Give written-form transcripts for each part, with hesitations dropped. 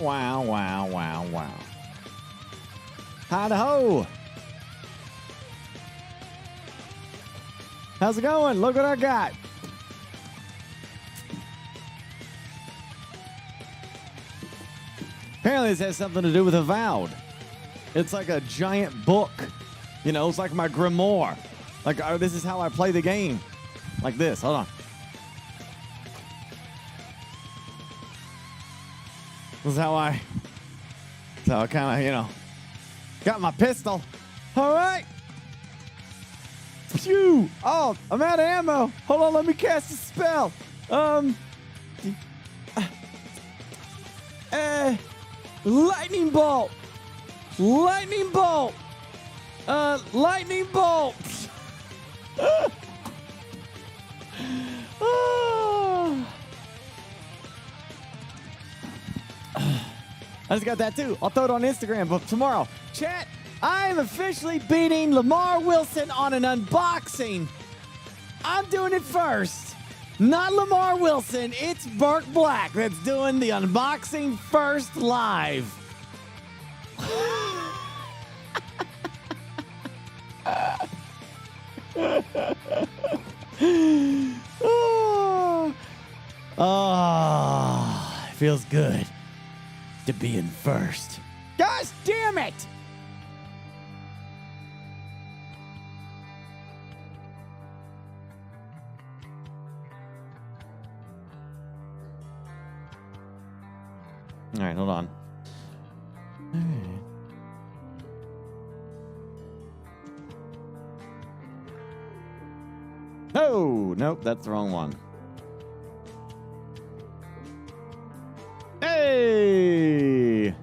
Wow, wow, wow, wow. Hi-ho. How's it going? Look what I got. Apparently this has something to do with Avowed. It's like a giant book. You know, it's like my grimoire. Like, this is how I play the game. Like this. Hold on. This is how I kind of, you know, got my pistol. All right. Phew. Oh, I'm out of ammo. Hold on, let me cast a spell. Lightning bolt. Lightning bolt. Lightning bolt. I just got that too. I'll throw it on Instagram but tomorrow. Chat, I am officially beating Lamar Wilson on an unboxing. I'm doing it first. Not Lamar Wilson. It's Burke Black that's doing the unboxing first live. Oh, it feels good to be in first. Gosh damn it! All right, hold on. All right. Oh, nope, that's the wrong one. Hey!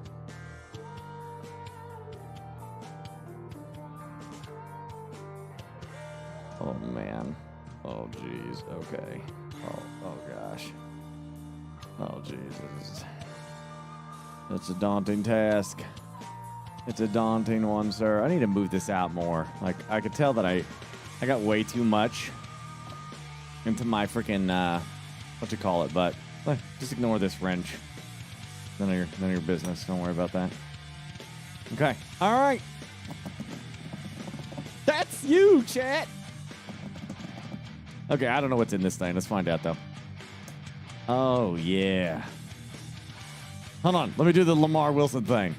Oh, man. Oh, geez. Okay. Oh, gosh. Oh, Jesus. It's a daunting task. It's a daunting one, sir. I need to move this out more. Like, I could tell that I got way too much into my freaking, what you call it, but just ignore this wrench. None of your business. Don't worry about that. Okay. All right. That's you, chat. Okay, I don't know what's in this thing. Let's find out, though. Oh, yeah. Hold on. Let me do the Lamar Wilson thing.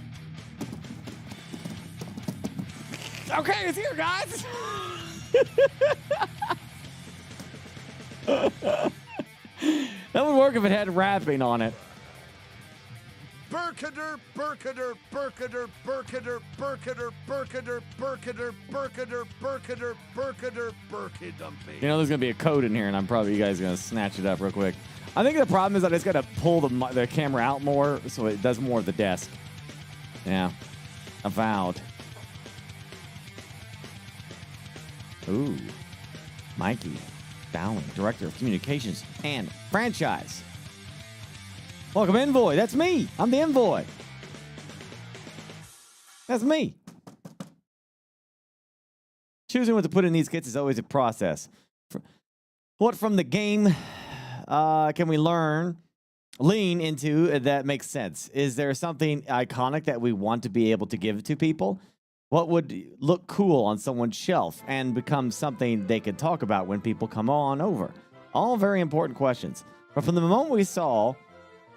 Okay, it's here, guys. That would work if it had wrapping on it. Burkader, Burkader, Burkader, Burkader, Burkader, Burkader, Burkader, Burkader, Burkader, Burkader, Burkadumpy. You know, there's going to be a code in here, and you guys are going to snatch it up real quick. I think the problem is I just got to pull the camera out more so it does more of the desk. Yeah. Avowed. Ooh. Mikey Dowling, Director of Communications and Franchise. Welcome, Envoy. That's me. I'm the Envoy. That's me. Choosing what to put in these kits is always a process. What from the game can we lean into that makes sense? Is there something iconic that we want to be able to give to people? What would look cool on someone's shelf and become something they could talk about when people come on over? All very important questions. But from the moment we saw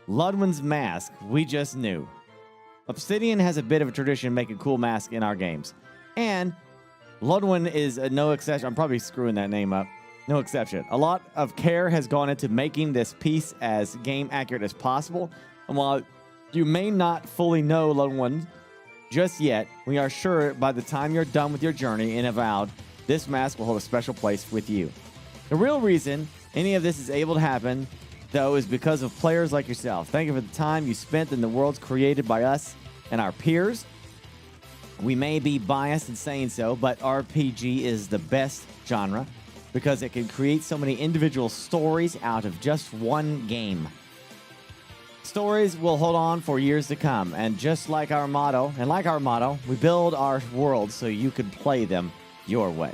Ludwig's mask, we just knew. Obsidian has a bit of a tradition making cool masks in our games. And Ludwig is no exception. I'm probably screwing that name up. No exception. A lot of care has gone into making this piece as game accurate as possible. And while you may not fully know Ludwig just yet, we are sure by the time you're done with your journey in Avowed, this mask will hold a special place with you. The real reason any of this is able to happen, though, is because of players like yourself. Thank you for the time you spent in the worlds created by us and our peers. We may be biased in saying so, but RPG is the best genre because it can create so many individual stories out of just one game. Stories will hold on for years to come, and just like our motto, we build our worlds so you can play them your way.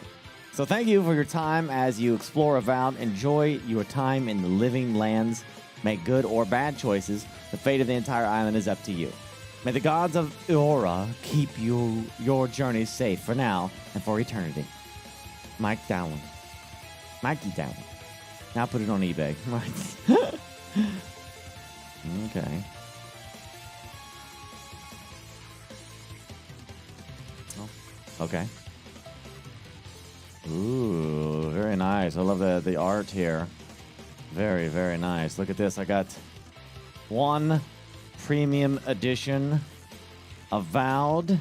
So thank you for your time as you explore Avowed. Enjoy your time in the living lands Make good or bad choices. The fate of the entire island is up to you. May the gods of Eora keep your journey safe for now and for eternity. Mike Dowling. Mikey Dowling. Now put it on eBay. Okay. Oh, okay. Ooh, very nice. I love the art here. Very, very nice. Look at this. I got one premium edition Avowed.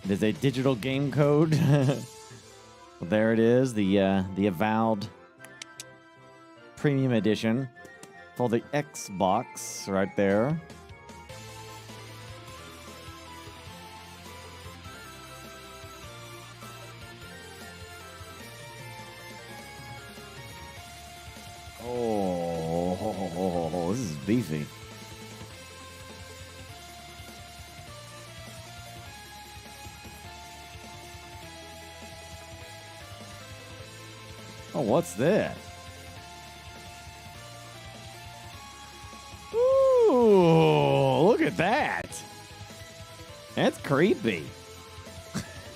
It is a digital game code. There it is, the Avowed premium edition for the Xbox right there. Oh, this is beefy. Oh, what's that? Ooh, look at that. That's creepy.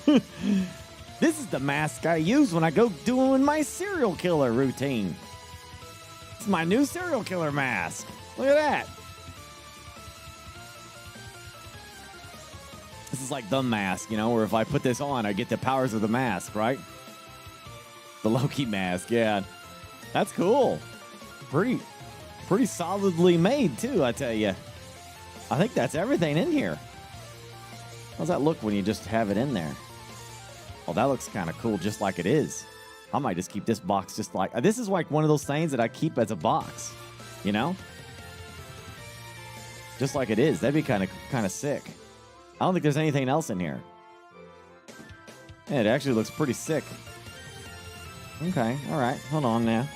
This is the mask I use when I go doing my serial killer routine. It's my new serial killer mask. Look at that. This is like the mask, you know, where if I put this on, I get the powers of the mask, right? The Loki mask, yeah. That's cool. Pretty solidly made, too, I tell you. I think that's everything in here. How's that look when you just have it in there? Oh, that looks kind of cool just like it is. I might just keep this box just like... This is like one of those things that I keep as a box, you know? Just like it is. That'd be kind of sick. I don't think there's anything else in here. Yeah, it actually looks pretty sick. Okay, all right. Hold on now.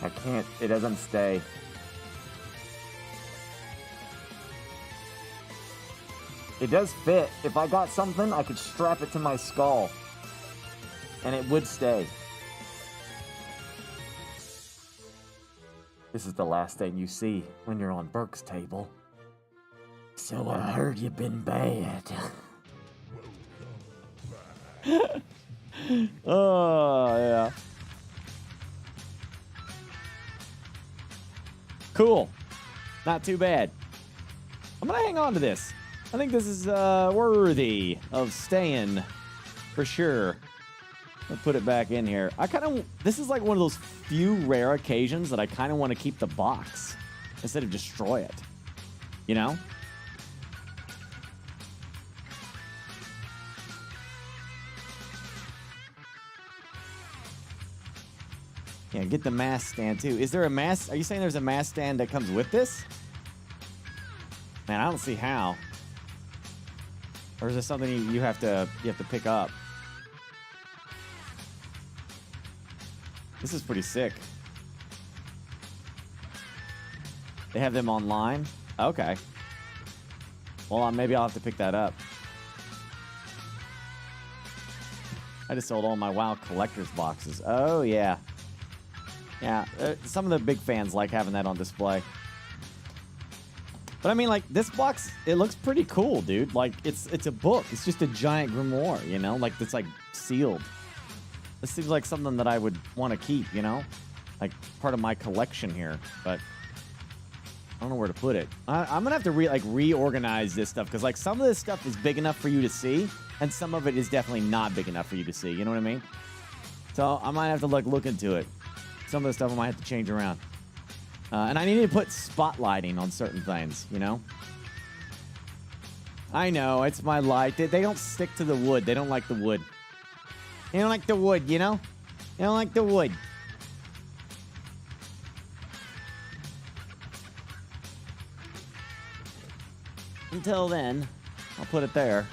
I can't. It doesn't stay. It does fit. If I got something, I could strap it to my skull. And it would stay. This is the last thing you see when you're on Burke's table. So I heard you've been bad. Oh, yeah. Cool. Not too bad. I'm going to hang on to this. I think this is worthy of staying for sure. Let's put it back in here. This is like one of those few rare occasions that I kind of want to keep the box instead of destroy it. You know? Yeah, get the mask stand too. Is there a mask? Are you saying there's a mask stand that comes with this? Man, I don't see how. Or is this something you have to pick up? This is pretty sick. They have them online? Okay. Well, maybe I'll have to pick that up. I just sold all my WoW collector's boxes. Oh, yeah. Yeah, some of the big fans like having that on display. But I mean, like, this box, it looks pretty cool, dude. Like, it's a book. It's just a giant grimoire, you know? Like, it's, like, sealed. This seems like something that I would want to keep, you know? Like, part of my collection here. But I don't know where to put it. I'm going to have to, reorganize this stuff. Because, like, some of this stuff is big enough for you to see. And some of it is definitely not big enough for you to see. You know what I mean? So I might have to, like, look into it. Some of the stuff I might have to change around. And I need to put spotlighting on certain things, you know? I know, it's my light. They don't stick to the wood. They don't like the wood. They don't like the wood, you know? They don't like the wood. Until then, I'll put it there.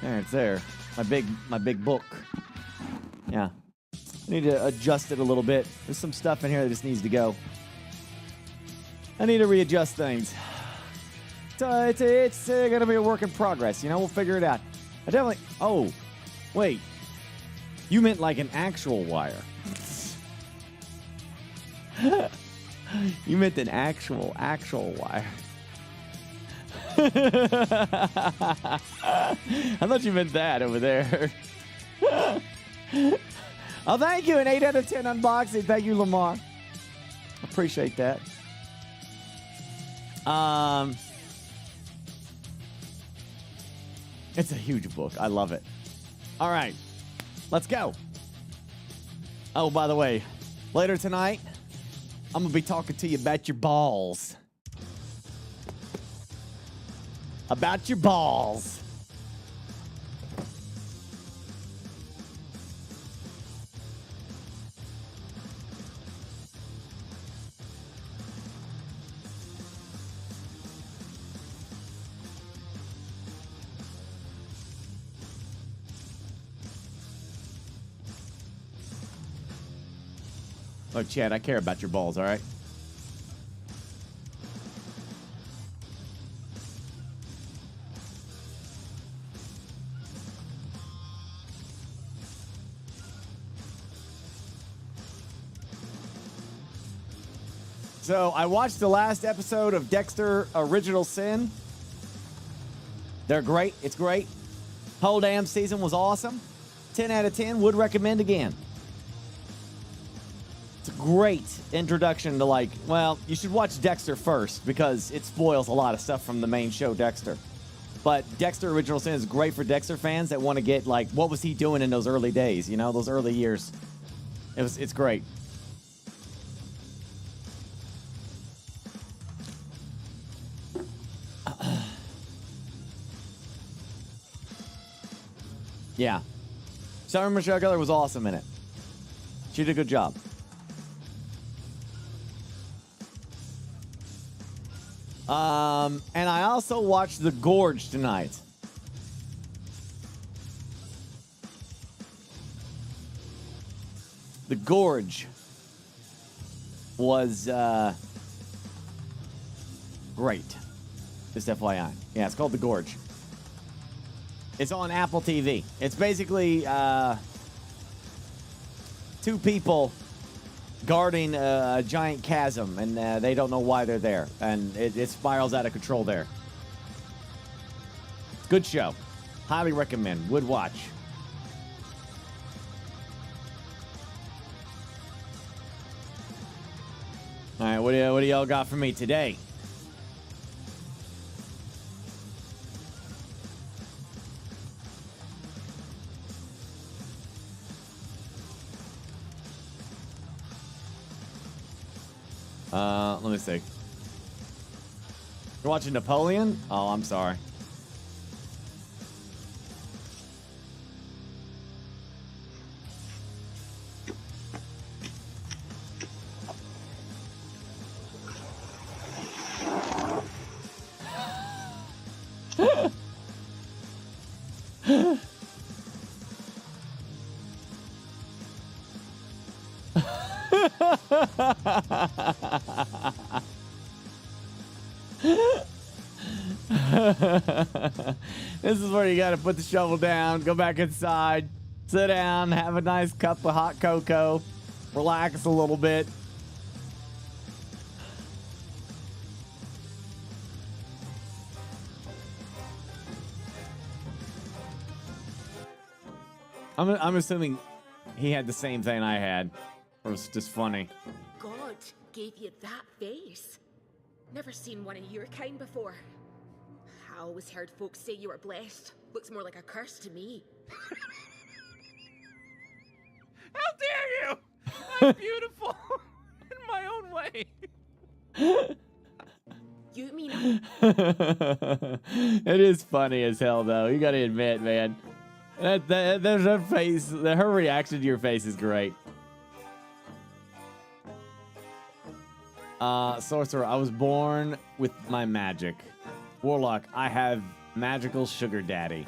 There, it's there. My big book. Yeah. I need to adjust it a little bit. There's some stuff in here that just needs to go. I need to readjust things. It's going to be a work in progress. You know, we'll figure it out. I definitely... Oh, wait. You meant like an actual wire. You meant an actual wire. I thought you meant that over there. Oh, thank you. An 8 out of 10 unboxing. Thank you, Lamar. Appreciate that. It's a huge book. I love it. All right. Let's go. Oh, by the way, later tonight, I'm going to be talking to you about your balls. About your balls. Look, Chad, I care about your balls, all right? So I watched the last episode of Dexter Original Sin. They're great. It's great. Whole damn season was awesome. 10 out of 10. Would recommend again. It's a great introduction to, like, well, you should watch Dexter first because it spoils a lot of stuff from the main show, Dexter. But Dexter Original Sin is great for Dexter fans that want to get, like, what was he doing in those early days, you know, those early years. It's great. Yeah. Sarah Michelle Gellar was awesome in it. She did a good job. And I also watched The Gorge tonight. The Gorge was great. Just FYI. Yeah, it's called The Gorge. It's on Apple TV. It's basically two people guarding a giant chasm, and they don't know why they're there. And it spirals out of control there. Good show. Highly recommend. Would watch. All right, what do y'all got for me today? Let me see. You're watching Napoleon? Oh, I'm sorry. This is where you gotta put the shovel down, go back inside, sit down, have a nice cup of hot cocoa, relax a little bit. I'm assuming he had the same thing I had. It was just funny. God gave you that face. Never seen one of your kind before. I always heard folks say you were blessed. Looks more like a curse to me. How dare you! I'm beautiful in my own way. You mean... It is funny as hell, though. You gotta admit, man. There's her face. Her reaction to your face is great. Sorcerer, I was born with my magic. Warlock, I have magical sugar daddy.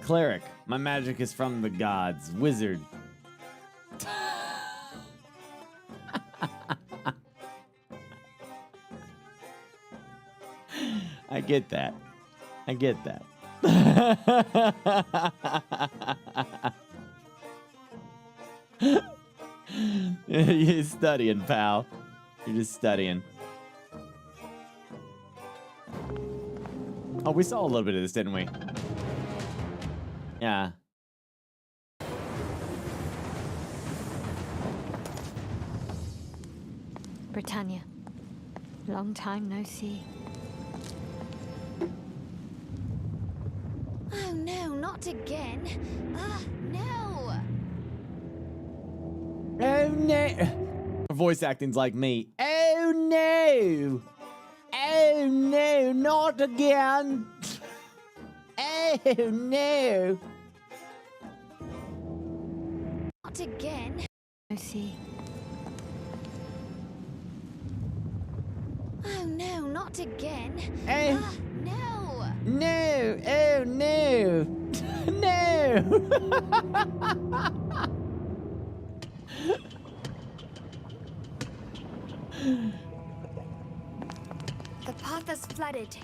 Cleric. My magic is from the gods. Wizard. I get that. I get that. You're studying, pal. You're just studying. Oh, we saw a little bit of this, didn't we? Yeah. Britannia. Long time no see. Oh no, not again. No. Oh no. Her voice acting's like me. Oh no. Oh no, not again. Oh no. Not again. No see. Oh no, not again. Oh No. no. Oh no. No. The path is flooded.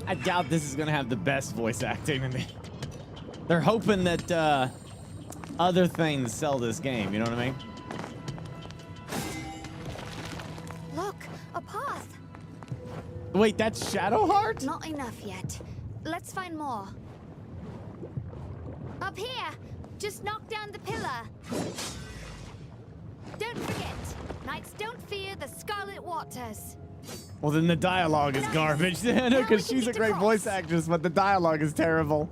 I doubt this is gonna have the best voice acting in the. They're hoping that other things sell this game. You know what I mean? Look, a path. Wait, that's Shadowheart? Not enough yet. Let's find more. Up here. Just knock down the pillar. Don't forget, knights don't fear the scarlet waters. Well, then the dialogue is garbage. I know, because she's a great voice actress, but the dialogue is terrible.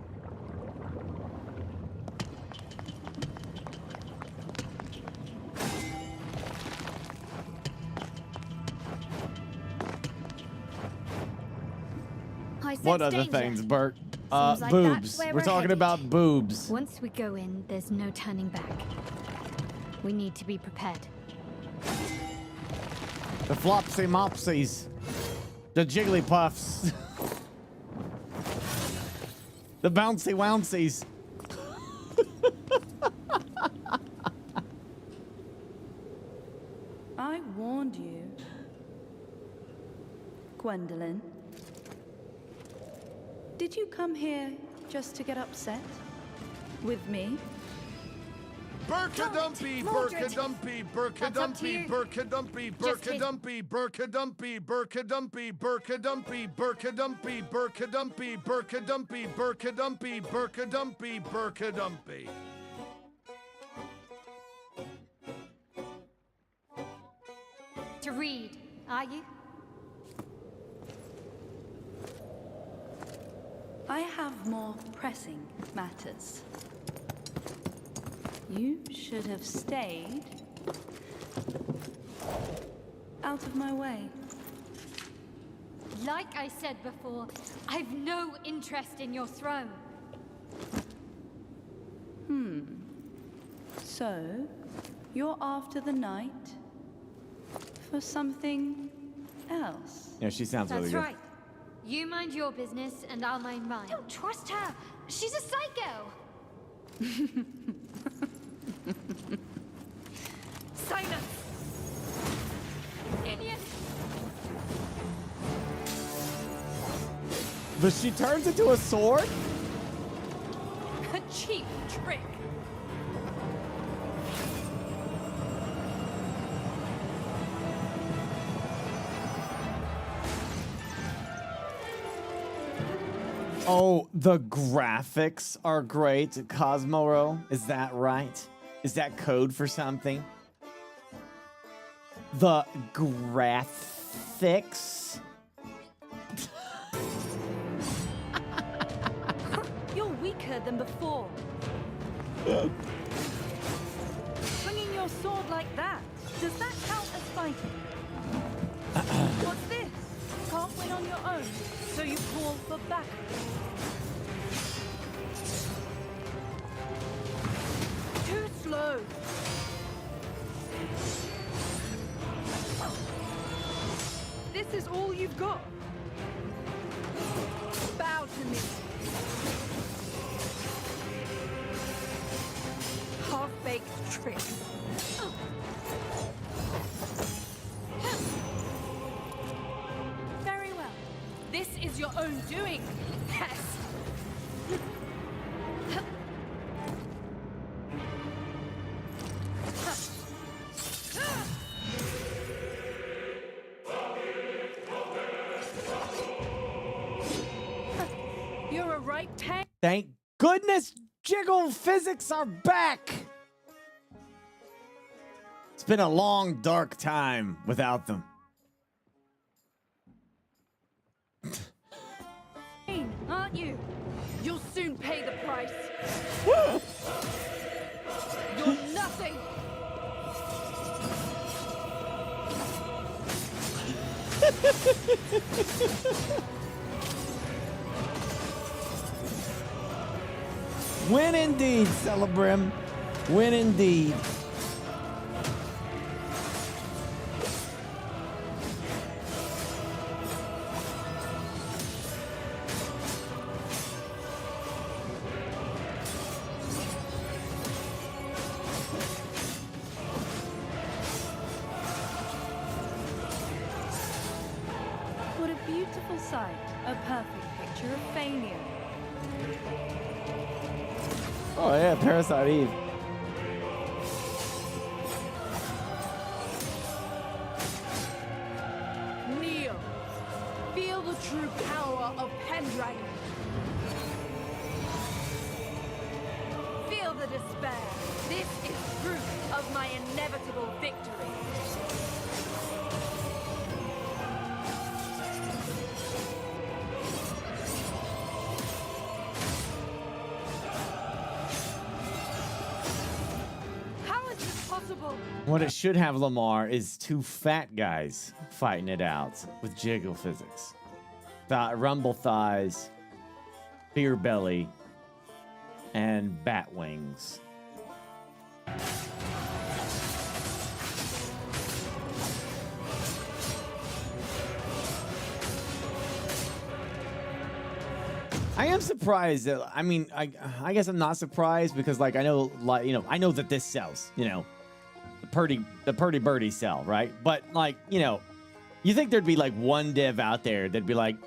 What other things, Bert? Seems like Boobs. that's where We're we're talking headed. about boobs. Once we go in, there's no turning back. We need to be prepared. The flopsy mopsies. The jigglypuffs. The bouncy wouncies. I warned you. Gwendolyn. Did you come here just to get upset? With me? Burkadumpy, Mordred. Burkadumpy, That's up to Burkadumpy, you. Burkadumpy, Just hit- Burkadumpy, Burkadumpy, Burkadumpy, Burkadumpy, Burkadumpy, Burkadumpy, Burkadumpy, Burkadumpy, Burkadumpy, Burkadumpy. To read, are you? I have more pressing matters. You should have stayed out of my way. Like I said before, I've no interest in your throne. So, you're after the night for something else? Yeah, she sounds really That's good. right. You mind your business, and I'll mind mine. Don't trust her. She's a psycho. Silence! Idiot! But she turns into a sword? A cheap trick. Oh, the graphics are great. Cosmoro, is that right? Is that code for something? The graphics? You're weaker than before. Swinging your sword like that, does that count as fighting? What's this? Can't win on your own, so you call for backup. Too slow. This is all you've got. Bow to me. trick. Very well. This is your own doing. Yes. You're a right tank. Thank goodness jiggle physics are back. It's been a long, dark time without them. Aren't you? You'll soon pay the price. You're nothing. Win indeed, Celebrim. Win indeed. What a beautiful sight. A perfect picture of failure. Oh yeah, Parasite Eve. Kneel. Feel the true power of Pendragon. Feel the despair. This is proof of my inevitable victory. How is this possible? What it should have, Lamar, is two fat guys fighting it out with jiggle physics. Rumble thighs, beer belly, and bat wings. I am surprised that, I mean, I guess I'm not surprised because, like, I know, like, you know, I know that this sells, you know, the Purdy Birdie sell, right? But, like, you know, you think there'd be like one dev out there that'd be like,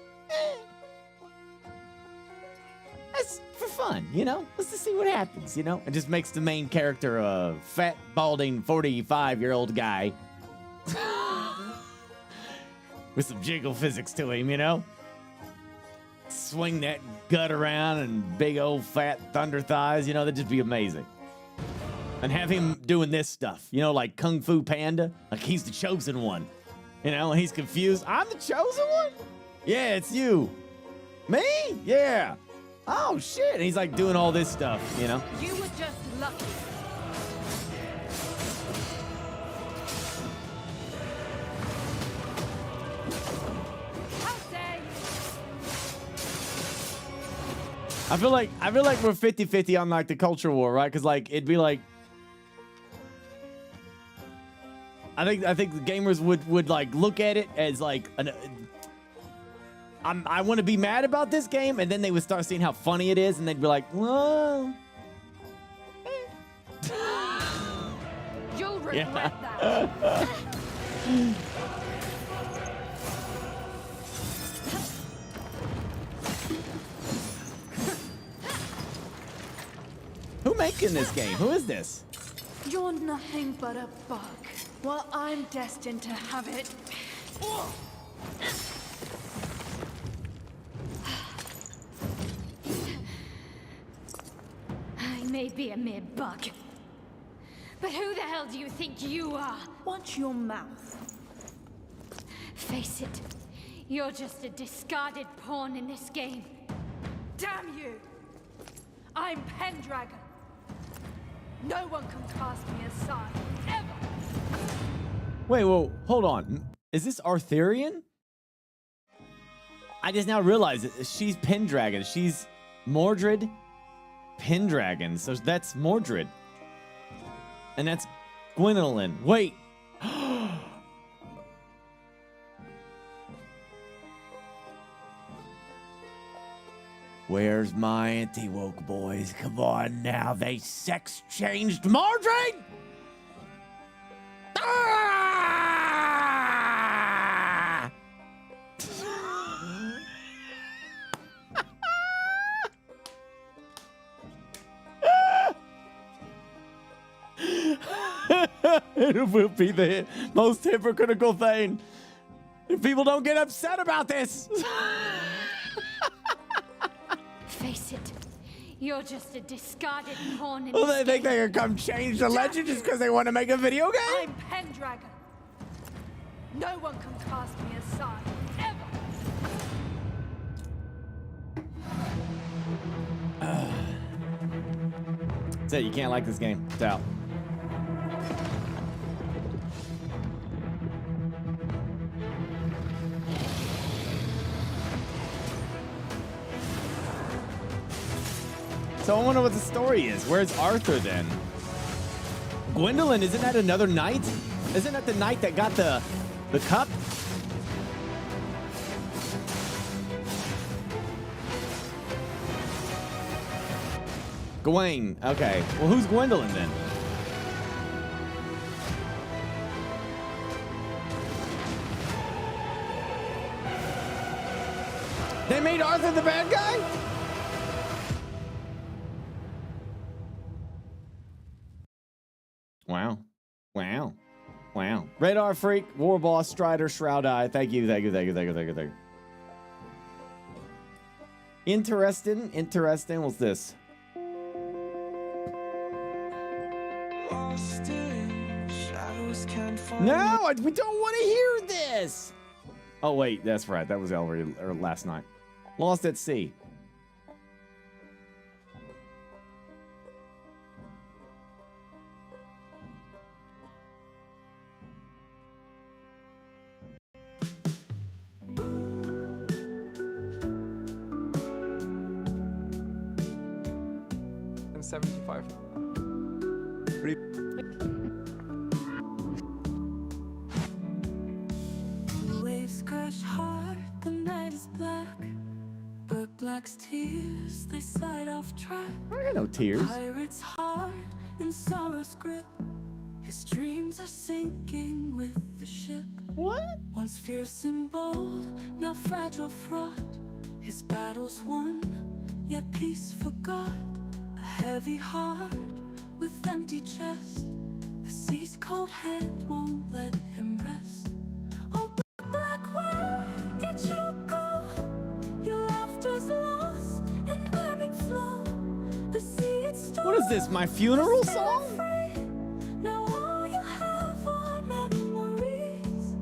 that's for fun, you know? Let's just see what happens, you know? It just makes the main character a fat, balding, 45-year-old guy with some jiggle physics to him, you know? Swing that gut around and big old fat thunder thighs, you know, that'd just be amazing. And have him doing this stuff, you know, like Kung Fu Panda, like he's the chosen one, you know, and he's confused. I'm the chosen one? Yeah, it's you. Me? Yeah. Oh, shit. And he's like doing all this stuff, you know? You were just lucky. How dare you? I feel like we're 50-50 on like the culture war, right? Because like it'd be like, I think the gamers would like look at it as like I want to be mad about this game, and then they would start seeing how funny it is, and they'd be like, whoa. You'll regret that. Who making this game? Who is this? You're nothing but a bug. Well, I'm destined to have it. I may be a mere bug. But who the hell do you think you are? Watch your mouth. Face it, you're just a discarded pawn in this game. Damn you! I'm Pendragon. No one can cast me aside, ever. Wait, whoa, hold on. Is this Arthurian? I just now realized that she's Pendragon. She's Mordred Pendragon. So that's Mordred. And that's Gwendolyn. Wait. Where's my anti-woke boys? Come on now. They sex-changed Mordred? It will be the most hypocritical thing if people don't get upset about this. Face it. You're just a discarded pawn in Well, this they think game. they can come change the legend just because they want to make a video game? I'm Pendragon. No one can cast me aside, ever. That's it. You can't like this game. It's out. So I wonder what the story is. Where's Arthur then? Gwendolyn, isn't that another knight? Isn't that the knight that got the cup? Gawain. Okay. Well, who's Gwendolyn then? They made Arthur the bad guy? Wow. Wow. Wow. Radar Freak, War Boss, Strider, Shroud Eye. Thank you, thank you, thank you, thank you, thank you, thank you. Interesting, interesting. What's this? No, we don't want to hear this. Oh, wait, that's right. That was already or last night. Lost at Sea. And 75. Waves crash hard, the night is black. But black's tears, they slide off track. I got no tears. Pirate's heart in sorrow's grip. His dreams are sinking with the ship. What? Once fierce and bold, now fragile fraught. His battles won, yet peace forgot. A heavy heart with empty chest. The sea's cold hand won't let him rest. Oh, black, where did you go? Your laughter's lost in ebbing flow. The sea it storms. What is this, my funeral song? Now all you have are memories.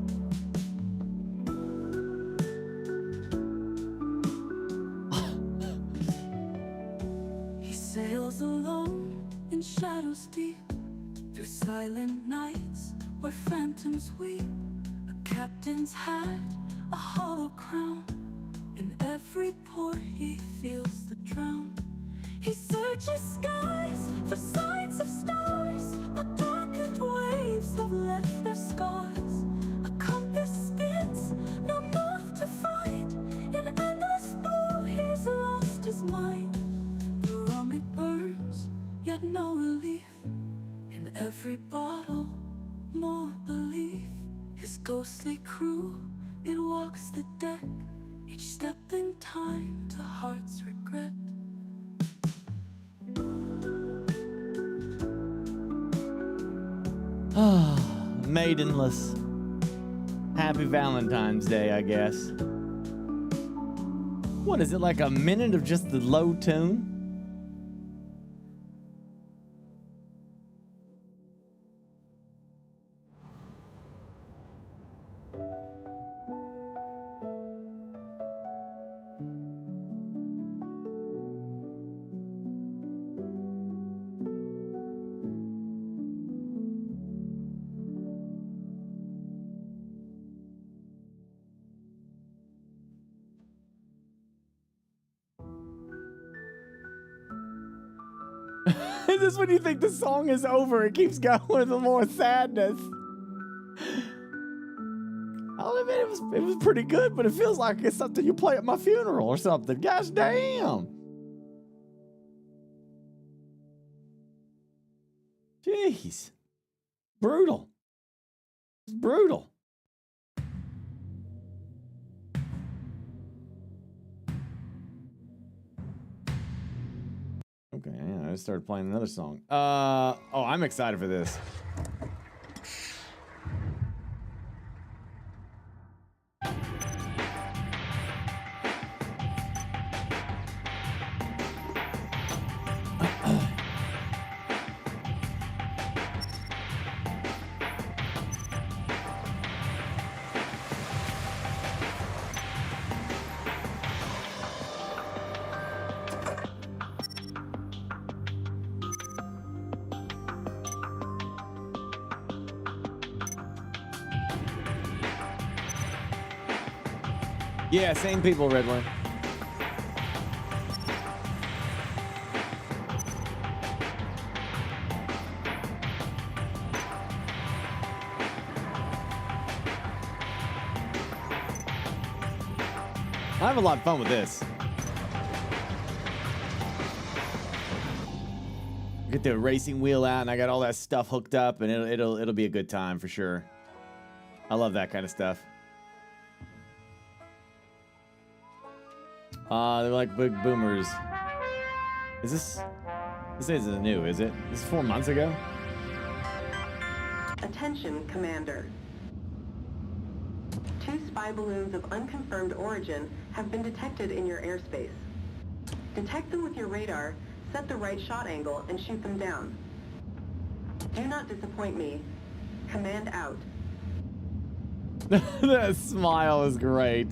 He sails alone in shadows deep, through silent nights where phantoms weep. A captain's hat, a hollow crown. In every pore he feels the drown. He searches skies for signs of stars, but darkened waves have left their scars. A compass spins, no north to find. In endless blue he's lost his mind. The rum it burns, yet no relief. In every bottle, more belief. His ghostly crew, it walks the deck. Each step in time to heart's regret. Maidenless. Happy Valentine's Day, I guess. What is it, like a minute of just the low tune? Is this when you think the song is over? It keeps going with more sadness. I'll admit it was pretty good, but it feels like it's something you play at my funeral or something. Gosh damn. Jeez. Brutal. It's brutal. Okay, yeah, I just started playing another song. Oh, I'm excited for this. Yeah, same people, Redwood. I have a lot of fun with this. Get the racing wheel out, and I got all that stuff hooked up, and it'll be a good time for sure. I love that kind of stuff. They're like big boomers. Is this isn't new, is it? This is 4 months ago? Attention, Commander. 2 spy balloons of unconfirmed origin have been detected in your airspace. Detect them with your radar, set the right shot angle, and shoot them down. Do not disappoint me. Command out. That smile is great.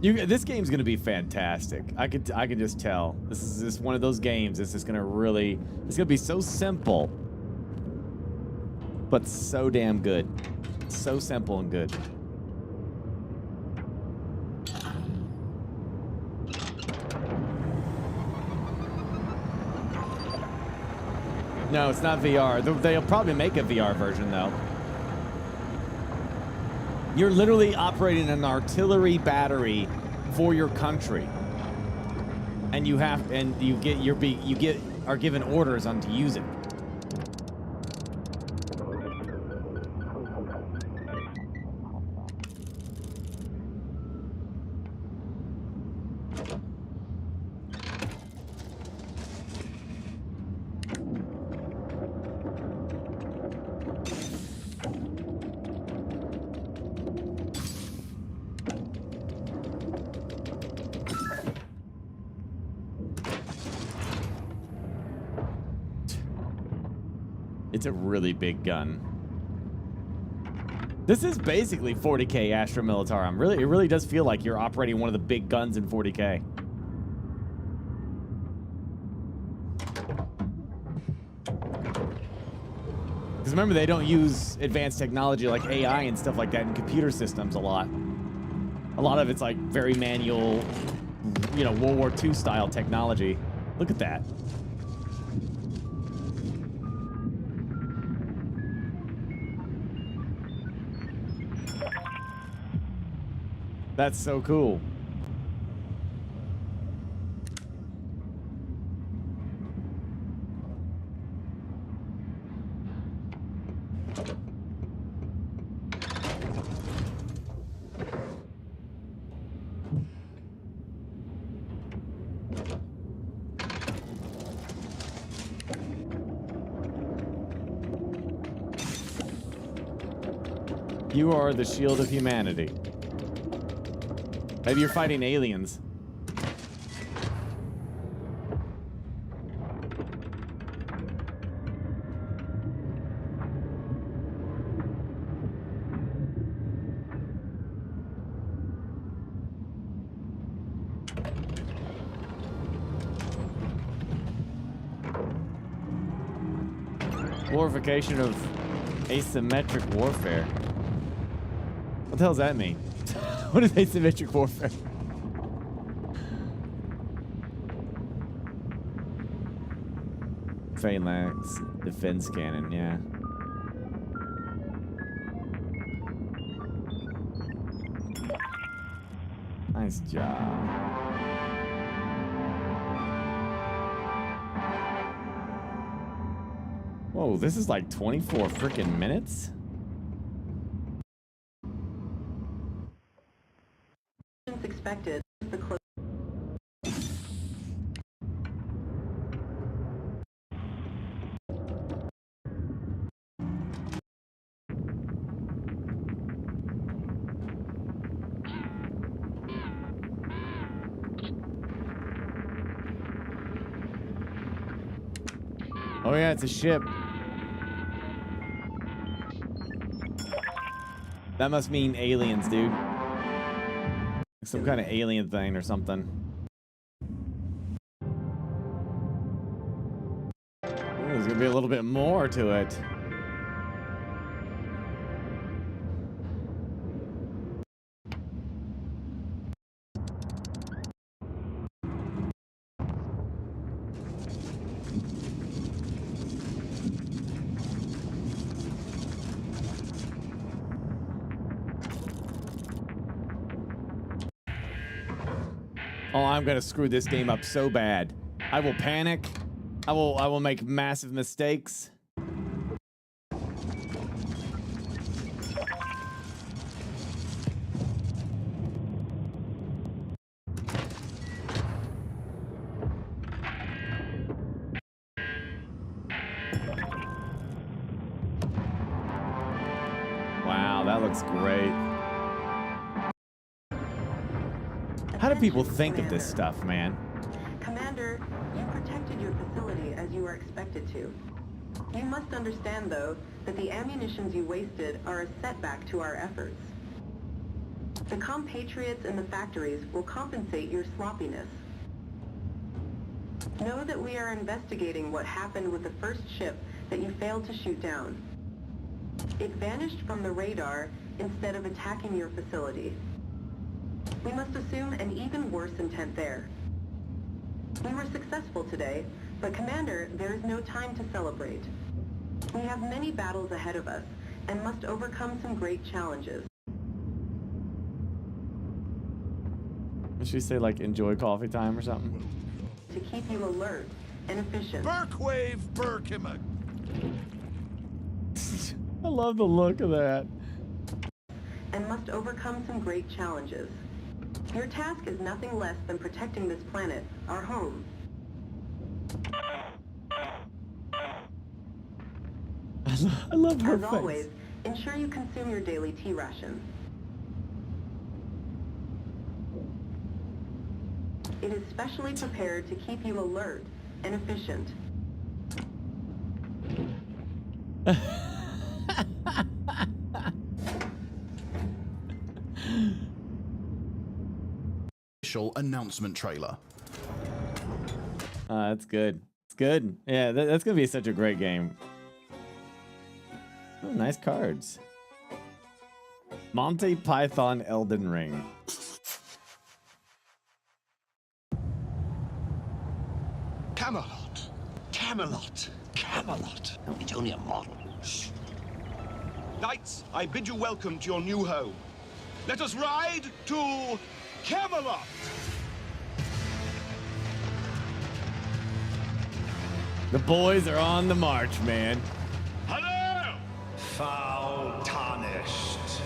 This game's gonna be fantastic. I can just tell. This is just one of those games. This is gonna really. It's gonna be so simple, but so damn good. So simple and good. No, it's not VR. They'll probably make a VR version though. You're literally operating an artillery battery for your country, and you are given orders on to use it. It's a really big gun. This is basically 40K Astra Militarum. It really does feel like you're operating one of the big guns in 40K. Because remember, they don't use advanced technology like AI and stuff like that in computer systems a lot. A lot of it's like very manual, you know, World War II style technology. Look at that. That's so cool. You are the shield of humanity. Maybe you're fighting aliens. Glorification of asymmetric warfare. What the hell does that mean? What is asymmetric warfare? Phalanx defense cannon, yeah. Nice job. Whoa, this is like 24 freaking minutes? Expected. The close. Oh yeah, it's a ship. That must mean aliens, dude. Some kind of alien thing or something. Ooh, there's gonna be a little bit more to it. Oh, I'm gonna screw this game up so bad. I will panic. I will make massive mistakes. Wow, that looks great. How do people think of this stuff, man? Commander, you protected your facility as you were expected to. You must understand, though, that the ammunitions you wasted are a setback to our efforts. The compatriots in the factories will compensate your sloppiness. Know that we are investigating what happened with the first ship that you failed to shoot down. It vanished from the radar instead of attacking your facility. We must assume an even worse intent there. We were successful today, but Commander, there is no time to celebrate. We have many battles ahead of us and must overcome some great challenges. Did she say like enjoy coffee time or something? To keep you alert and efficient. Burkwave Burkima. I love the look of that. And must overcome some great challenges. Your task is nothing less than protecting this planet, our home. I love her As face. always, ensure you consume your daily tea ration. It is specially prepared to keep you alert and efficient. Official announcement trailer. That's good. It's good. Yeah, that's gonna be such a great game. Oh, nice cards. Monty Python Elden Ring. Camelot. Camelot. Camelot. No, it's only a model. Shh. Knights, I bid you welcome to your new home. Let us ride to Camelot. The boys are on the march, man. Hello! Foul tarnished.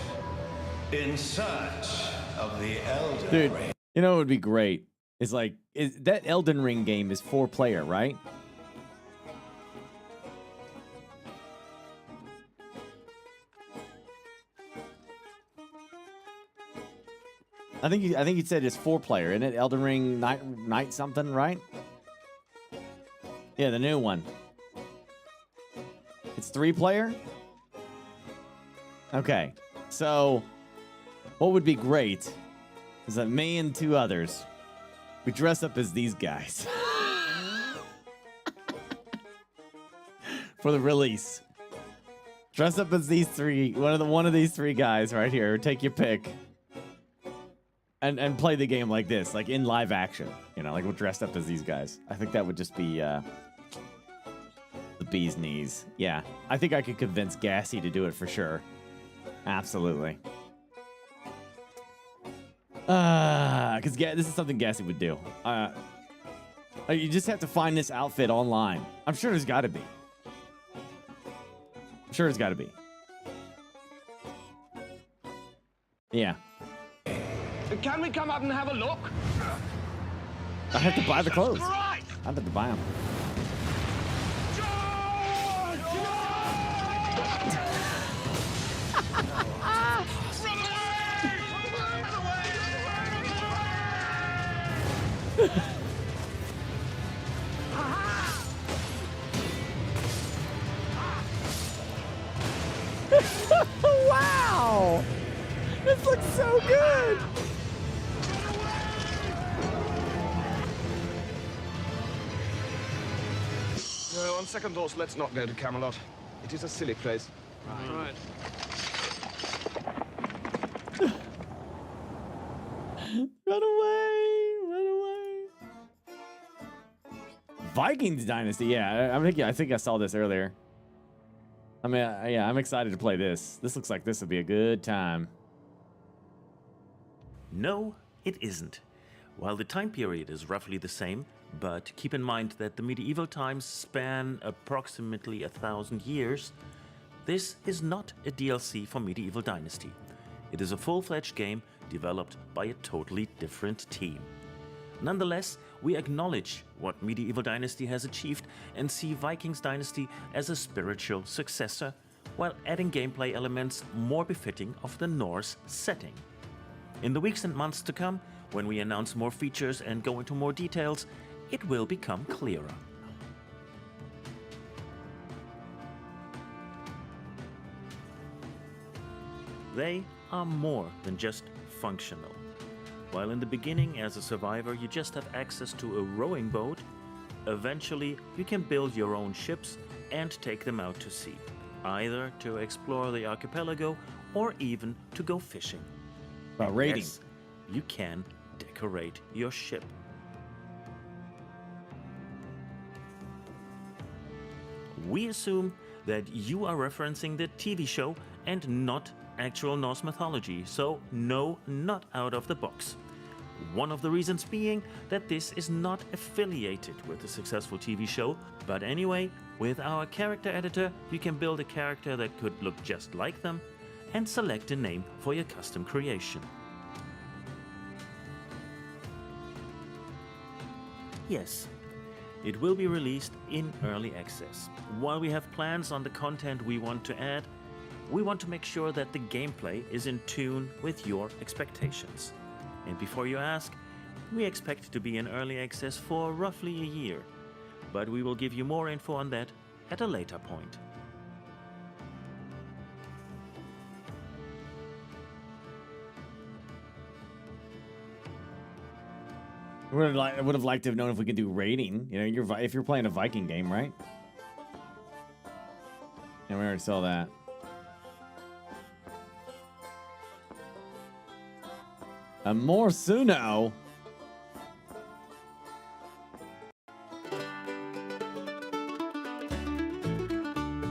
In search of the Elden Dude, Ring. you know what would be great? Is like, that Elden Ring game is 4-player, right? I think you said it's 4-player, isn't it? Elden Ring Night something, right? Yeah, the new one. It's 3-player? Okay. So what would be great is that me and 2 others, we dress up as these guys for the release. Dress up as these 3, one of these 3 guys right here. Take your pick. And play the game like this, like in live action. You know, like we're dressed up as these guys. I think that would just be the bee's knees. Yeah, I think I could convince Gassy to do it for sure. Absolutely. Because this is something Gassy would do. You just have to find this outfit online. I'm sure there's got to be. I'm sure there's got to be. Yeah. Can we come up and have a look? I have to buy the clothes. Right. I have to buy them. Wow! This looks so good! No, on second thoughts, let's not go to Camelot. It is a silly place. Right. Run away! Run away! Vikings Dynasty, yeah. I think I saw this earlier. I mean, yeah, I'm excited to play this. This looks like this would be a good time. No, it isn't. While the time period is roughly the same, but keep in mind that the medieval times span approximately 1,000 years, this is not a DLC for Medieval Dynasty. It is a full-fledged game developed by a totally different team. Nonetheless, we acknowledge what Medieval Dynasty has achieved and see Vikings Dynasty as a spiritual successor, while adding gameplay elements more befitting of the Norse setting. In the weeks and months to come, when we announce more features and go into more details, it will become clearer. They are more than just functional. While in the beginning as a survivor you just have access to a rowing boat, eventually you can build your own ships and take them out to sea, either to explore the archipelago or even to go fishing. About raiding. Yes, you can decorate your ship. We assume that you are referencing the TV show and not actual Norse mythology, so no, not out of the box. One of the reasons being that this is not affiliated with a successful TV show, but anyway, with our character editor, you can build a character that could look just like them and select a name for your custom creation. Yes, it will be released in early access. While we have plans on the content we want to add, we want to make sure that the gameplay is in tune with your expectations. And before you ask, we expect to be in early access for roughly a year, but we will give you more info on that at a later point. I would have liked to have known if we could do raiding. You know, if you're playing a Viking game, right? And we already saw that. A more Suno.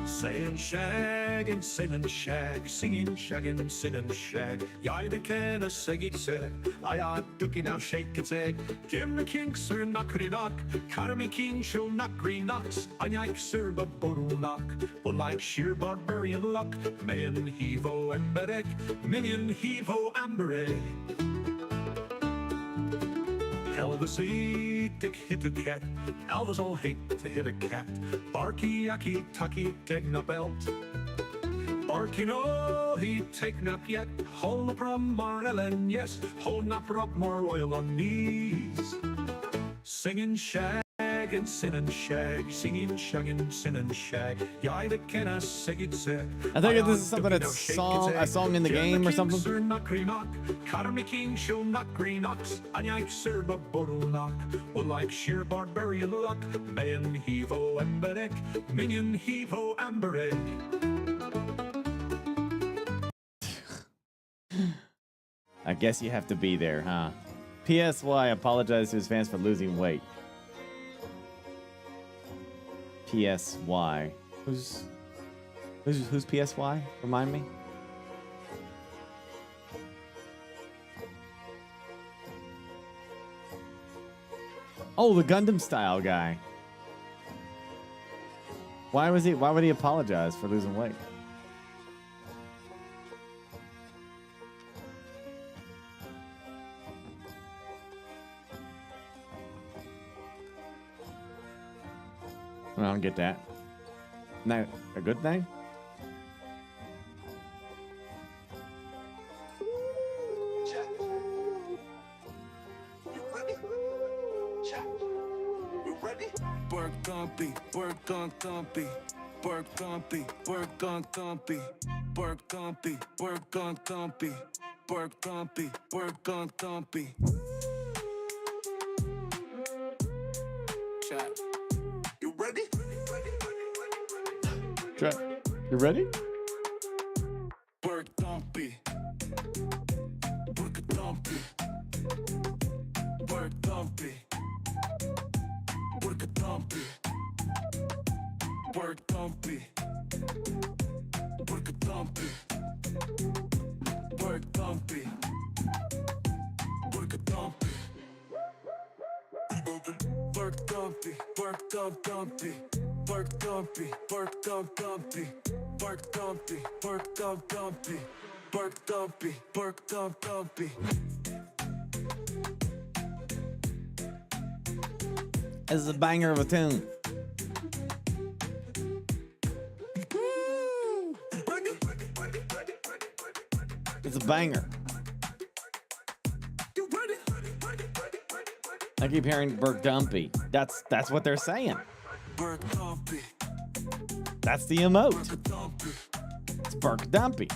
Saying shag and sinning shag, singing shag and sinning shag. Jag det kan a segit se, I ducky now shake its egg. Give me kinks or knockry knock, car me king shall knockry knocks. I like serve a bottle knock, but like sheer barbarian luck. Man hevo and berek, minion hevo ambereg. Hell of a sea, dick hit a cat. Elvis all hate to hit a cat. Barky, yucky, tucky, taking a belt. Barky, no, he taken up yet. Hold up from Marellen, yes. Hold up more oil on knees. Singing shag and sinning shag. Singing shag and sinning shag. Yeah, the can I sing it say. I think this is something that's a song in the game or something. Carmy King shall knock green ox, and I serve a bottle knock. Well, like sheer barbarian luck, man hevo emberek, minion hevo ambereg. I guess you have to be there, huh? PSY apologized to his fans for losing weight. PSY. Who's PSY? Remind me. Oh, the Gundam style guy. Why would he apologize for losing weight? I don't get that. Not a good thing? Work on beat, work on thumpy, work on beat, work on thumpy, work on beat, work on thumpy, work on beat, work on thumpy. Chat. You ready? You ready? Work thumpy, work a thumpy, work thumpy. Work a thumpy, work thumpy, work a thumpy, work thumpy, work a thumpy. Burk dumpy, burk dump dumpy, burk dumpy, burk dump dumpy, burk dumpy, burk dump dumpy, burk dumpy, burk dump dumpy. This is a banger of a tune. It's a banger. I keep hearing Burke Dumpy. That's what they're saying. That's the emote. It's Burke Dumpy.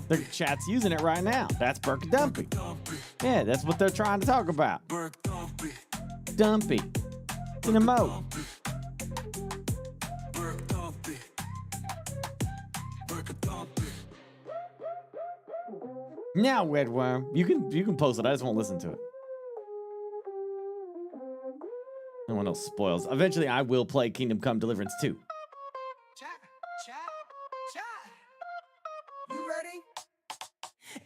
The chat's using it right now. That's Burke Dumpy. Yeah, that's what they're trying to talk about. Dumpy. It's an emote. Now, Wedworm, you can post it. I just won't listen to it. No one else spoils. Eventually, I will play Kingdom Come Deliverance 2. You ready?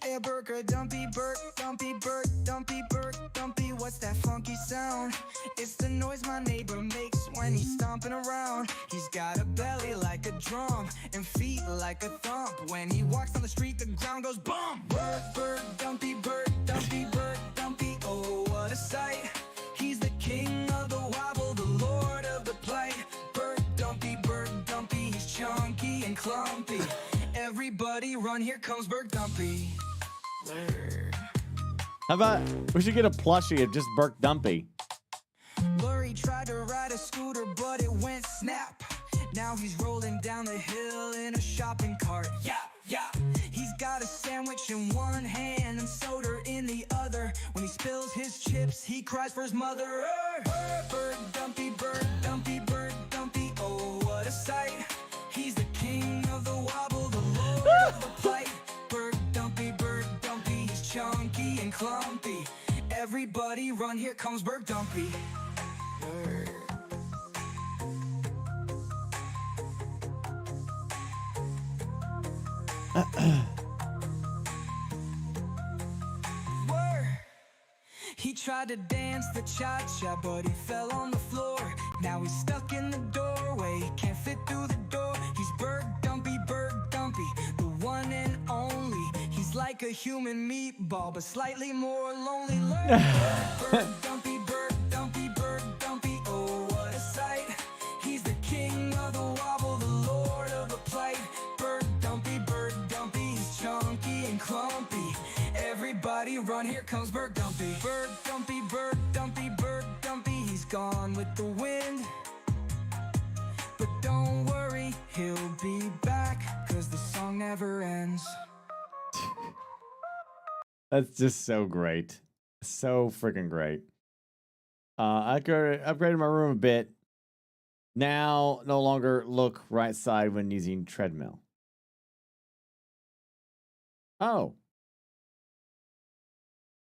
Hey, Burker, dumpy, Burk, dumpy, Burk, dumpy, Burk, dumpy. What's that funky sound? It's the noise my neighbor makes when he's stomping around. He's got a belly like a drum and feet like a thump. When he walks on the street, the ground goes bump. Burk, Burk, dumpy, Burk, dumpy, Burk, dumpy. Oh, what a sight. He's the king of the wobble, the lord of the play. Burk, dumpy, he's chunky and clumpy. Everybody run, here comes Burk Dumpy. How about we should get a plushie of just Burke Dumpy? Blurry tried to ride a scooter, but it went snap. Now he's rolling down the hill in a shopping cart. Yeah, yeah. He's got a sandwich in one hand and soda in the other. When he spills his chips, he cries for his mother. Burk Dumpy, Burk Dumpy, Burk Dumpy. Oh, what a sight. He's the king of the wobble, the lord of the plight. Burk Dumpy, he's chunky and clumpy. Everybody run, here comes Burk Dumpy. He tried to dance the cha-cha, but he fell on the floor. Now he's stuck in the doorway, he can't fit through the door. He's Burk Dumpy, the one and only. He's like a human meatball, but slightly more lonely. Burk Dumpy, oh what a sight. He's the king of the wobble, the lord of the plight. Burk Dumpy, he's chunky and clumpy. Everybody run, here comes Burk Dumpy. Burk Dumpy, he's gone with the wind. But don't worry, he'll be back, cause the song never ends. That's just so great. So freaking great. I upgraded my room a bit. Now, no longer look right side when using treadmill. Oh.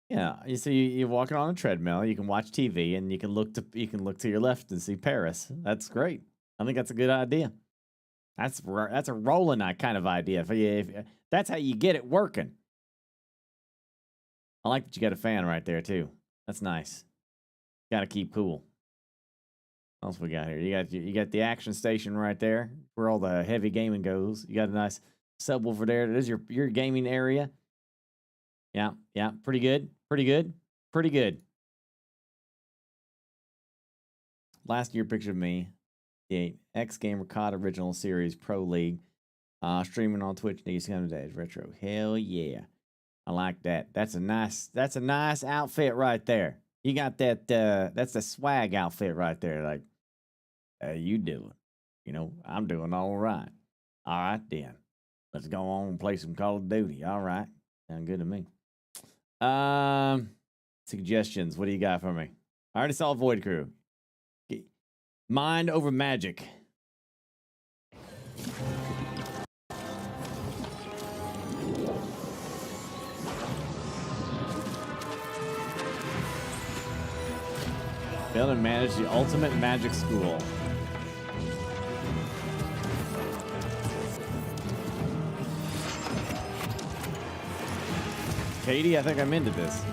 Yeah, you see, you're walking on a treadmill. You can watch TV, and you can look to your left and see Paris. That's great. I think that's a good idea. That's a rolling kind of idea. If that's how you get it working. I like that you got a fan right there too. That's nice. Got to keep cool. What else we got here? You got the action station right there where all the heavy gaming goes. You got a nice subwoofer there. There's your gaming area. Yeah, pretty good. Last year picture of me, the X Gamer COD Original Series Pro League, streaming on Twitch these kind of days. Retro, hell yeah, I like that. That's a nice outfit right there. You got that. That's the swag outfit right there. Like, how you doing? You know, I'm doing all right. All right then, let's go on and play some Call of Duty. All right, sound good to me. Suggestions. What do you got for me? I already saw Void Crew. Mind over magic. Build and manage the ultimate magic school. Katie, I think I'm into this.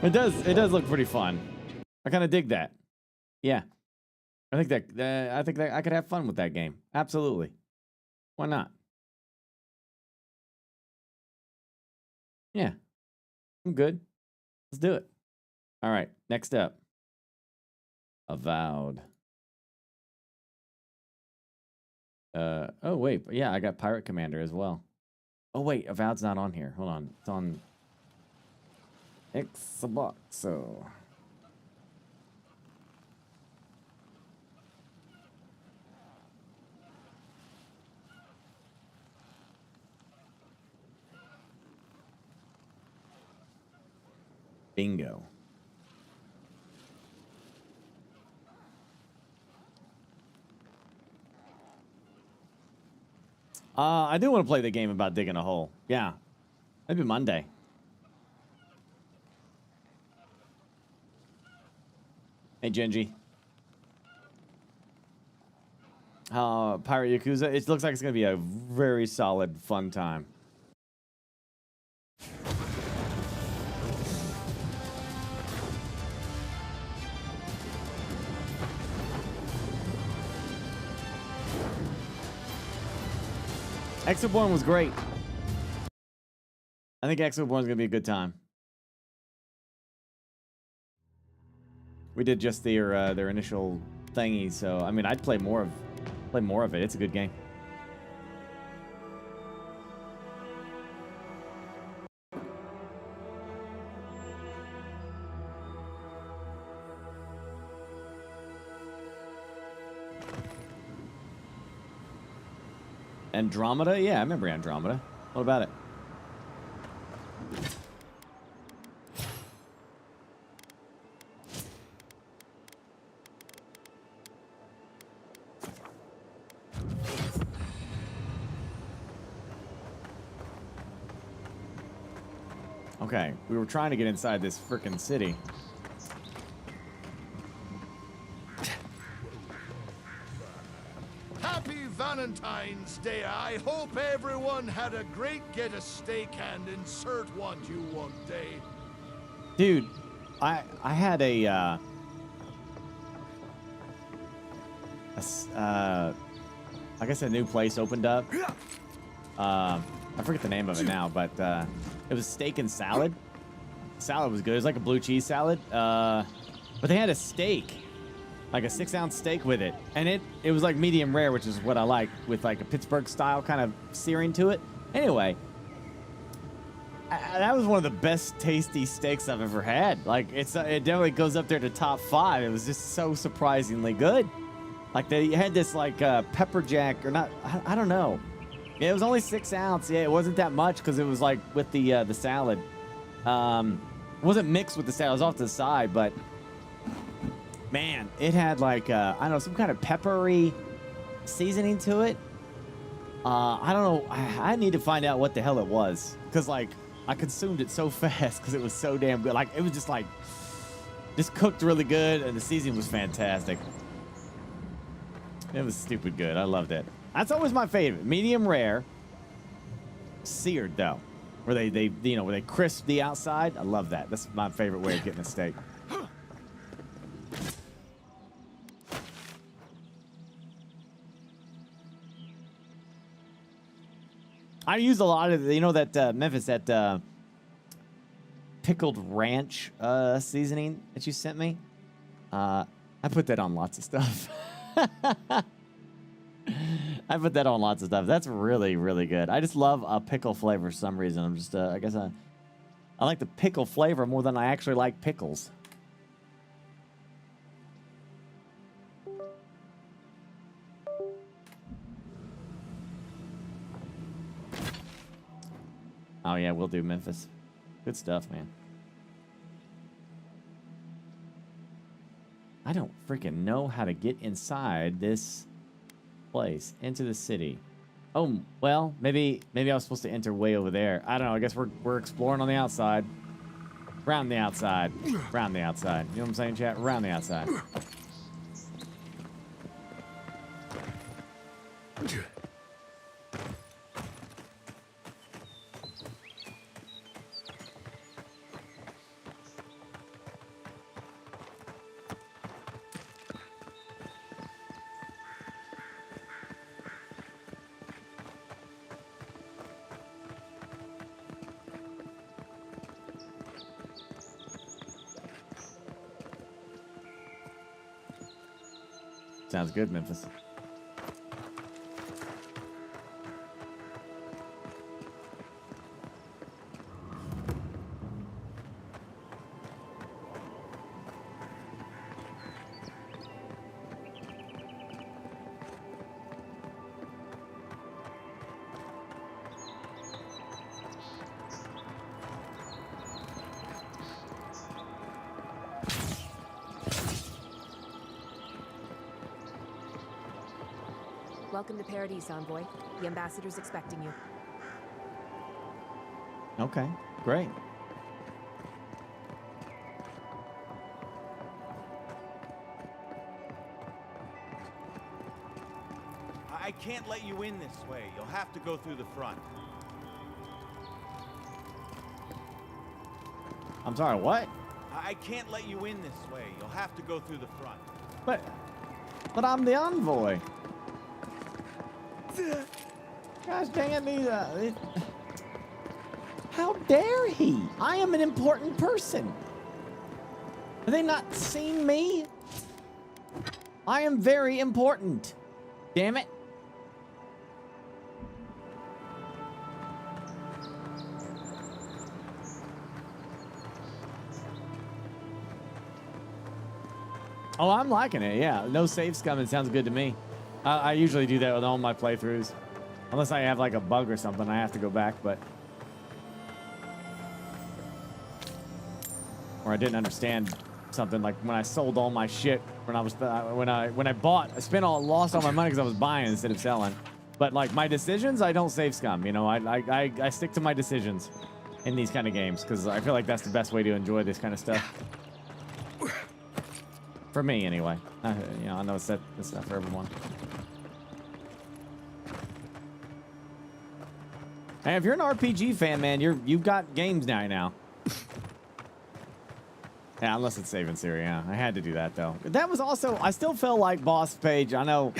It does look pretty fun. I kind of dig that. Yeah. I think that I could have fun with that game. Absolutely. Why not? Yeah. I'm good. Let's do it. All right. Next up. Avowed. Oh wait, yeah, I got Pirate Commander as well. Oh wait, Avowed's not on here. Hold on. It's on Xbox. So bingo. I do want to play the game about digging a hole. Yeah. Maybe Monday. Hey, Genji. Pirate Yakuza. It looks like it's going to be a very solid, fun time. Exoborn was great. I think Exoborn is going to be a good time. We did just their initial thingy, so I mean, I'd play more of it. It's a good game. Andromeda? Yeah, I remember Andromeda. What about it? Okay, we were trying to get inside this frickin' city. Happy Valentine's Day. I hope everyone had a great get a steak and insert one you one day. Dude, I had I guess a new place opened up. I forget the name of it now, but it was steak and salad. Salad was good. It was like a blue cheese salad. But they had a steak, like a 6-ounce steak with it. And it was like medium rare, which is what I like, with like a Pittsburgh style kind of searing to it. Anyway, that was one of the best tasty steaks I've ever had. Like it definitely goes up there to top 5. It was just so surprisingly good. Like they had this like pepper jack or not, I don't know. Yeah, it was only 6 ounce. Yeah, it wasn't that much because it was like with the salad. It wasn't mixed with the salad. It was off to the side, but man, it had like I don't know, some kind of peppery seasoning to it. I don't know. I need to find out what the hell it was because like I consumed it so fast because it was so damn good. Like it was just cooked really good and the seasoning was fantastic. It was stupid good. I loved it. That's always my favorite. Medium rare. Seared though. Where they where they crisp the outside. I love that. That's my favorite way of getting a steak. I use a lot of that Memphis that pickled ranch seasoning that you sent me. I put that on lots of stuff. I put that on lots of stuff. That's really, really good. I just love a pickle flavor for some reason. I'm just, I guess I like the pickle flavor more than I actually like pickles. Oh yeah, we'll do Memphis. Good stuff, man. I don't freaking know how to get inside this place into the city. Oh, well, maybe I was supposed to enter way over there. I don't know. I guess we're exploring on the outside. Round the outside. Round the outside. You know what I'm saying, chat? Round the outside. Sounds good, Memphis. Welcome to Paradise, Envoy. The ambassador's expecting you. Okay, great. I can't let you in this way. You'll have to go through the front. I'm sorry, what? I can't let you in this way. You'll have to go through the front. But I'm the envoy. Gosh dang it, how dare he? I am an important person. Have they not seen me? I am very important. Damn it. Oh, I'm liking it, yeah. No saves coming sounds good to me. I usually do that with all my playthroughs. Unless I have like a bug or something, I have to go back, but... Or I didn't understand something, like when I sold all my shit, when I bought, lost all my money because I was buying instead of selling. But like my decisions, I don't save scum, you know, I stick to my decisions in these kind of games because I feel like that's the best way to enjoy this kind of stuff. For me, anyway. You know, I know it's not for everyone. Hey, if you're an RPG fan, man, you've got games now. Yeah, unless it's saving Siri, yeah. I had to do that, though. That was also... I still feel like Boss Page, I know...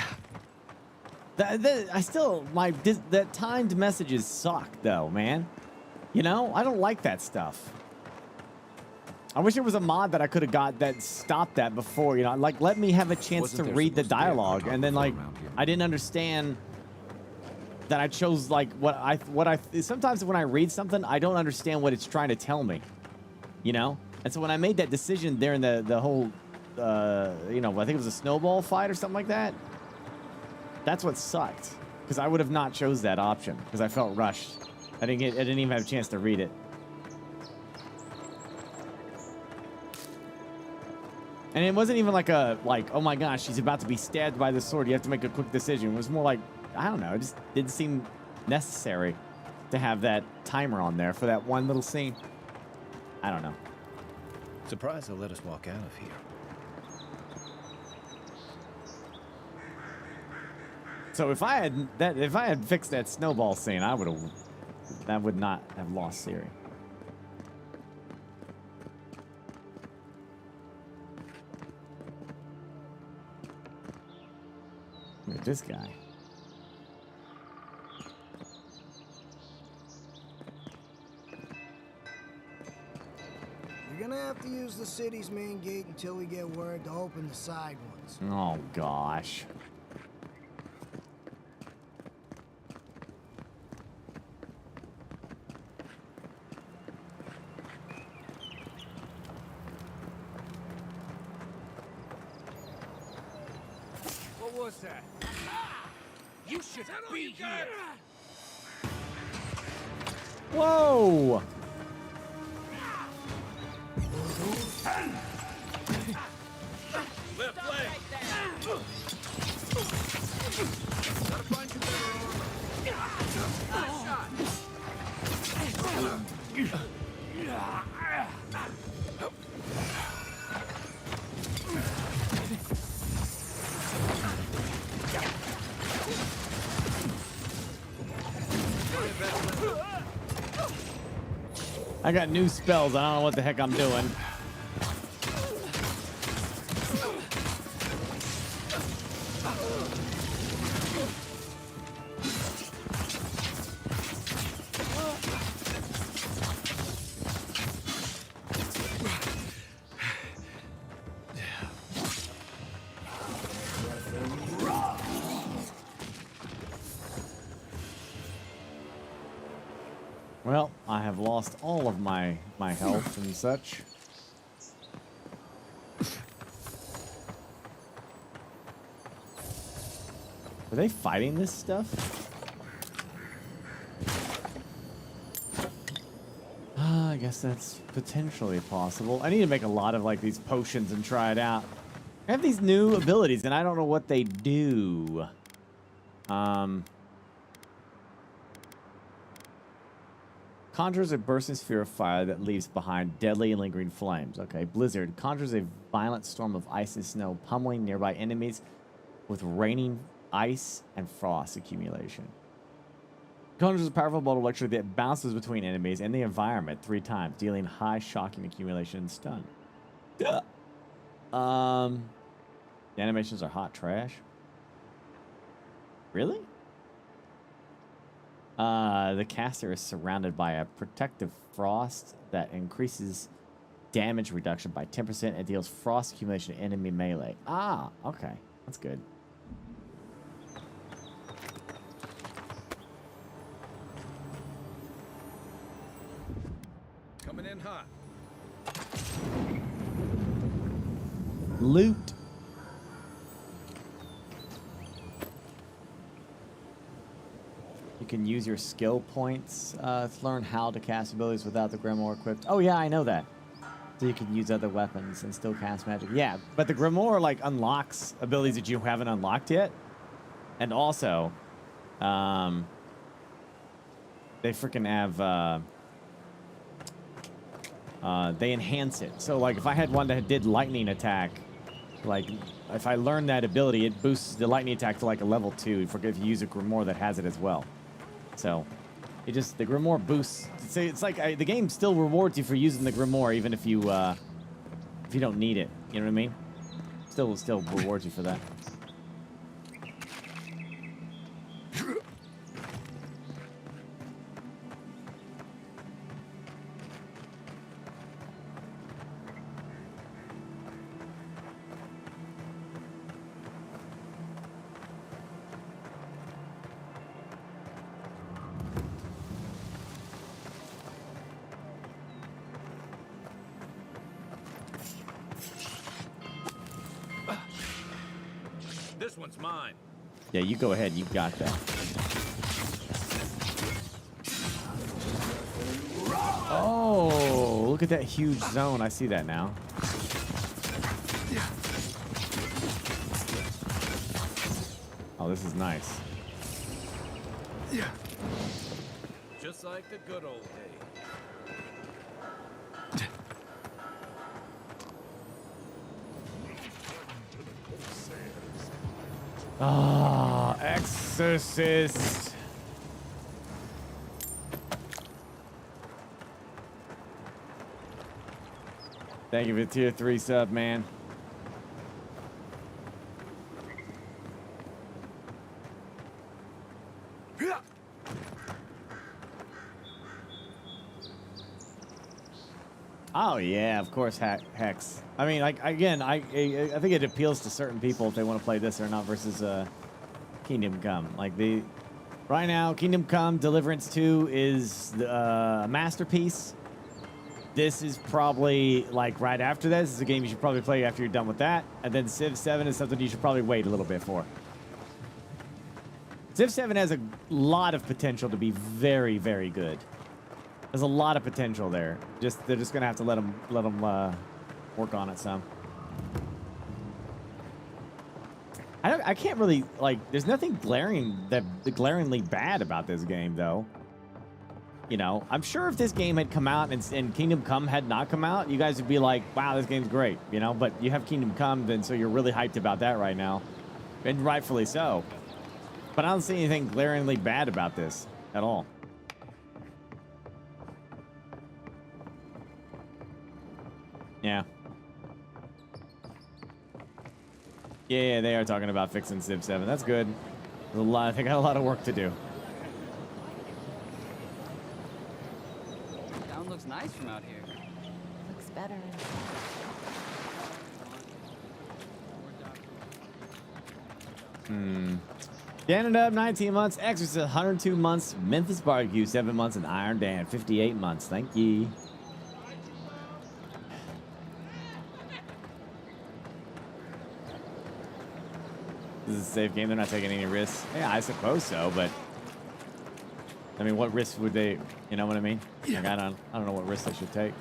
that timed messages suck, though, man. You know? I don't like that stuff. I wish there was a mod that I could have got that stopped that before, you know? Like, let me have a chance to read the dialogue. And then, like, I didn't understand... that I chose like what I sometimes when I read something I don't understand what it's trying to tell me, you know. And so when I made that decision there in the whole you know, I think it was a snowball fight or something like that, that's what sucked because I would have not chose that option because I felt rushed. I didn't even have a chance to read it. And it wasn't even like oh my gosh, she's about to be stabbed by the sword, you have to make a quick decision. It was more like, I don't know, it just didn't seem necessary to have that timer on there for that one little scene. I don't know. Surprised they'll let us walk out of here. So if I had fixed that snowball scene, that would not have lost Siri. Look at this guy. You're gonna have to use the city's main gate until we get word to open the side ones. Oh, gosh. What was that? You should be here. Whoa! Left leg. Gotta find you I got new spells. I don't know what the heck I'm doing. Well, I have lost all of my health and such. Are they fighting this stuff? I guess that's potentially possible. I need to make a lot of like these potions and try it out. I have these new abilities and I don't know what they do. Conjures a bursting sphere of fire that leaves behind deadly and lingering flames. Okay, Blizzard conjures a violent storm of ice and snow, pummeling nearby enemies with raining ice and frost accumulation. Conjures a powerful bolt of electricity that bounces between enemies and the environment 3 times, dealing high shocking accumulation and stun. The animations are hot trash. Really? The caster is surrounded by a protective frost that increases damage reduction by 10% and deals frost accumulation to enemy melee. Ah, okay. That's good. Coming in hot. Loot. You can use your skill points to learn how to cast abilities without the Grimoire equipped. Oh yeah, I know that. So you can use other weapons and still cast magic. Yeah, but the Grimoire like unlocks abilities that you haven't unlocked yet. And also, they freaking have, they enhance it. So like if I had one that did lightning attack, like if I learned that ability, it boosts the lightning attack to like a level 2 if you use a Grimoire that has it as well. So, it just, the Grimoire boosts. It's like the game still rewards you for using the Grimoire even if you don't need it. You know what I mean? Still rewards you for that. This one's mine. Yeah, you go ahead. You got that. Oh, look at that huge zone. I see that now. Oh, this is nice. Just like the good old days. Ah, Exorcist. Thank you for the tier 3 sub, man. Oh yeah, of course, Hex. I mean, like again, I think it appeals to certain people if they want to play this or not versus Kingdom Come. Like right now, Kingdom Come Deliverance 2 is a masterpiece. This is probably like right after this. This is a game you should probably play after you're done with that. And then Civ 7 is something you should probably wait a little bit for. Civ 7 has a lot of potential to be very, very good. There's a lot of potential there. They're just gonna have to let them work on it some. I can't really like. There's nothing glaringly bad about this game though. You know, I'm sure if this game had come out and Kingdom Come had not come out, you guys would be like, "Wow, this game's great." You know, but you have Kingdom Come, then so you're really hyped about that right now, and rightfully so. But I don't see anything glaringly bad about this at all. Yeah. Yeah, they are talking about fixing Civ 7. That's good. There's a lot. They got a lot of work to do. Town looks nice from out here. Looks better. Canada, 19 months. Exorcist, 102 months. Memphis Barbecue, 7 months. And Iron Dan, 58 months. Thank you. This is a safe game. They're not taking any risks. Yeah, I suppose so, but I mean, what risks would they? You know what I mean? Like, I don't know what risks they should take.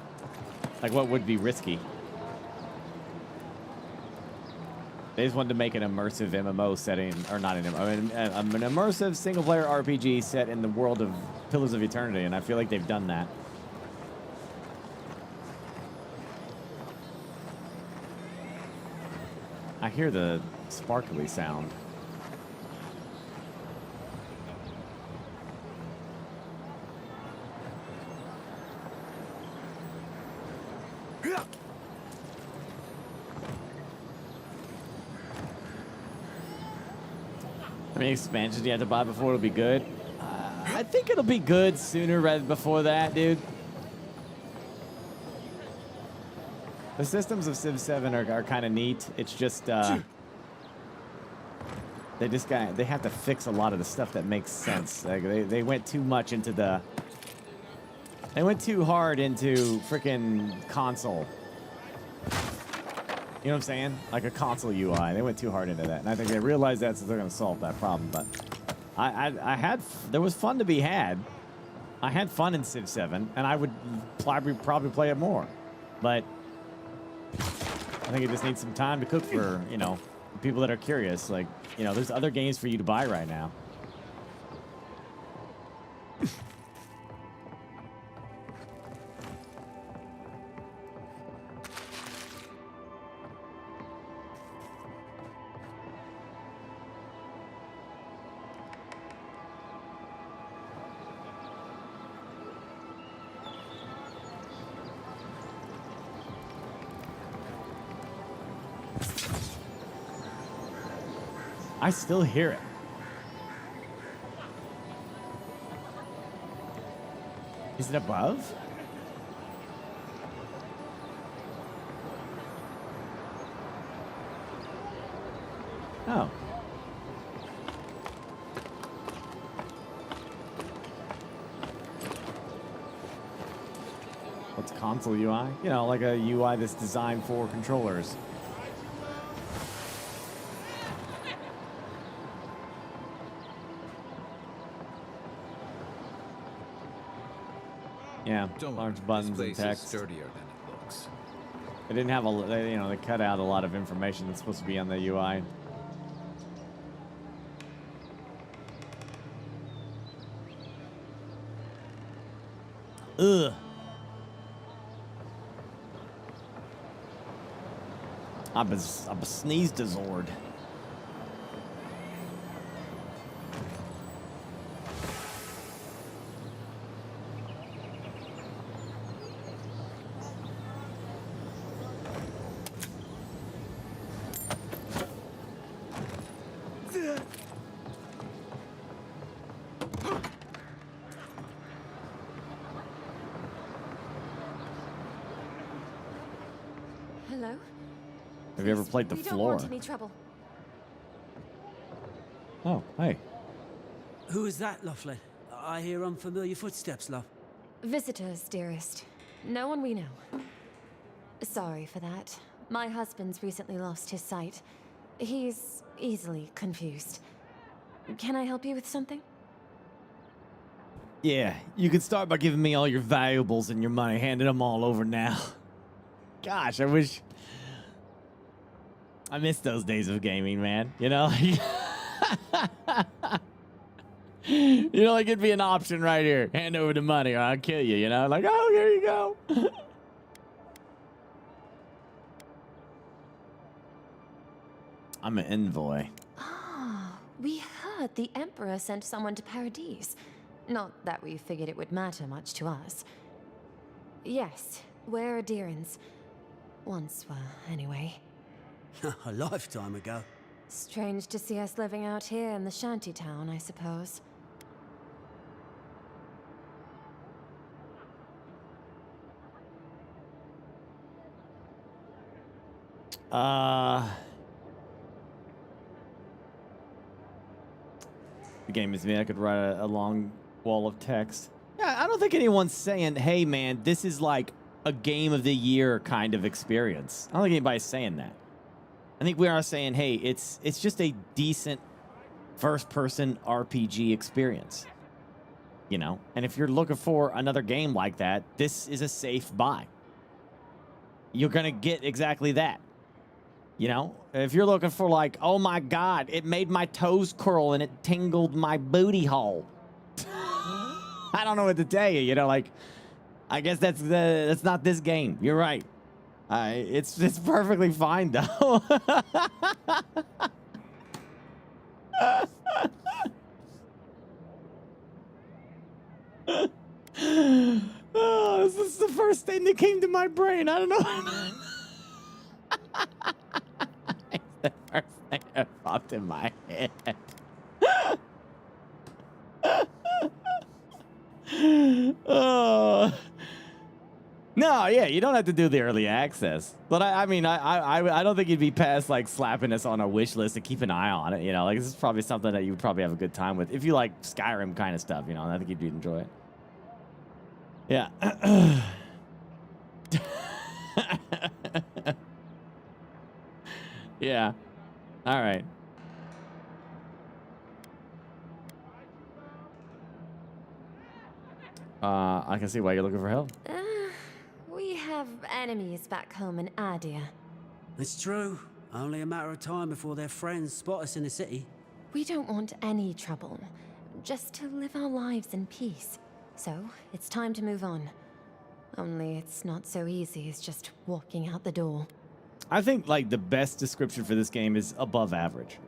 Like, what would be risky? They just wanted to make an immersive MMO setting, or not an MMO, an immersive single-player RPG set in the world of Pillars of Eternity, and I feel like they've done that. I hear the sparkly sound. How many expansions do you have to buy before it'll be good? I think it'll be good sooner rather than before that, dude. The systems of Civ 7 are kind of neat. It's just they have to fix a lot of the stuff that makes sense. Like they went too much into they went too hard into freaking console. You know what I'm saying? Like a console UI. They went too hard into that. And I think they realized that, so they're going to solve that problem. But there was fun to be had. I had fun in Civ 7, and I would probably play it more. But I think it just needs some time to cook for, you know, people that are curious. Like, you know, there's other games for you to buy right now. I still hear it. Is it above? Oh. What's console UI? You know, like a UI that's designed for controllers. Yeah, large buttons and text. Sturdier than it looks. They didn't have they cut out a lot of information that's supposed to be on the UI. Ugh. I'm a sneezed a Zord. Hello? Have you ever played the We floor? don't want any trouble. Oh, hey. Who is that, Loughlin? I hear unfamiliar footsteps, love. Visitors, dearest. No one we know. Sorry for that. My husband's recently lost his sight. He's easily confused. Can I help you with something? Yeah, you could start by giving me all your valuables and your money. Handing them all over now. Gosh, I wish... I miss those days of gaming, man. You know? You know, like it'd be an option right here. Hand over the money or I'll kill you, you know? Like, oh, here you go. I'm an envoy. Ah, we heard the Emperor sent someone to Paradise. Not that we figured it would matter much to us. Yes, we're Adirans. Once were, anyway. A lifetime ago. Strange to see us living out here in the shantytown, I suppose. the game is me. I could write a long wall of text. Yeah, I don't think anyone's saying, hey, man, this is like a game of the year kind of experience. I don't think anybody's saying that. I think we are saying, hey, it's just a decent first-person RPG experience. You know? And if you're looking for another game like that, this is a safe buy. You're going to get exactly that. You know? If you're looking for like, oh my God, it made my toes curl and it tingled my booty hole. I don't know what to tell you. You know, like, I guess that's not this game. You're right. It's perfectly fine though. Oh, this is the first thing that came to my brain. I don't know. It's the first thing that popped in my head. Oh. No, yeah, you don't have to do the early access. But I mean, I don't think you'd be past like slapping us on a wish list and keep an eye on it. You know, like this is probably something that you would probably have a good time with if you like Skyrim kind of stuff. You know, I think you'd enjoy it. Yeah. Yeah. All right. I can see why you're looking for help. We have enemies back home in Adia. It's true. Only a matter of time before their friends spot us in the city. We don't want any trouble. Just to live our lives in peace. So, it's time to move on. Only it's not so easy as just walking out the door. I think like the best description for this game is above average.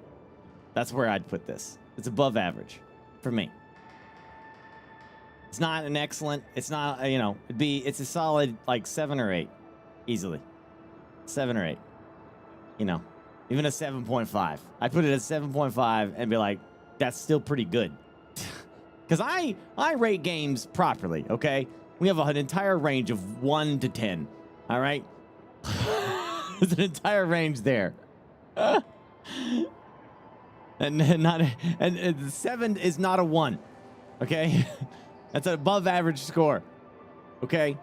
That's where I'd put this. It's above average for me. It's not an excellent, it's not, you know, it's a solid like 7 or 8 easily. 7 or 8. You know, even a 7.5. I'd put it at 7.5 and be like, that's still pretty good. Because I rate games properly, okay? We have an entire range of 1 to 10, all right? There's an entire range there. And 7 is not a 1, okay? That's an above average score, okay?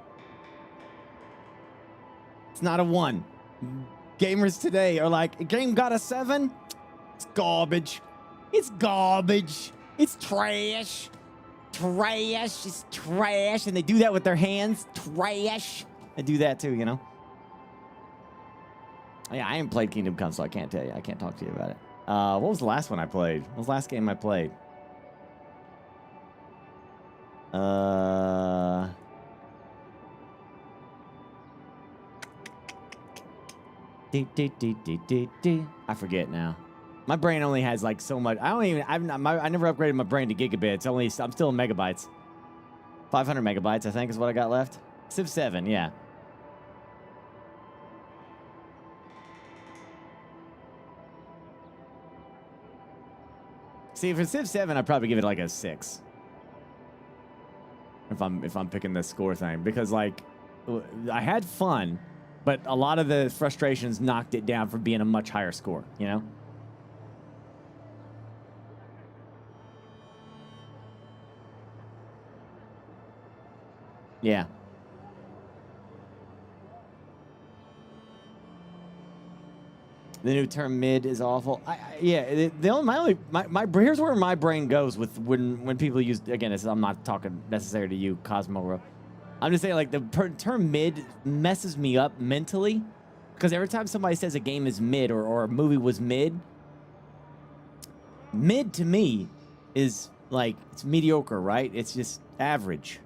It's not a 1. Gamers today are like, a game got a 7? It's garbage. It's garbage. It's trash. Trash is trash. And they do that with their hands. Trash. They do that too, you know? Yeah, I haven't played Kingdom Come, so I can't tell you. I can't talk to you about it. What was the last one I played? What was the last game I played? I forget now. My brain only has like so much. I never upgraded my brain to gigabits. I'm still in megabytes. 500 megabytes, I think, is what I got left. Civ 7, yeah. See, for Civ 7, I'd probably give it like a 6. If I'm picking the score thing, because like I had fun, but a lot of the frustrations knocked it down from being a much higher score, you know? Yeah. The new term "mid" is awful. Yeah, here's where my brain goes with when people use, again, I'm not talking necessarily to you, Cosmo. I'm just saying like the term "mid" messes me up mentally, because every time somebody says a game is mid or a movie was mid to me is like it's mediocre, right? It's just average,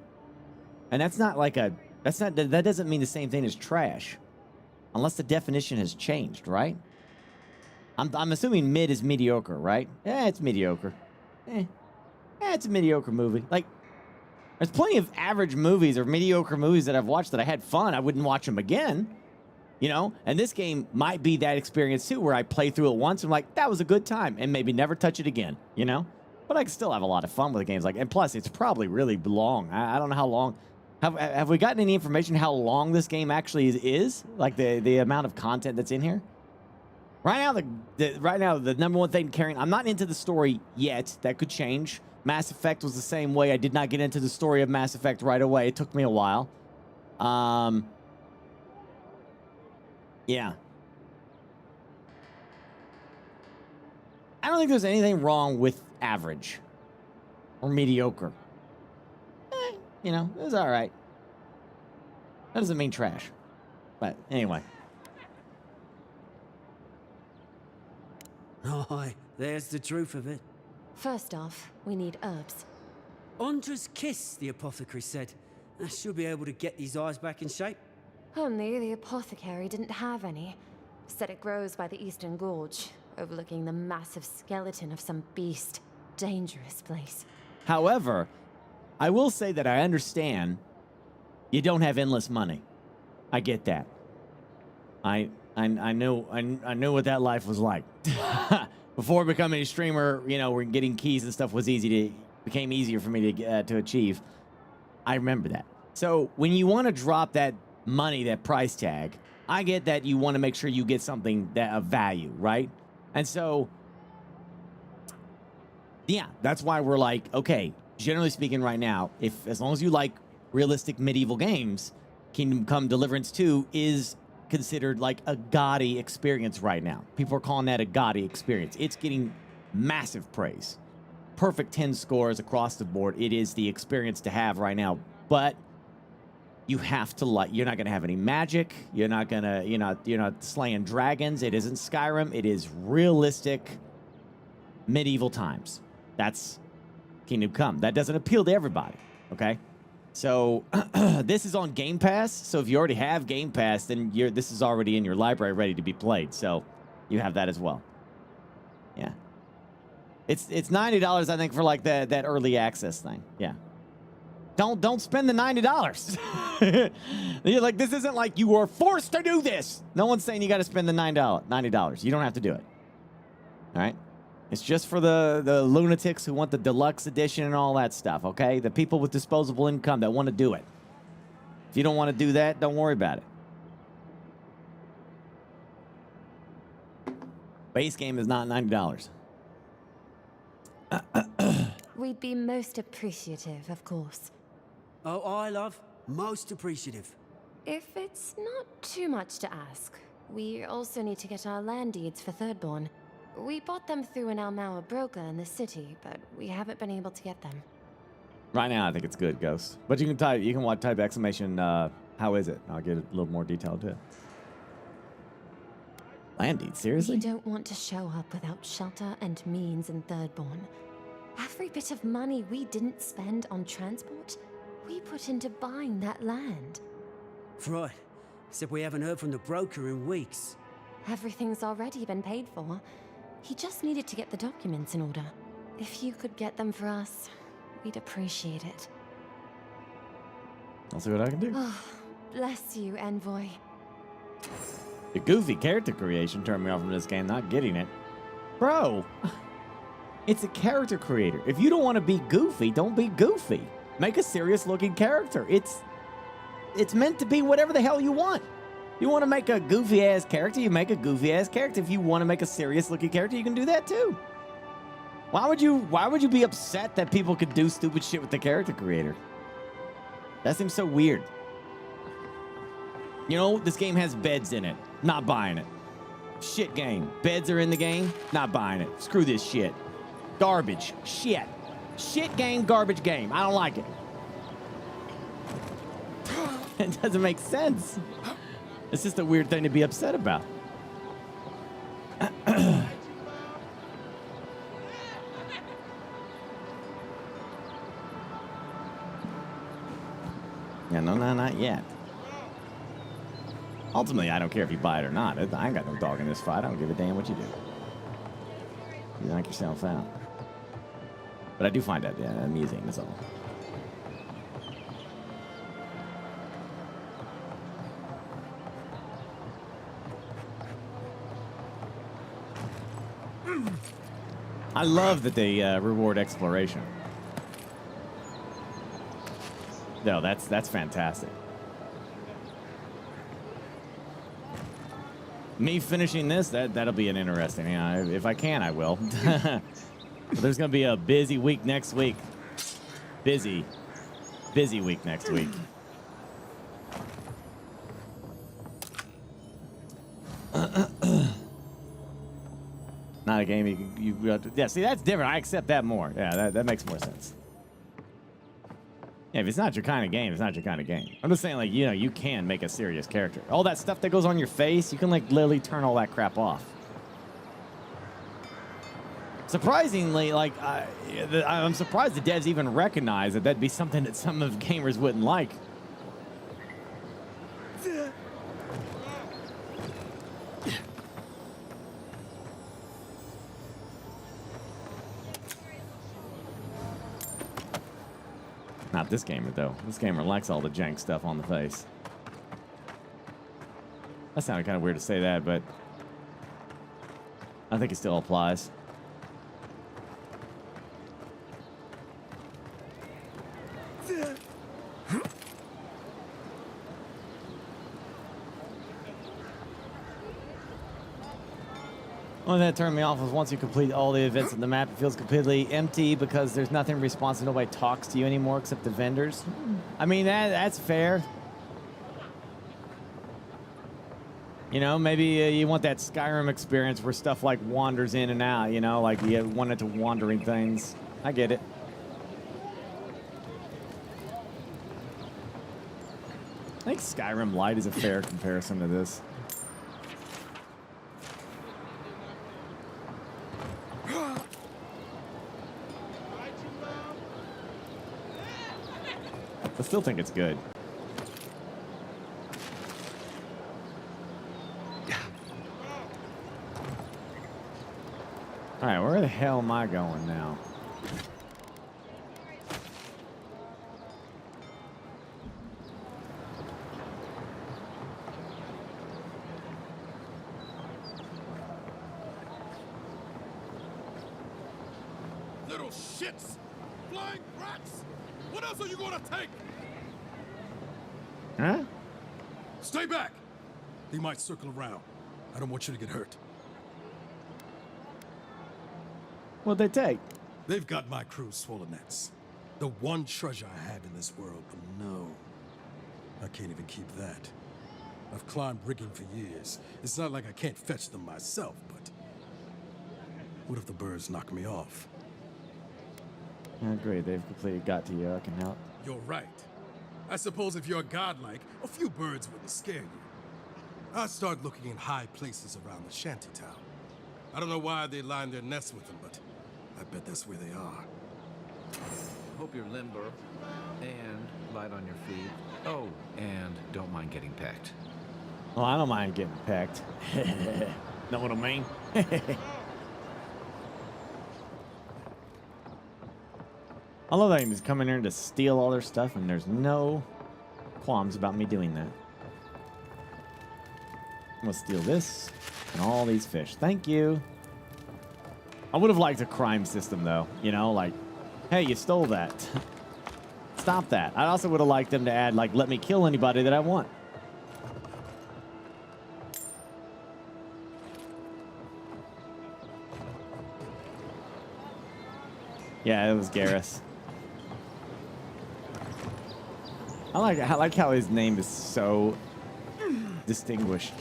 and that doesn't mean the same thing as trash, unless the definition has changed, right? I'm assuming mid is mediocre, right? Yeah, it's mediocre. It's a mediocre movie. Like, there's plenty of average movies or mediocre movies that I've watched that I had fun. I wouldn't watch them again, you know? And this game might be that experience, too, where I play through it once and I'm like, that was a good time, and maybe never touch it again, you know? But I can still have a lot of fun with games like, and plus, it's probably really long. I don't know how long. Have we gotten any information how long this game actually is? Like, the amount of content that's in here? Right now, the number one thing carrying. I'm not into the story yet. That could change. Mass Effect was the same way. I did not get into the story of Mass Effect right away. It took me a while. Yeah. I don't think there's anything wrong with average or mediocre. You know, it was all right. That doesn't mean trash. But anyway. Oh, there's the truth of it. First off, we need herbs. Andra's kiss, the apothecary said. I should be able to get these eyes back in shape. Only the apothecary didn't have any. Said it grows by the Eastern Gorge, overlooking the massive skeleton of some beast. Dangerous place. However, I will say that I understand you don't have endless money. I get that. I know what that life was like. Before becoming a streamer, you know, where getting keys and stuff was became easier for me to achieve. I remember that. So when you want to drop that money, that price tag, I get that you want to make sure you get something that of value, right? And so, yeah, that's why we're like, okay, generally speaking right now, as long as you like realistic medieval games, Kingdom Come Deliverance 2 is considered like a gaudy experience right now. People are calling that a gaudy experience. It's getting massive praise. Perfect 10 scores across the board. It is the experience to have right now. But you have to you're not going to have any magic. You're not slaying dragons. It isn't Skyrim. It is realistic medieval times. That's Kingdom Come. That doesn't appeal to everybody, okay? So this is on Game Pass. So if you already have Game Pass, then this is already in your library ready to be played. So you have that as well. Yeah. It's $90, I think, for like that early access thing. Yeah. Don't spend the $90. You're like, this isn't like you are forced to do this. No one's saying you got to spend the $90. You don't have to do it. All right. It's just for the lunatics who want the deluxe edition and all that stuff, okay? The people with disposable income that want to do it. If you don't want to do that, don't worry about it. Base game is not $90. We'd be most appreciative, of course. Oh, I love most appreciative. If it's not too much to ask, we also need to get our land deeds for Thirdborn. We bought them through an Almauer broker in the city, but we haven't been able to get them. Right now, I think it's good, Ghost. But you can type exclamation, how is it? I'll get a little more detail to it. Land deed, seriously? We don't want to show up without shelter and means in Thirdborn. Every bit of money we didn't spend on transport, we put into buying that land. Right. Except we haven't heard from the broker in weeks. Everything's already been paid for. He just needed to get the documents in order. If you could get them for us, we'd appreciate it. I'll see what I can do. Oh, bless you, Envoy. The goofy character creation turned me off from this game, not getting it. Bro, it's a character creator. If you don't want to be goofy, don't be goofy. Make a serious looking character. It's meant to be whatever the hell you want. You want to make a goofy ass character, you make a goofy ass character. If you want to make a serious looking character, you can do that too. Why would you be upset that people could do stupid shit with the character creator? That seems so weird. You know, this game has beds in it. Not buying it. Shit game. Beds are in the game. Not buying it. Screw this shit. Garbage. Shit. Shit game, garbage game. I don't like it. It doesn't make sense. It's just a weird thing to be upset about. Yeah, no, not yet. Ultimately, I don't care if you buy it or not. I ain't got no dog in this fight. I don't give a damn what you do. You knock yourself out. But I do find that amusing, that's all. I love that they reward exploration. No, that's fantastic. Me finishing this, that'll be an interesting. Yeah, if I can, I will. But there's gonna be a busy week next week. Busy week next week. Not a game you yeah, see, that's different. I accept that more. Yeah, that makes more sense. Yeah, if it's not your kind of game, it's not your kind of game. I'm just saying, like, you know, you can make a serious character. All that stuff that goes on your face, you can, like, literally turn all that crap off. Surprisingly, like, I'm surprised the devs even recognize that that'd be something that some of gamers wouldn't like. Not this gamer, though. This gamer likes all the jank stuff on the face. That sounded kind of weird to say that, but I think it still applies. One that turned me off was once you complete all the events in the map, it feels completely empty because there's nothing responsive. Nobody talks to you anymore except the vendors. I mean, that's fair. You know, maybe you want that Skyrim experience where stuff like wanders in and out, you know, like you want it to wandering things. I get it. I think Skyrim Lite is a fair comparison to this. I still think it's good. All right, where the hell am I going now? Little shits! Flying rats! What else are you gonna take? Huh? Stay back! He might circle around. I don't want you to get hurt. What'd they take? They've got my crew's swollen nets. The one treasure I had in this world, but no. I can't even keep that. I've climbed rigging for years. It's not like I can't fetch them myself, but what if the birds knock me off? Oh, great, they've completely got to you. I can help. You're right. I suppose if you're godlike, a few birds wouldn't scare you. I'd start looking in high places around the shantytown. I don't know why they line their nests with them, but I bet that's where they are. Hope you're limber and light on your feet. Oh, and don't mind getting pecked. Well, I don't mind getting pecked. Know what I mean? I love that you just come in here to steal all their stuff, and there's no qualms about me doing that. I'm gonna steal this and all these fish. Thank you. I would have liked a crime system, though. You know, like, hey, you stole that. Stop that. I also would have liked them to add, like, let me kill anybody that I want. Yeah, it was Garrus. I like how his name is so distinguished.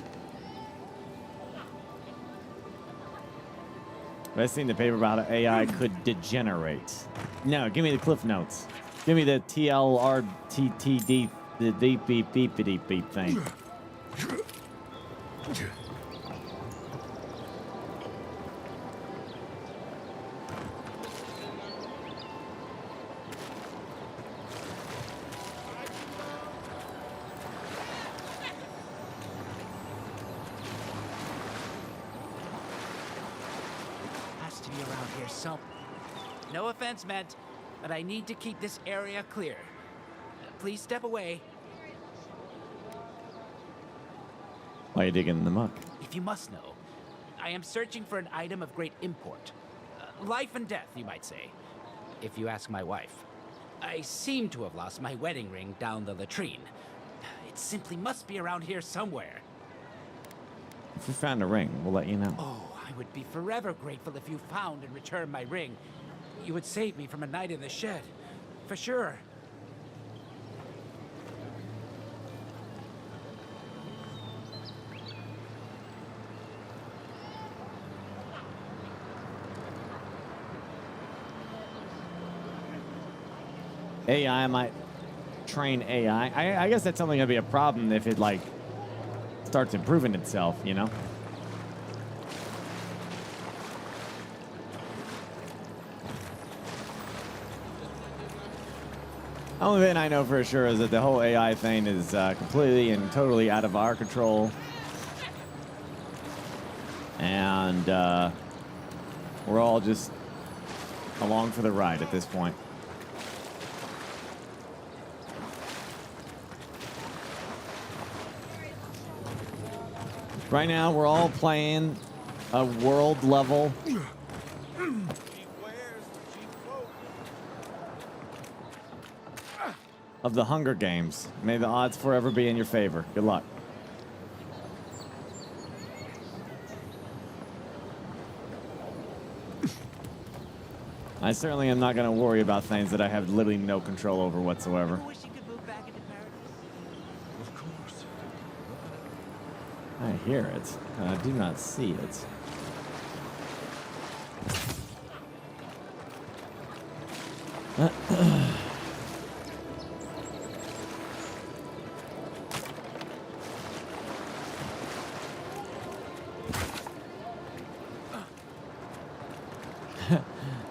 I've seen the paper about how AI could degenerate. No, give me the cliff notes. Give me the TLRTTD, the beep beep beepity beep thing. No offense meant, but I need to keep this area clear. Please step away. Why are you digging in the muck? If you must know, I am searching for an item of great import. Life and death, you might say, if you ask my wife. I seem to have lost my wedding ring down the latrine. It simply must be around here somewhere. If we found a ring, we'll let you know. Oh, I would be forever grateful if you found and returned my ring. You would save me from a night in the shed. For sure. AI might train AI. I guess that's only gonna be a problem if it like starts improving itself, you know? Only thing I know for sure is that the whole AI thing is completely and totally out of our control. And we're all just along for the ride at this point. Right now, we're all playing a world level of the Hunger Games. May the odds forever be in your favor. Good luck. I certainly am not going to worry about things that I have literally no control over whatsoever. I hear it. I do not see it.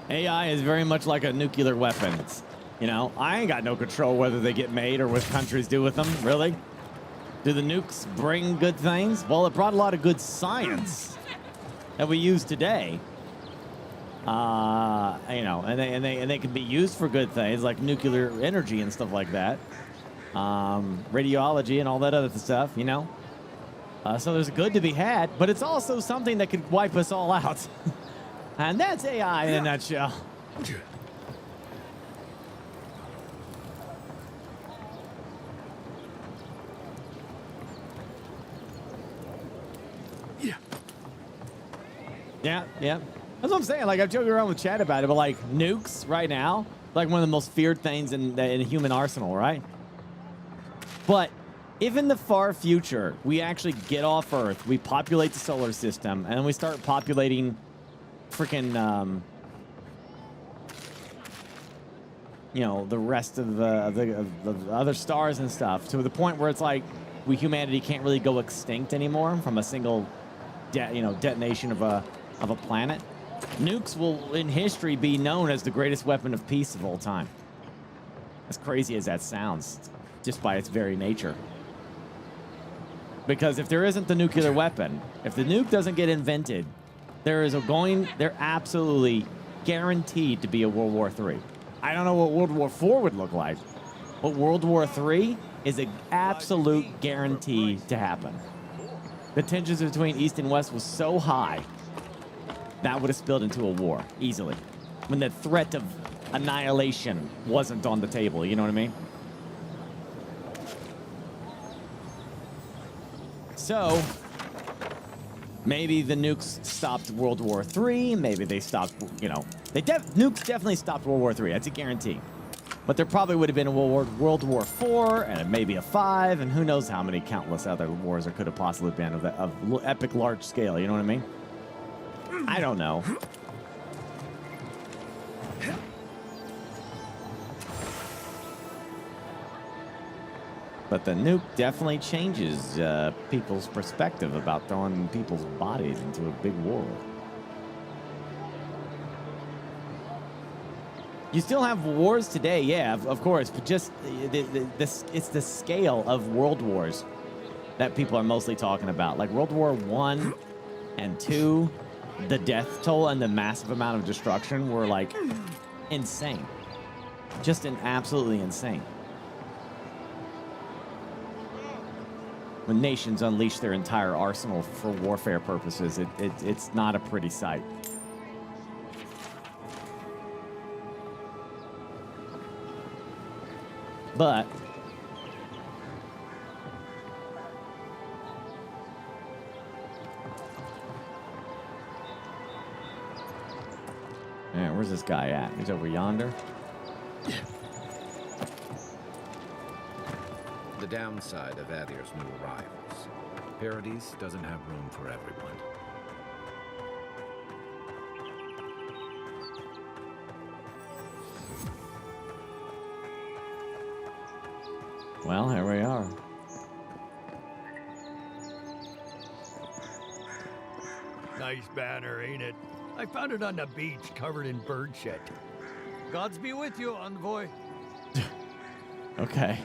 AI is very much like a nuclear weapon. It's, you know, I ain't got no control whether they get made or what countries do with them, really. Do the nukes bring good things? Well, it brought a lot of good science that we use today. You know, and they can be used for good things like nuclear energy and stuff like that. Radiology and all that other stuff, you know. So there's good to be had, but it's also something that could wipe us all out. And that's AI in a nutshell. Yeah. That's what I'm saying. Like, I've joked around with Chad about it, but like nukes right now, like one of the most feared things in human arsenal, right? But if in the far future we actually get off Earth, we populate the solar system, and we start populating freaking, you know, the rest of the other stars and stuff, to the point where it's like humanity can't really go extinct anymore from a single, detonation of a planet. Nukes will, in history, be known as the greatest weapon of peace of all time. As crazy as that sounds, just by its very nature. Because if there isn't the nuclear weapon, if the nuke doesn't get invented, there absolutely guaranteed to be a World War III. I don't know what World War IV would look like, but World War III is an absolute guarantee to happen. The tensions between East and West was so high, that would have spilled into a war, easily. When the threat of annihilation wasn't on the table, you know what I mean? So, maybe the nukes stopped World War III, maybe they stopped, nukes definitely stopped World War III, that's a guarantee. But there probably would have been a World War IV, and maybe a V, and who knows how many countless other wars there could have possibly been of epic large scale, you know what I mean? I don't know. But the nuke definitely changes people's perspective about throwing people's bodies into a big war. You still have wars today, yeah, of course, but just it's the scale of world wars that people are mostly talking about. Like World War I and II, the death toll and the massive amount of destruction were like insane. Just absolutely insane. When nations unleash their entire arsenal for warfare purposes, it's not a pretty sight. But Yeah, where's this guy at? He's over yonder. The downside of Adir's new arrivals. Paradise doesn't have room for everyone. Well, here we are. Nice banner, ain't it? I found it on the beach, covered in bird shit. Gods be with you, envoy. Okay.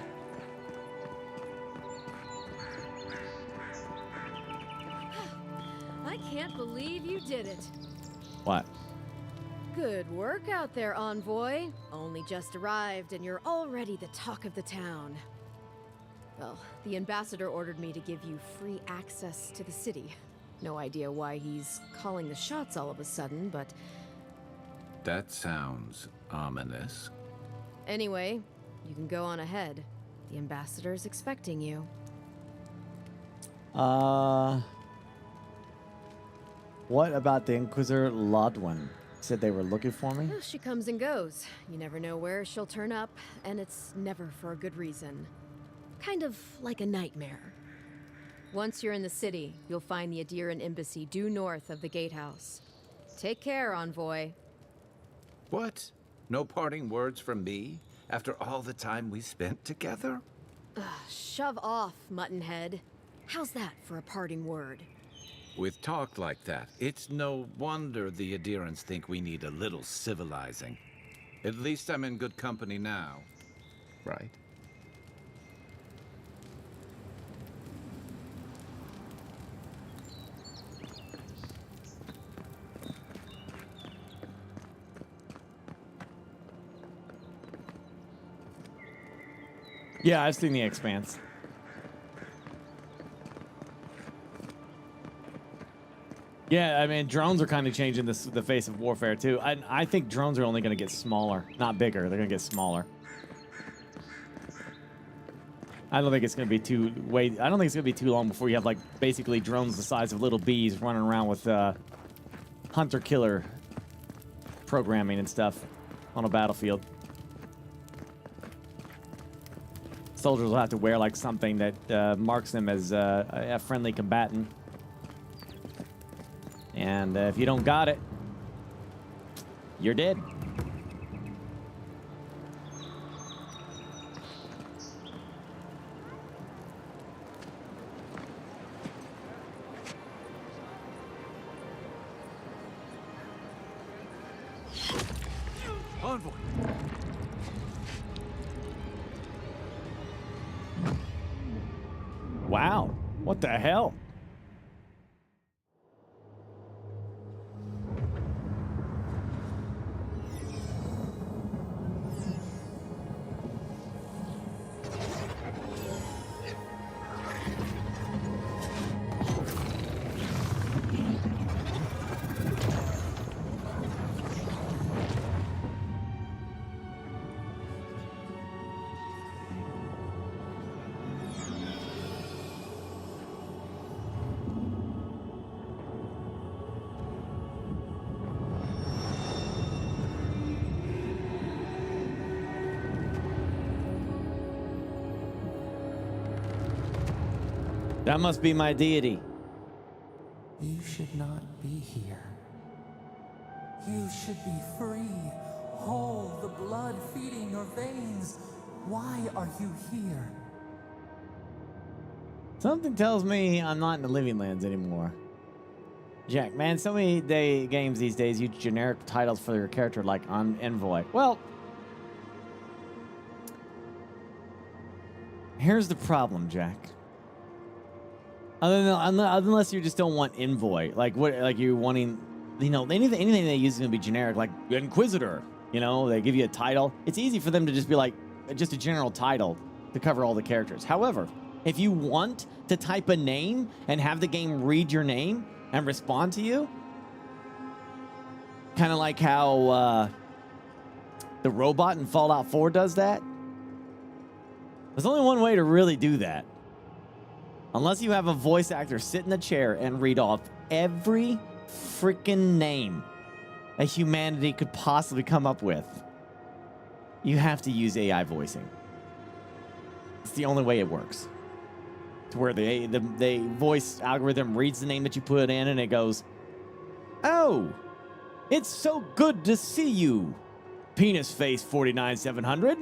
I can't believe you did it. What? Good work out there, envoy. Only just arrived and you're already the talk of the town. Well, the ambassador ordered me to give you free access to the city. No idea why he's calling the shots all of a sudden, but That sounds ominous. anyway, you can go on ahead. The ambassador's expecting you. What about the Inquisitor Lodwin? Said they were looking for me? Well, she comes and goes. You never know where she'll turn up, and it's never for a good reason. Kind of like a nightmare. Once you're in the city, you'll find the Adiran embassy due north of the gatehouse. Take care, envoy. What? No parting words from me? After all the time we spent together? Ugh, shove off, Muttonhead. How's that for a parting word? With talk like that, it's no wonder the Adirans think we need a little civilizing. At least I'm in good company now, right? Yeah, I've seen The Expanse. Yeah, I mean, drones are kind of changing the face of warfare, too. I think drones are only going to get smaller, not bigger. They're going to get smaller. I don't think it's going to be I don't think it's going to be too long before you have, like, basically drones the size of little bees running around with hunter-killer programming and stuff on a battlefield. Soldiers will have to wear, like, something that marks them as a friendly combatant. And if you don't got it, you're dead. Envoy. Wow. What the hell? That must be my deity. You should not be here. You should be free, whole, the blood feeding your veins. Why are you here? Something tells me I'm not in the Living Lands anymore. Jack, man, so many games these days use generic titles for your character like on Envoy. Well, here's the problem, Jack. Unless you just don't want Envoy, like what, like you're wanting, you know, anything they use is gonna be generic, like Inquisitor. You know, they give you a title. It's easy for them to just be like, just a general title to cover all the characters. However, if you want to type a name and have the game read your name and respond to you, kind of like how the robot in Fallout 4 does that. There's only one way to really do that. Unless you have a voice actor sit in a chair and read off every freaking name that humanity could possibly come up with, you have to use AI voicing. It's the only way it works. To where the voice algorithm reads the name that you put in and it goes, "Oh, it's so good to see you, Penis Face 49700.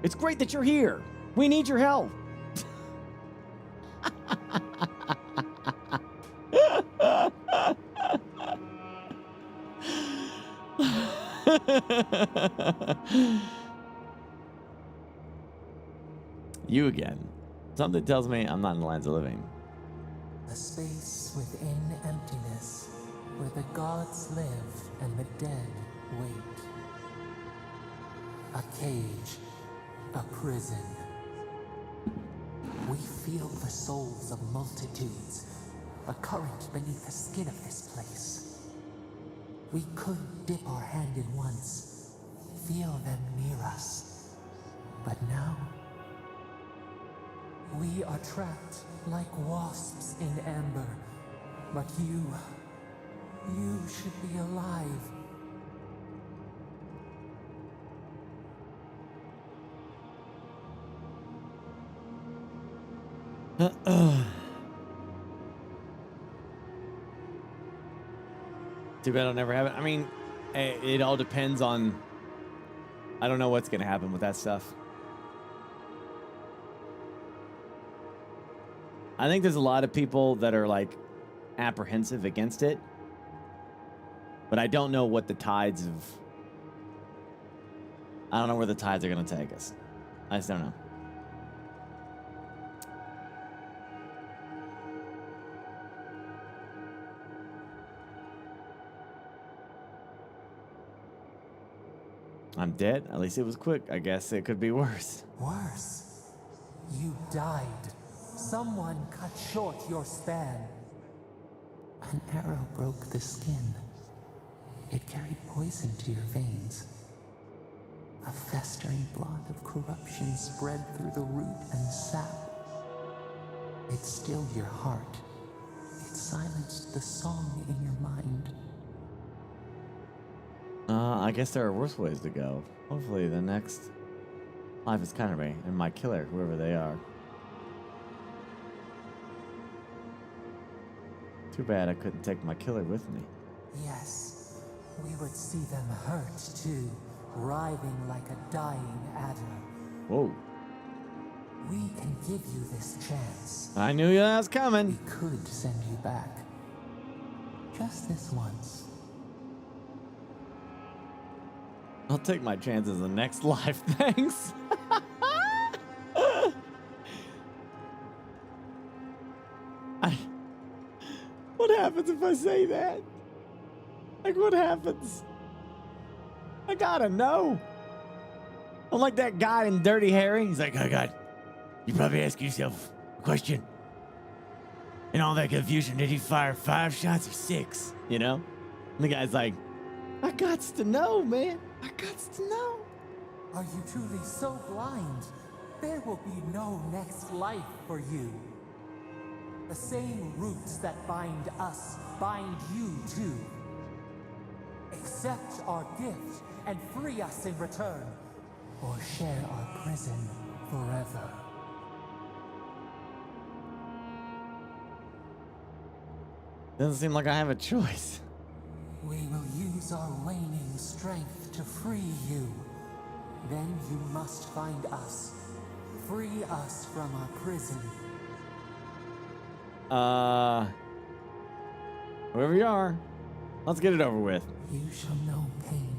It's great that you're here. We need your help." You again. Something tells me I'm not in the lands of living. A space within emptiness, where the gods live and the dead wait. A cage, a prison. We feel the souls of multitudes, a current beneath the skin of this place. We could dip our hand in once, feel them near us. But now, we are trapped like wasps in amber. But you should be alive. Too bad I'll never have it. I mean, it all depends on... I don't know what's going to happen with that stuff. I think there's a lot of people that are like apprehensive against it. But I don't know what the tides of... I don't know where the tides are going to take us. I just don't know. I'm dead. At least it was quick. I guess it could be worse. Worse. You died. Someone cut short your span. An arrow broke the skin. It carried poison to your veins. A festering blot of corruption spread through the root and sap. It stilled your heart. It silenced the song in your mind. I guess there are worse ways to go. Hopefully the next life is kind of me and my killer, whoever they are. Too bad I couldn't take my killer with me. Yes, we would see them hurt too, writhing like a dying adder. Whoa. We can give you this chance. I knew that was coming. We could send you back. Just this once. I'll take my chances in the next life, thanks. What happens if I say that? Like, what happens? I gotta know. I'm like that guy in Dirty Harry. He's like, oh God, you probably ask yourself a question. In all that confusion, did he fire 5 shots or 6? You know? And the guy's like, I gots to know, man. I gots to know. Are you truly so blind? There will be no next life for you. The same roots that bind us bind you too. Accept our gift and free us in return, or share our prison forever. Doesn't seem like I have a choice. We will use our waning strength to free you. Then you must find us. Free us from our prison. Whoever you are, let's get it over with. You shall know pain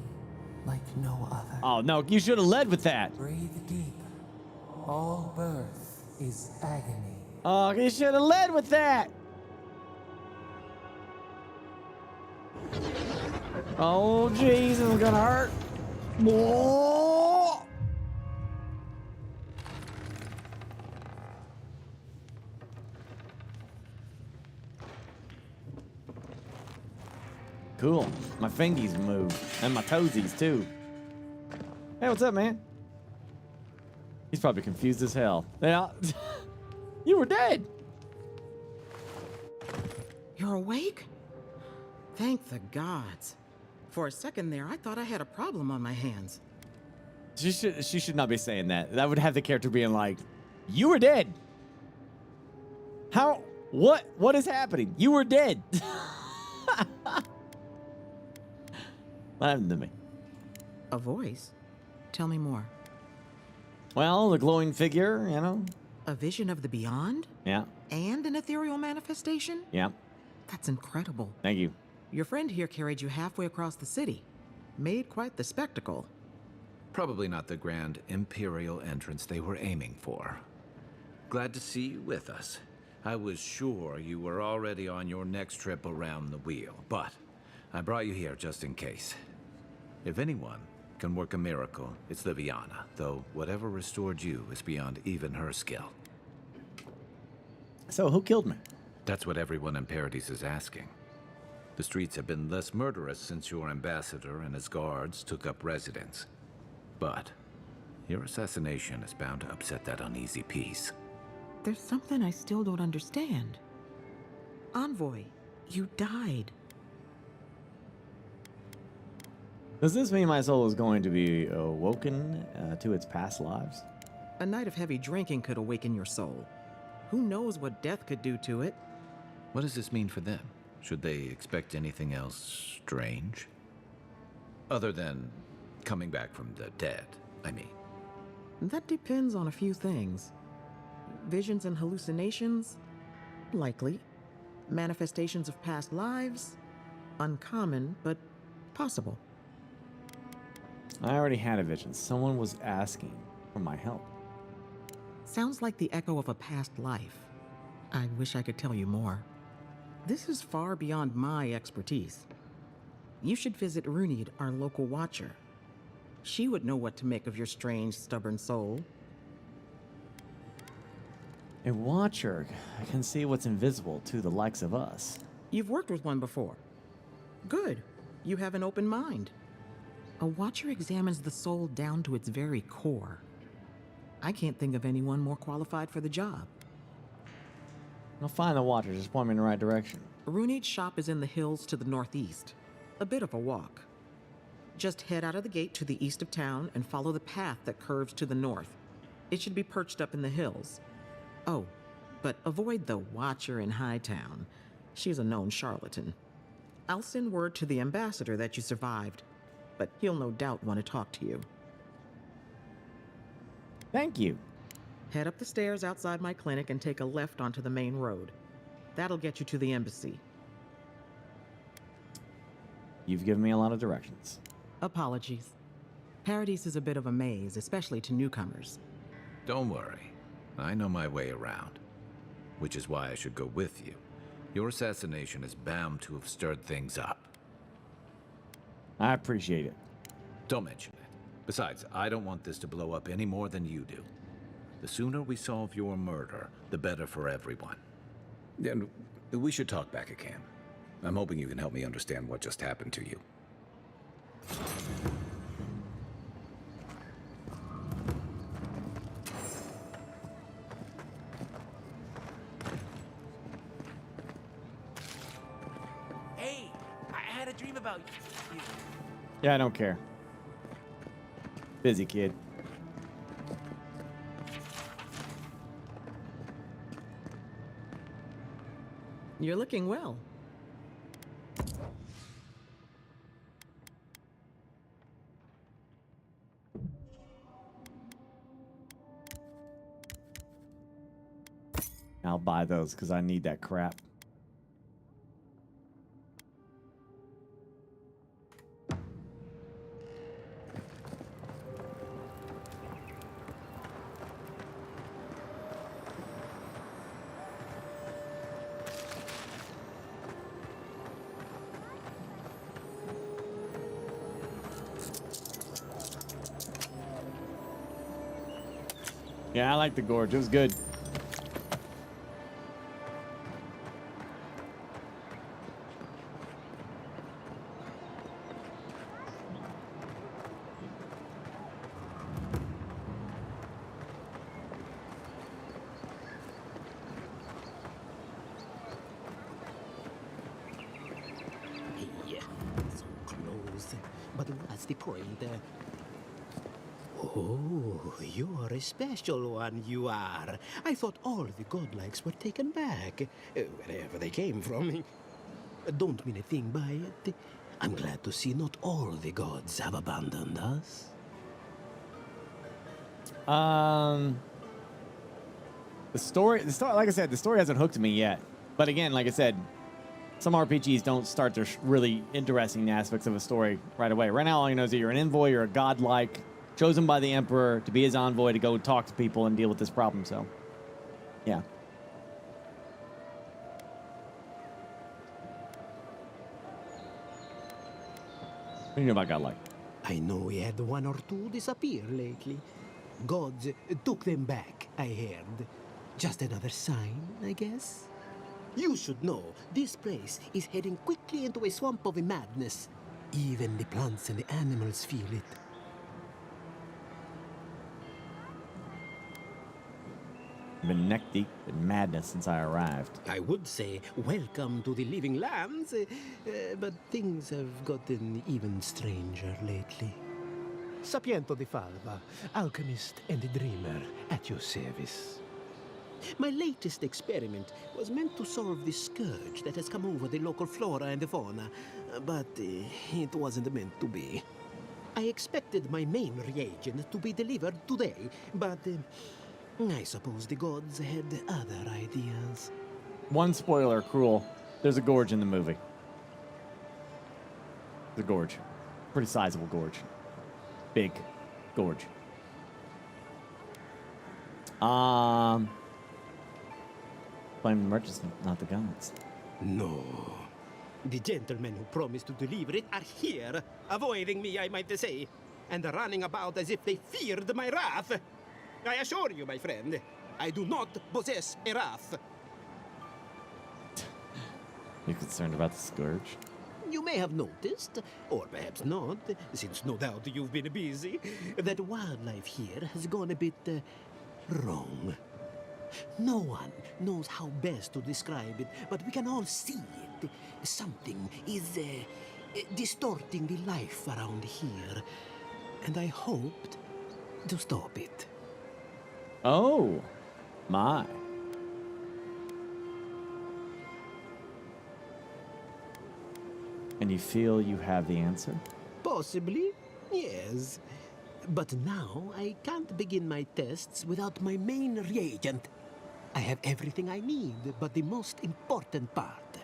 like no other. Oh, no, you should have led with that. Breathe deep. All birth is agony. Oh, you should have led with that. Oh, jeez, it's gonna hurt. Whoa. Cool. My fingies move. And my toesies, too. Hey, what's up, man? He's probably confused as hell. Yeah. You were dead. You're awake? Thank the gods. For a second there, I thought I had a problem on my hands. She should not be saying that. That would have the character being like, "You were dead. How? What is happening? You were dead." What happened to me? A voice? Tell me more. Well, the glowing figure, you know. A vision of the beyond? Yeah. And an ethereal manifestation? Yeah. That's incredible. Thank you. Your friend here carried you halfway across the city. Made quite the spectacle. Probably not the grand imperial entrance they were aiming for. Glad to see you with us. I was sure you were already on your next trip around the wheel, but I brought you here just in case. If anyone can work a miracle, it's Liviana, though whatever restored you is beyond even her skill. So, who killed me? That's what everyone in Paradise is asking. The streets have been less murderous since your ambassador and his guards took up residence. But your assassination is bound to upset that uneasy peace. There's something I still don't understand. Envoy, you died. Does this mean my soul is going to be awoken to its past lives? A night of heavy drinking could awaken your soul. Who knows what death could do to it? What does this mean for them? Should they expect anything else strange? Other than coming back from the dead, I mean. That depends on a few things. Visions and hallucinations? Likely. Manifestations of past lives? Uncommon, but possible. I already had a vision. Someone was asking for my help. Sounds like the echo of a past life. I wish I could tell you more. This is far beyond my expertise. You should visit Runid, our local watcher. She would know what to make of your strange, stubborn soul. A watcher can see what's invisible to the likes of us. You've worked with one before. Good. You have an open mind. A watcher examines the soul down to its very core. I can't think of anyone more qualified for the job. I'll find the watcher. Just point me in the right direction. Runid's shop is in the hills to the northeast. A bit of a walk. Just head out of the gate to the east of town and follow the path that curves to the north. It should be perched up in the hills. Oh, but avoid the watcher in Hightown. She's a known charlatan. I'll send word to the ambassador that you survived, but he'll no doubt want to talk to you. Thank you. Head up the stairs outside my clinic and take a left onto the main road. That'll get you to the embassy. You've given me a lot of directions. Apologies. Paradise is a bit of a maze, especially to newcomers. Don't worry. I know my way around. Which is why I should go with you. Your assassination is bound to have stirred things up. I appreciate it. Don't mention it. Besides, I don't want this to blow up any more than you do. The sooner we solve your murder, the better for everyone. And we should talk back at camp. I'm hoping you can help me understand what just happened to you. Hey, I had a dream about you. Yeah, I don't care. Busy kid. You're looking well. I'll buy those because I need that crap. Yeah, I like the gorge. It was good. the point? Oh, you are a special one, you are. I thought all the godlikes were taken back, wherever they came from. Don't mean a thing by it. I'm glad to see not all the gods have abandoned us. The story, like I said, the story hasn't hooked me yet. But again, like I said, some RPGs don't start their really interesting aspects of a story right away. Right now, all you know is that you're an envoy, you're a godlike, chosen by the Emperor to be his envoy to go talk to people and deal with this problem. So, yeah. What do you know about godlike? I know we had one or two disappear lately. Gods took them back, I heard. Just another sign, I guess. You should know, this place is heading quickly into a swamp of madness. Even the plants and the animals feel it. I've been neck deep in madness since I arrived. I would say, welcome to the living lands, but things have gotten even stranger lately. Sapiento di Falva, alchemist and dreamer, at your service. My latest experiment was meant to solve the scourge that has come over the local flora and fauna, but it wasn't meant to be. I expected my main reagent to be delivered today, but I suppose the gods had other ideas. One spoiler, cruel. There's a gorge in the movie. The gorge. Pretty sizable gorge. Big gorge. Blame the merchants, not the gods. No. The gentlemen who promised to deliver it are here, avoiding me, I might say, and running about as if they feared my wrath. I assure you, my friend, I do not possess a wrath. You concerned about the scourge? You may have noticed, or perhaps not, since no doubt you've been busy, that wildlife here has gone a bit wrong. No one knows how best to describe it, but we can all see it. Something is distorting the life around here, and I hoped to stop it. Oh, my. And you feel you have the answer? Possibly, yes. But now I can't begin my tests without my main reagent. I have everything I need, but the most important part,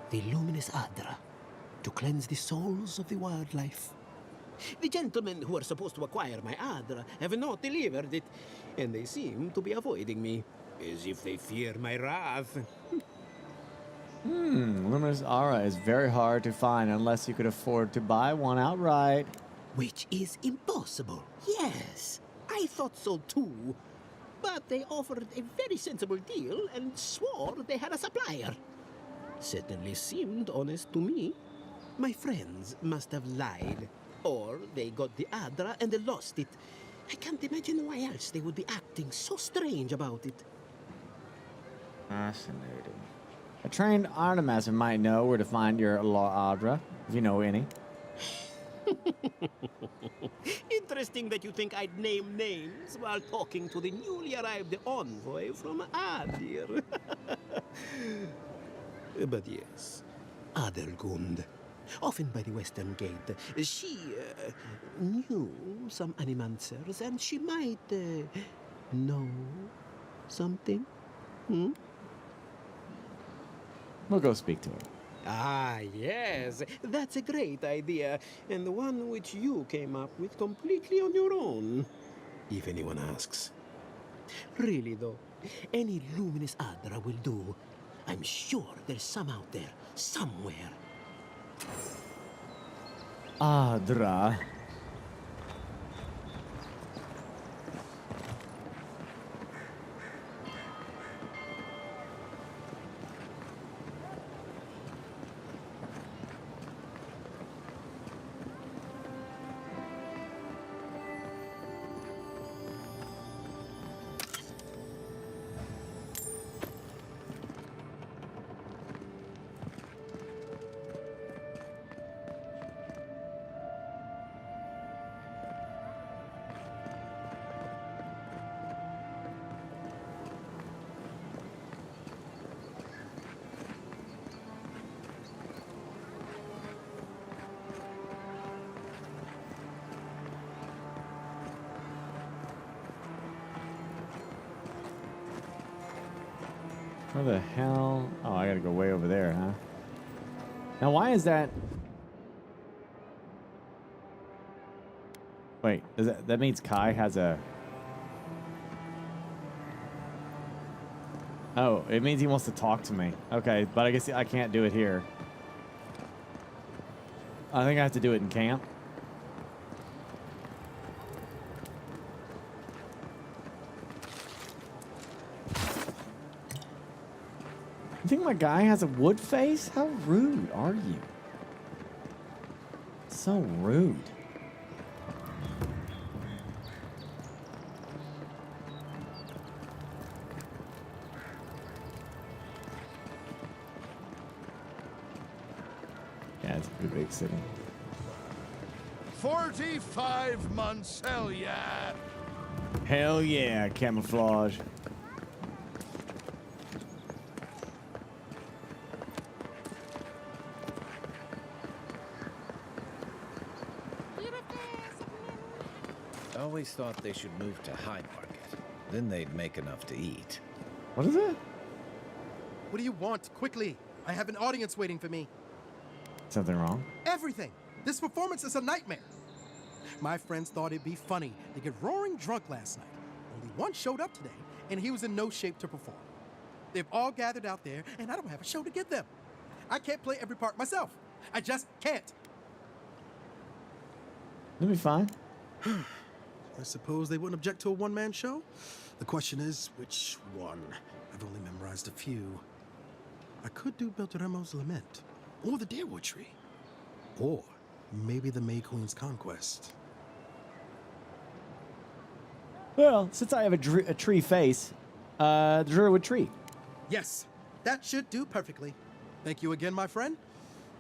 the luminous Adra, to cleanse the souls of the wildlife. The gentlemen who are supposed to acquire my Adra have not delivered it, and they seem to be avoiding me, as if they fear my wrath. Luminous Aura is very hard to find unless you could afford to buy one outright. Which is impossible, yes. I thought so too. But they offered a very sensible deal and swore they had a supplier. Certainly seemed honest to me. My friends must have lied. Or they got the Adra and they lost it. I can't imagine why else they would be acting so strange about it. Fascinating. A trained Artemaster might know where to find your Adra, if you know any. Interesting that you think I'd name names while talking to the newly arrived envoy from Adir. But yes, Adelgund, often by the western gate, she knew some animancers, and she might know something. We'll go speak to her. Ah, yes, that's a great idea, and one which you came up with completely on your own, if anyone asks. Really, though, any luminous Adra will do. I'm sure there's some out there, somewhere. Adra. Where the hell? Oh, I gotta go way over there, huh? Now, why is that? Wait, that means Kai has a... Oh, it means he wants to talk to me. Okay, but I guess I can't do it here. I think I have to do it in camp. You think my guy has a wood face? How rude are you? So rude. Yeah, it's a pretty big city. 45 months, hell yeah! Hell yeah, camouflage. I always thought they should move to High Market. Then they'd make enough to eat. What is it? What do you want? Quickly! I have an audience waiting for me. Something wrong? Everything! This performance is a nightmare. My friends thought it'd be funny. They get roaring drunk last night. Only one showed up today, and he was in no shape to perform. They've all gathered out there, and I don't have a show to give them. I can't play every part myself. I just can't. It'll be fine. I suppose they wouldn't object to a one-man show? The question is, which one? I've only memorized a few. I could do Beltremo's Lament, or the Deerwood Tree, or maybe the May Queen's Conquest. Well, since I have a tree face, the Druid Tree. Yes, that should do perfectly. Thank you again, my friend.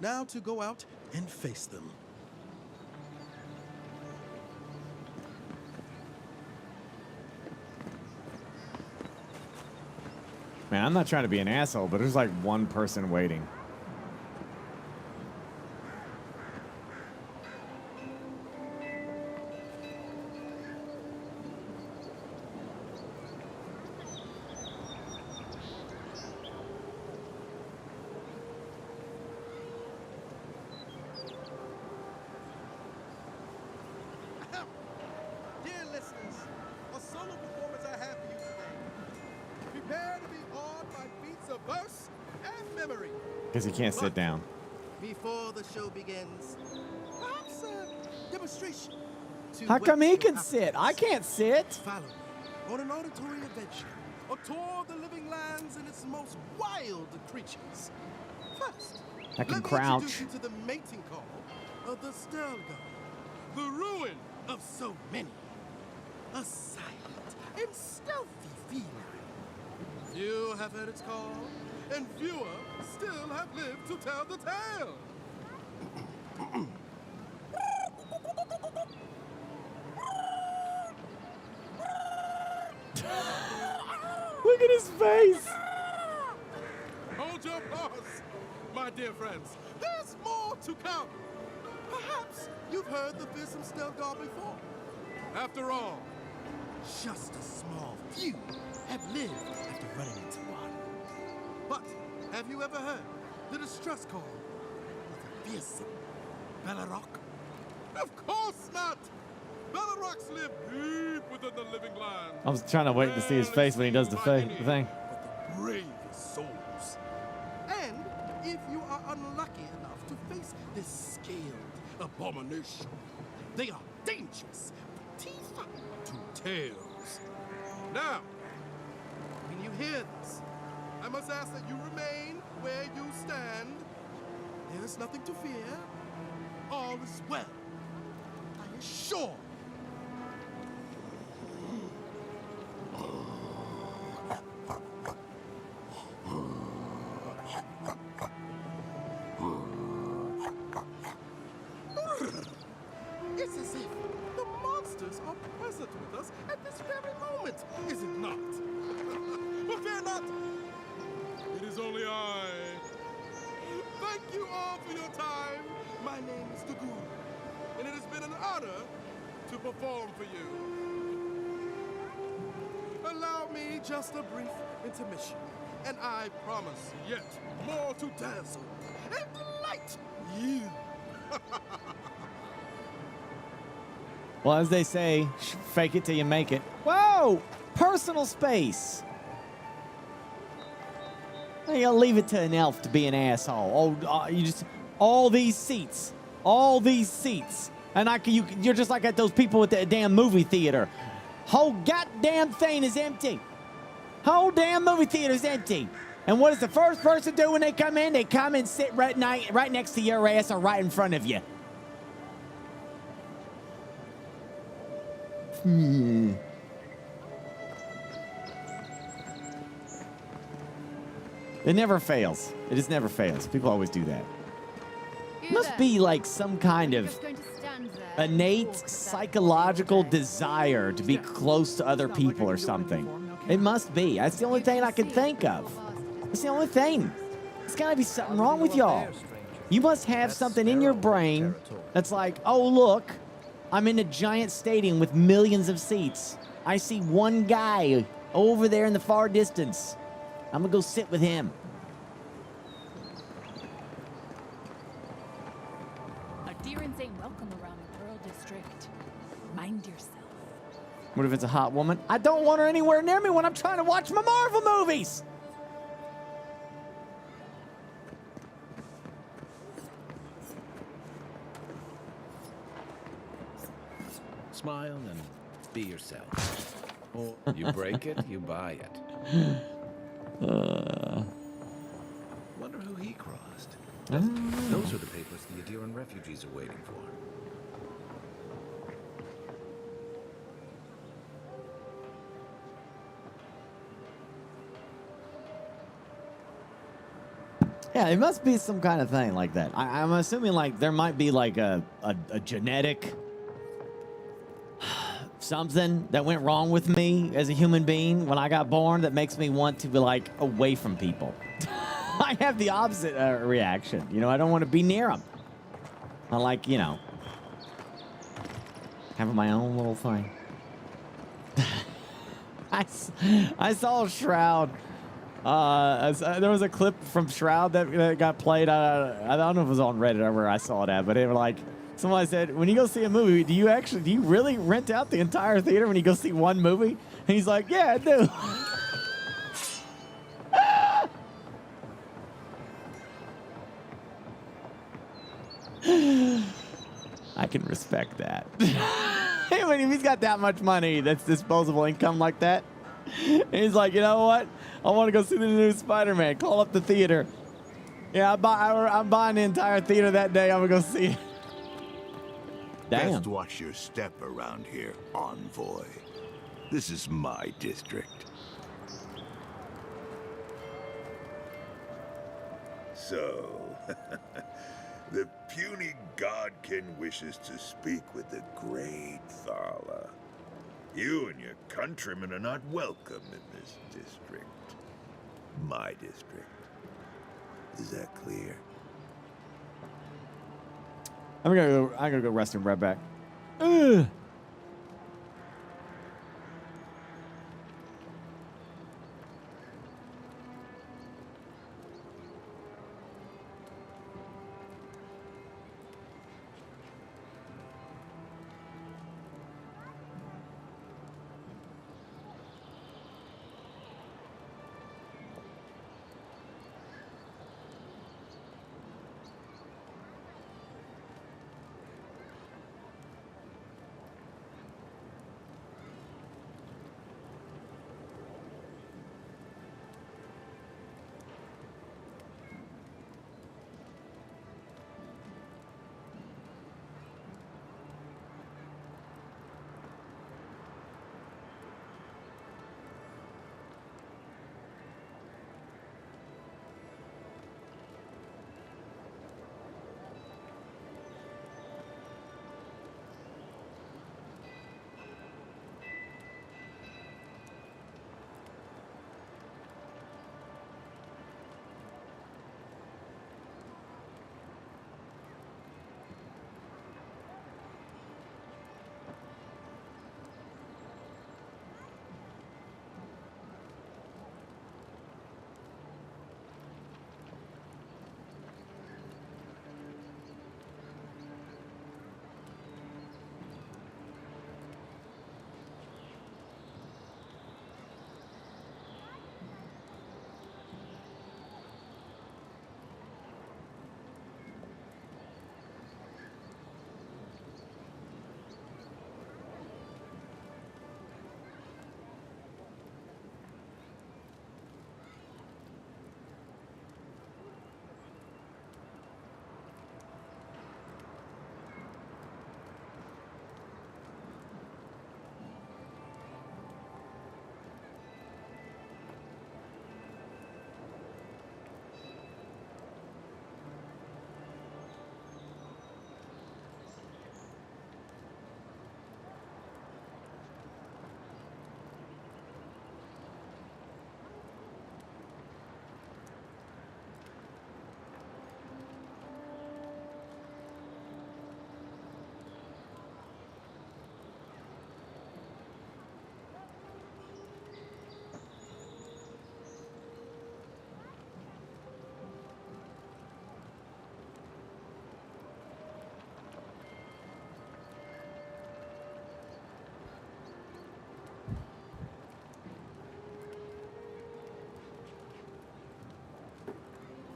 Now to go out and face them. Man, I'm not trying to be an asshole, but there's like one person waiting. Dear listeners, a solo performance I have for you today. Prepare to be awed by beats of verse and memory. Because he can't sit down. Before the show begins, perhaps a demonstration. How come he can sit? I can't sit. Follow me on an auditory adventure, a tour of the living lands and its most wild creatures. First, I can let me crouch. introduce you to the mating call of the Stelgar, the ruin of so many. A silent and stealthy feline. Few have heard its call, and fewer still have lived to tell the tale. Look at his face. Hold your applause, my dear friends. There's more to come. Perhaps you've heard the fearsome Stelgar before. After all, just a small few have lived after running into one. But have you ever heard the distress call of the fearsome Bellerock? Of course not! Bellerocs live deep within the living land. I was trying to wait to see his face when he does the thing. Bravest souls. And if you are unlucky enough to face this scaled abomination, they are dangerous from teeth to tails. Now, when you hear this, I must ask that you remain where you stand. There is nothing to fear. All is well. I assure. It's as if the monsters are present with us at this very moment, is it not? But fear not, it is only I. Thank you all for your time. My name is Dagur, and it has been an honor to perform for you. Allow me just a brief intermission And I promise yet more to dazzle and delight you. Well, as they say, fake it till you make it. Whoa! Personal space. You gotta leave it to an elf to be an asshole. Oh, you just all these seats, and you're just like at those people at the damn movie theater. Whole goddamn thing is empty. Whole damn movie theater is empty. And what does the first person do when they come in? They come and sit right next to your ass or right in front of you. It never fails. It just never fails. People always do that. Must be like some kind of innate psychological desire to be close to other people or something. It must be. That's the only thing I can think of. That's the only thing. There's gotta be something wrong with y'all. You must have something in your brain that's like, oh, look, I'm in a giant stadium with millions of seats. I see one guy over there in the far distance. I'm gonna go sit with him. Adherents ain't welcome around the Pearl District. Mind yourself. What if it's a hot woman? I don't want her anywhere near me when I'm trying to watch my Marvel movies. Smile and be yourself. Or you break it, you buy it. Wonder who he crossed. Those are the papers the Adiran refugees are waiting for. Yeah, it must be some kind of thing like that. I'm assuming like there might be like a genetic something that went wrong with me as a human being when I got born that makes me want to be like away from people. I have the opposite reaction. You know, I don't want to be near them. I like, you know, having my own little thing. I saw Shroud. There was a clip from Shroud that got played. I don't know if it was on Reddit or where I saw it at, but it was like, somebody said, when you go see a movie, do you really rent out the entire theater when you go see one movie? And he's like, yeah, I do. I can respect that. If he's got that much money, that's disposable income like that. And he's like, you know what? I want to go see the new Spider-Man. Call up the theater. Yeah, I'm buying the entire theater that day. I'm going to go see it. Damn. Best watch your step around here, envoy. This is my district. So, the puny godkin wishes to speak with the great Thala. You and your countrymen are not welcome in this district. My district. Is that clear? I'm gonna go rest and right back. Ugh.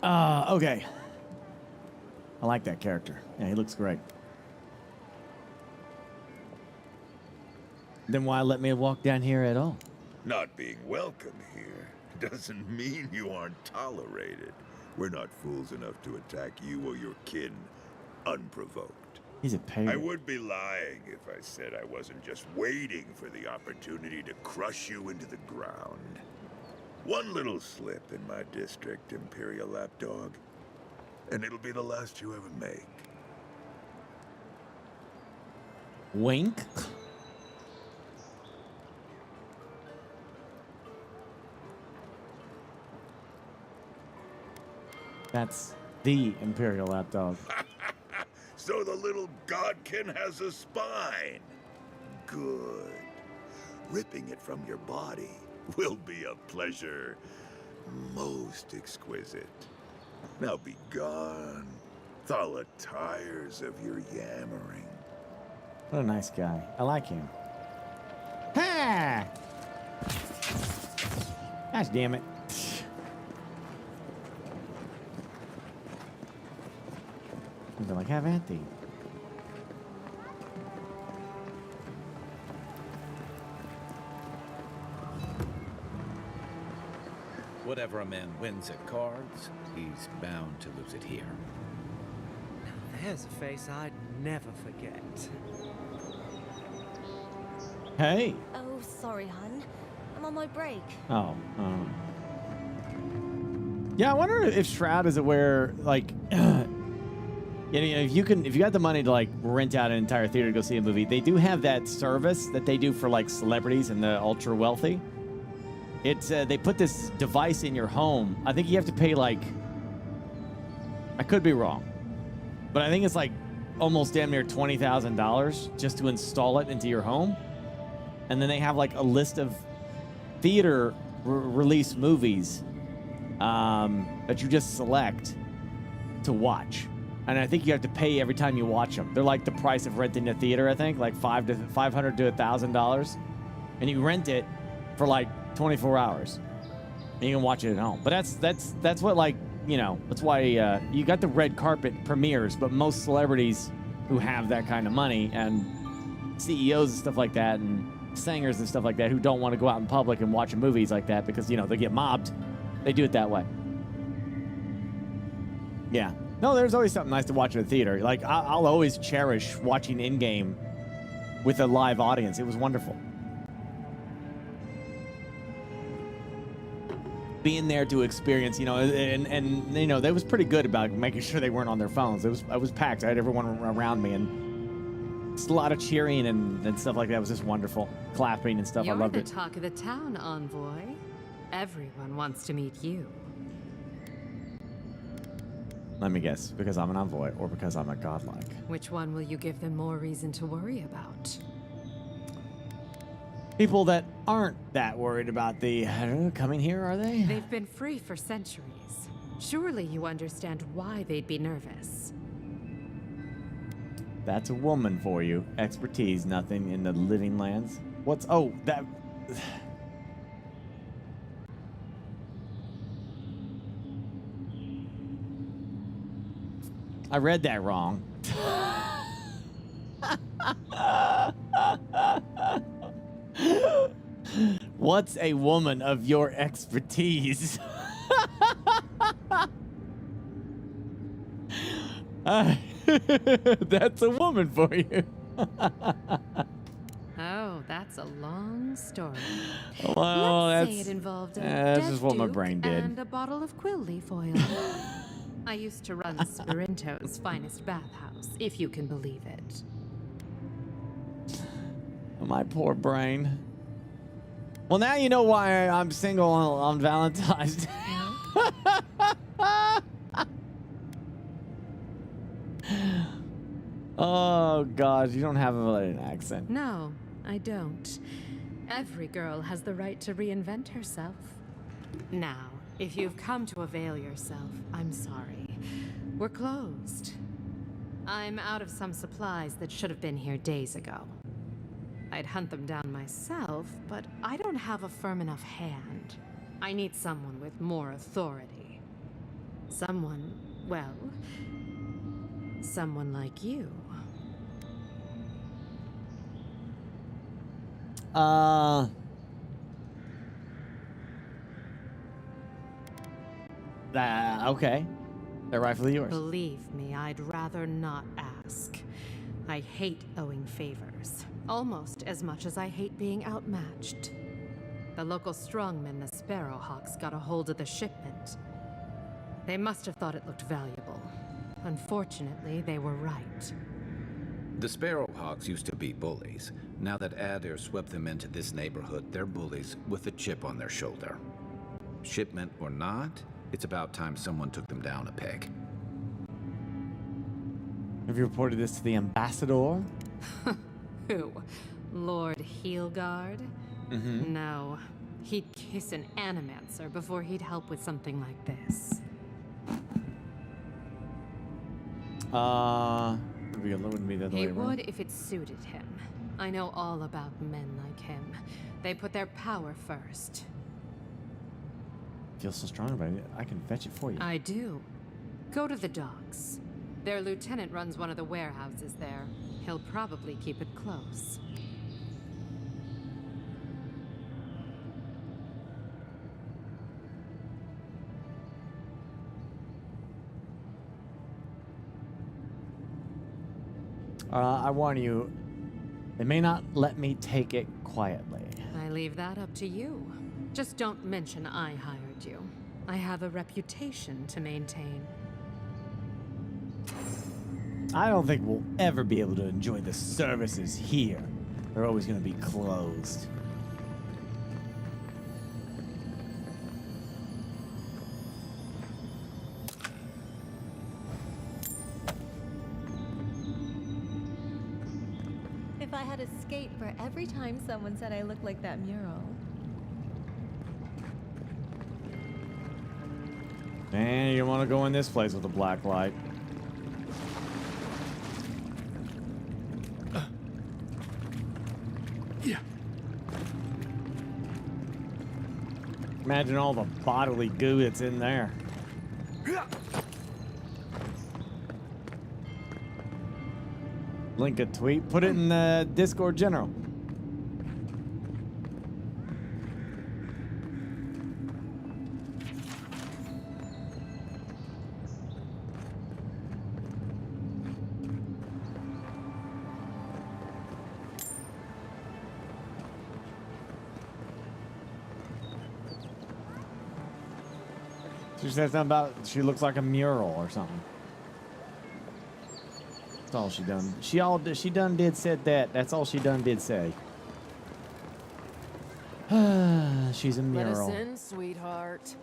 Okay. I like that character. Yeah, he looks great. Then why let me walk down here at all? Not being welcome here doesn't mean you aren't tolerated. We're not fools enough to attack you or your kin unprovoked. He's a pirate. I would be lying if I said I wasn't just waiting for the opportunity to crush you into the ground. One little slip in my district, Imperial Lapdog, and it'll be the last you ever make. Wink. That's the Imperial Lapdog. So the little godkin has a spine. Good. Ripping it from your body will be a pleasure most exquisite. Now be gone. Thala tires of your yammering. What a nice guy. I like him. Ha! Gosh damn it. They're like, have at thee. Whatever a man wins at cards, he's bound to lose it here. There's a face I'd never forget. Hey. Oh, sorry, hun. I'm on my break. Oh. Yeah, I wonder if Shroud is aware, like, if you got the money to like rent out an entire theater to go see a movie, they do have that service that they do for like celebrities and the ultra wealthy. It's they put this device in your home. I think you have to pay like, I could be wrong, but I think it's like almost damn near $20,000 just to install it into your home. And then they have like a list of theater release movies that you just select to watch. And I think you have to pay every time you watch them. They're like the price of renting a theater, I think, like $500 to $1,000. And you rent it for like 24 hours. And you can watch it at home. But that's what, like, that's why you got the red carpet premieres, but most celebrities who have that kind of money and CEOs and stuff like that and singers and stuff like that who don't want to go out in public and watch movies like that because, they get mobbed, they do it that way. Yeah. No, there's always something nice to watch in a theater. Like, I'll always cherish watching Endgame with a live audience. It was wonderful. Being there to experience, and they was pretty good about making sure they weren't on their phones. I was packed. I had everyone around me, and it's a lot of cheering and stuff like that. It was just wonderful. Clapping and stuff. I loved You're it. the talk of the town, Envoy. Everyone wants to meet you. Let me guess, because I'm an envoy or because I'm a godlike. Which one will you give them more reason to worry about? People that aren't that worried about the coming here, are they? They've been free for centuries. Surely you understand why they'd be nervous. That's a woman for you. Expertise, nothing in the living lands. That... I read that wrong. What's a woman of your expertise? That's a woman for you. Oh, that's a long story. Well, Let's say it involved a that's just what my duke brain did. and a bottle of quill leaf oil. I used to run Sperinto's finest bathhouse, if you can believe it. My poor brain. Well, now you know why I'm single on Valentine's Day. Oh, God, you don't have an accent. No, I don't. Every girl has the right to reinvent herself. Now, if you've come to avail yourself, I'm sorry. We're closed. I'm out of some supplies that should have been here days ago. I'd hunt them down myself, but I don't have a firm enough hand. I need someone with more authority. Someone, well, someone like you. Okay. They're rightfully yours. Believe me, I'd rather not ask. I hate owing favors, almost as much as I hate being outmatched. The local strongmen, the Sparrowhawks, got a hold of the shipment. They must have thought it looked valuable. Unfortunately, they were right. The Sparrowhawks used to be bullies. Now that Adair swept them into this neighborhood, they're bullies with a chip on their shoulder. Shipment or not, it's about time someone took them down a peg. Have you reported this to the ambassador? Who? Lord Heelguard? Mm-hmm. No. He'd kiss an animancer before he'd help with something like this. It wouldn't be the other way He around. would if it suited him. I know all about men like him. They put their power first. Feel so strong about it. I can fetch it for you. I do. Go to the docks. Their lieutenant runs one of the warehouses there. He'll probably keep it close. I warn you, they may not let me take it quietly. I leave that up to you. Just don't mention I hired you. I have a reputation to maintain. I don't think we'll ever be able to enjoy the services here. They're always going to be closed. If I had a skate for every time someone said I looked like that mural. Man, you want to go in this place with a black light. Yeah. Imagine all the bodily goo that's in there. Link a tweet, put it in the Discord general. She said something about she looks like a mural or something. That's all she done. She done did said that. That's all she done did say. She's a Let us mural. in, sweetheart.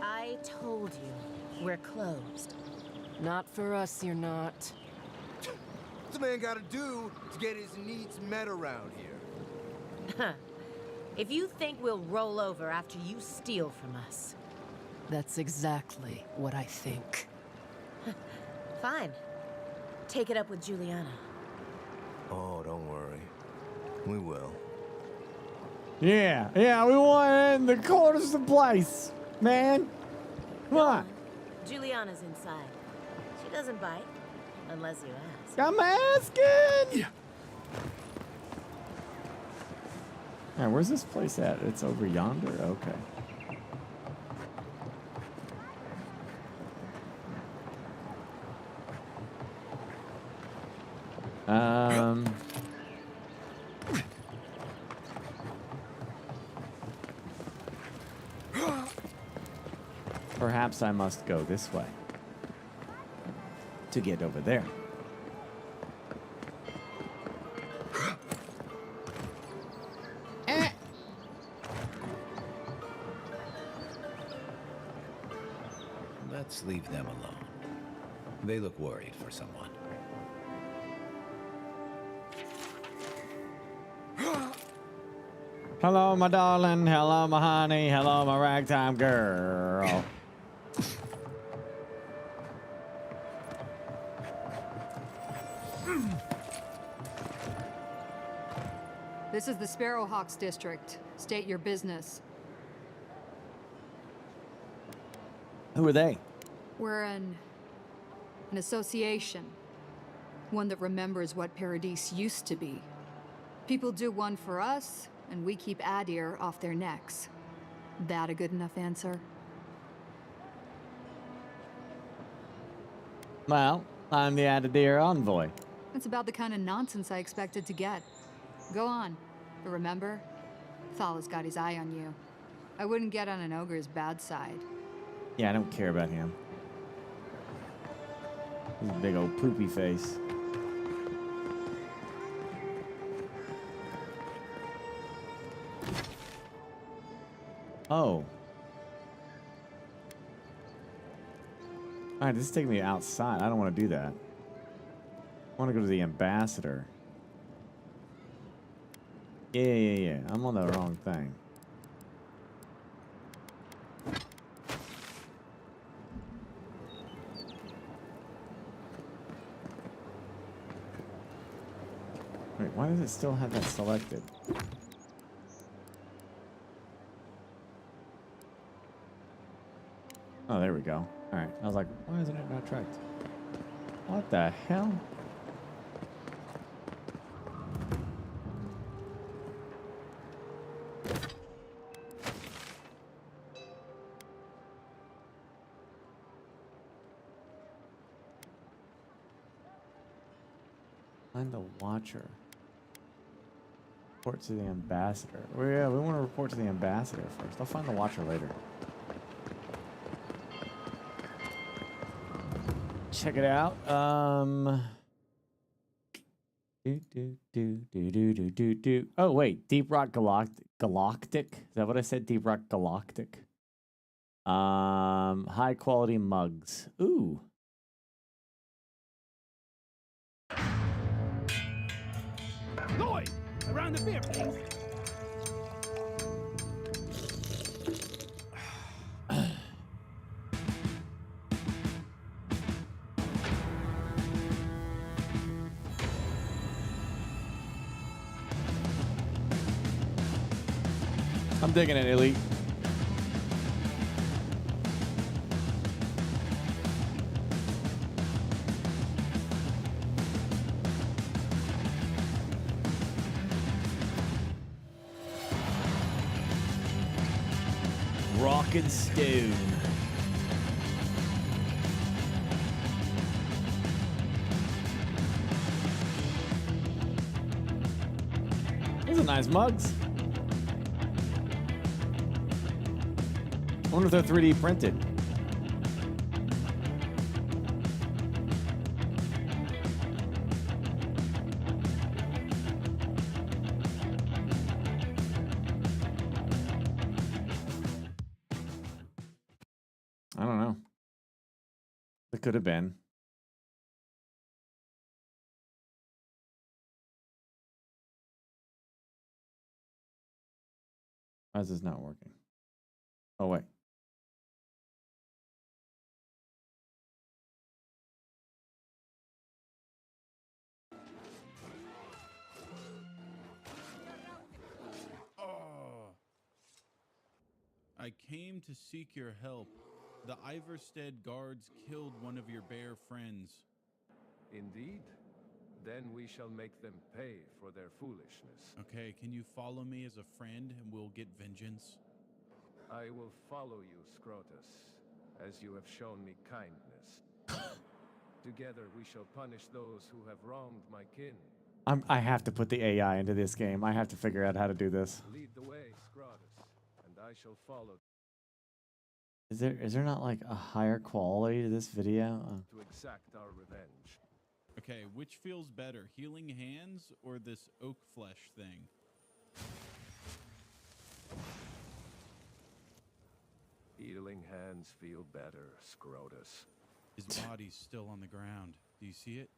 I told you, we're closed. Not for us, you're not. What's a man gotta do to get his needs met around here? Huh. If you think we'll roll over after you steal from us. That's exactly what I think. Fine. Take it up with Juliana. Oh, don't worry. We will. Yeah, we want it in the corners of the place, man. Come on. Juliana's inside. She doesn't bite, unless you ask. I'm asking. Yeah. Yeah, where's this place at? It's over yonder? Okay. Perhaps I must go this way to get over there. Let's leave them alone. They look worried for someone. Hello, my darling. Hello, my honey. Hello, my ragtime girl. This is the Sparrowhawks district. State your business. Who are they? We're an association. One that remembers what Paradise used to be. People do one for us, and we keep Adir off their necks. That a good enough answer? Well, I'm the Adadir envoy. That's about the kind of nonsense I expected to get. Go on. But remember, Thal's got his eye on you. I wouldn't get on an ogre's bad side. Yeah, I don't care about him. His big old poopy face. Oh. Alright, this is taking me outside. I don't want to do that. I want to go to the ambassador. Yeah. I'm on the wrong thing. Wait, why does it still have that selected? Oh, there we go. Alright, I was like, why isn't it not tracked? What the hell? Find the Watcher. Report to the ambassador. Oh yeah, we want to report to the ambassador first. I'll find the Watcher later. Check it out. Oh wait, Deep Rock Galactic. Is that what I said? Deep Rock Galactic. High quality mugs. Ooh. Lloyd, around the beer, please. I'm digging it, Elite. Rock and stone. Those are nice mugs. I wonder if they're 3D printed. I don't know. It could have been. Why is this not working? Oh, wait. I came to seek your help. The Iverstead guards killed one of your bear friends. Indeed. Then we shall make them pay for their foolishness. Okay, can you follow me as a friend and we'll get vengeance? I will follow you, Scrotus, as you have shown me kindness. Together we shall punish those who have wronged my kin. I have to put the AI into this game. I have to figure out how to do this. Lead the way, Scrotus, and I shall follow. Is there not like a higher quality to this video? To exact our revenge. Okay, which feels better, healing hands or this oak flesh thing? Healing hands feel better, Scrotus. His body's still on the ground. Do you see it?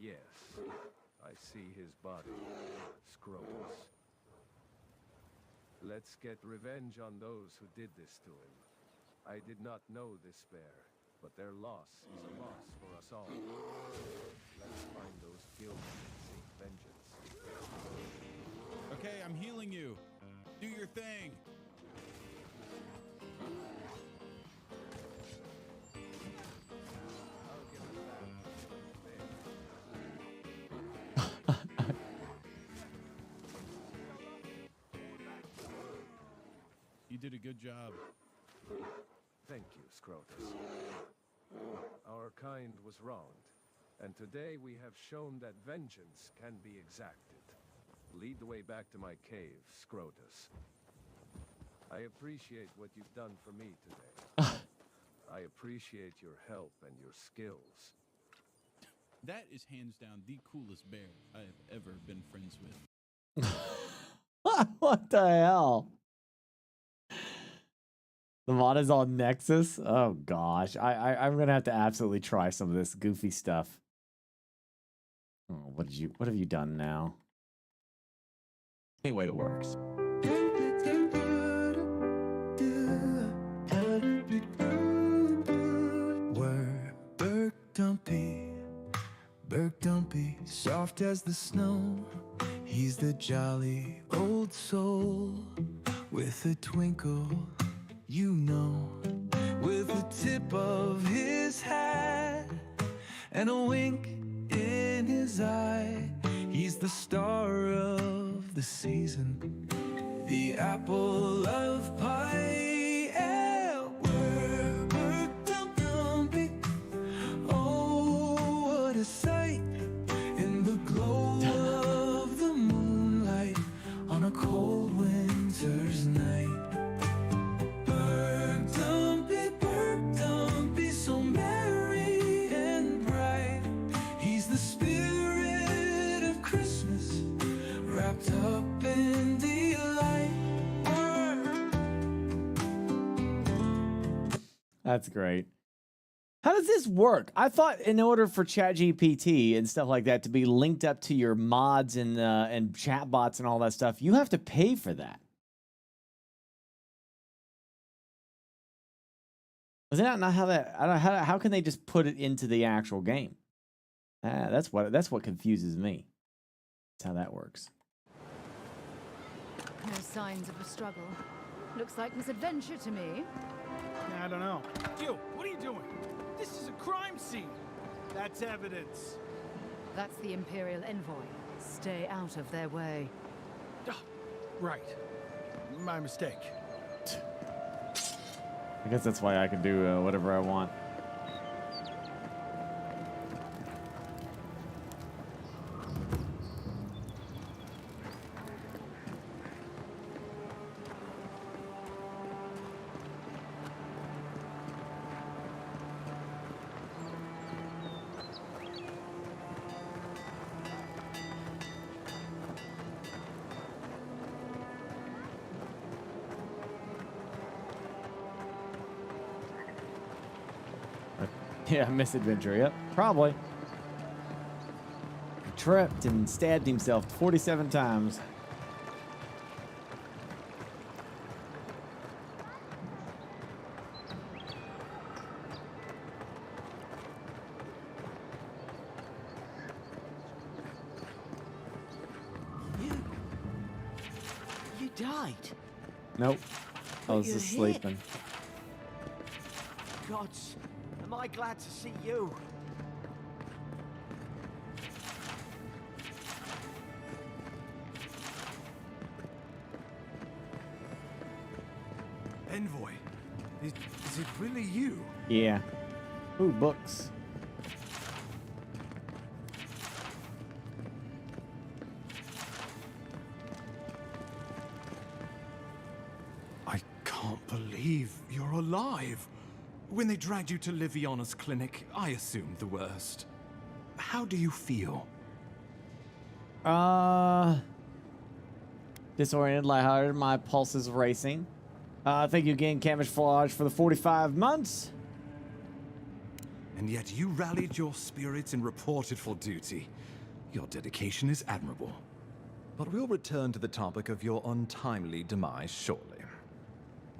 Yes, I see his body, Scrotus. Let's get revenge on those who did this to him. I did not know this bear, but their loss is a loss for us all. Let's find those guilty and seek vengeance. Okay, I'm healing you. Do your thing. You did a good job. Thank you, Scrotus. Our kind was wronged, and today we have shown that vengeance can be exacted. Lead the way back to my cave, Scrotus. I appreciate what you've done for me today. I appreciate your help and your skills. That is hands down the coolest bear I have ever been friends with. What the hell? The mod is on Nexus. Oh gosh, I'm gonna have to absolutely try some of this goofy stuff. Oh, what have you done now? Anyway, it works. We're Burke Dumpy, soft as the snow. He's the jolly old soul with a twinkle, you know, with the tip of his hat and a wink in his eye. He's the star of the season, the apple of pie. Yeah, we're Burke Dumpy. Oh, what a sight in the glow of the moonlight on a cold winter's night. Burke Dumpy, so merry and bright. He's the spirit of Christmas, wrapped up in delight. That's great. How does this work? I thought in order for ChatGPT and stuff like that to be linked up to your mods and chatbots and all that stuff, you have to pay for that. Is that not how that? I don't know, how can they just put it into the actual game? That's what confuses me. That's how that works. No signs of a struggle. Looks like misadventure to me. I don't know. You, what are you doing? This is a crime scene. That's evidence. That's the Imperial envoy. Stay out of their way. Right. My mistake. I guess that's why I can do whatever I want. Yeah, misadventure. Yep, probably. He tripped and stabbed himself 47 times. You died. Nope. I was You're just here. sleeping. Gods, am I glad to see you. Envoy, is it really you? Yeah. Ooh, books. I can't believe you're alive. When they dragged you to Liviana's clinic, I assumed the worst. How do you feel? Disoriented, lighthearted, my pulse is racing. Thank you again, Camouflage, for the 45 months. And yet you rallied your spirits and reported for duty. Your dedication is admirable. But we'll return to the topic of your untimely demise shortly.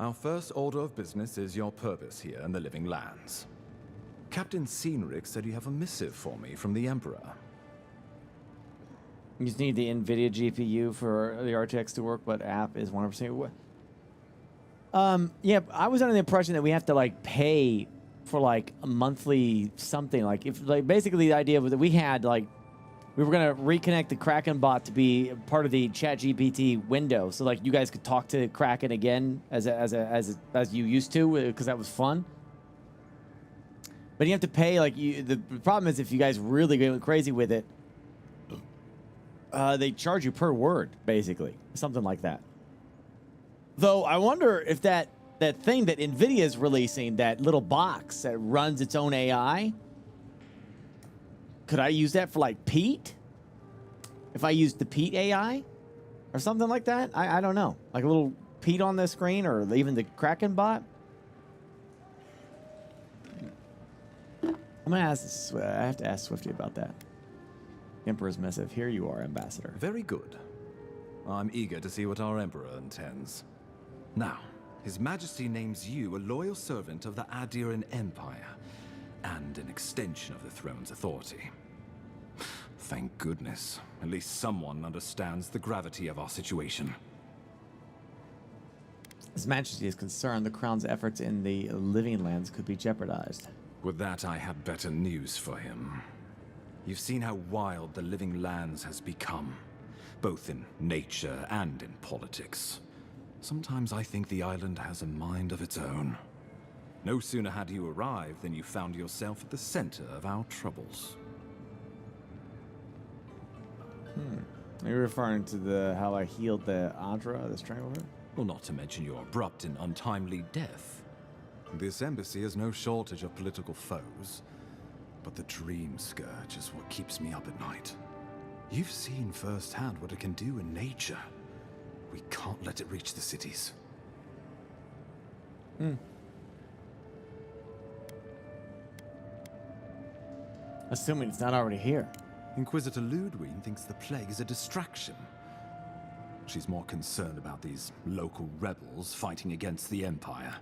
Our first order of business is your purpose here in the Living Lands. Captain Cynric said you have a missive for me from the Emperor. You just need the NVIDIA GPU for the RTX to work, but app is 100%. Yeah, I was under the impression that we have to like pay for like a monthly something. Like if like basically the idea was that we had like we were gonna reconnect the Kraken bot to be part of the ChatGPT window, so like you guys could talk to Kraken again as you used to, because that was fun. But you have to pay like the problem is if you guys really go crazy with it, they charge you per word, basically, something like that. Though I wonder if that thing that NVIDIA is releasing, that little box that runs its own AI, could I use that for like Pete? If I used the Pete AI or something like that? I don't know. Like a little Pete on the screen, or even the Kraken bot? I'm gonna ask this, I have to ask Swifty about that. Emperor's missive. Here you are, Ambassador. Very good. I'm eager to see what our Emperor intends. Now, His Majesty names you a loyal servant of the Adiran Empire, and an extension of the throne's authority. Thank goodness. At least someone understands the gravity of our situation. His Majesty is concerned the Crown's efforts in the Living Lands could be jeopardized. With that, I have better news for him. You've seen how wild the Living Lands has become, both in nature and in politics. Sometimes I think the island has a mind of its own. No sooner had you arrived than you found yourself at the center of our troubles. Are you referring to how I healed the Adra, the Stranglehold? Well, not to mention your abrupt and untimely death. This embassy has no shortage of political foes, but the Dream Scourge is what keeps me up at night. You've seen firsthand what it can do in nature. We can't let it reach the cities. Assuming it's not already here. Inquisitor Ludwig thinks the plague is a distraction. She's more concerned about these local rebels fighting against the Empire.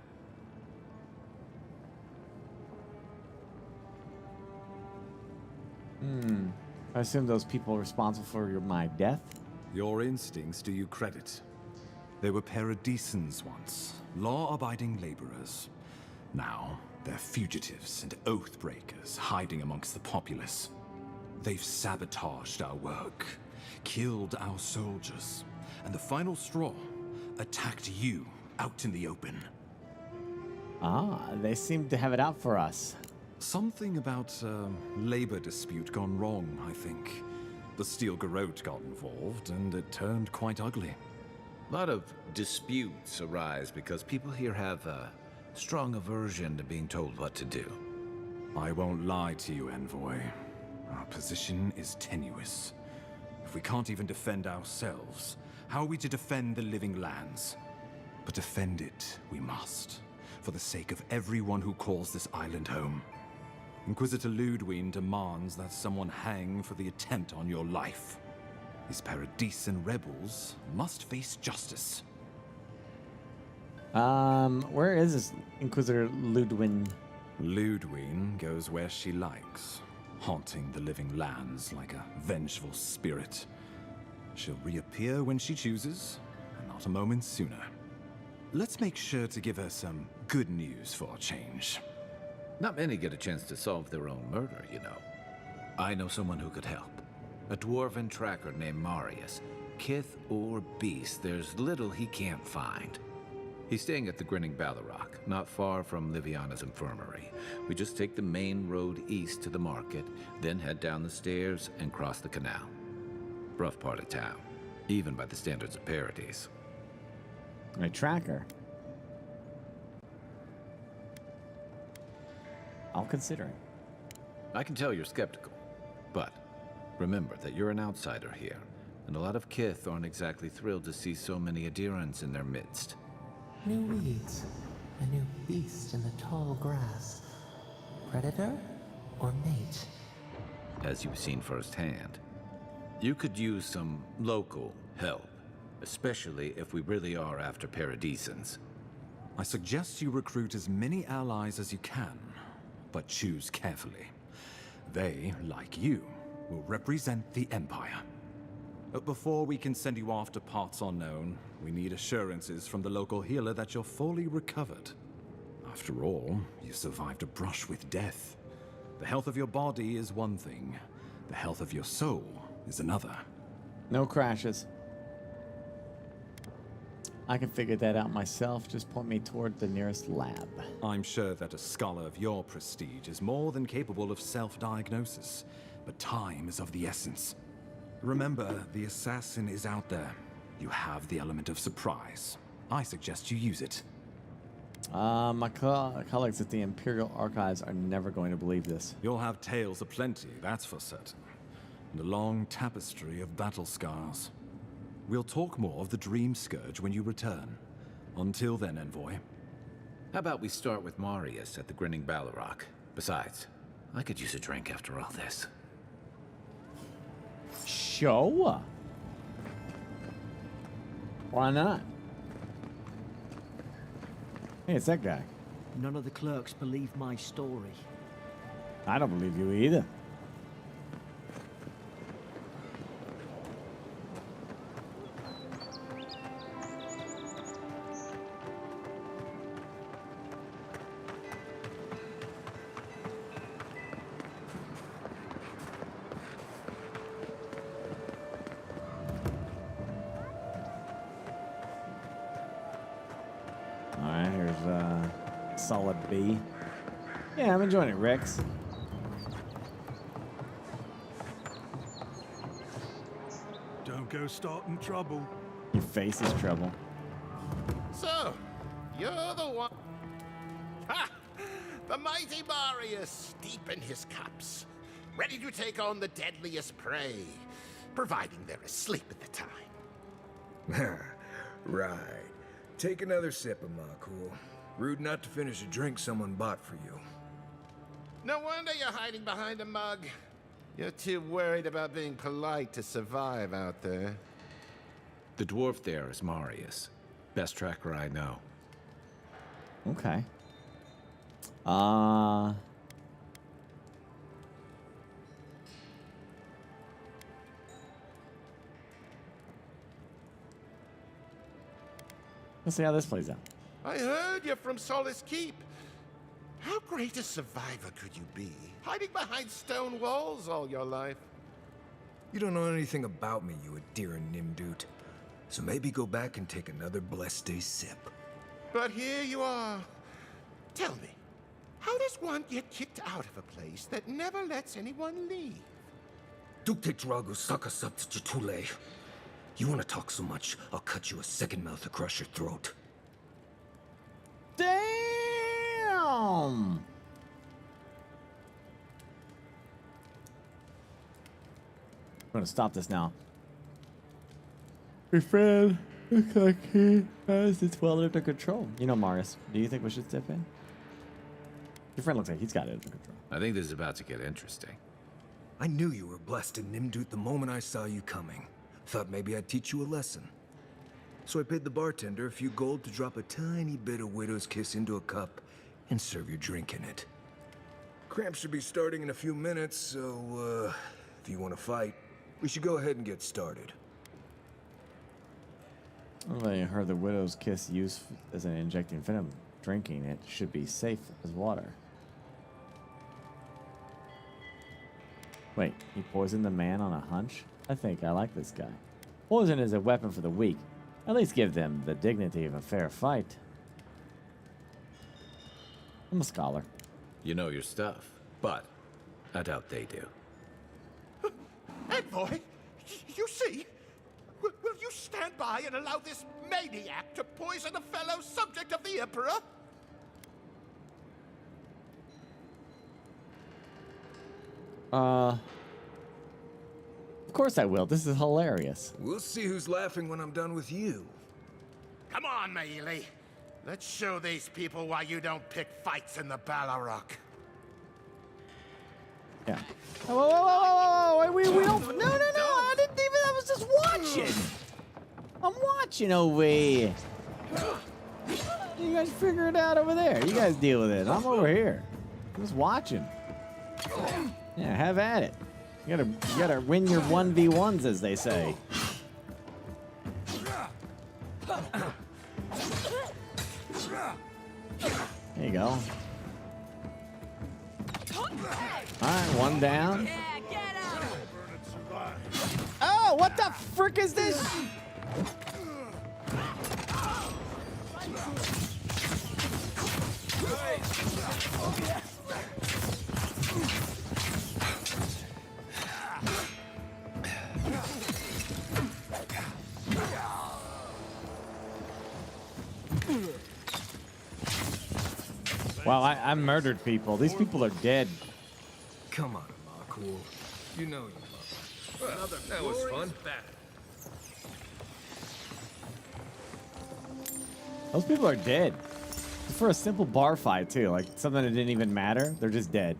I assume those people responsible for my death? Your instincts do you credit. They were paradisans once, law-abiding laborers. Now, they're fugitives and oath-breakers hiding amongst the populace. They've sabotaged our work, killed our soldiers, and the final straw, attacked you out in the open. They seem to have it out for us. Something about a labor dispute gone wrong, I think. The Steel Garrote got involved, and it turned quite ugly. A lot of disputes arise because people here have a strong aversion to being told what to do. I won't lie to you, Envoy. Our position is tenuous. If we can't even defend ourselves, how are we to defend the Living Lands? But defend it we must, for the sake of everyone who calls this island home. Inquisitor Ludwig demands that someone hang for the attempt on your life. These Paradisan rebels must face justice. Where is this Inquisitor Ludwig? Ludwig goes where she likes, haunting the Living Lands like a vengeful spirit. She'll reappear when she chooses, and not a moment sooner. Let's make sure to give her some good news for a change. Not many get a chance to solve their own murder, you know. I know someone who could help. A dwarven tracker named Marius. Kith or beast, there's little he can't find. He's staying at the Grinning Ballarrock, not far from Liviana's infirmary. We just take the main road east to the market, then head down the stairs and cross the canal. Rough part of town, even by the standards of Paradise. A tracker? I'll consider it. I can tell you're skeptical, but remember that you're an outsider here, and a lot of Kith aren't exactly thrilled to see so many Adirans in their midst. New weeds, a new beast in the tall grass. Predator or mate? As you've seen firsthand. You could use some local help, especially if we really are after Paradisans. I suggest you recruit as many allies as you can, but choose carefully. They, like you, will represent the Empire. But before we can send you off to parts unknown, we need assurances from the local healer that you're fully recovered. After all, you survived a brush with death. The health of your body is one thing. The health of your soul is another. No crashes. I can figure that out myself. Just point me toward the nearest lab. I'm sure that a scholar of your prestige is more than capable of self-diagnosis, but time is of the essence. Remember, the assassin is out there. You have the element of surprise. I suggest you use it. My colleagues at the Imperial Archives are never going to believe this. You'll have tales aplenty, that's for certain. And a long tapestry of battle scars. We'll talk more of the Dream Scourge when you return. Until then, Envoy. How about we start with Marius at the Grinning Balrog? Besides, I could use a drink after all this. Sure. Why not? Hey, it's that guy. None of the clerks believe my story. I don't believe you either. Solid B. Yeah, I'm enjoying it, Rex. Don't go starting trouble. Your face is trouble. So, you're the one. Ha! The mighty Marius, deep in his cups, ready to take on the deadliest prey, providing they're asleep at the time. Right. Take another sip of my cool. Rude not to finish a drink someone bought for you. No wonder you're hiding behind a mug. You're too worried about being polite to survive out there. The dwarf there is Marius. Best tracker I know. Okay. Let's see how this plays out. I heard you're from Solace Keep. How great a survivor could you be, hiding behind stone walls all your life? You don't know anything about me, you Adira Nimdut. So maybe go back and take another blessed day sip. But here you are. Tell me, how does one get kicked out of a place that never lets anyone leave? Dukte Drago Sakasaptitule. You want to talk so much, I'll cut you a second mouth across your throat. Damn! I'm gonna stop this now. Your friend looks like he has it well under control. You know, Marius, do you think we should step in? Your friend looks like he's got it under control. I think this is about to get interesting. I knew you were blessed in Nimdut the moment I saw you coming. Thought maybe I'd teach you a lesson. So I paid the bartender a few gold to drop a tiny bit of Widow's Kiss into a cup and serve your drink in it. Cramps should be starting in a few minutes, so, if you want to fight, we should go ahead and get started. I heard the Widow's Kiss used as an injecting venom. Drinking it should be safe as water. Wait, he poisoned the man on a hunch? I think I like this guy. Poison is a weapon for the weak. At least give them the dignity of a fair fight. I'm a scholar. You know your stuff, but I doubt they do. Envoy, you see? Will you stand by and allow this maniac to poison a fellow subject of the Emperor? Of course I will. This is hilarious. We'll see who's laughing when I'm done with you. Come on, Meili. Let's show these people why you don't pick fights in the Balrog. Yeah. Whoa, we don't. No, I didn't even. I was just watching. I'm watching over here. You guys figure it out over there. You guys deal with it. I'm over here. I'm just watching. Yeah, have at it. You gotta win your 1v1s, as they say. There you go. Alright, one down. Oh, what the frick is this? Wow, I murdered people. These people are dead. Come on, Marcool. You know you love it. Well, that was fun. Those people are dead. For a simple bar fight, too. Like, something that didn't even matter. They're just dead.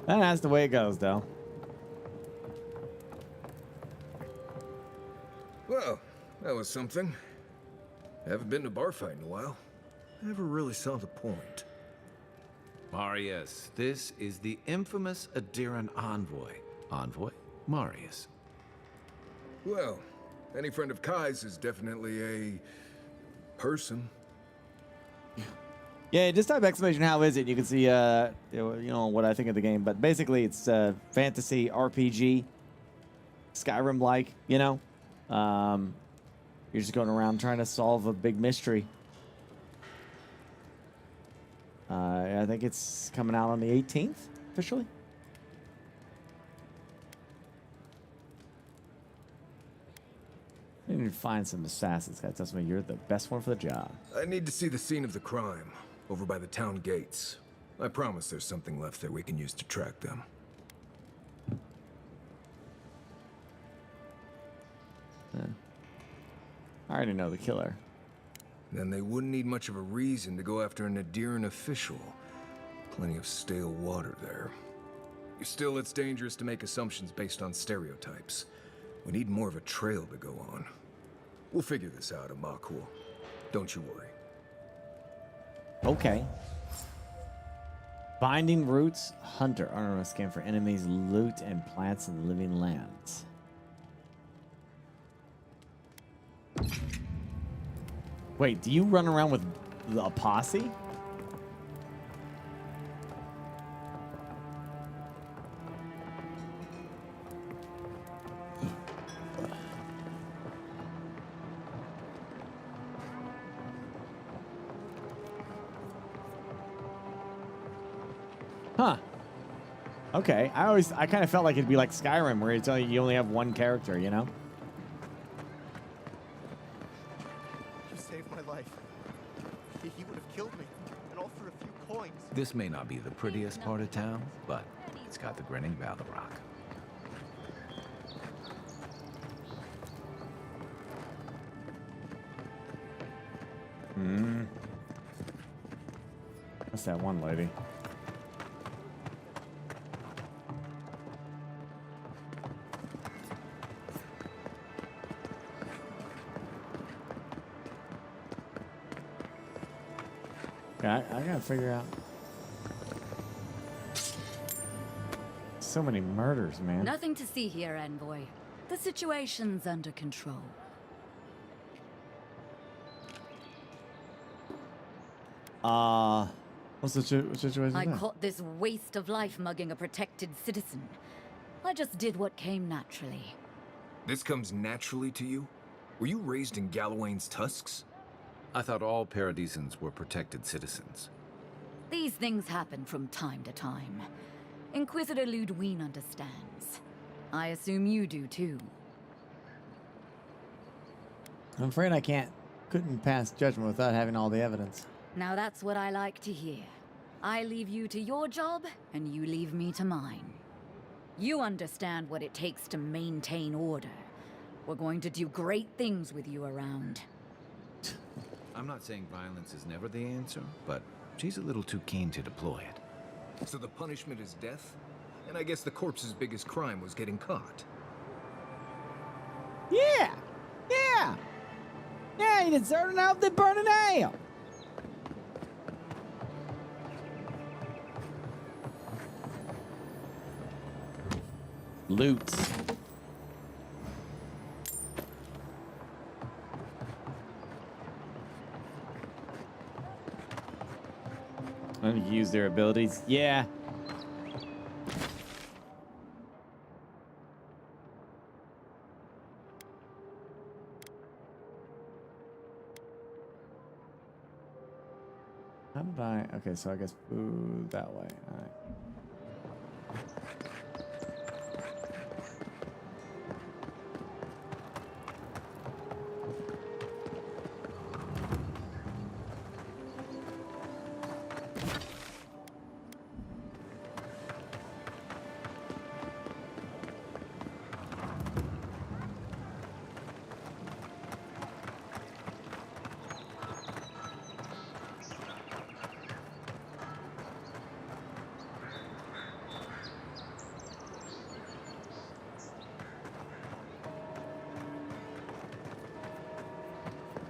That's the way it goes, though. Well, that was something. Haven't been to a bar fight in a while. Never really saw the point. Marius, this is the infamous Adiran envoy. Envoy Marius. Well, any friend of Kai's is definitely a person. Yeah, just type exclamation, how is it? You can see, you know, what I think of the game. But basically, it's fantasy, RPG, Skyrim-like, you know? You're just going around trying to solve a big mystery. I think it's coming out on the 18th, officially. I need to find some assassins. Guy tells me you're the best one for the job. I need to see the scene of the crime, over by the town gates. I promise there's something left there we can use to track them. I already know the killer. Then they wouldn't need much of a reason to go after an Adiran official. Plenty of stale water there. Still, it's dangerous to make assumptions based on stereotypes. We need more of a trail to go on. We'll figure this out, Amakul. Don't you worry. Okay. Binding Roots, Hunter. Honor scan for enemies, loot, and plants in the living lands. Wait, do you run around with a posse? Huh. Okay. I kind of felt like it'd be like Skyrim, where it's only, you only have one character, you know? You saved my life. He would have killed me, and all for a few coins. This may not be the prettiest part of town, but it's got the grinning Battle Rock. Hmm. What's that one lady? Yeah, I gotta figure out. So many murders, man. Nothing to see here, Envoy. The situation's under control. What's the situation? I caught this waste of life mugging a protected citizen. I just did what came naturally. This comes naturally to you? Were you raised in Gallowayne's tusks? I thought all Paradisans were protected citizens. These things happen from time to time. Inquisitor Ludwine understands. I assume you do too. I'm afraid I couldn't pass judgment without having all the evidence. Now that's what I like to hear. I leave you to your job, and you leave me to mine. You understand what it takes to maintain order. We're going to do great things with you around. I'm not saying violence is never the answer, but she's a little too keen to deploy it. So the punishment is death? And I guess the corpse's biggest crime was getting caught. Yeah! Yeah, you deserve enough to burn an ale! Loot. And use their abilities. Yeah. How did I? Okay, so I guess food that way. All right.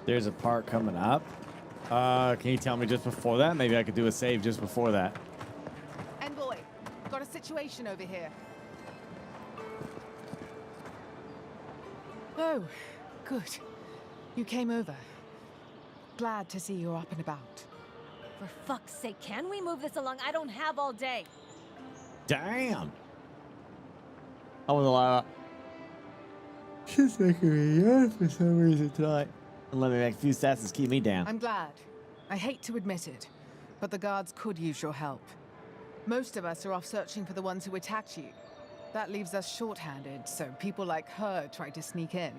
There's a part coming up. Can you tell me just before that? Maybe I could do a save just before that. Envoy, got a situation over here. Oh, good. You came over. Glad to see you're up and about. For fuck's sake, can we move this along? I don't have all day. Damn. I was a lot. She's making me yawn for some reason tonight. And let me make a few stats to keep me down. I'm glad. I hate to admit it, but the guards could use your help. Most of us are off searching for the ones who attacked you. That leaves us short-handed, so people like her try to sneak in.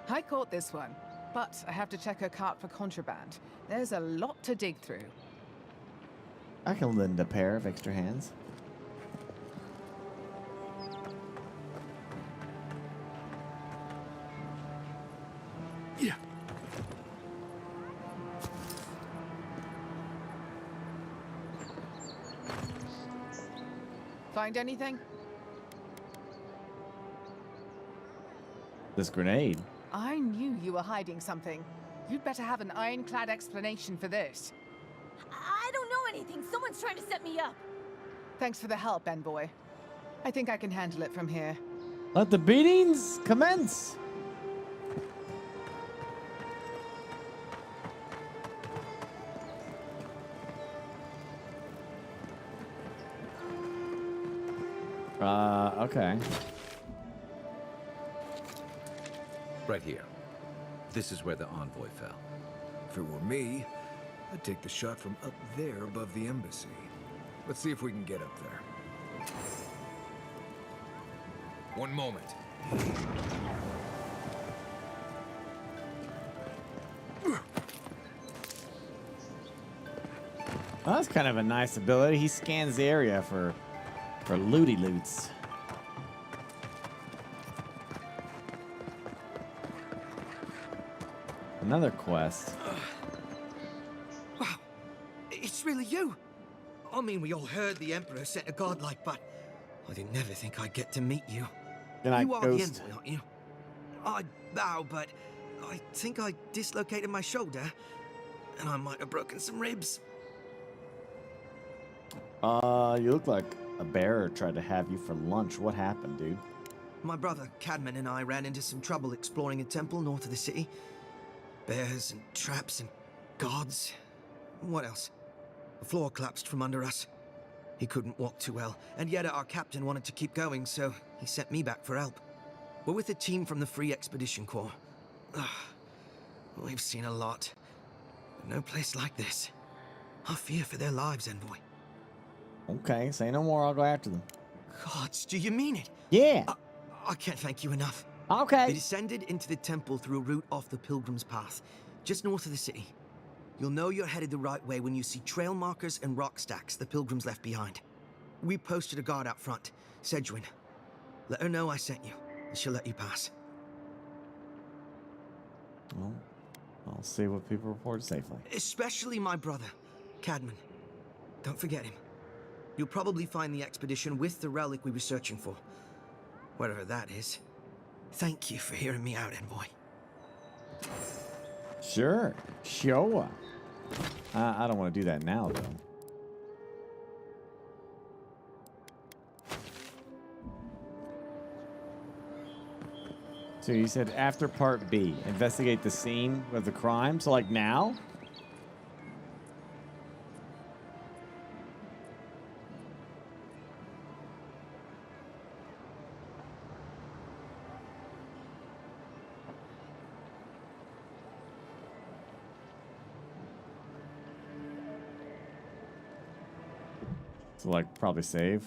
I caught this one, but I have to check her cart for contraband. There's a lot to dig through. I can lend a pair of extra hands. Yeah. Find anything? This grenade. I knew you were hiding something. You'd better have an ironclad explanation for this. I don't know anything. Someone's trying to set me up. Thanks for the help, Envoy. I think I can handle it from here. Let the beatings commence. Okay. Right here. This is where the envoy fell. If it were me, I'd take the shot from up there above the embassy. Let's see if we can get up there. One moment. Well, that's kind of a nice ability. He scans the area for looty loots. Another quest. Wow, it's really you. I mean, we all heard the Emperor sent a godlike, but I didn't never think I'd get to meet you. Good night, You are Ghost. the Envoy, aren't you? I bow, but I think I dislocated my shoulder, and I might have broken some ribs. You look like a bearer tried to have you for lunch. What happened, dude? My brother, Cadman, and I ran into some trouble exploring a temple north of the city. Bears and traps and guards. What else? The floor collapsed from under us. He couldn't walk too well, and yet our captain wanted to keep going, so he sent me back for help. We're with a team from the Free Expedition Corps. We've seen a lot. But no place like this. I fear for their lives, Envoy. Okay, say no more. I'll go after them. Gods, do you mean it? Yeah. I can't thank you enough. Okay. They descended into the temple through a route off the Pilgrim's Path, just north of the city. You'll know you're headed the right way when you see trail markers and rock stacks the Pilgrims left behind. We posted a guard out front, Sedgwin. Let her know I sent you, and she'll let you pass. Well, I'll see what people report safely. Especially my brother, Cadman. Don't forget him. You'll probably find the expedition with the relic we were searching for. Whatever that is. Thank you for hearing me out, Envoy. Sure. Sure. I don't want to do that now, though. So you said after part B, investigate the scene of the crime. So like now? So like probably save.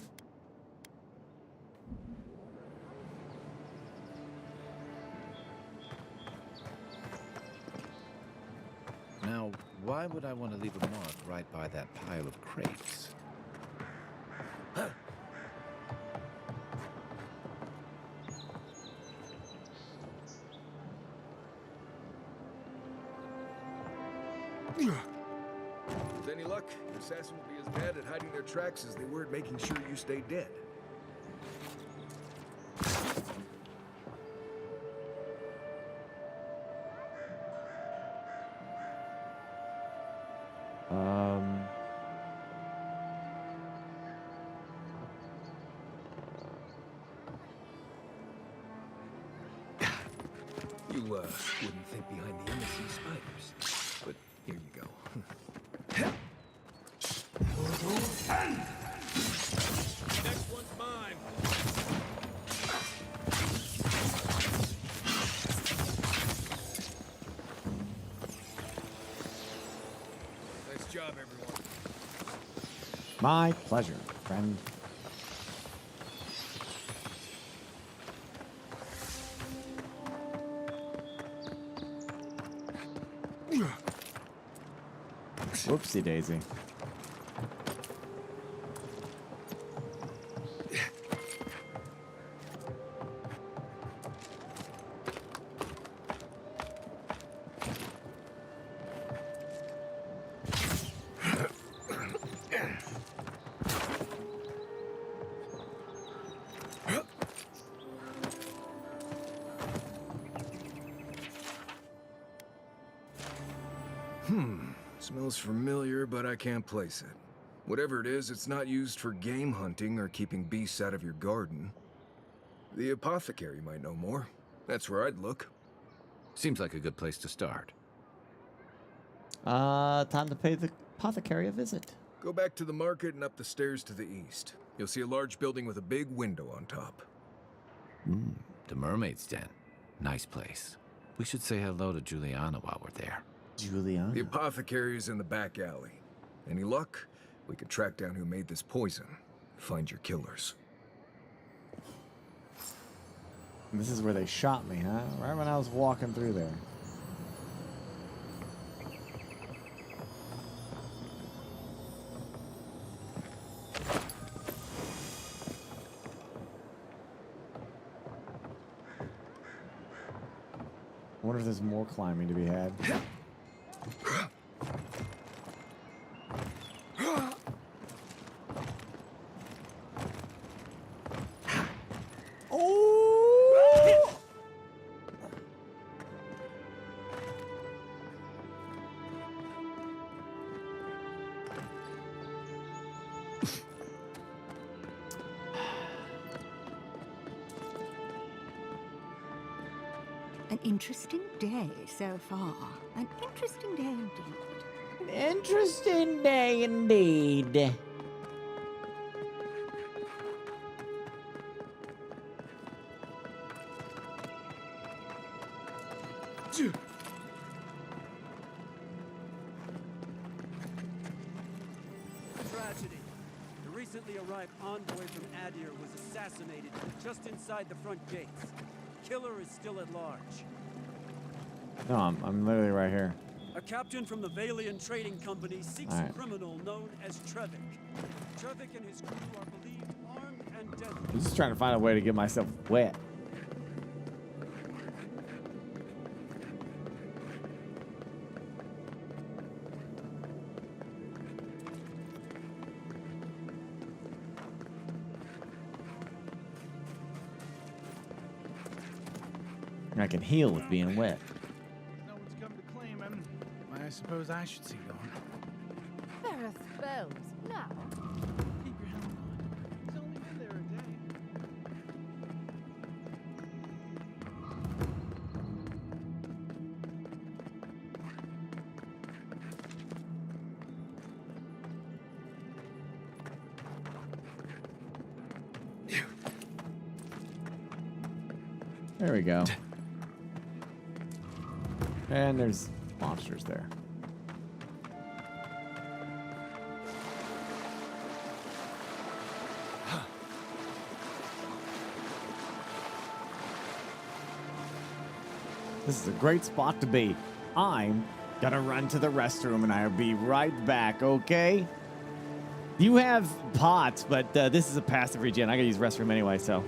Now, why would I want to leave a mark right by that pile of crates? With any luck, the assassins will be as bad at hiding their tracks as they were at making sure you stay dead. You wouldn't think behind the embassy spiders, but here you go. Next one's mine. Nice job, everyone. My pleasure, friend. Whoopsie daisy. Smells familiar, but I can't place it. Whatever it is, it's not used for game hunting or keeping beasts out of your garden. The apothecary might know more. That's where I'd look. Seems like a good place to start. Time to pay the apothecary a visit. Go back to the market and up the stairs to the east. You'll see a large building with a big window on top. The Mermaid's Den. Nice place. We should say hello to Juliana while we're there. Juliana? The apothecary is in the back alley. Any luck, we could track down who made this poison. Find your killers. This is where they shot me, huh? Right when I was walking through there. I wonder if there's more climbing to be had. An interesting day so far. An interesting day indeed. Interesting day indeed. Tragedy. The recently arrived envoy from Adir was assassinated just inside the front gates. Killer is still at large. No, I'm literally right here. A captain from the Valian Trading Company seeks a criminal known as Trevik. Trevik and his crew are believed armed and deadly. I'm just trying to find a way to get myself wet. I can heal with being wet. No one's come to claim him. I suppose I should see going. There are spells now. Keep your helmet on. He's only been there a day. There we go. And there's monsters there. This is a great spot to be. I'm gonna run to the restroom and I'll be right back, okay? You have pots, but this is a passive regen. I gotta use restroom anyway, so.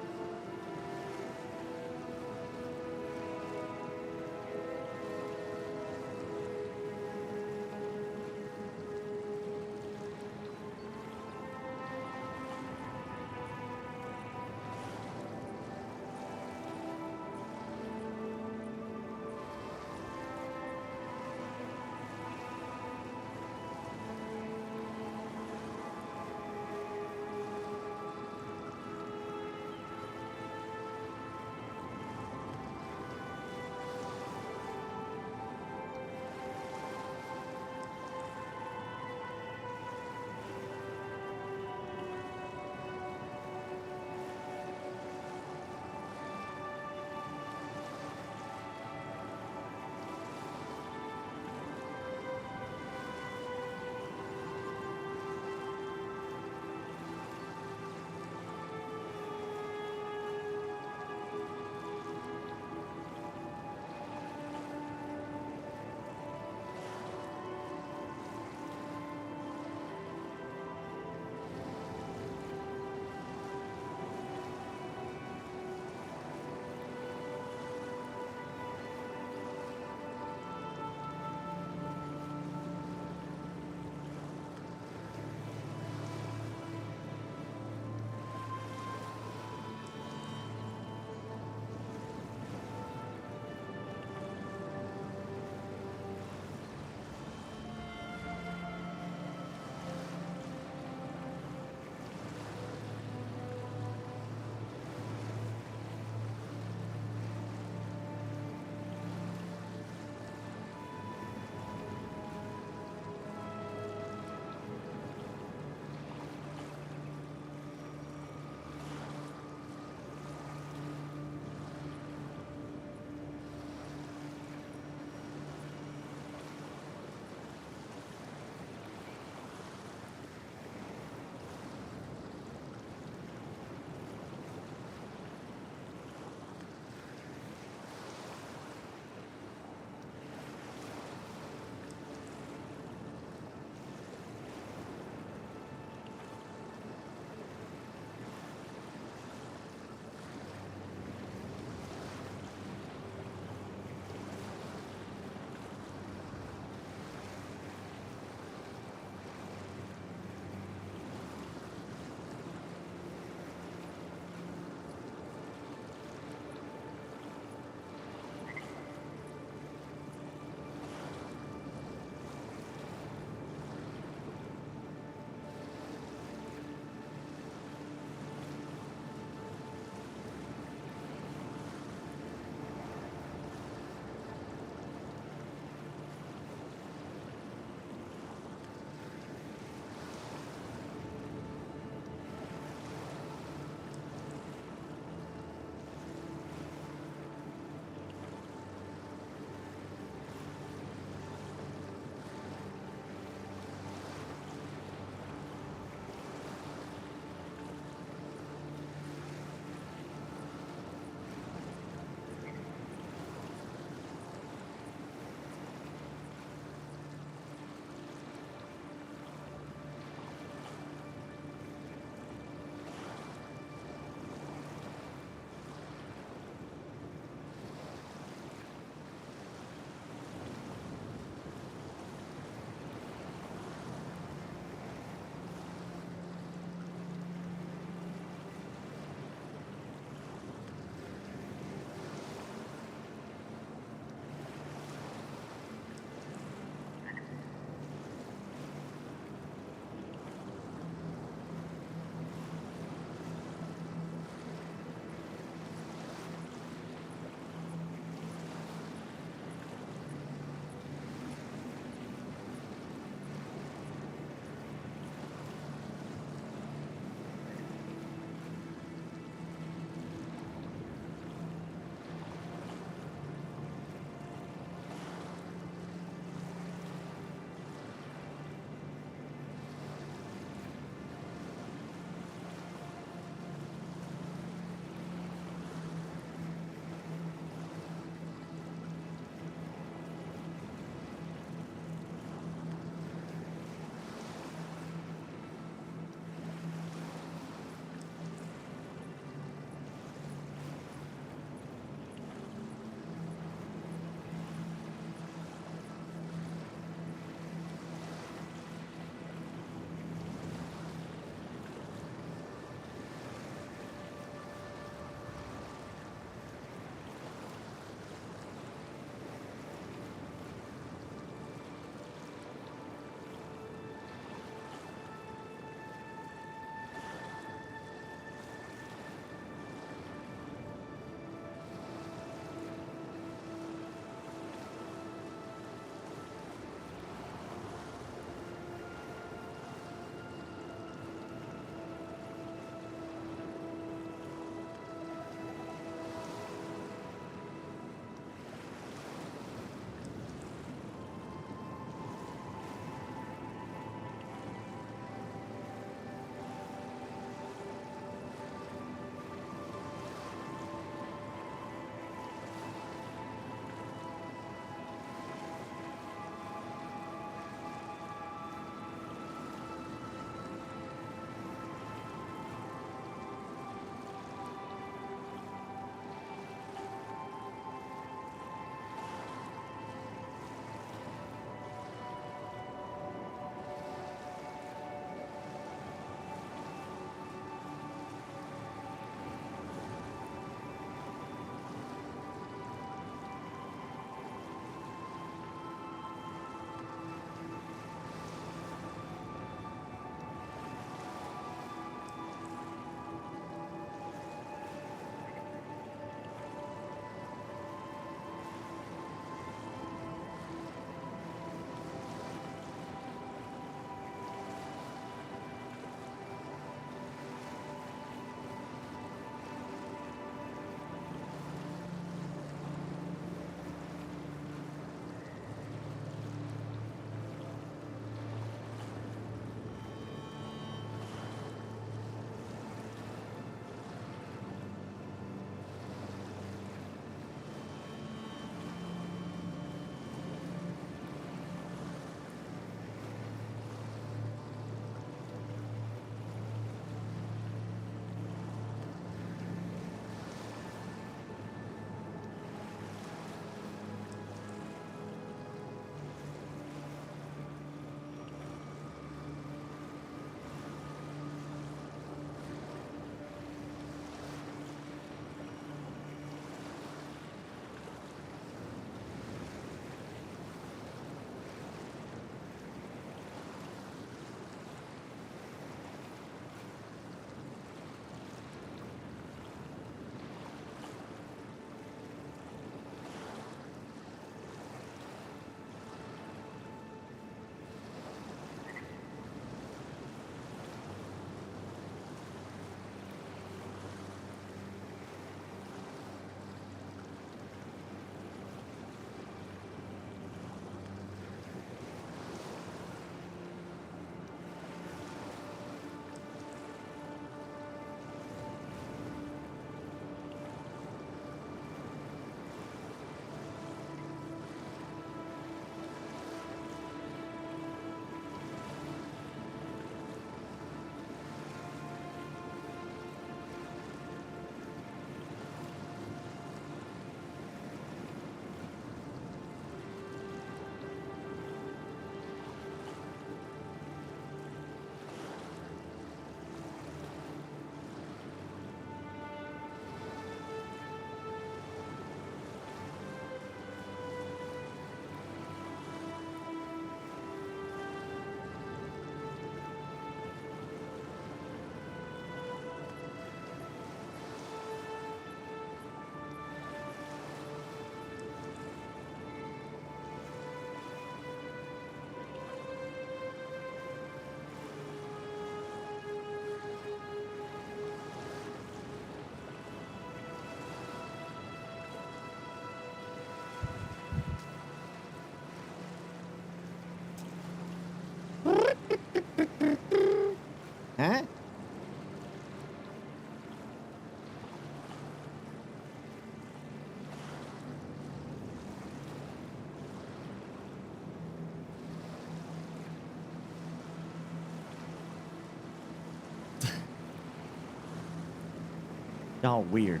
Oh, weird.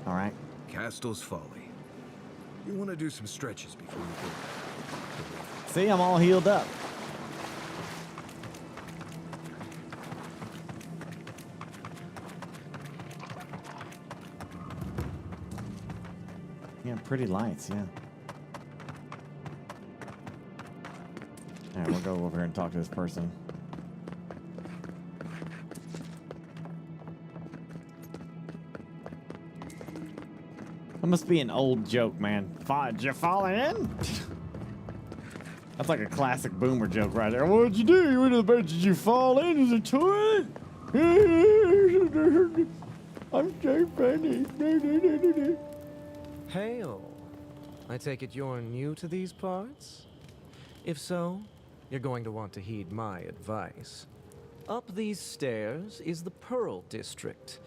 All right. Castel's Folly. You want to do some stretches before you go. See, I'm all healed up. Yeah, pretty lights, yeah. All right, we'll go over here and talk to this person. That must be an old joke, man. Did you fall in? That's like a classic boomer joke right there. What'd you do? You went to the bed. Did you fall into the toilet? I'm so funny. Hail. I take it you're new to these parts? If so, you're going to want to heed my advice. Up these stairs is the Pearl District.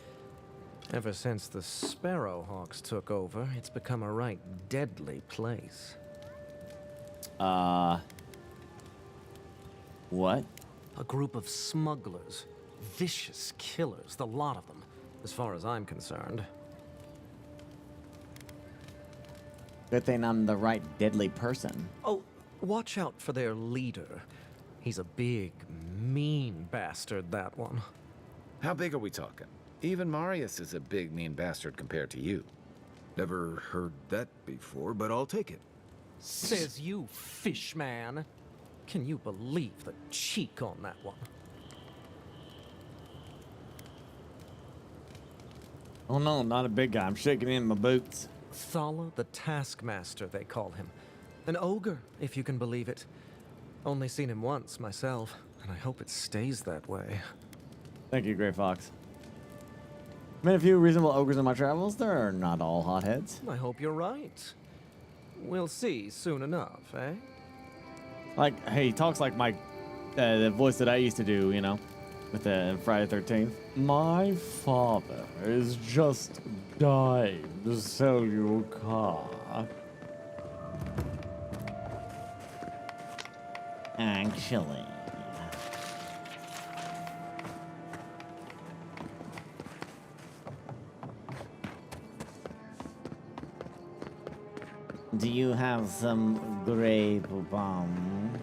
Ever since the Sparrowhawks took over, it's become a right deadly place. What? A group of smugglers. Vicious killers, the lot of them, as far as I'm concerned. Good thing I'm the right deadly person. Oh, watch out for their leader. He's a big, mean bastard, that one. How big are we talking? Even Marius is a big, mean bastard compared to you. Never heard that before, but I'll take it. Says you, fishman. Can you believe the cheek on that one? Oh no, not a big guy. I'm shaking in my boots. Thala the Taskmaster, they call him. An ogre, if you can believe it. Only seen him once, myself, and I hope it stays that way. Thank you, Gray Fox. Met a few reasonable ogres in my travels. They're not all hotheads. I hope you're right. We'll see soon enough, eh? Like, hey, he talks like my the voice that I used to do, you know, with the Friday 13th. My father is just dying to sell you a car. Actually. Do you have some grape bomb?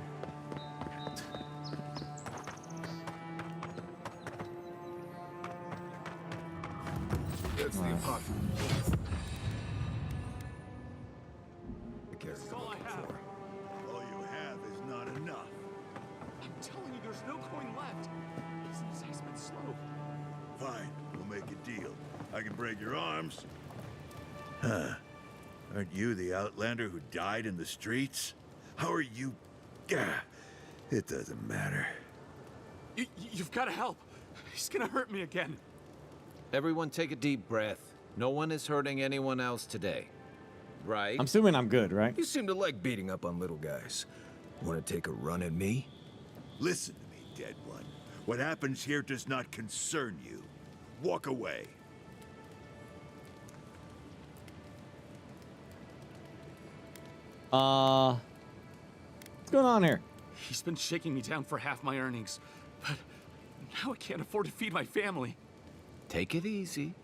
That's the apocalypse. That's all I have. All you have is not enough. I'm telling you, there's no coin left. This has been slow. Fine, we'll make a deal. I can break your arms. Huh. Aren't you the outlander who died in the streets? How are you? Gah, it doesn't matter. You've got to help. He's gonna hurt me again. Everyone take a deep breath. No one is hurting anyone else today. Right? I'm assuming I'm good, right? You seem to like beating up on little guys. Want to take a run at me? Listen to me, dead one. What happens here does not concern you. Walk away. What's going on here? He's been shaking me down for half my earnings, but now I can't afford to feed my family. Take it easy.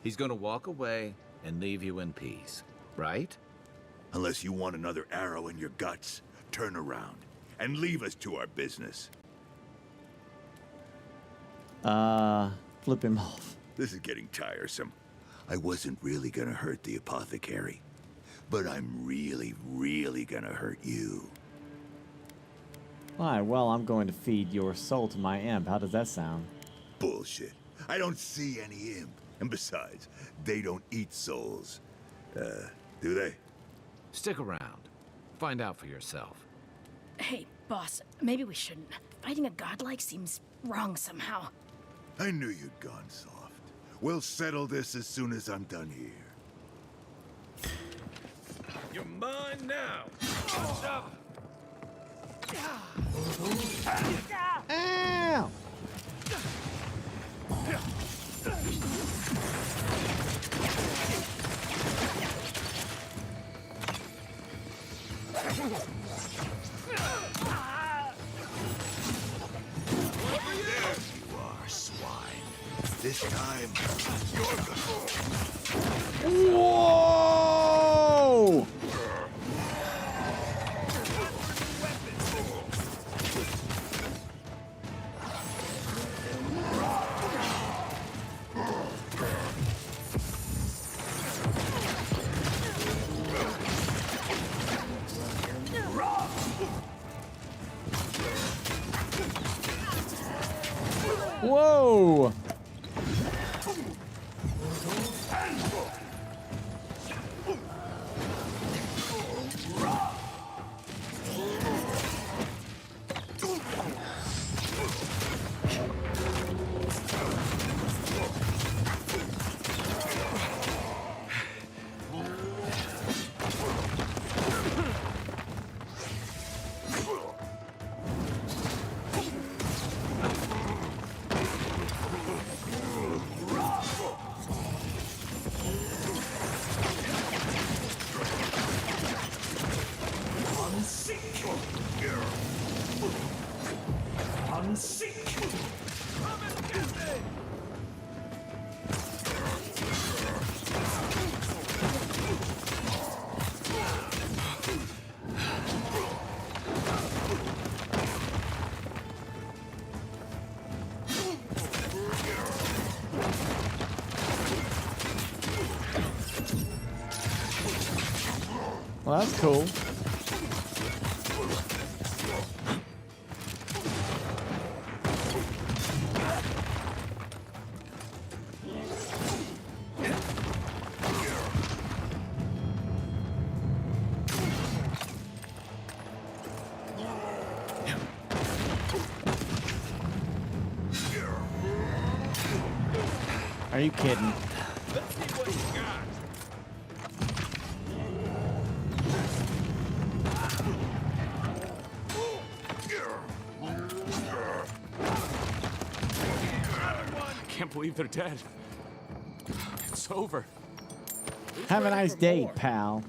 He's gonna walk away and leave you in peace, right? Unless you want another arrow in your guts, turn around and leave us to our business. Flip him off. This is getting tiresome. I wasn't really gonna hurt the apothecary, but I'm really, really gonna hurt you. Why? Well, I'm going to feed your soul to my imp. How does that sound? Bullshit. I don't see any imp. And besides, they don't eat souls. Do they? Stick around. Find out for yourself. Hey, boss, maybe we shouldn't. Fighting a godlike seems wrong somehow. I knew you'd gone soft. We'll settle this as soon as I'm done here. You're mine now. Ow! You are, swine. Is this time. Whoa! Whoa! Well, that's cool. Are you kidding? Let's see what you got. I can't believe they're dead. It's over. Have a nice day, pal.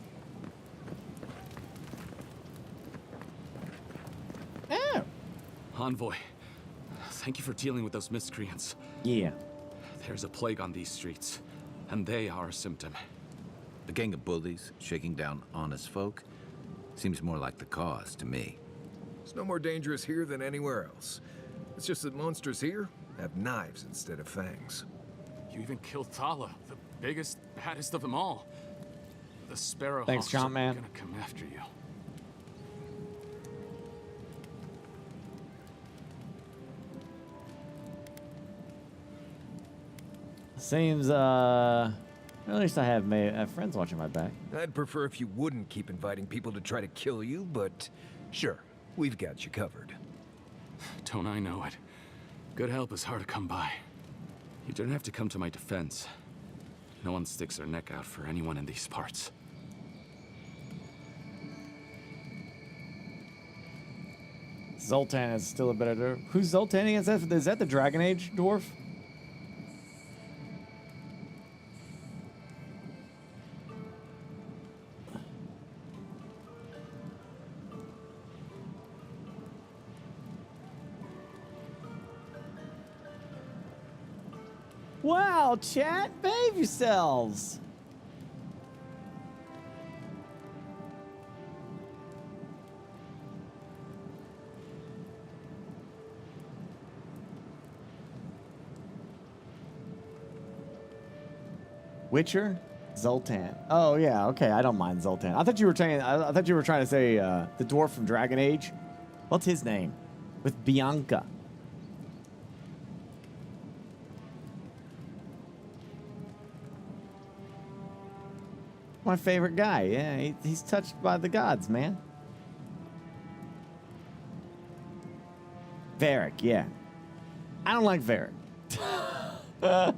Oh. Envoy, thank you for dealing with those miscreants. Yeah. There's a plague on these streets, and they are a symptom. A gang of bullies shaking down honest folk seems more like the cause to me. It's no more dangerous here than anywhere else. It's just that monsters here have knives instead of fangs. You even killed Thala, the biggest, baddest of them all. The Sparrow Thanks, Hawks John, are man. gonna come after you. Seems, at least I have friends watching my back. I'd prefer if you wouldn't keep inviting people to try to kill you, but sure, we've got you covered. Don't I know it? Good help is hard to come by. You don't have to come to my defense. No one sticks their neck out for anyone in these parts. Zoltan is still a better dwarf. Who's Zoltan? Is that the Dragon Age dwarf? Wow, chat, behave yourselves. Witcher, Zoltan. Oh yeah, okay. I don't mind Zoltan. I thought you were trying. I thought you were trying to say the dwarf from Dragon Age. What's his name? With Bianca. My favorite guy. Yeah, he's touched by the gods, man. Varric, yeah. I don't like Varric. Yeah,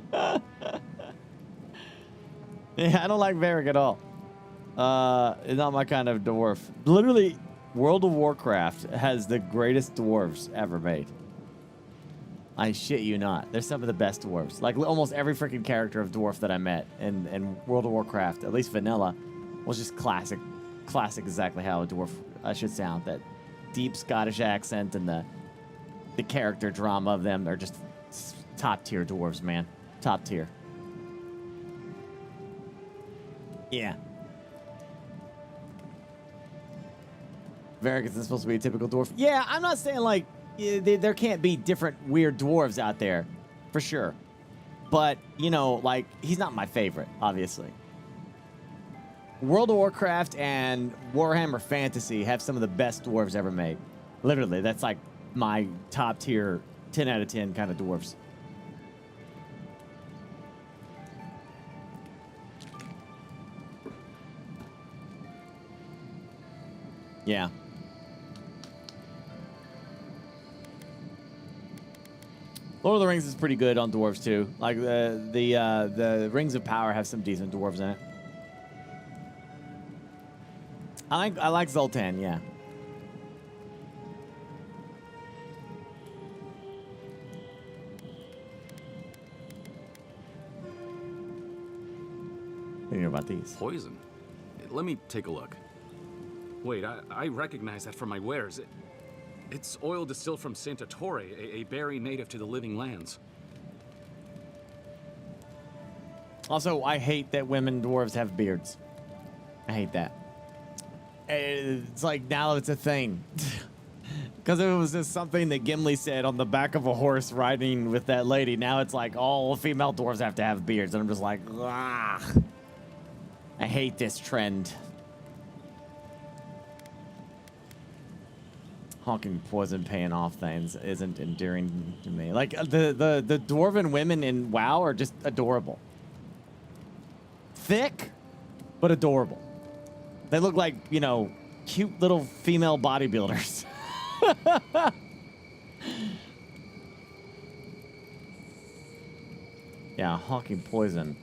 I don't like Varric at all. It's not my kind of dwarf. Literally, World of Warcraft has the greatest dwarves ever made. I shit you not. They're some of the best dwarves. Like almost every freaking character of dwarf that I met in World of Warcraft, at least vanilla, was just classic exactly how a dwarf should sound. That deep Scottish accent and the character drama of them. They're just top tier dwarves, man. Top tier. Yeah. Varric isn't supposed to be a typical dwarf. Yeah, I'm not saying like there can't be different weird dwarves out there, for sure. But, you know, like, he's not my favorite, obviously. World of Warcraft and Warhammer Fantasy have some of the best dwarves ever made. Literally, that's like my top tier 10 out of 10 kind of dwarves. Yeah. Lord of the Rings is pretty good on dwarves too. Like the Rings of Power have some decent dwarves in it. I like Zoltan, yeah. What do you know about these? Poison? Let me take a look. Wait, I recognize that from my wares. It's oil distilled from Santa Torre, a berry native to the Living Lands. Also, I hate that women dwarves have beards. I hate that. It's like now it's a thing. Because it was just something that Gimli said on the back of a horse riding with that lady. Now it's like all female dwarves have to have beards. And I'm just like, ah. I hate this trend. Hawking poison paying off things isn't endearing to me. Like the dwarven women in WoW are just adorable. Thick, but adorable. They look like, you know, cute little female bodybuilders. Yeah, hawking poison.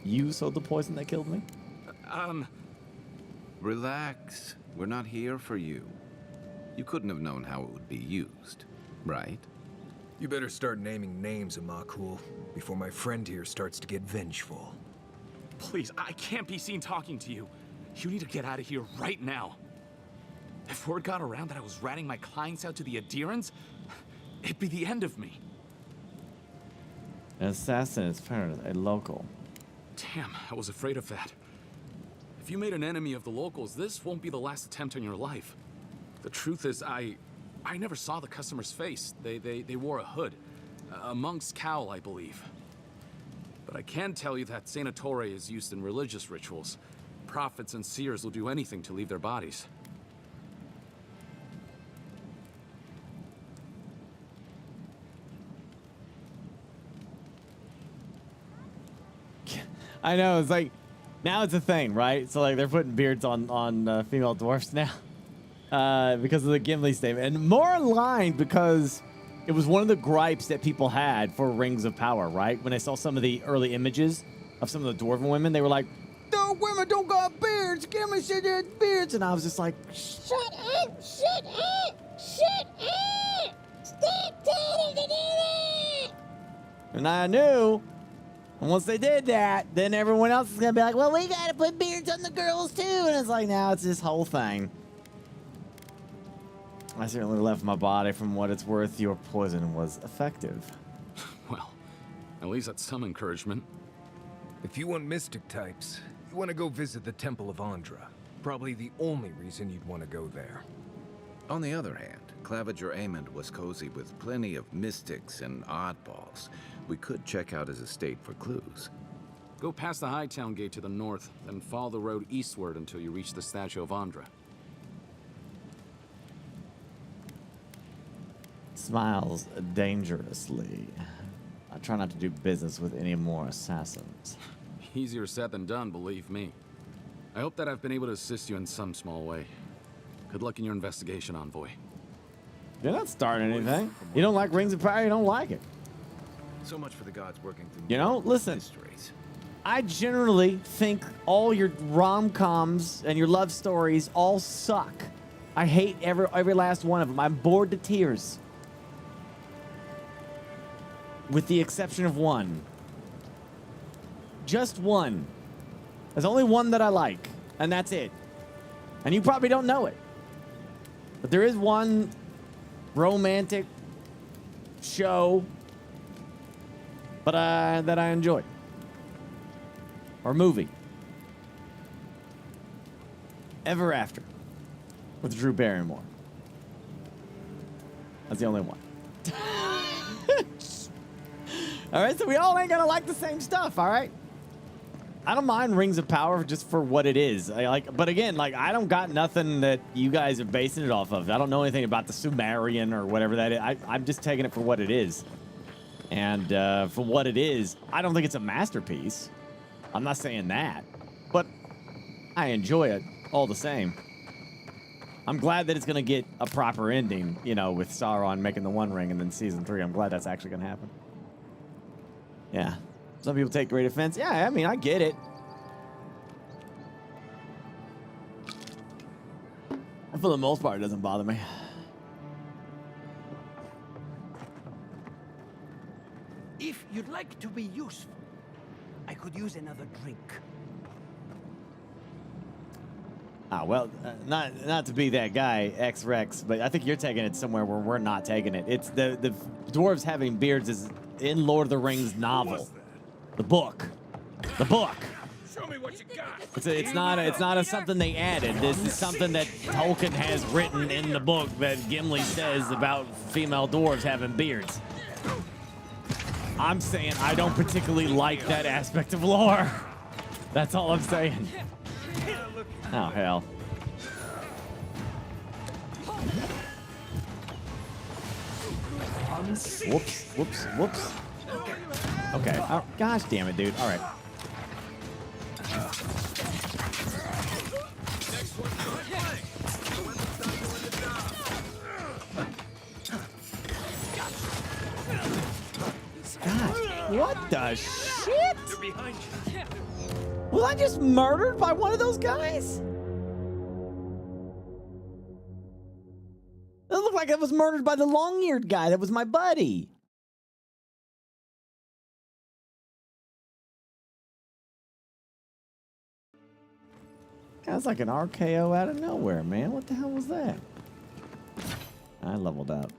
You sold the poison that killed me? Relax. We're not here for you. You couldn't have known how it would be used, right? You better start naming names, Amakul, before my friend here starts to get vengeful. Please, I can't be seen talking to you. You need to get out of here right now. If word got around that I was ratting my clients out to the adherents, it'd be the end of me. An assassin is part a local. Damn, I was afraid of that. If you made an enemy of the locals, this won't be the last attempt on your life. The truth is, I never saw the customer's face. They wore a hood. A monk's cowl, I believe. But I can tell you that Santa Torre is used in religious rituals. Prophets and seers will do anything to leave their bodies. I know, it's like, now it's a thing, right? So like they're putting beards on female dwarfs now. Because of the Gimli statement. And more in line because it was one of the gripes that people had for Rings of Power, right? When they saw some of the early images of some of the dwarven women, they were like, no, women don't got beards. Gimli said they had beards. And I was just like, shut up, shut up, shut up. Stop telling them to do that. And I knew, and once they did that, then everyone else is going to be like, well, we got to put beards on the girls too. And it's like, now it's this whole thing. I certainly left my body. From what it's worth, your poison was effective. Well, at least that's some encouragement. If you want mystic types, you want to go visit the Temple of Andra. Probably the only reason you'd want to go there. On the other hand, Claviger Amond was cozy with plenty of mystics and oddballs. We could check out his estate for clues. Go past the Hightown Gate to the north, then follow the road eastward until you reach the statue of Andra. Smiles dangerously. I try not to do business with any more assassins. Easier said than done, believe me. I hope that I've been able to assist you in some small way. Good luck in your investigation, Envoy. You're not starting anything. You don't like Rings of Power, you don't like it. So much for the gods working through. You know, listen. Mysteries. I generally think all your rom-coms and your love stories all suck. I hate every last one of them. I'm bored to tears. With the exception of one. Just one. There's only one that I like, and that's it. And you probably don't know it. But there is one romantic show but that I enjoyed. Or movie. Ever After with Drew Barrymore. That's the only one. All right, so we all ain't gonna like the same stuff, all right? I don't mind Rings of Power just for what it is. But again, like, I don't got nothing that you guys are basing it off of. I don't know anything about the Sumerian or whatever that is. I'm just taking it for what it is. And for what it is, I don't think it's a masterpiece. I'm not saying that. But I enjoy it all the same. I'm glad that it's going to get a proper ending, you know, with Sauron making the One Ring and then Season 3. I'm glad that's actually going to happen. Yeah. Some people take great offense. Yeah, I mean, I get it. For the most part, it doesn't bother me. If you'd like to be useful, I could use another drink. Ah, well, not to be that guy, X-Rex, but I think you're taking it somewhere where we're not taking it. It's the dwarves having beards is in Lord of the Rings novel. The book. The book. Show me what you got. It's not a something they added. This is something that Tolkien has written in the book that Gimli says about female dwarves having beards. I'm saying I don't particularly like that aspect of lore. That's all I'm saying. Oh, hell. Whoops, whoops, whoops. Okay. Oh, gosh damn it, dude. All right. God, what the shit? Was I just murdered by one of those guys? That looked like I was murdered by the long-eared guy. That was my buddy. That was like an RKO out of nowhere, man. What the hell was that? I leveled up.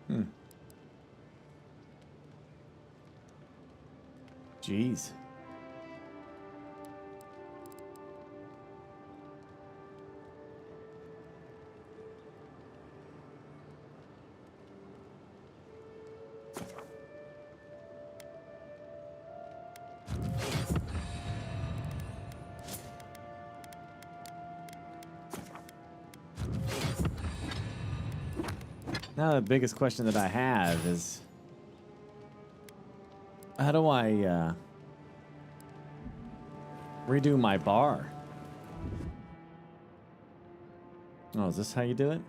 Hmm. Jeez. Now the biggest question that I have is, how do I redo my bar? Oh, is this how you do it?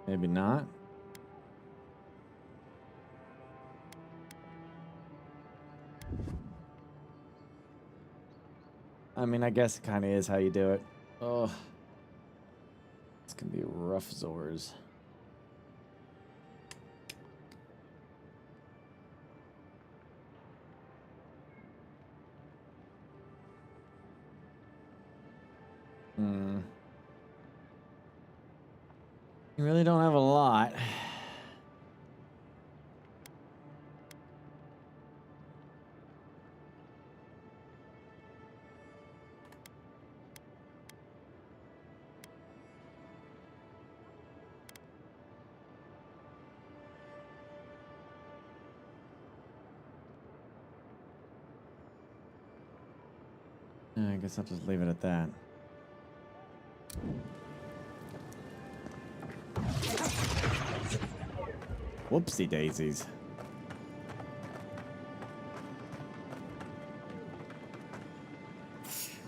Maybe not. I mean, I guess it kind of is how you do it. Oh, it's gonna be rough, Zors. You really don't have a lot. I guess I'll just leave it at that. Whoopsie daisies.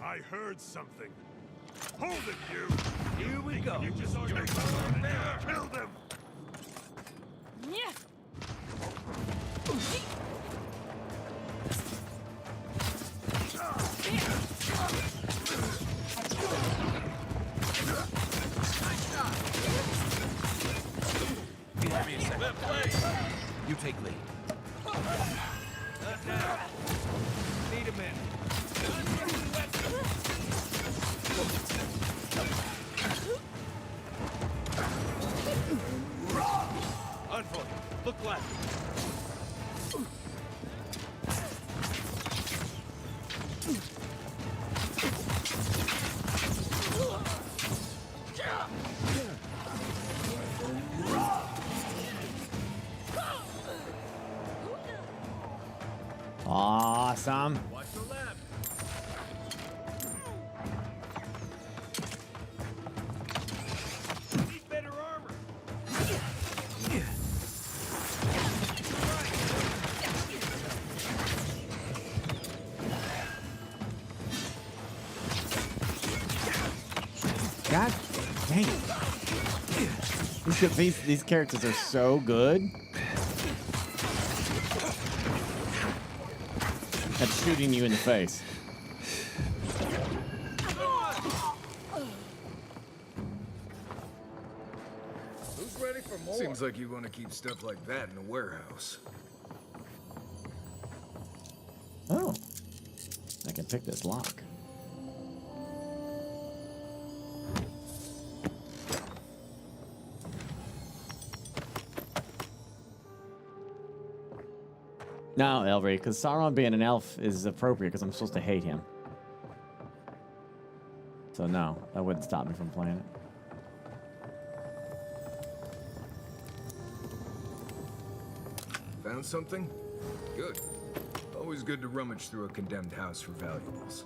I heard something. Hold it, you! Here we go. You just kill them! Yeah. You take lead. Need a minute. Unfold. Look left. Awesome. Watch the left. Need better armor. God dang it. These characters are so good at shooting you in the face. Who's ready for more? Seems like you want to keep stuff like that in the warehouse. Oh, I can pick this lock. No, Elry, because Sauron being an elf is appropriate because I'm supposed to hate him. So no, that wouldn't stop me from playing it. Found something? Good. Always good to rummage through a condemned house for valuables.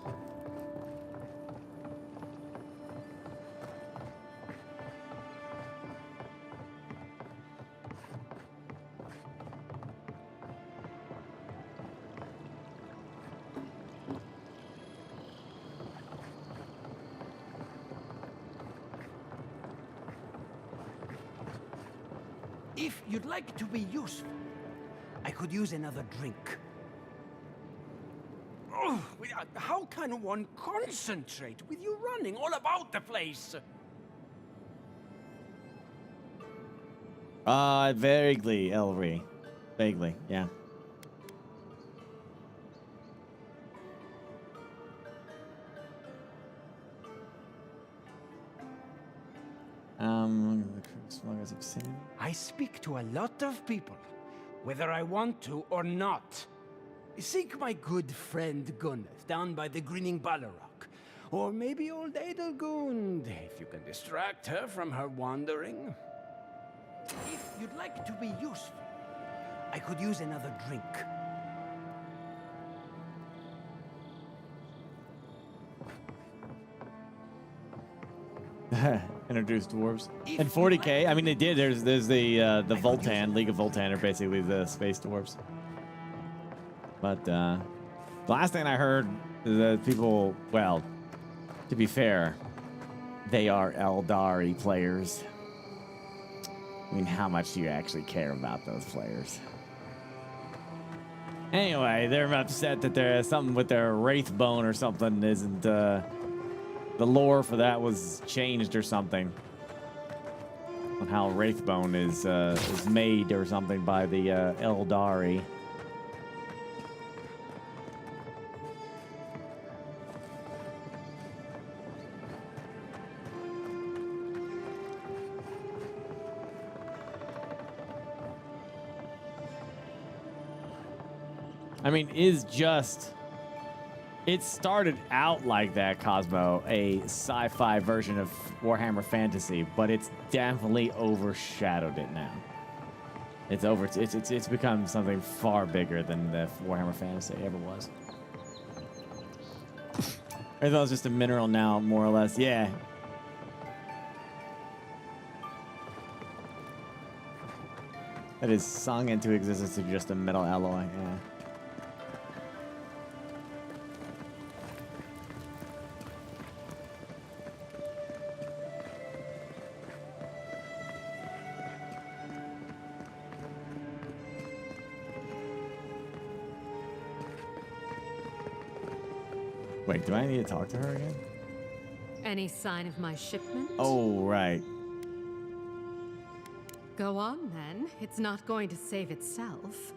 If you'd like to be useful, I could use another drink. Oh, how can one concentrate with you running all about the place? Vaguely, Elry. Vaguely, yeah. Smugglers of sin. I speak to a lot of people, whether I want to or not. Seek my good friend Gunneth down by the grinning Balrog. Or maybe old Edelgund, if you can distract her from her wandering. If you'd like to be useful, I could use another drink. Introduced dwarves. And 40k, I mean they did. There's the Voltan, League of Voltan are basically the space dwarves. But the last thing I heard is that people, well, to be fair, they are Eldari players. I mean, how much do you actually care about those players? Anyway, they're upset that there's something with their wraith bone or something isn't, the lore for that was changed or something. On how wraithbone is made or something by the Eldari. I mean, it started out like that, Cosmo, a sci-fi version of Warhammer Fantasy, but it's definitely overshadowed it now. It's become something far bigger than the Warhammer Fantasy ever was. I thought it was just a mineral now, more or less. Yeah. That is sung into existence through just a metal alloy. Yeah. Wait, do I need to talk to her again? Any sign of my shipment? Oh, right. Go on, then. It's not going to save itself.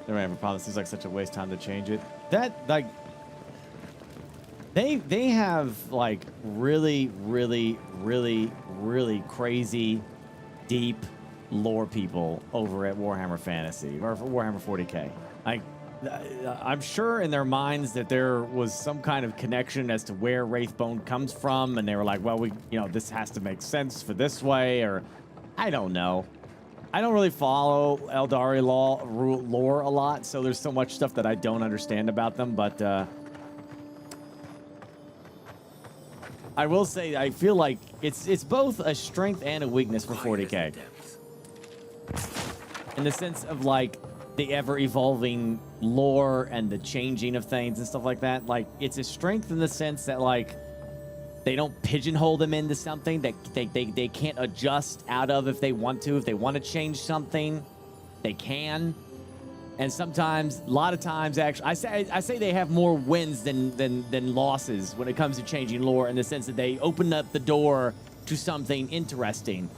They might have a problem. It seems like such a waste of time to change it. That, like... They have, like, really crazy, deep lore people over at Warhammer Fantasy, or Warhammer 40k. Like, I'm sure in their minds that there was some kind of connection as to where Wraithbone comes from, and they were like, well, this has to make sense for this way, or I don't know. I don't really follow Eldari lore a lot, so there's so much stuff that I don't understand about them, but I will say I feel like it's both a strength and a weakness for 40k. In the sense of, like, the ever-evolving lore and the changing of things and stuff like that. Like, it's a strength in the sense that, like, they don't pigeonhole them into something that they can't adjust out of if they want to. If they want to change something, they can. And sometimes, a lot of times, actually, I say they have more wins than losses when it comes to changing lore, in the sense that they open up the door to something interesting,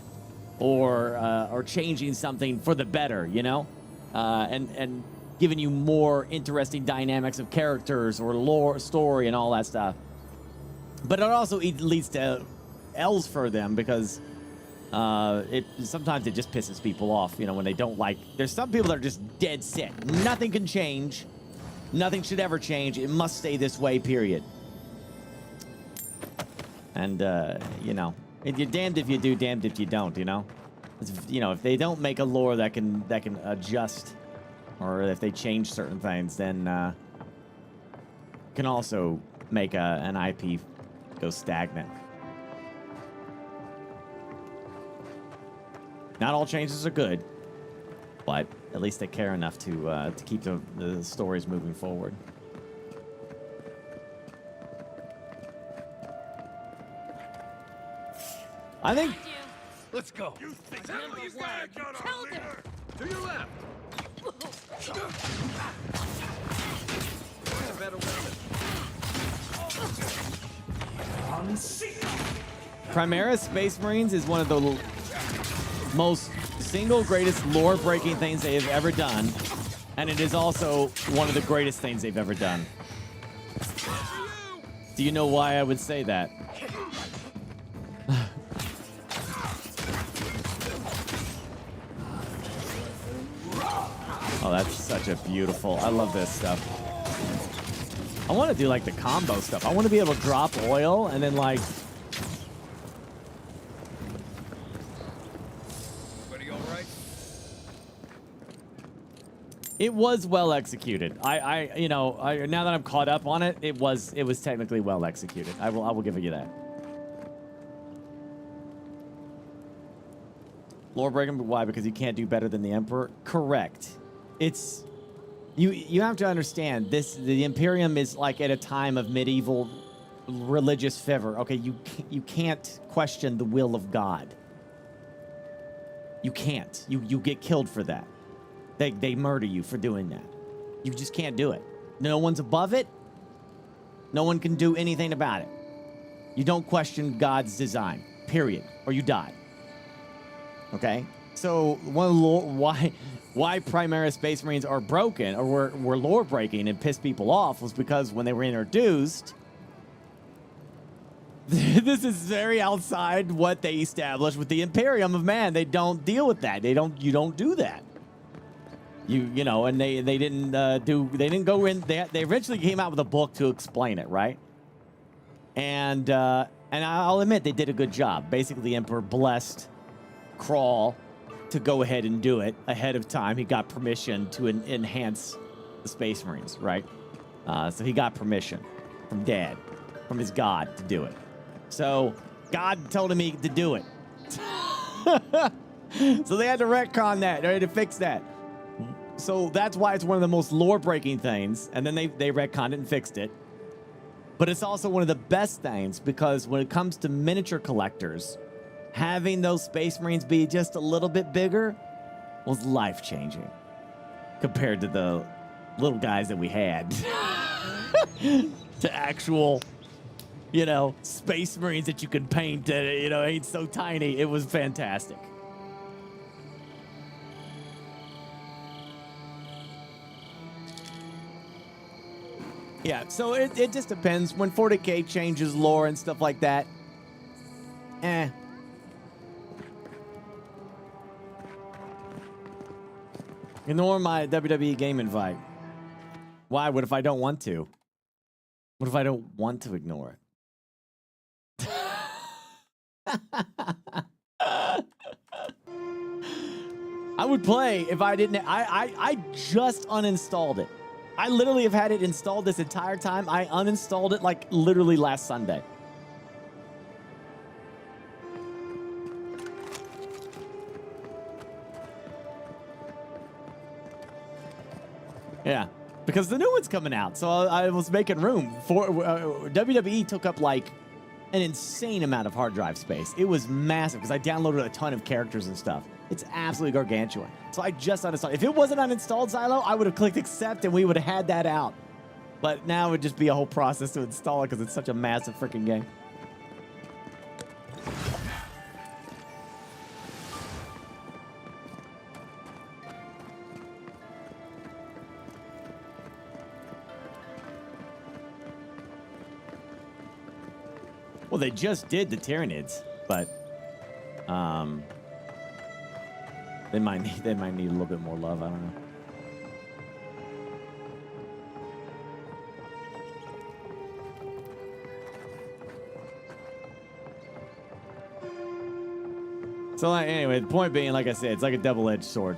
or changing something for the better, you know, and giving you more interesting dynamics of characters or lore, story, and all that stuff. But it also leads to L's for them, because sometimes it just pisses people off, you know, when they don't like. There's some people that are just dead set. Nothing can change. Nothing should ever change. It must stay this way, period. And, you know, you're damned if you do, damned if you don't, you know? You know, if they don't make a lore that can adjust, or if they change certain things, then can also make an IP go stagnant. Not all changes are good, but at least they care enough to keep the stories moving forward. I think. Let's go. You think you got our leader? To your left. Primaris Space Marines is one of the most single greatest lore-breaking things they have ever done, and it is also one of the greatest things they've ever done. Do you know why I would say that? Oh, that's such a beautiful... I love this stuff. I want to do, like, the combo stuff. I want to be able to drop oil and then, like... Everybody all right? It was well executed. You know, now that I'm caught up on it, it was technically well executed. I will give you that. Lore breaking, why? Because you can't do better than the Emperor? Correct. It's you have to understand this. The Imperium is like at a time of medieval religious fervor. Okay, you can't question the will of God. You can't. You get killed for that. They murder you for doing that. You just can't do it. No one's above it. No one can do anything about it. You don't question God's design. Period. Or you die. Okay? So one of the why Primaris Space Marines are broken or were lore breaking and pissed people off was because when they were introduced, This is very outside what they established with the Imperium of Man. They don't deal with that. You don't do that. You know, and they didn't they didn't go in. They eventually came out with a book to explain it, right? And I'll admit they did a good job. Basically, the Emperor blessed Crawl to go ahead and do it ahead of time. He got permission to enhance the Space Marines, right? So he got permission from Dad, from his God, to do it. So God told him to do it. So they had to retcon that. They had to fix that. So that's why it's one of the most lore-breaking things. And then they retconned it and fixed it. But it's also one of the best things because when it comes to miniature collectors, having those Space Marines be just a little bit bigger was life-changing compared to the little guys that we had. To actual, you know, Space Marines that you can paint, you know, ain't so tiny. It was fantastic. Yeah, so it just depends. When 40K changes lore and stuff like that, Ignore my WWE game invite. Why? What if I don't want to? What if I don't want to ignore it? I would play if I didn't. I just uninstalled it. I literally have had it installed this entire time. I uninstalled it like literally last Sunday. Yeah, because the new one's coming out. So I was making room for WWE took up like an insane amount of hard drive space. It was massive because I downloaded a ton of characters and stuff. It's absolutely gargantuan. So I just uninstalled. If it wasn't uninstalled, Xylo, I would have clicked accept and we would have had that out. But now it would just be a whole process to install it because it's such a massive freaking game. Well, they just did the Tyranids, but they might need a little bit more love. I don't know. So anyway, the point being, like I said, it's like a double-edged sword.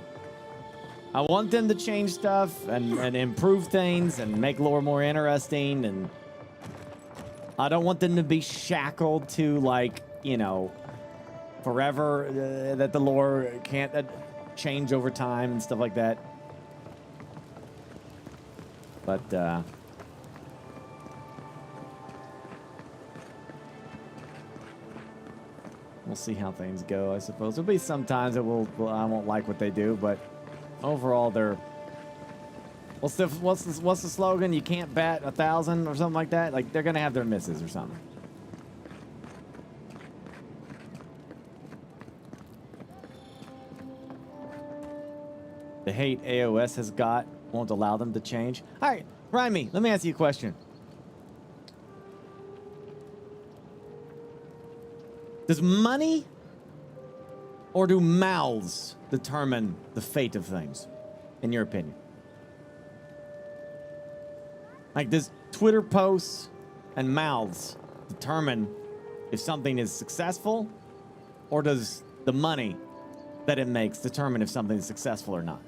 I want them to change stuff and improve things and make lore more interesting, and I don't want them to be shackled to, like, you know, forever, that the lore can't change over time and stuff like that. But we'll see how things go, I suppose. There'll be some times that I won't like what they do, but overall they're... What's the slogan? You can't bat 1,000 or something like that? Like, they're gonna have their misses or something. The hate AOS has got won't allow them to change. All right, Rhyme, let me ask you a question. Does money or do mouths determine the fate of things, in your opinion? Like, does Twitter posts and mouths determine if something is successful, or does the money that it makes determine if something is successful or not?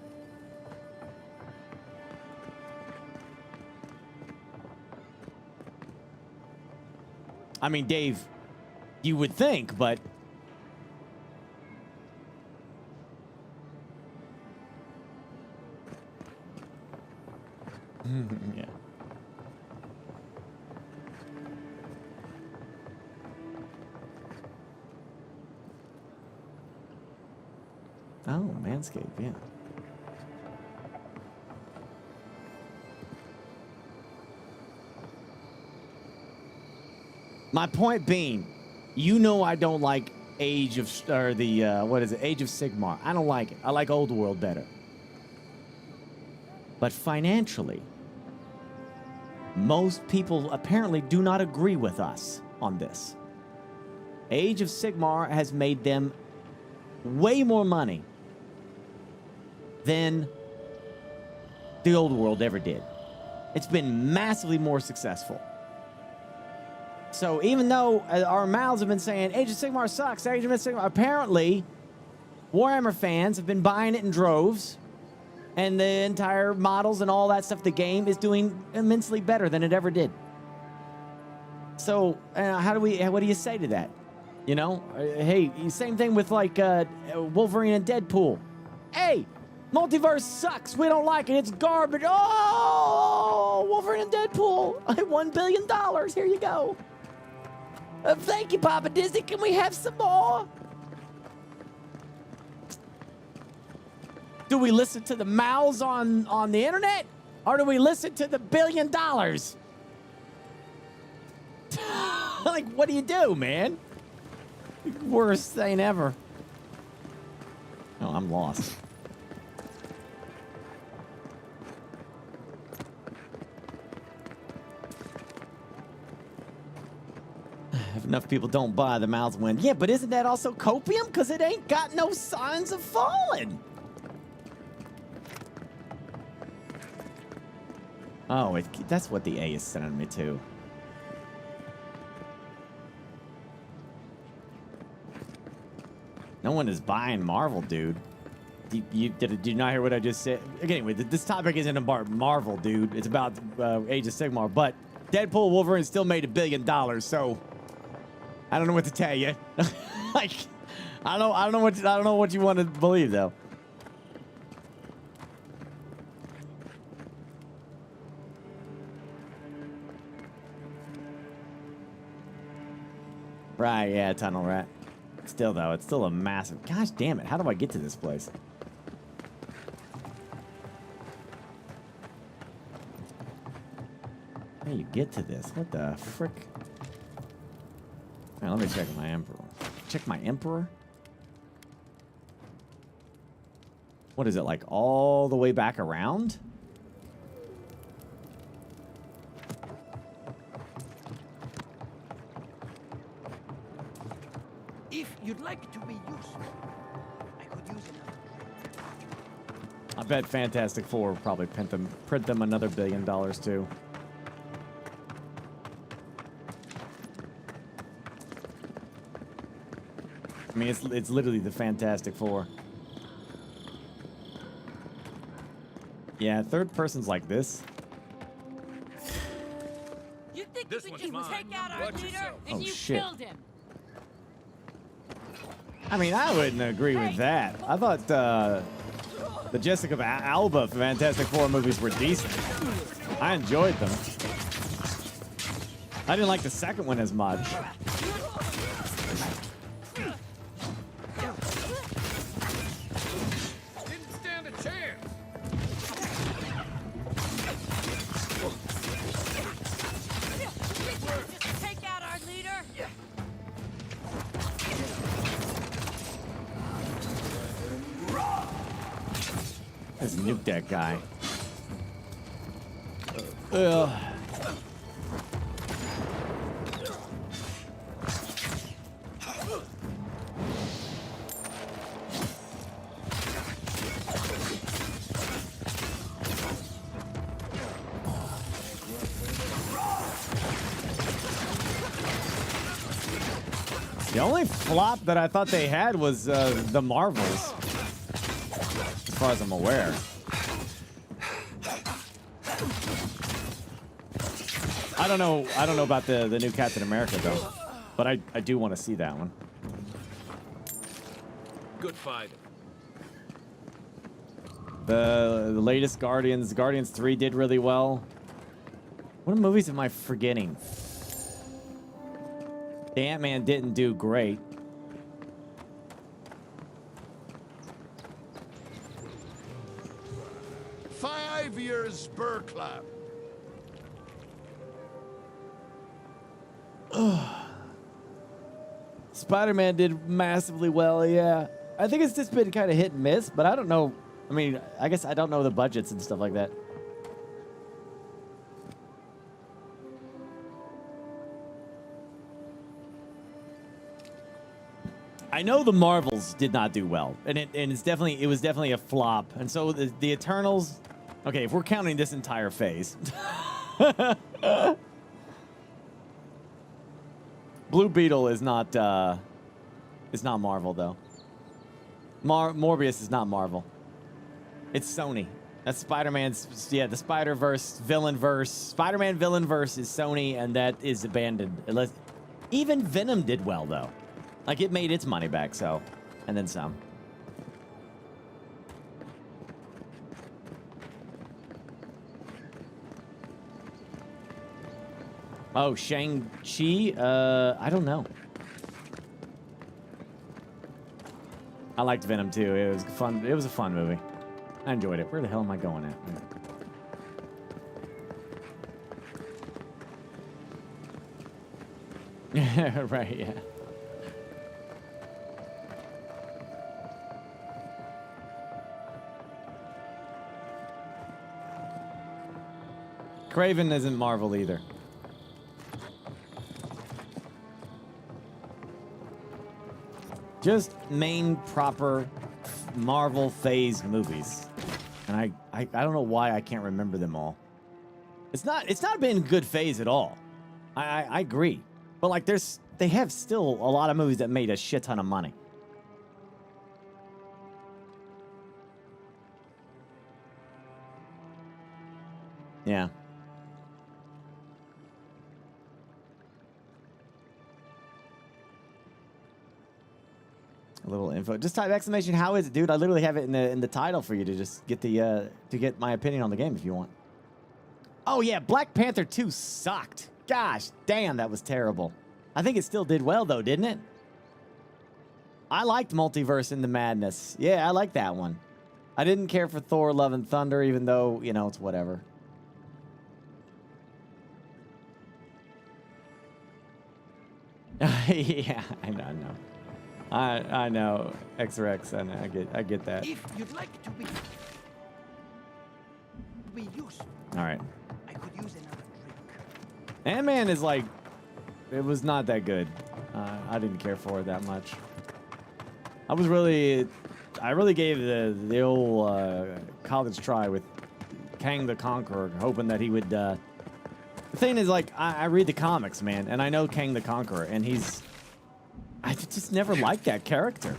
I mean, Dave, you would think, but... yeah. Oh, Manscaped, yeah. My point being, you know I don't like Age of Sigmar. I don't like it. I like Old World better. But financially, most people apparently do not agree with us on this. Age of Sigmar has made them way more money than the old world ever did. It's been massively more successful. So even though our mouths have been saying Age of Sigmar sucks, Age of Sigmar, apparently Warhammer fans have been buying it in droves, and the entire models and all that stuff, the game is doing immensely better than it ever did. So what do you say to that? You know, hey, same thing with like Wolverine and Deadpool. Hey, multiverse sucks. We don't like it. It's garbage. Oh, Wolverine and Deadpool. $1 billion. Here you go. Thank you, Papa Disney. Can we have some more? Do we listen to the mouths on the internet? Or do we listen to the $1 billion? Like, what do you do, man? Worst thing ever. Oh, I'm lost. If enough people don't buy, the mouths win. Yeah, but isn't that also copium? Because it ain't got no signs of falling. Oh, that's what the A is sending me to. No one is buying Marvel, dude. Did you not hear what I just said? Anyway, this topic isn't about Marvel, dude. It's about Age of Sigmar. But Deadpool Wolverine still made $1 billion, so I don't know what to tell you. Like, I don't know what you want to believe, though. Right, yeah, tunnel rat. Still, though, it's still a massive... Gosh damn it, how do I get to this place? How do you get to this? What the frick? All right, let me check my Emperor. Check my Emperor? What is it, like all the way back around? If you'd like to be useful, I could use another. I bet Fantastic Four will probably print them another $1 billion too. I mean, it's literally the Fantastic Four. Yeah, third person's like this. You think this you could just take out our leader and Oh, you shit. killed him? I mean, I wouldn't agree with that. I thought the Jessica Alba Fantastic Four movies were decent. I enjoyed them. I didn't like the second one as much. Didn't stand a chance. Just take out our leader? Let's nuke that guy. Ugh. The only flop that I thought they had was the Marvels, as far as I'm aware. I don't know about the new Captain America though, but I do want to see that one. Good fight. The latest Guardians 3 did really well. What movies am I forgetting? The Ant-Man didn't do great. Five years spur club. Spider-Man did massively well, yeah. I think it's just been kind of hit and miss, but I don't know. I mean, I guess I don't know the budgets and stuff like that. I know the Marvels did not do well, and it was definitely a flop. And so the Eternals, okay, if we're counting this entire phase, Blue Beetle is not Marvel though. Morbius is not Marvel. It's Sony. That's Spider-Man's, the Spider-Verse villain-verse. Spider-Man villain-verse is Sony, and that is abandoned. Even Venom did well though. Like, it made its money back, so. And then some. Oh, Shang-Chi? I don't know. I liked Venom, too. It was fun. It was a fun movie. I enjoyed it. Where the hell am I going at? Right, yeah. Kraven isn't Marvel either. Just main proper Marvel phase movies. And I don't know why I can't remember them all. It's not been good phase at all. I agree. But like they have still a lot of movies that made a shit ton of money. Yeah. A little info. Just type exclamation, how is it, dude? I literally have it in the title for you to just get to get my opinion on the game if you want. Oh yeah, Black Panther 2 sucked. Gosh, damn, that was terrible. I think it still did well though, didn't it? I liked Multiverse into Madness. Yeah, I like that one. I didn't care for Thor Love and Thunder, even though, you know, it's whatever. Yeah, I know. I know, XRX, I know, I get that. If you'd like to be useful, all right. I could use another drink. Ant-Man is like, it was not that good. I didn't care for it that much. I really gave the old college try with Kang the Conqueror, hoping that he would. The thing is, like, I read the comics, man, and I know Kang the Conqueror, and I just never liked that character.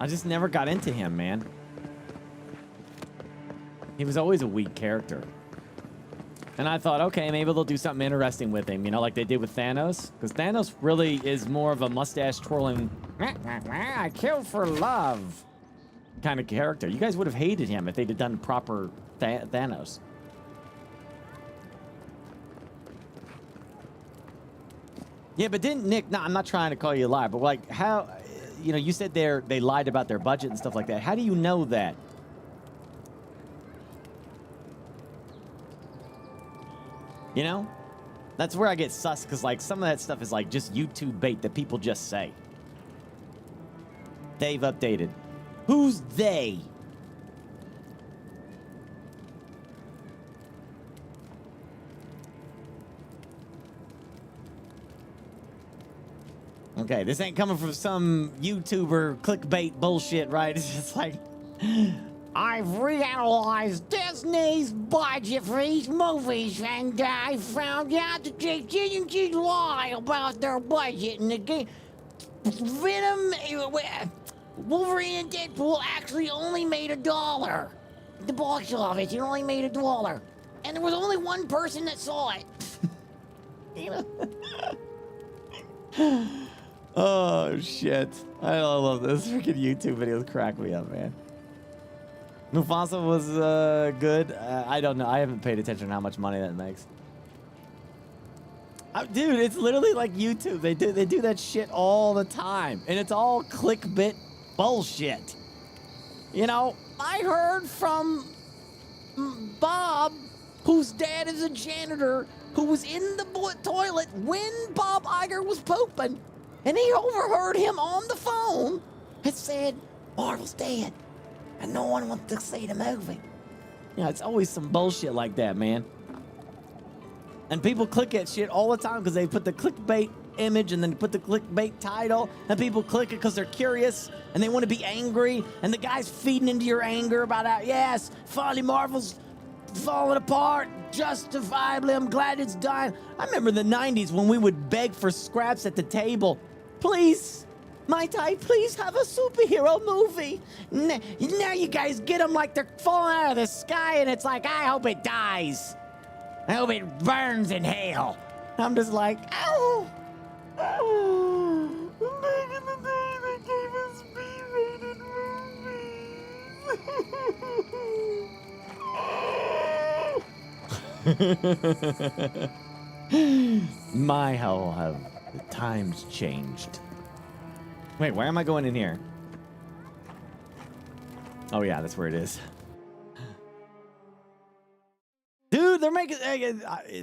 I just never got into him, man. He was always a weak character. And I thought, okay, maybe they'll do something interesting with him, you know, like they did with Thanos. Because Thanos really is more of a mustache-twirling, I kill for love kind of character. You guys would have hated him if they'd have done proper Thanos. Yeah, but didn't Nick... No, I'm not trying to call you a liar, but like how... You know, you said they lied about their budget and stuff like that. How do you know that? You know? That's where I get sus, because like some of that stuff is like just YouTube bait that people just say. They've updated. Who's they? Okay, this ain't coming from some YouTuber clickbait bullshit, right? It's just like, I've reanalyzed Disney's budget for these movies, and I found out that they didn't lie about their budget. And the game, Venom, Wolverine, and Deadpool actually only made $1. The box office, it only made $1, and there was only one person that saw it. Oh shit! I love this. Freaking YouTube videos crack me up, man. Mufasa was good. I don't know. I haven't paid attention to how much money that makes. Dude, it's literally like YouTube. They do that shit all the time, and it's all clickbait bullshit. You know, I heard from Bob, whose dad is a janitor, who was in the toilet when Bob Iger was pooping. And he overheard him on the phone and said, Marvel's dead, and no one wants to see the movie. You know, it's always some bullshit like that, man. And people click that shit all the time because they put the clickbait image and then put the clickbait title, and people click it because they're curious and they want to be angry, and the guy's feeding into your anger about how, yes, finally Marvel's falling apart, justifiably, I'm glad it's done. I remember the 90s when we would beg for scraps at the table. Please, might I please have a superhero movie? Now you guys get them like they're falling out of the sky, and it's like, I hope it dies. I hope it burns in hell. I'm just like, ow. Oh. Back in the day, they gave us B-rated movies. My, how have the times changed. Wait, where am I going in here? Oh yeah, that's where it is. Dude, they're making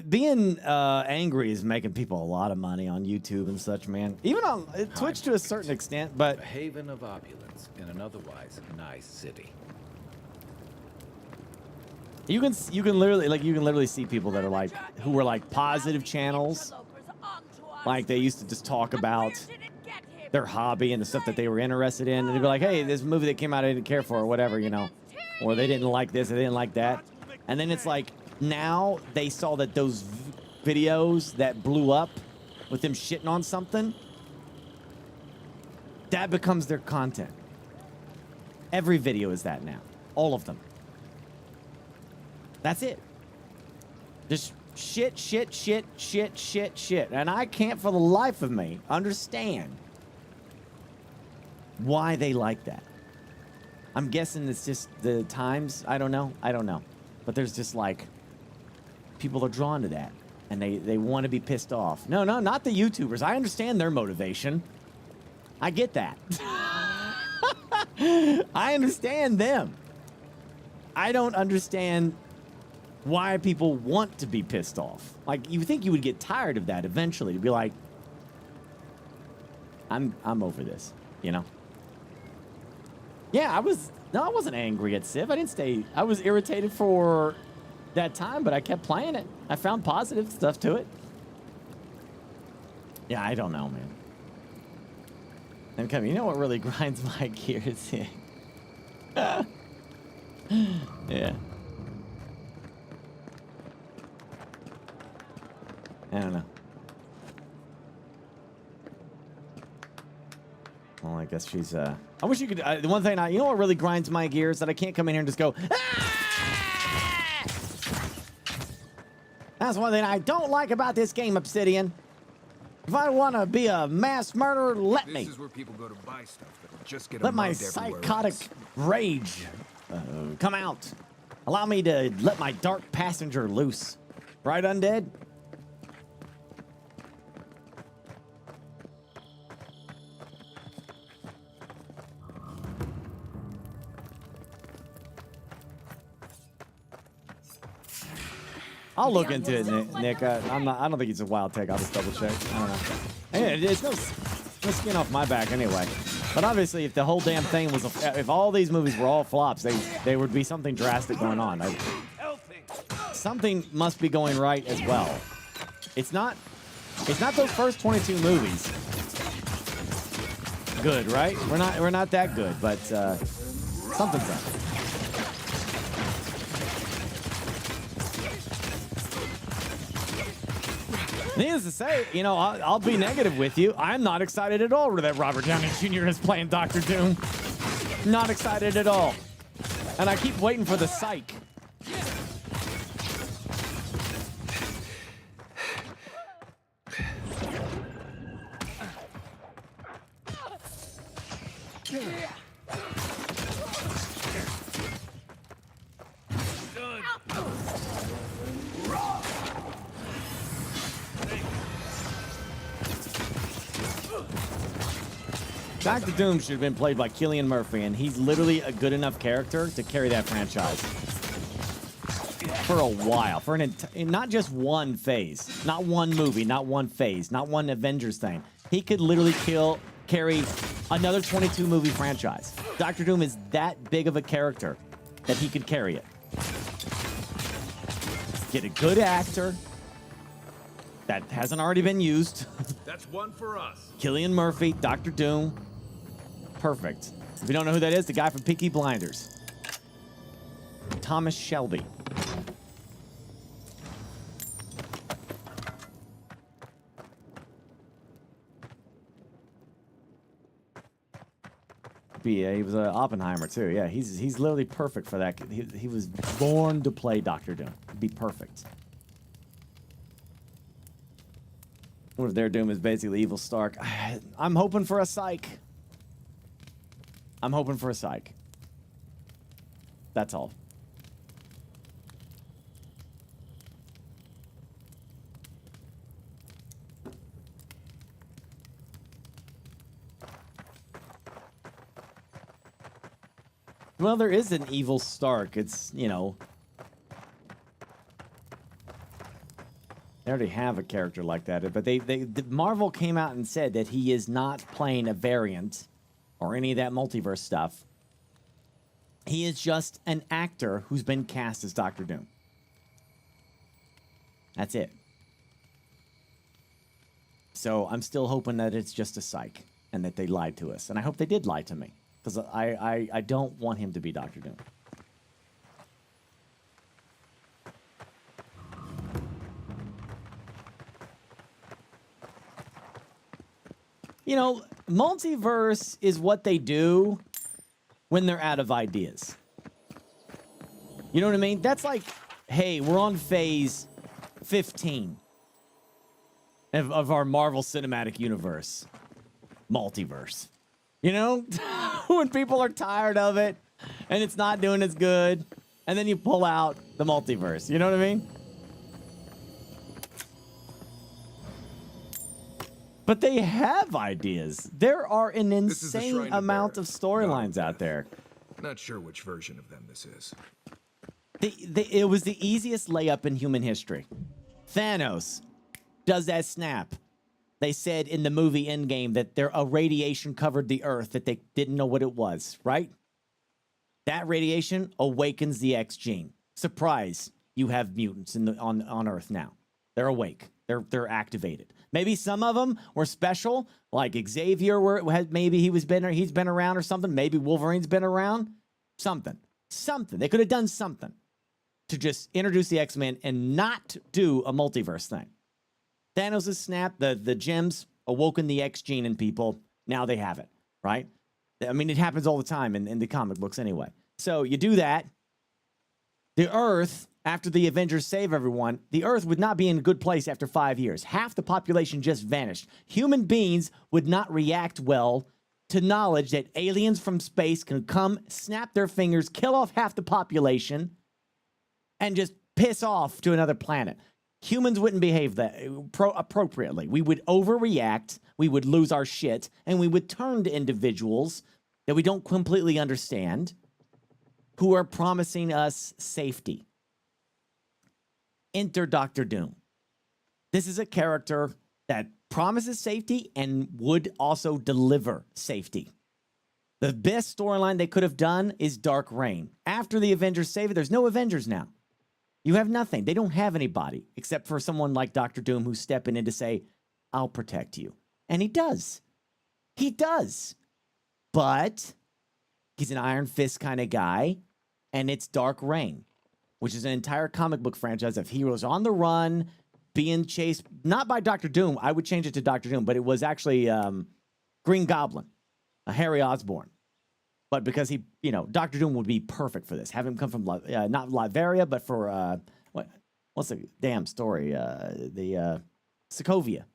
being angry is making people a lot of money on YouTube and such, man. Even on Twitch to a certain extent, but a haven of opulence in an otherwise nice city. You can literally see people that are like who were like positive channels, like they used to just talk about their hobby and the stuff that they were interested in, and they'd be like, hey, this movie that came out I didn't care for or whatever, you know, or they didn't like this or they didn't like that, and then it's like now they saw that those videos that blew up with them shitting on something, that becomes their content. Every video is that now, all of them. That's it. Just shit. And I can't for the life of me understand why they like that. I'm guessing it's just the times. I don't know. But there's just like, people are drawn to that. And they want to be pissed off. No, not the YouTubers. I understand their motivation. I get that. I understand them. I don't understand why people want to be pissed off. Like, you think you would get tired of that eventually, to be like, I'm over this, you know? Yeah, I wasn't angry at Civ. I was irritated for that time, but I kept playing it. I found positive stuff to it. Yeah, I don't know, man. And come, you know what really grinds my gears here? Yeah. I don't know. Well, I guess she's, I wish you could, the one thing you know what really grinds my gears? That I can't come in here and just go, ah! That's one thing I don't like about this game, Obsidian. If I want to be a mass murderer, let me. This is where people go to buy stuff that'll just get let my mugged everywhere psychotic else. rage come out. Allow me to let my dark passenger loose. Right, Undead? I'll look into it, Nick. I don't think it's a wild take. I'll just double check. I don't know. Hey, there's no skin off my back anyway. But obviously, if the whole damn thing was, if all these movies were all flops, there would be something drastic going on. Something must be going right as well. It's not those first 22 movies. Good, right? We're not that good, but something's up. Needless to say, you know, I'll be negative with you. I'm not excited at all that Robert Downey Jr. is playing Dr. Doom. Not excited at all. And I keep waiting for the psych. Dr. Doom should have been played by Cillian Murphy, and he's literally a good enough character to carry that franchise for a while, for not just one phase, not one movie, not one phase, not one Avengers thing. He could literally carry another 22 movie franchise. Dr. Doom is that big of a character that he could carry it. Get a good actor, that hasn't already been used. That's one for us. Cillian Murphy, Dr. Doom. Perfect. If you don't know who that is, the guy from Peaky Blinders. Thomas Shelby. Yeah, he was Oppenheimer too. Yeah, he's literally perfect for that. He was born to play Doctor Doom. He'd be perfect. What if their Doom is basically evil Stark? I'm hoping for a psych. I'm hoping for a psych. That's all. Well, there is an evil Stark. It's, you know... They already have a character like that. But Marvel came out and said that he is not playing a variant or any of that multiverse stuff. He is just an actor who's been cast as Doctor Doom. That's it. So I'm still hoping that it's just a psych and that they lied to us. And I hope they did lie to me. Because I don't want him to be Doctor Doom. You know, multiverse is what they do when they're out of ideas. You know what I mean? That's like, hey, we're on phase 15 of our Marvel Cinematic Universe. Multiverse. You know? When people are tired of it and it's not doing as good, and then you pull out the multiverse. You know what I mean? But they have ideas. There are an insane amount of storylines out there. Not sure which version of them this is. It was the easiest layup in human history. Thanos does that snap. They said in the movie Endgame that a radiation covered the Earth that they didn't know what it was, right? That radiation awakens the X gene. Surprise, you have mutants on Earth now. They're awake. They're activated. Maybe some of them were special, like Xavier, maybe he's been around or something. Maybe Wolverine's been around. Something. They could have done something to just introduce the X-Men and not do a multiverse thing. Thanos' snap, the gems awoken the X gene in people. Now they have it, right? I mean, it happens all the time in the comic books anyway. So you do that. The Earth, after the Avengers save everyone, the Earth would not be in a good place after 5 years. Half the population just vanished. Human beings would not react well to knowledge that aliens from space can come, snap their fingers, kill off half the population, and just piss off to another planet. Humans wouldn't behave that appropriately. We would overreact, we would lose our shit, and we would turn to individuals that we don't completely understand who are promising us safety. Enter Doctor Doom. This is a character that promises safety and would also deliver safety. The best storyline they could have done is Dark Reign. After the Avengers save it, there's no Avengers now. You have nothing. They don't have anybody except for someone like Doctor Doom who's stepping in to say, I'll protect you. And he does. He does. But he's an Iron Fist kind of guy, and it's Dark Reign, which is an entire comic book franchise of heroes on the run, being chased, not by Doctor Doom. I would change it to Doctor Doom, but it was actually Green Goblin, Harry Osborn. But because he, you know, Doctor Doom would be perfect for this. Have him come from, not Latveria, but for, what's the damn story? Sokovia.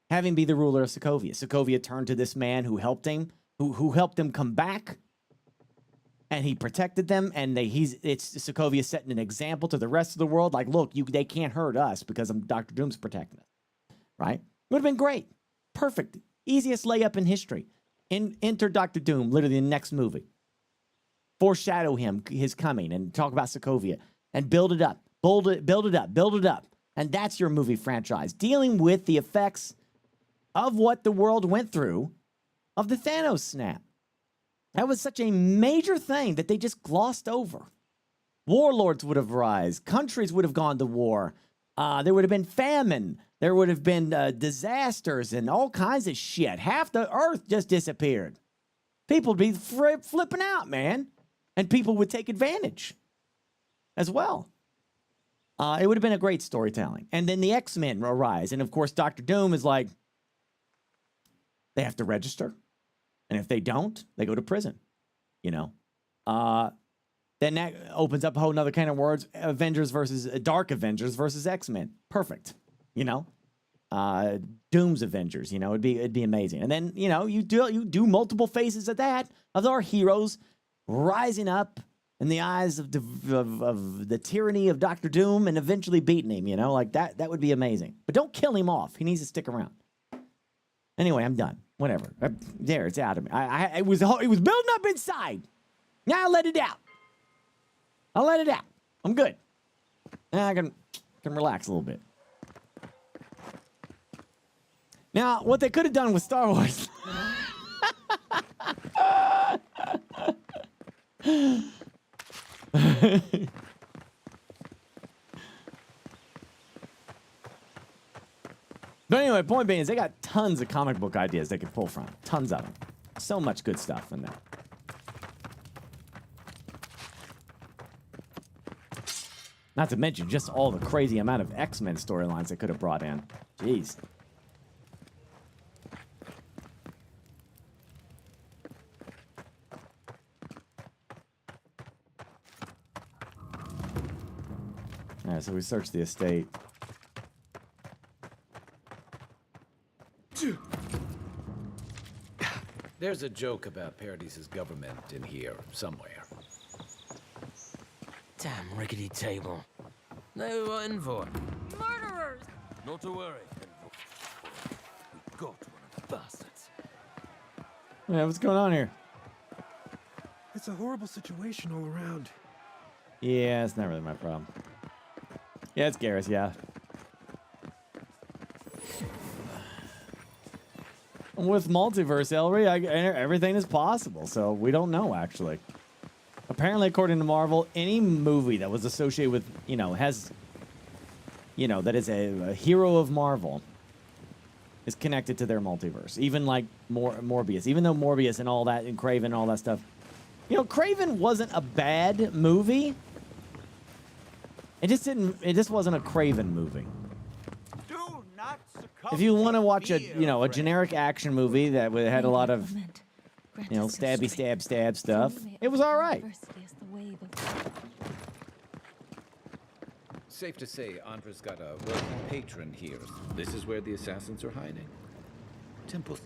Have him be the ruler of Sokovia. Sokovia turned to this man who helped him, who helped him come back. And he protected them, and it's Sokovia setting an example to the rest of the world. Like, look, they can't hurt us because Dr. Doom's protecting us, right? It would have been great, perfect, easiest layup in history. Enter Dr. Doom, literally the next movie. Foreshadow his coming, and talk about Sokovia, and build it up, build it up, and that's your movie franchise, dealing with the effects of what the world went through of the Thanos snap. That was such a major thing that they just glossed over. Warlords would have risen. Countries would have gone to war. There would have been famine. There would have been disasters and all kinds of shit. Half the earth just disappeared. People would be flipping out, man. And people would take advantage as well. It would have been a great storytelling. And then the X-Men arise. And, of course, Dr. Doom is like, they have to register. And if they don't, they go to prison, you know. Then that opens up a whole nother kind of words. Dark Avengers versus X-Men. Perfect. You know, Doom's Avengers. You know, it'd be amazing. And then you do multiple phases of that of our heroes rising up in the eyes of the tyranny of Dr. Doom and eventually beating him. You know, like that would be amazing. But don't kill him off. He needs to stick around. Anyway, I'm done. Whatever. There, it's out of me. It was building up inside. Now I let it out. I'll let it out. I'm good. Now I can relax a little bit. Now, what they could have done with Star Wars. But anyway, point being is they got tons of comic book ideas they could pull from. Tons of them. So much good stuff in there. Not to mention just all the crazy amount of X-Men storylines they could have brought in. Jeez. All right, so we searched the estate. There's a joke about Paradis' government in here somewhere. Damn rickety table. No envoy. Murderers! Not to worry. We got one of the bastards. Yeah, what's going on here? It's a horrible situation all around. Yeah, it's not really my problem. Yeah, it's Garrus, yeah. With multiverse, Ellery, everything is possible, so we don't know, actually. Apparently, according to Marvel, any movie that was associated with, that is a hero of Marvel is connected to their multiverse. Even like Morbius. Even though Morbius and all that, and Kraven and all that stuff. Kraven wasn't a bad movie. It just wasn't a Kraven movie. If you want to watch a generic action movie that had a lot of, stabby, stab stuff, it was all right. Safe to say, Andra's got a wealthy patron here. This is where the assassins are hiding. Temple.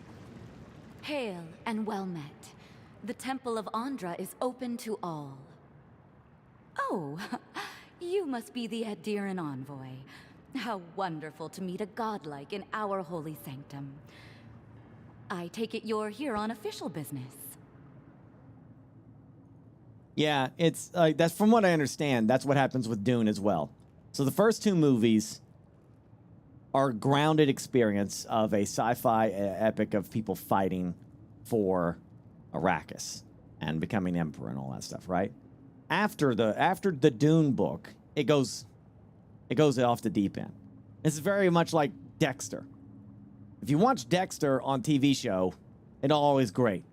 Hail and well met. The Temple of Andra is open to all. Oh, you must be the Adiran envoy. How wonderful to meet a godlike in our holy sanctum. I take it you're here on official business. Yeah, it's that's from what I understand. That's what happens with Dune as well. So the first two movies are a grounded experience of a sci-fi epic of people fighting for Arrakis and becoming emperor and all that stuff, right? After the Dune book, it goes off the deep end. It's very much like Dexter. If you watch Dexter on TV show, it's always great.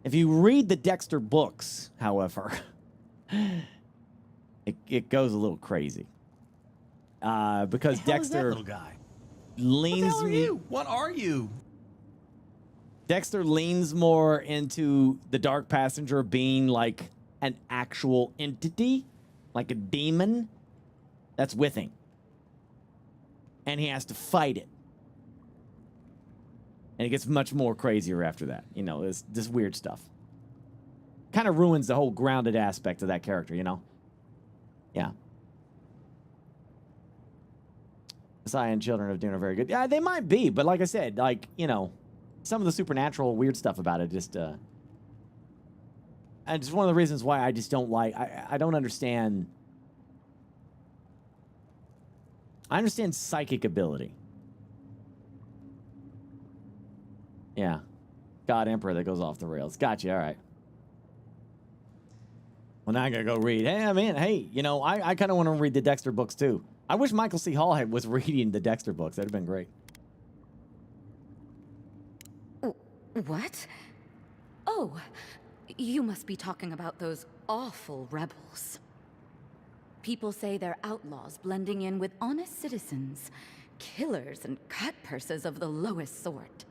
If you read the Dexter books, however, it goes a little crazy. Because Dexter little guy leans. What are you? Dexter leans more into the Dark Passenger being like an actual entity, like a demon that's with him. And he has to fight it. And it gets much more crazier after that. It's this weird stuff. Kind of ruins the whole grounded aspect of that character, Yeah. Messiah and Children of Dune are very good. Yeah, they might be, but like I said, some of the supernatural weird stuff about it just, and it's one of the reasons why I just don't like, I don't understand. I understand psychic ability. Yeah. God Emperor that goes off the rails. Gotcha, all right. Well, now I gotta go read. Hey, I kind of want to read the Dexter books too. I wish Michael C. Hall was reading the Dexter books. That'd have been great. What? Oh, you must be talking about those awful rebels. People say they're outlaws blending in with honest citizens, killers and cut purses of the lowest sort.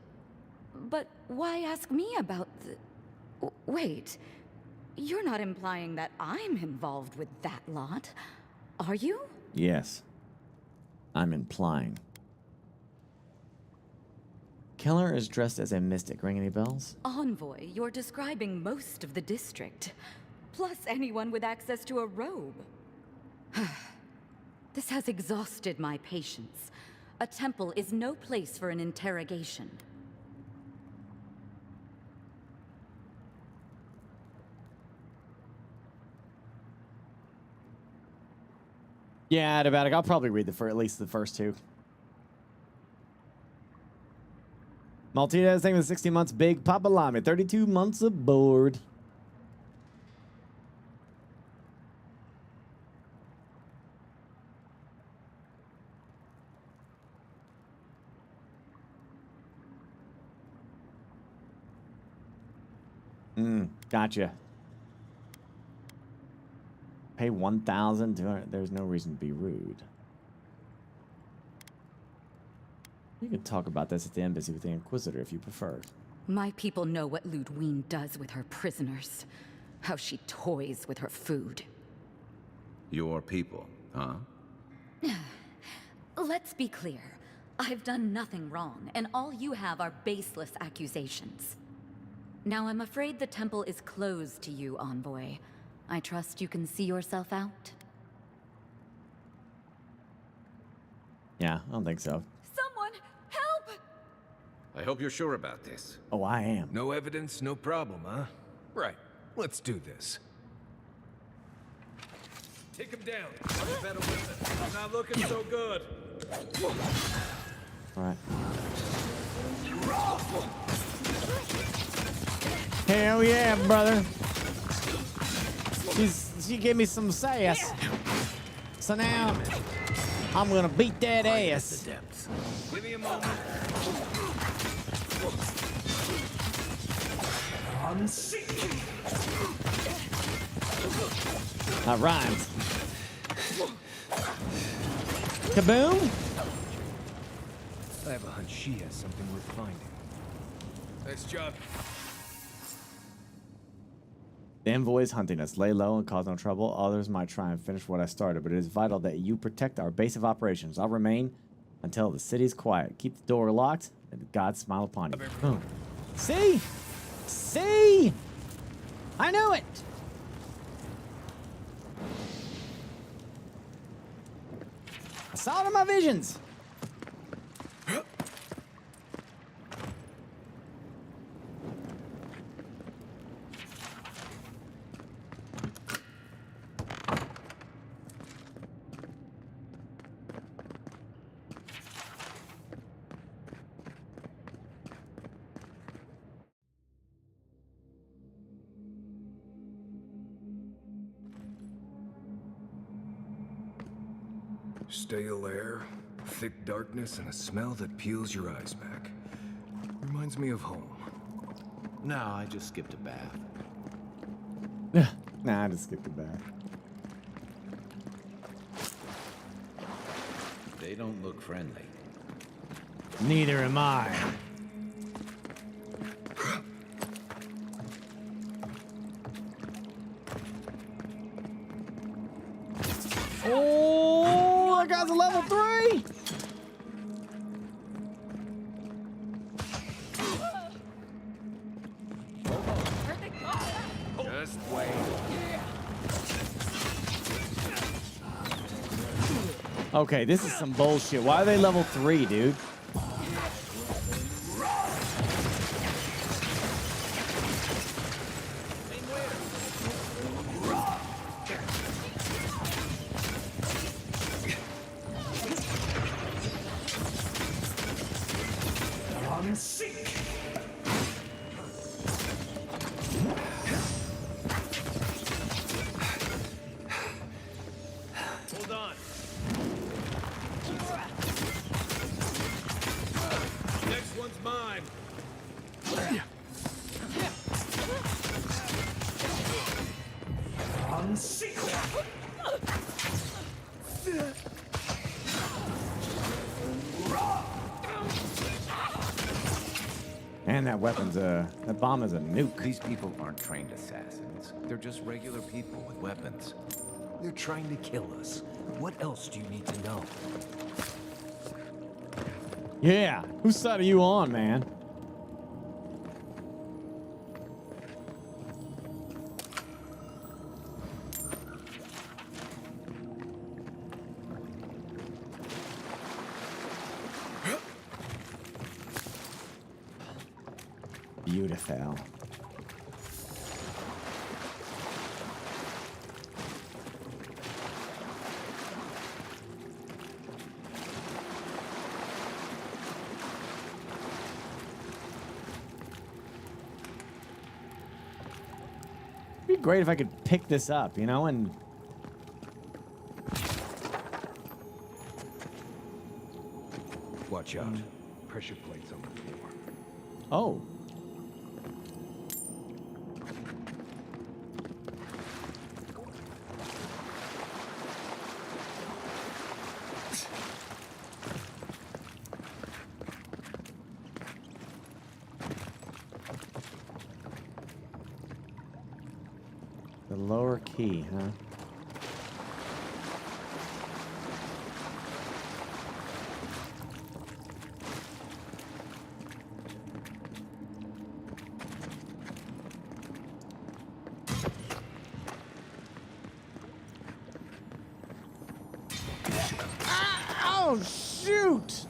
But why ask me about the... Wait, you're not implying that I'm involved with that lot, are you? Yes. I'm implying. Killer is dressed as a mystic. Ring any bells? Envoy, you're describing most of the district. Plus anyone with access to a robe. This has exhausted my patience. A temple is no place for an interrogation. Yeah, Adavatic. I'll probably read at least the first two. Maltita, thank you for 16 months. Big Papa Lamy, 32 months aboard. Gotcha. Pay 1,200. There's no reason to be rude. You can talk about this at the embassy with the Inquisitor if you prefer. My people know what Ludwine does with her prisoners. How she toys with her food. Your people, huh? Let's be clear. I've done nothing wrong, and all you have are baseless accusations. Now I'm afraid the temple is closed to you, Envoy. I trust you can see yourself out? Yeah, I don't think so. Someone, help! I hope you're sure about this. Oh, I am. No evidence, no problem, huh? Right. Let's do this. Take him down. I'm a better weapon. I'm not looking so good. All right. Hell yeah, brother. She gave me some sass. So now I'm gonna beat that ass. Give me a moment. I'm sick. That rhymes. Kaboom! I have a hunch she has something worth finding. Nice job. The envoy is hunting us. Lay low and cause no trouble. Others might try and finish what I started, but it is vital that you protect our base of operations. I'll remain until the city's quiet. Keep the door locked, and God smile upon you. Boom. See? See? I knew it! I saw it in my visions. Stale air, thick darkness, and a smell that peels your eyes back. Reminds me of home. No, I just skipped a bath. Nah, I just skipped a bath. They don't look friendly. Neither am I. Oh, that guy's a level 3. Just wait. Okay, this is some bullshit. Why are they level 3, dude? I'm sick. Hold on. mine. And that weapon's that bomb is a nuke. These people aren't trained assassins. They're just regular people with weapons. They're trying to kill us. What else do you need to know? Yeah, whose side are you on, man? Beautiful. It'd be great if I could pick this up, you know, and Watch out. Pressure plates on the floor. oh. The lower key, huh? Oh, shoot!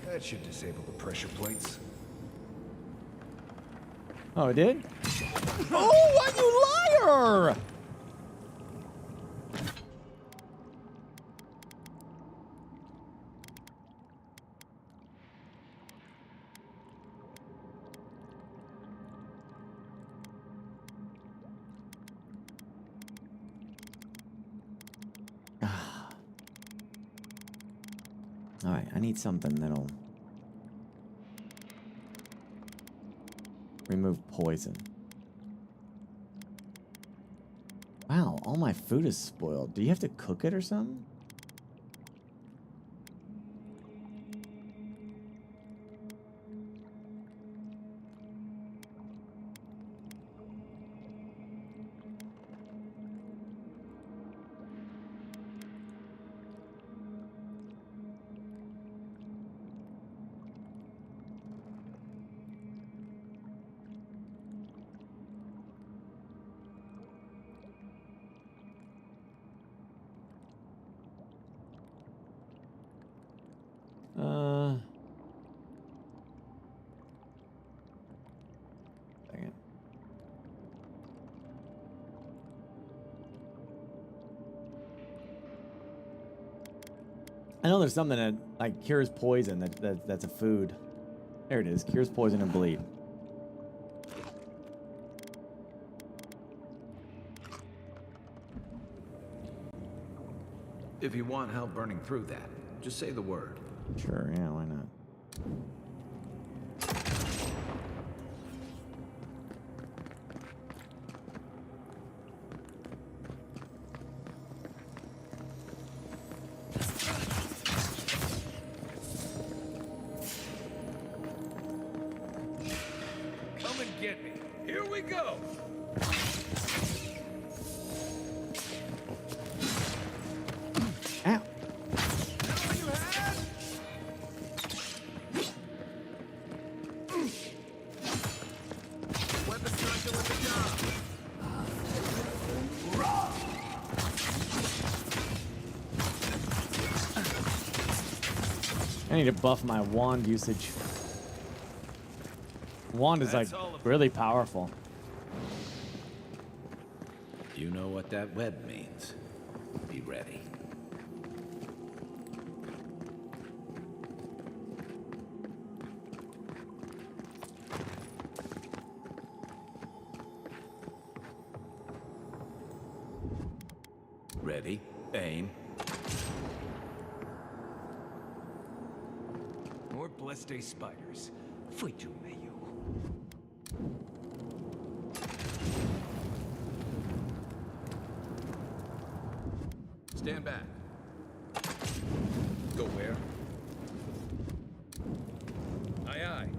That should disable the pressure plates. Oh, it did? Oh, what, you liar! All right, I need something that'll remove poison. Wow, all my food is spoiled. Do you have to cook it or something? Dang it. I know there's something that like cures poison. That's a food. There it is. Cures poison and bleed. If you want help burning through that, just say the word. Sure, yeah, why not? Come and get me. Here we go. Ow. I need to buff my wand usage. Wand is like really powerful. You know what that web means. Be ready. Ready, aim. More blessed day spiders. Fight you, may you. Stand back. Go where? Aye, aye.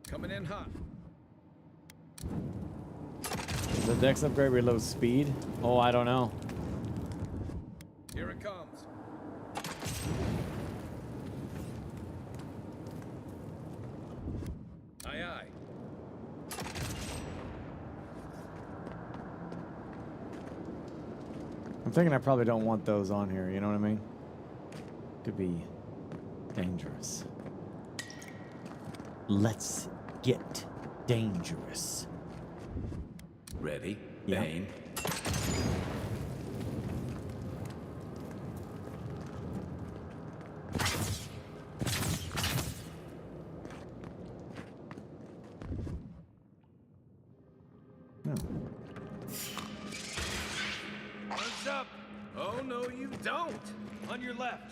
Coming in hot. The dex upgrade reloads speed? Oh, I don't know. Here it comes. Aye, aye. I'm thinking I probably don't want those on here, you know what I mean? Could be dangerous. Let's get dangerous. Ready, Yeah. aim. What's up? Oh, no, you don't. On your left.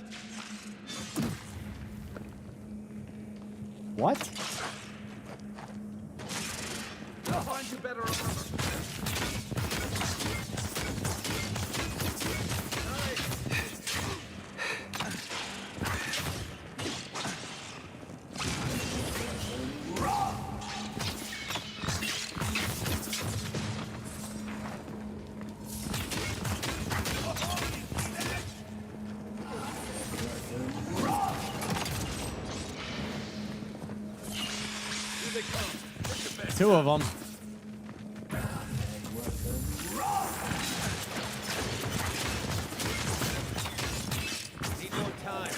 What? I'll find you better armor. Two of them. Need more time.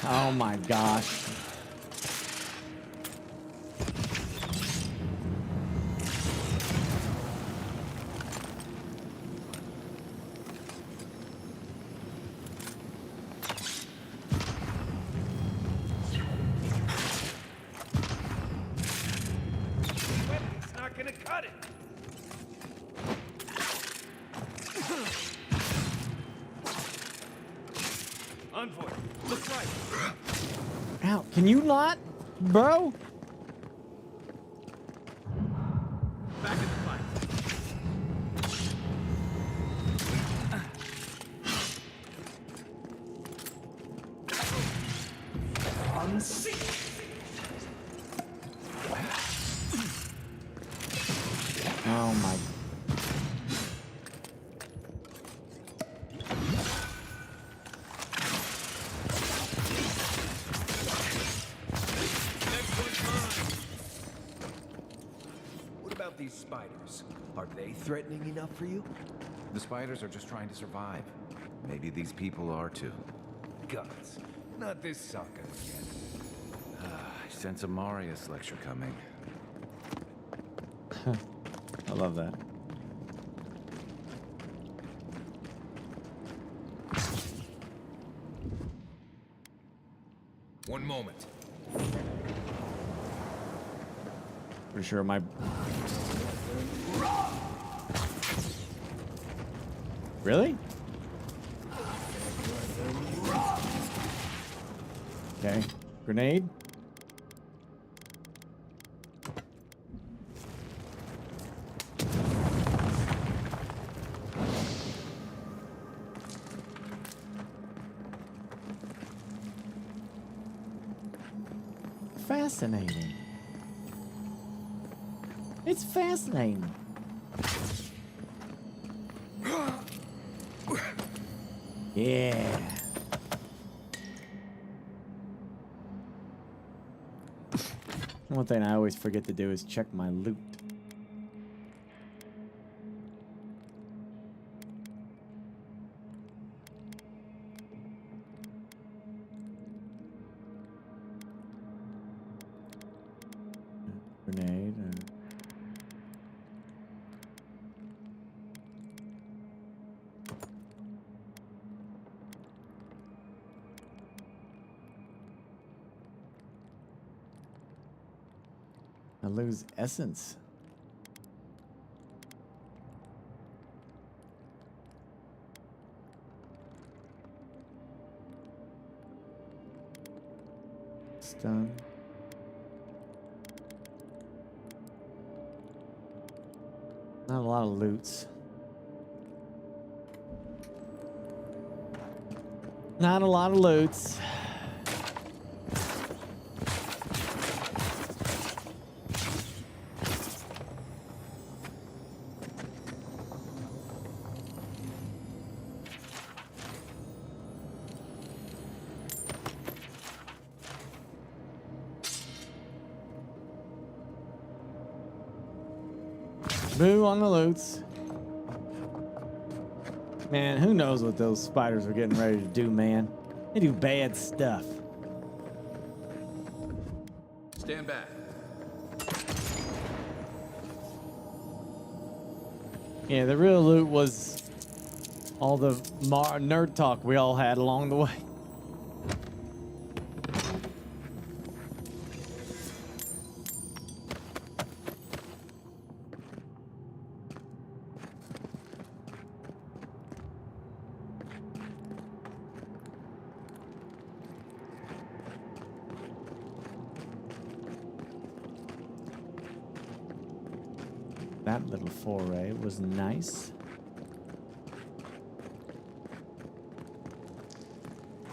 Oh my gosh. Weapon's not gonna cut it. Envoy, look right. Ow, can you not, bro? Back in the fight. Oh my. What about these spiders? Are they threatening enough for you? The spiders are just trying to survive. Maybe these people are too. Guts. Not this sucker again. I sense a Marius lecture coming. I love that. One moment. Pretty sure my. Really? Okay. Grenade. Fascinating. It's fascinating. Yeah. One thing I always forget to do is check my loot. Grenade. I lose essence. Stun. Not a lot of loots. Not a lot of loots. Boo on the loots. Man, who knows what those spiders are getting ready to do, man. They do bad stuff. Stand back. Yeah, the real loot was all the nerd talk we all had along the way. That little foray was nice.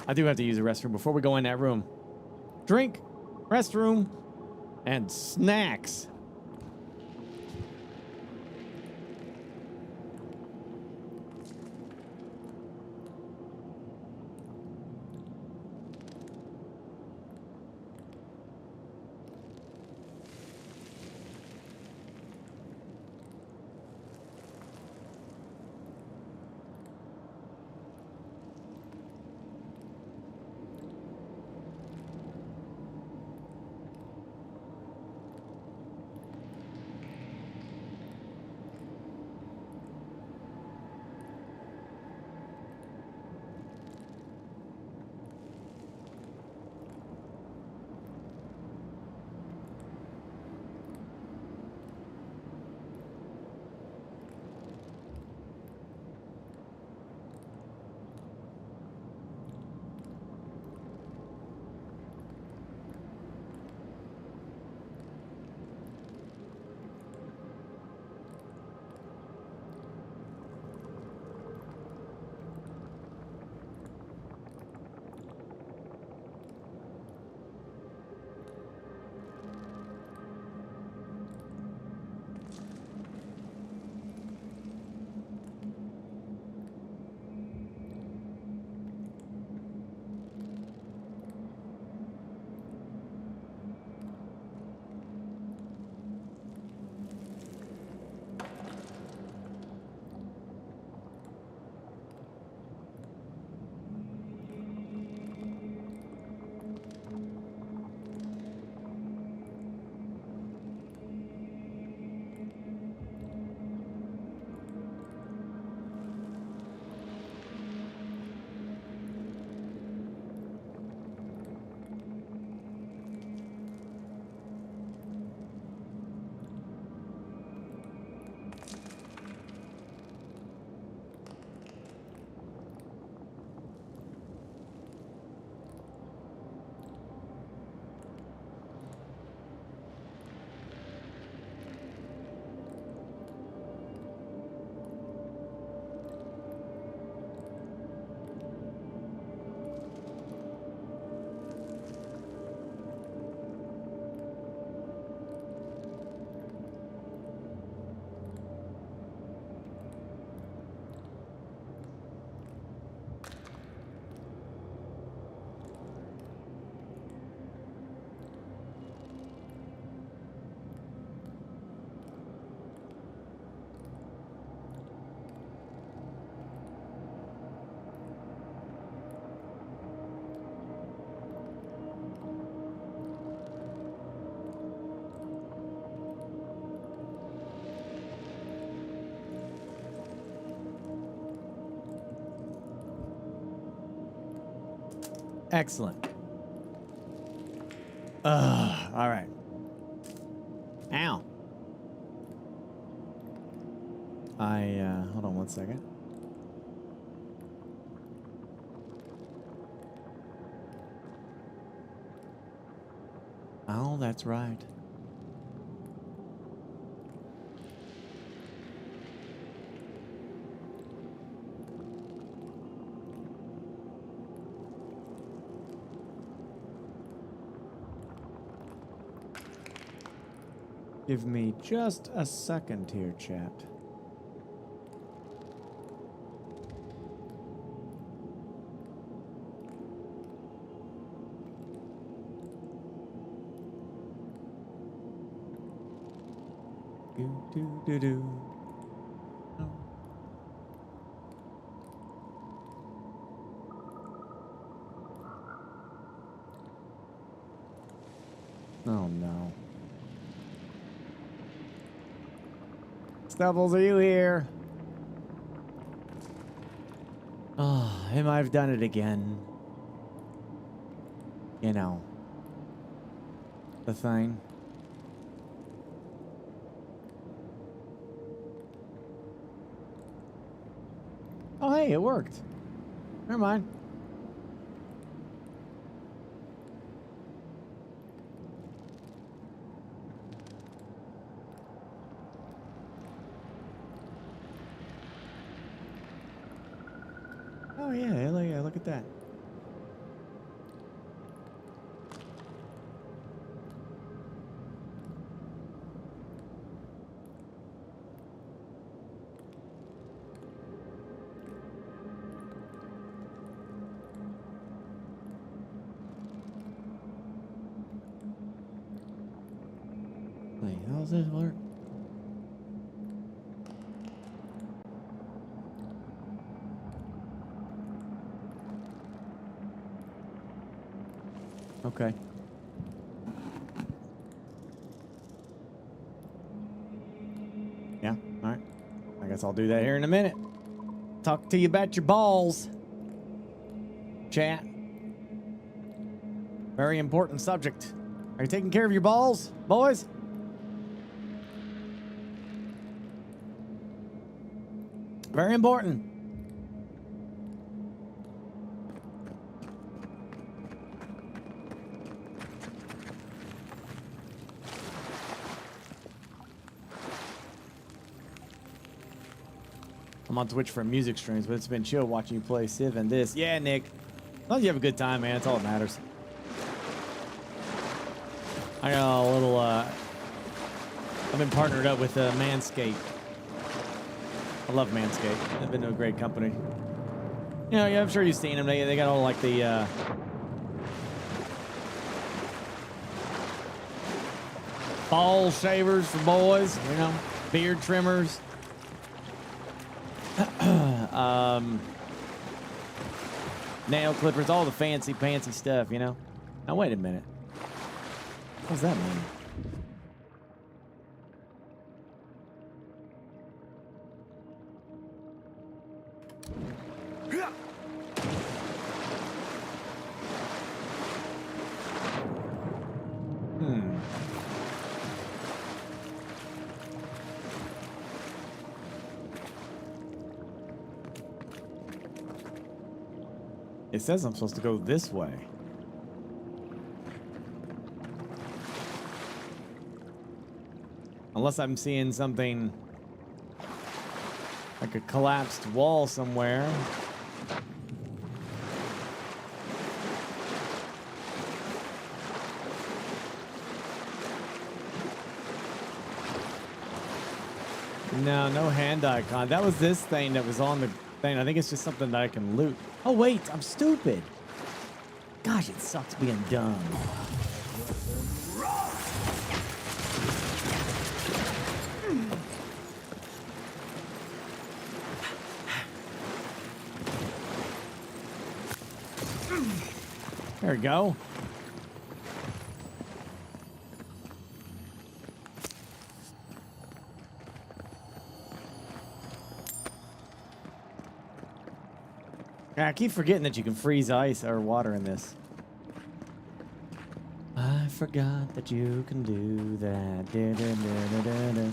I do have to use the restroom before we go in that room. Drink, restroom, and snacks. Excellent. All right. Ow. Hold on one second. Oh, that's right. Give me just a second here, chat. Do. Oh no. Stubbles, are you here? Oh, I've done it again. You know. The thing. Oh, hey, it worked. Never mind. Oh, yeah, look at that. Wait, how does this work? Okay. Yeah, all right. I guess I'll do that here in a minute. Talk to you about your balls. Chat. Very important subject. Are you taking care of your balls, boys? Very important. I'm on Twitch for music streams, but it's been chill watching you play Civ and this. Yeah, Nick. As long as you have a good time, man, that's all that matters. I got a little, I've been partnered up with Manscaped. I love Manscaped. They've been a great company. You know, yeah, I'm sure you've seen them. They got all like the, ball shavers for boys, you know, beard trimmers. Nail clippers, all the fancy stuff, you know. Now wait a minute. What does that mean? It says I'm supposed to go this way. Unless I'm seeing something like a collapsed wall somewhere. No hand icon. That was this thing that was on the thing. I think it's just something that I can loot. Oh, wait, I'm stupid. Gosh, it sucks being dumb. There we go. I keep forgetting that you can freeze ice or water in this. I forgot that you can do that. Da, da, da, da, da, da.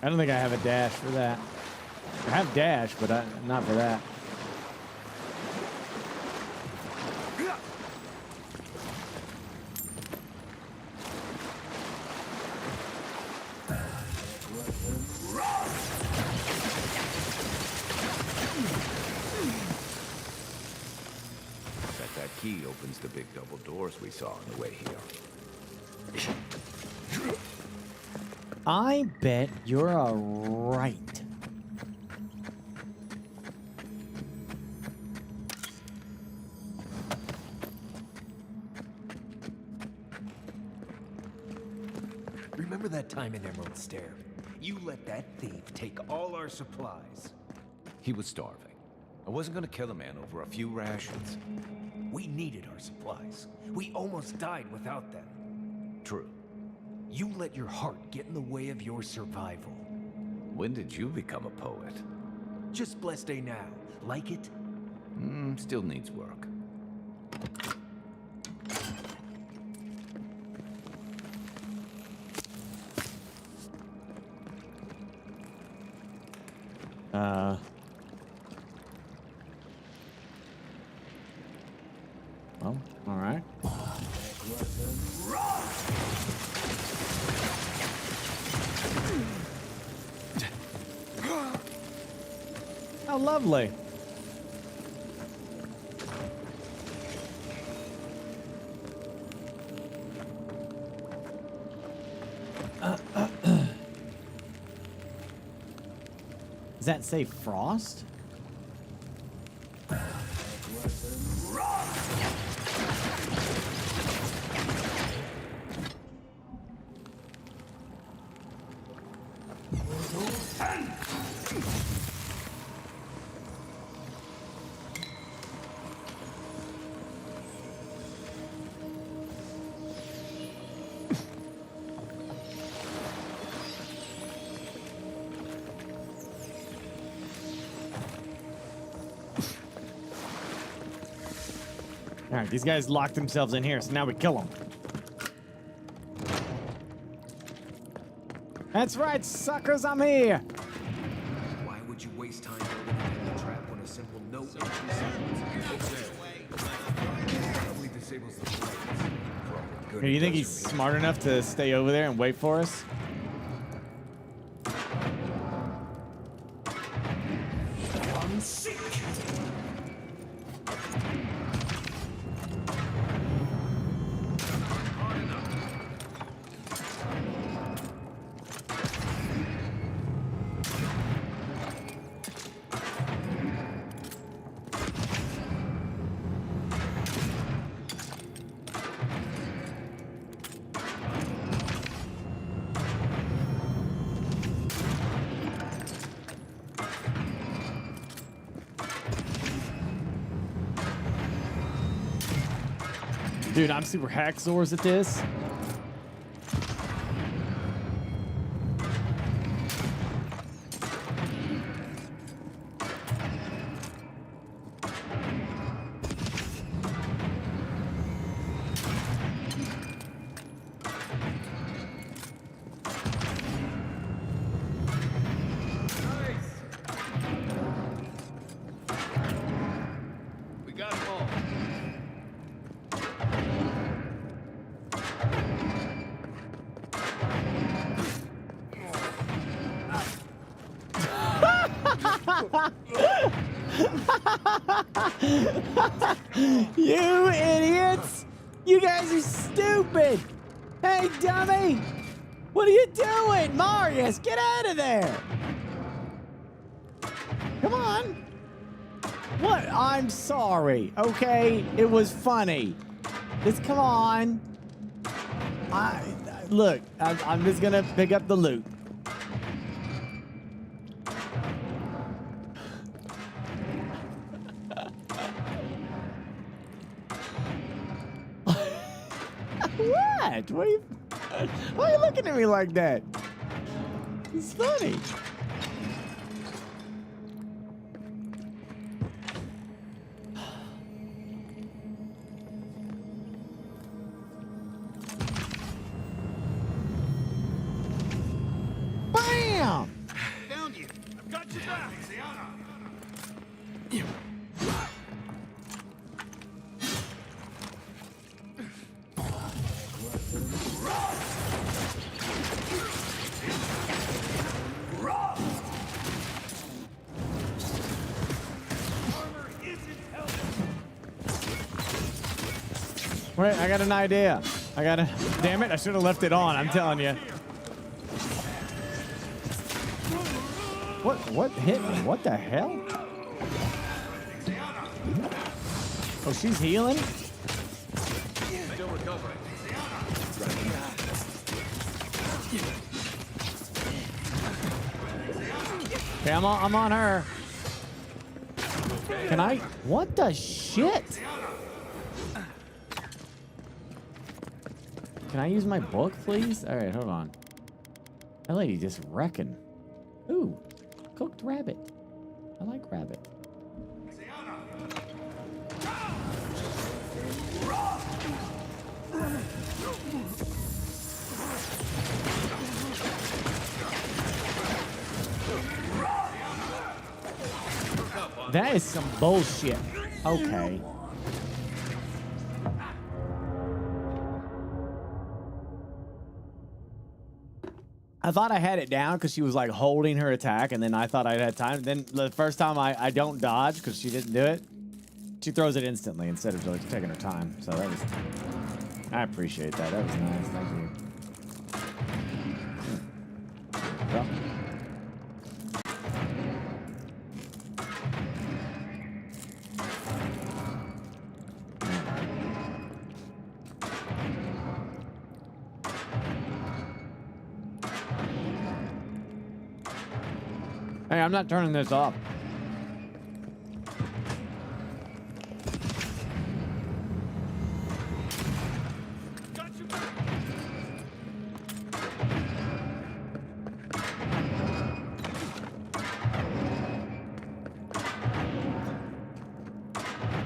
I don't think I have a dash for that. I have dash, but not for that. Bet that key opens the big double doors we saw on the way here. I bet you're right. Remember that time in Emerald Stair? You let that thief take all our supplies. He was starving. I wasn't gonna kill a man over a few rations. We needed our supplies. We almost died without them. True. You let your heart get in the way of your survival. When did you become a poet? Just blessed day now. Like it? Still needs work. Well, all right. How lovely. Does that say frost? All right, these guys locked themselves in here, so now we kill them. That's right, suckers, I'm here. Why would you waste time building a trap when a simple no entry sequence probably disables the flames? Here, you think he's smart enough to stay over there and wait for us? Dude, I'm super hacksaws at this. We got them all. You idiots! You guys are stupid! Hey, dummy! What are you doing? Marius, get out of there! Come on! What? I'm sorry, okay? It was funny. Just come on. Look, I'm just gonna pick up the loot. that? Why are you looking at me like that? It's funny. Bam! Down you. I've got your back. Wait, I got an idea. Damn it, I should have left it on, I'm telling you. What hit me? What the hell? Oh, she's healing? Still recovering. Okay, I'm on her. Can I? What the shit? Can I use my book, please? All right, hold on. That lady just wrecking. Ooh, cooked rabbit. I like rabbit. That is some bullshit. Okay. I thought I had it down because she was like holding her attack, and then I thought I had time. Then the first time I don't dodge because she didn't do it. She throws it instantly instead of like taking her time. So that was, I appreciate that. That was nice. Thank you. Well. Hey, I'm not turning this off.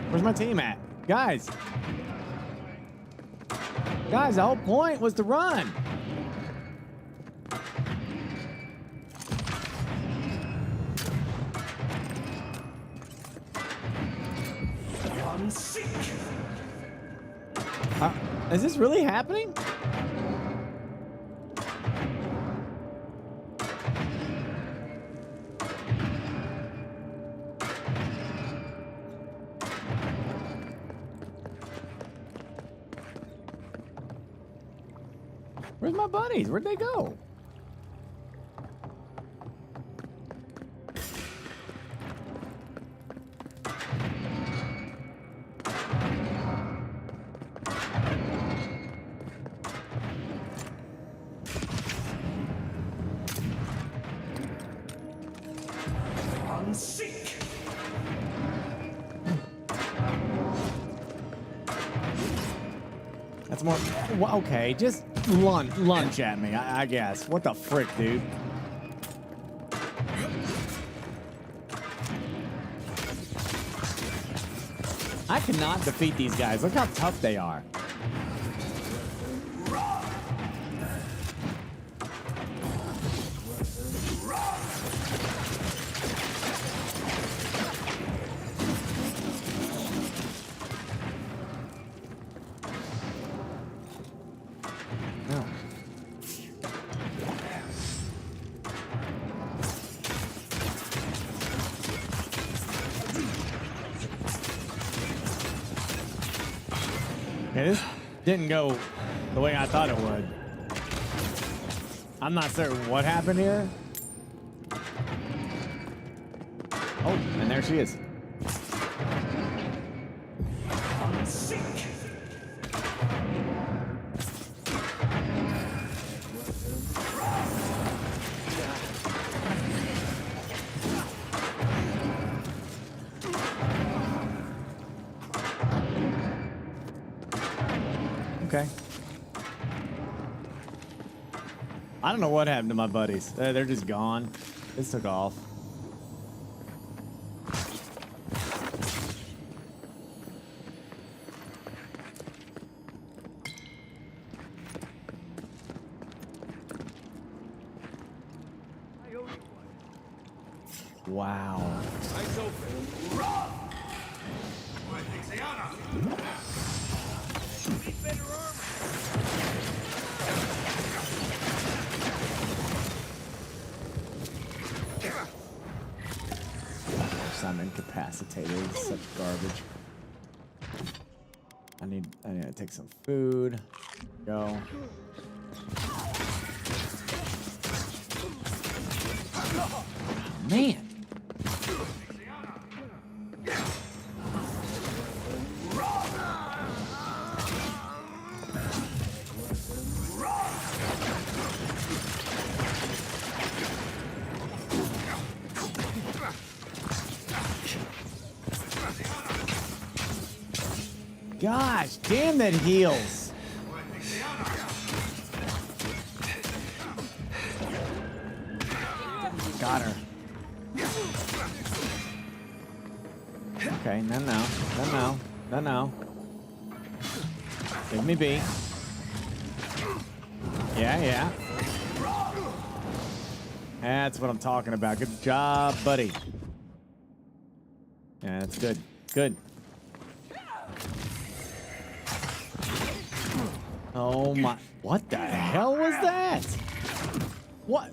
Where's my team at? Guys. Guys, the whole point was to run. Is this really happening? Where's my buddies? Where'd they go? That's more. Okay, just lunge at me, I guess. What the frick, dude? I cannot defeat these guys. Look how tough they are. Okay, this didn't go the way I thought it would. I'm not certain what happened here. Oh, and there she is. Okay. I don't know what happened to my buddies. They're just gone. This took off. Wow. Eyes open. Need better armor. I'm incapacitated. Such garbage. I need to take some food. Go. Oh, man. Gosh, damn, that heals. Got her. Okay, no. Leave me be. Yeah. That's what I'm talking about. Good job, buddy. Yeah, that's good. Good. Oh my, what the hell was that? What?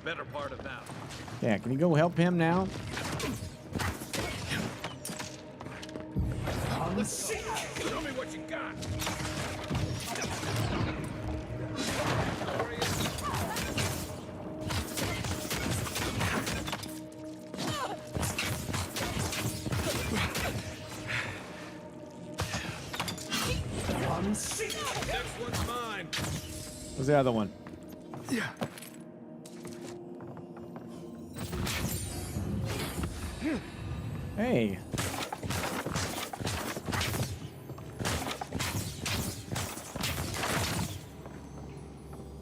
Better part of now. Yeah, can you go help him now? Let's see. Show me what you got. Next one's mine. Where's the other one? Yeah. Hey.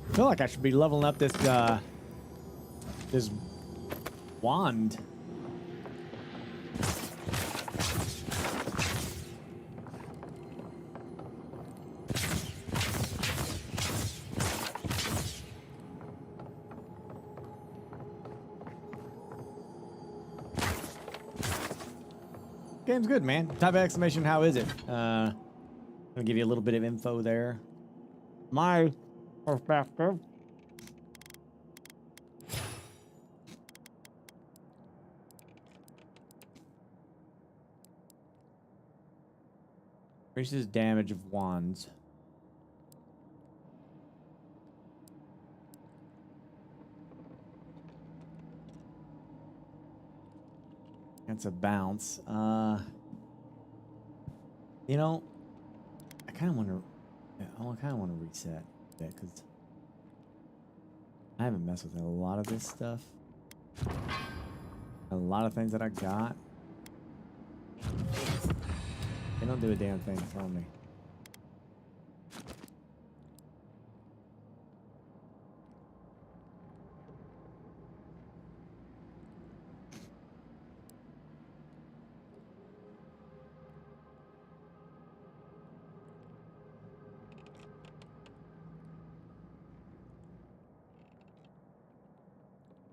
I feel like I should be leveling up this this wand. Game's good, man. Type of exclamation, how is it? Gonna give you a little bit of info there. My perspective. Increases damage of wands. That's a bounce. You know, I kind of want to. Yeah, I kind of want to reset that because I haven't messed with a lot of this stuff. A lot of things that I got. They don't do a damn thing for me.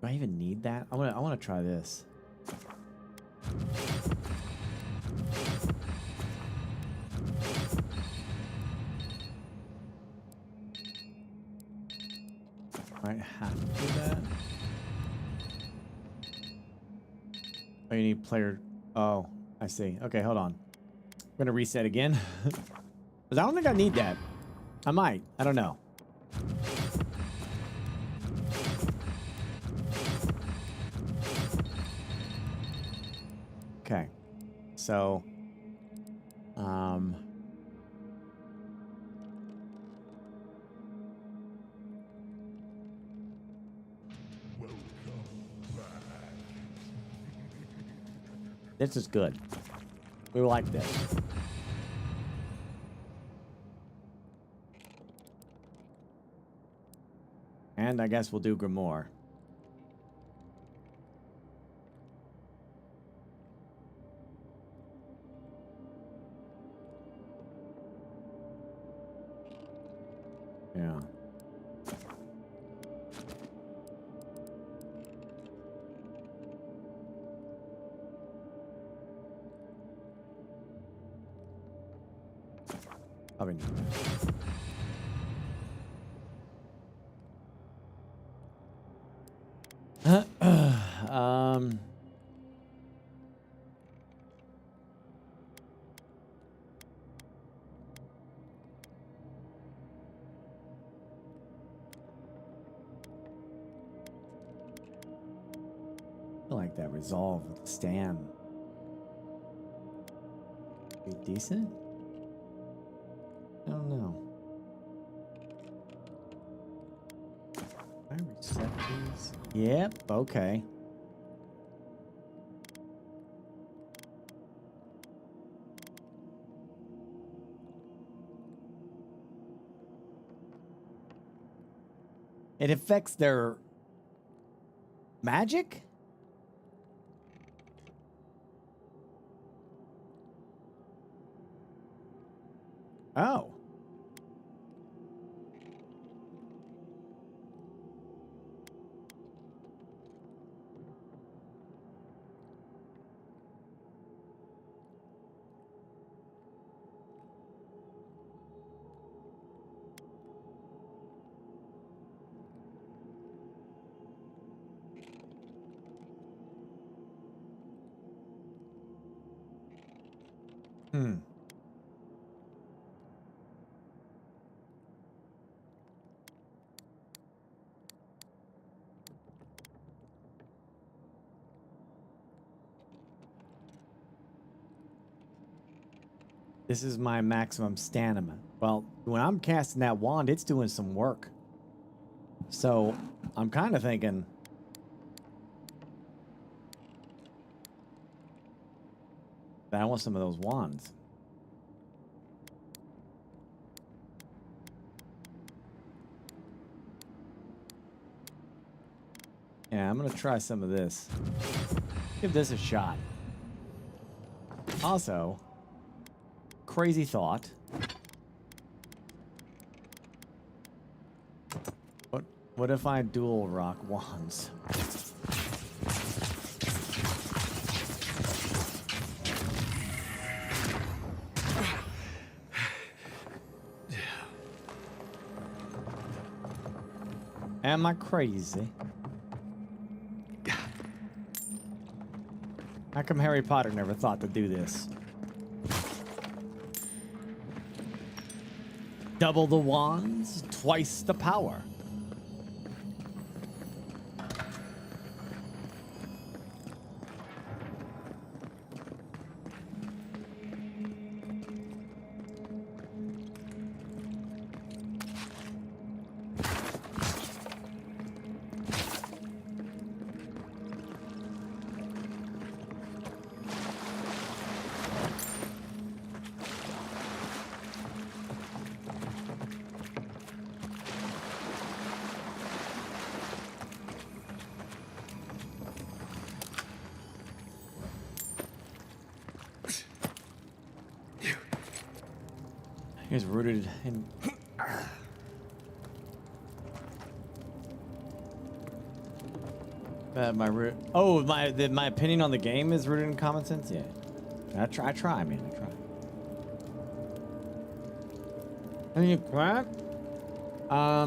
Do I even need that? I want to try this. Might have to do that. Oh, you need player. Oh, I see. Okay, hold on. I'm gonna reset again. Because I don't think I need that. I might. I don't know. Okay. So, this is good. We like this. And I guess we'll do Grimoire. Yeah. I mean, I like that resolve with the stand. Be decent? I don't know. Can I reset these? Yep, okay. It affects their magic? Oh. Hmm. This is my maximum stamina. Well, when I'm casting that wand, it's doing some work. So, I'm kind of thinking... that I want some of those wands. Yeah, I'm gonna try some of this. Give this a shot. Also, crazy thought. What if I dual rock wands? Am I crazy? How come Harry Potter never thought to do this? Double the wands, twice the power. He's rooted in... my opinion on the game is rooted in common sense? Yeah. I try, man. I try. Can you craft? I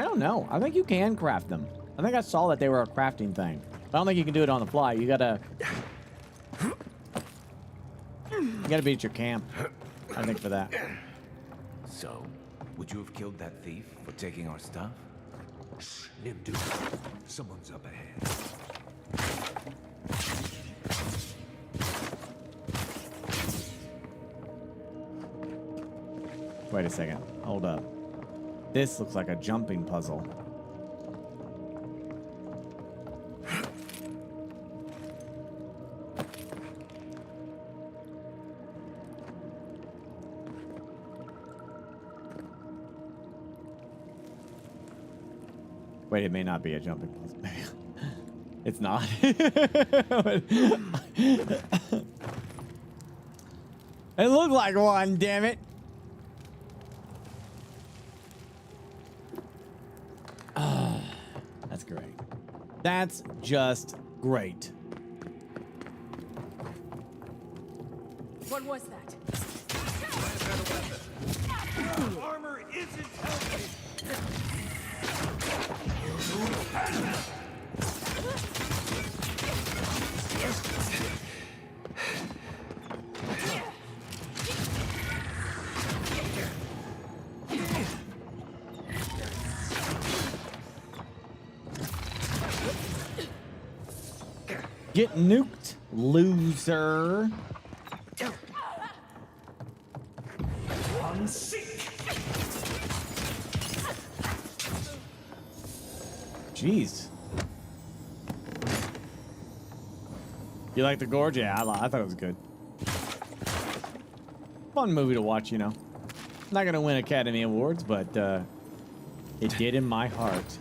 don't know. I think you can craft them. I think I saw that they were a crafting thing. I don't think you can do it on the fly. You gotta be at your camp, I think, for that. So, would you have killed that thief for taking our stuff? Nimdu, someone's up ahead. Wait a second. Hold up. This looks like a jumping puzzle. Wait, it may not be a jumping puzzle. It's not. It looked like one, damn it. That's great. That's just great. What was that? Armor isn't helping. Get nuked, loser. I'm sick. Jeez. You like the gorge? Yeah, I thought it was good. Fun movie to watch, you know. Not gonna win Academy Awards, but it did in my heart.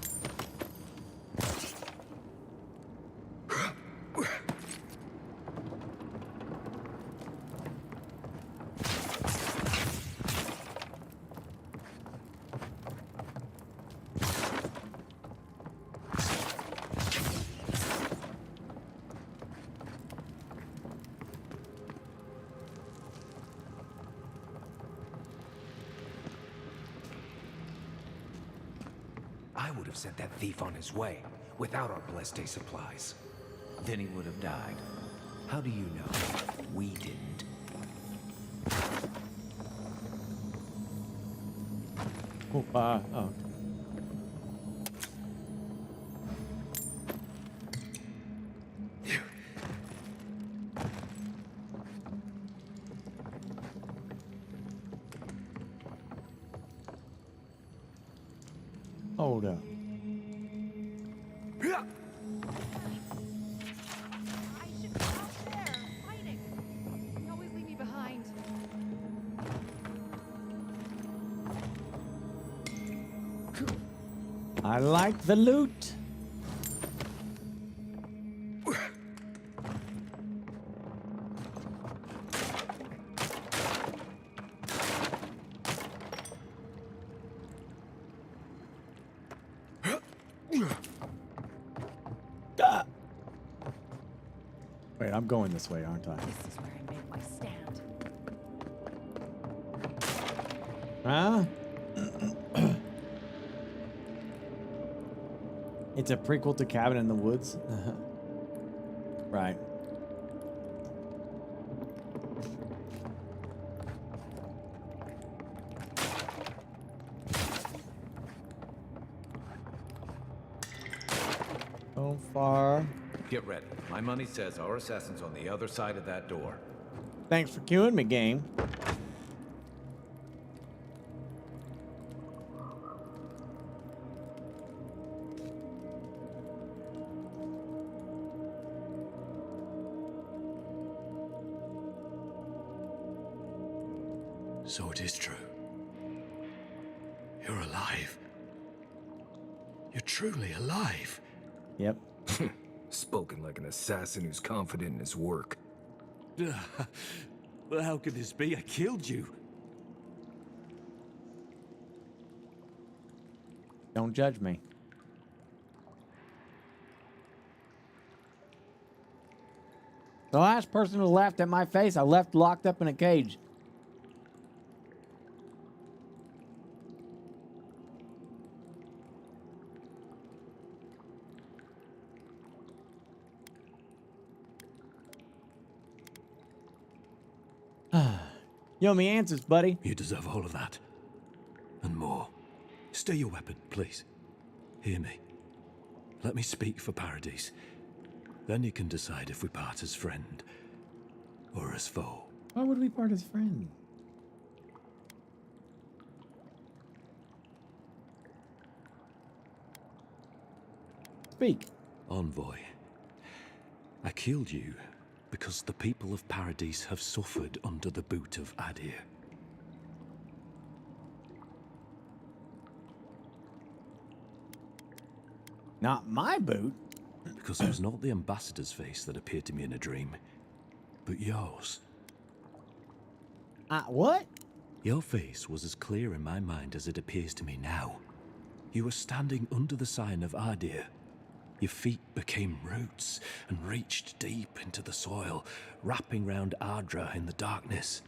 I would have sent that thief on his way without our blessed day supplies. Then he would have died. How do you know? We didn't. Oh, oh. Hold up. I like the loot. Wait, I'm going this way, aren't I? This is where I make my stand. Huh? It's a prequel to Cabin in the Woods. Right. So far. Get ready. My money says our assassin's on the other side of that door. Thanks for queuing me, game. So it is true. You're alive. You're truly alive. Yep. Spoken like an assassin who's confident in his work. Well, how could this be? I killed you. Don't judge me. The last person who laughed at my face, I left locked up in a cage. You owe me answers, buddy. You deserve all of that. And more. Stay your weapon, please. Hear me. Let me speak for Paradise. Then you can decide if we part as friend or as foe. Why would we part as friends? Speak. Envoy, I killed you because the people of Paradise have suffered under the boot of Adir. Not my boot. Because it was not the ambassador's face that appeared to me in a dream, but yours. What? Your face was as clear in my mind as it appears to me now. You were standing under the sign of Adir. Your feet became roots and reached deep into the soil, wrapping round Ardra in the darkness.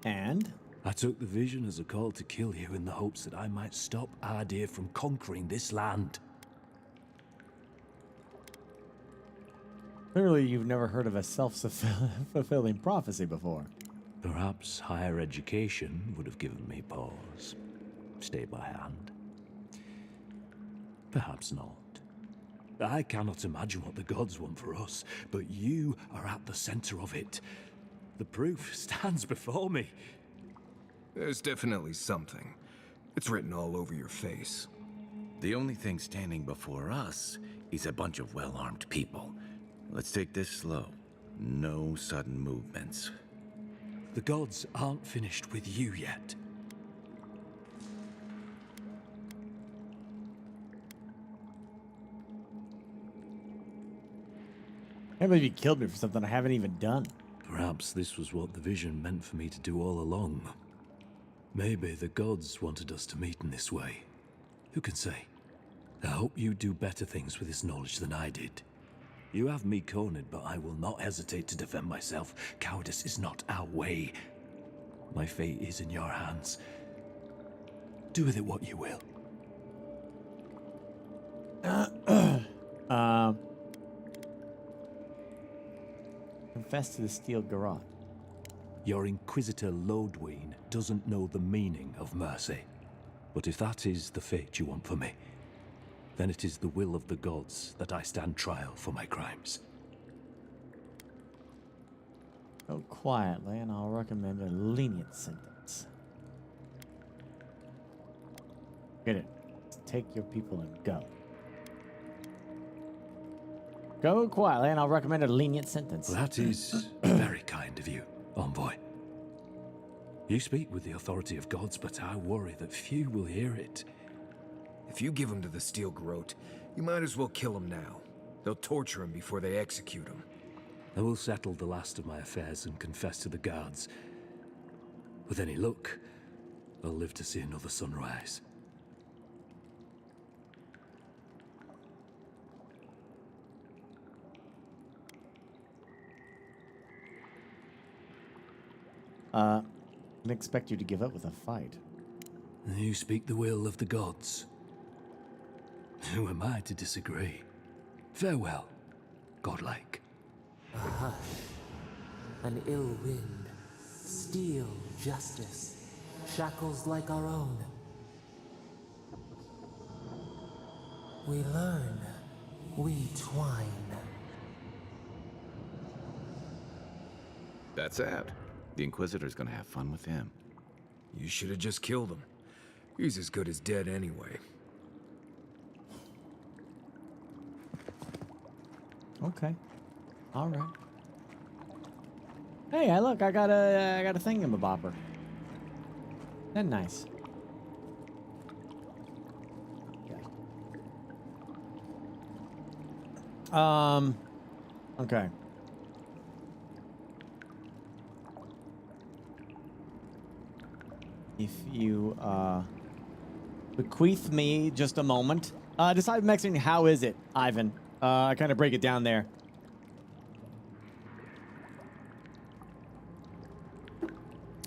And? I took the vision as a call to kill you in the hopes that I might stop Adir from conquering this land. Clearly, you've never heard of a self-fulfilling prophecy before. Perhaps higher education would have given me pause. Stay by hand. Perhaps not. I cannot imagine what the gods want for us, but you are at the center of it. The proof stands before me. There's definitely something. It's written all over your face. The only thing standing before us is a bunch of well-armed people. Let's take this slow. No sudden movements. The gods aren't finished with you yet. I can't believe you killed me for something I haven't even done. Perhaps this was what the vision meant for me to do all along. Maybe the gods wanted us to meet in this way. Who can say? I hope you do better things with this knowledge than I did. You have me cornered, but I will not hesitate to defend myself. Cowardice is not our way. My fate is in your hands. Do with it what you will. Confess to the steel garrote. Your Inquisitor Lodween doesn't know the meaning of mercy. But if that is the fate you want for me, then it is the will of the gods that I stand trial for my crimes. Go quietly, and I'll recommend a lenient sentence. Get it. Take your people and go. Go quietly, and I'll recommend a lenient sentence. That is very kind of you, Envoy. You speak with the authority of gods, but I worry that few will hear it. If you give him to the steel garrote, you might as well kill him now. They'll torture him before they execute him. I will settle the last of my affairs and confess to the guards. With any luck, I'll live to see another sunrise. Didn't expect you to give up with a fight. You speak the will of the gods. Who am I to disagree? Farewell, godlike. A hush, an ill wind, steel justice, shackles like our own. We learn, we twine. That's out. The Inquisitor's gonna have fun with him. You should have just killed him. He's as good as dead anyway. Okay. All right. Hey, look, I got a thingamabobber. That's nice. Okay. If you bequeath me just a moment. Decide Mexican, how is it, Ivan? I kind of break it down there.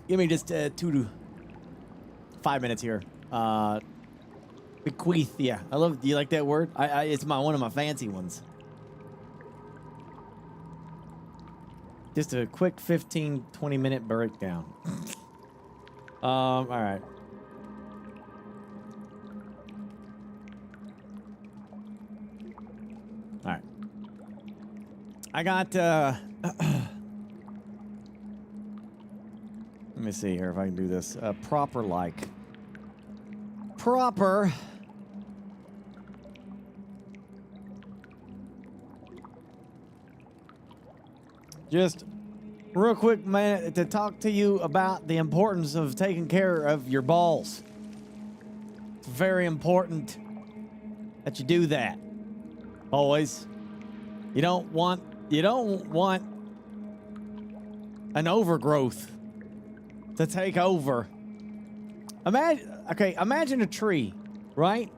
Give me just 2 to 5 minutes here. Bequeath, yeah. I love. Do you like that word? It's one of my fancy ones. Just a quick 15-20 minute breakdown. All right. All right. I got me see here if I can do this. Proper like. Proper. Just real quick, man, to talk to you about the importance of taking care of your balls. It's very important that you do that. Always. You don't want an overgrowth to take over. Imagine a tree, right?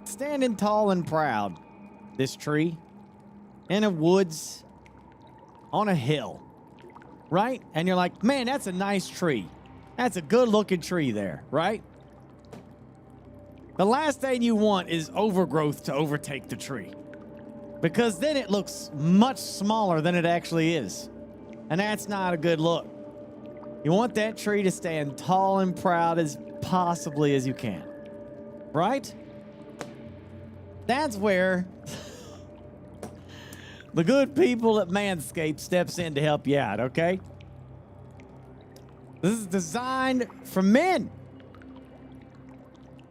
Standing tall and proud. This tree in a woods on a hill, right? And you're like, man, that's a nice tree. That's a good looking tree there, right? The last thing you want is overgrowth to overtake the tree, because then it looks much smaller than it actually is. And that's not a good look. You want that tree to stand tall and proud as possibly as you can, right? That's where the good people at Manscaped steps in to help you out, okay? This is designed for men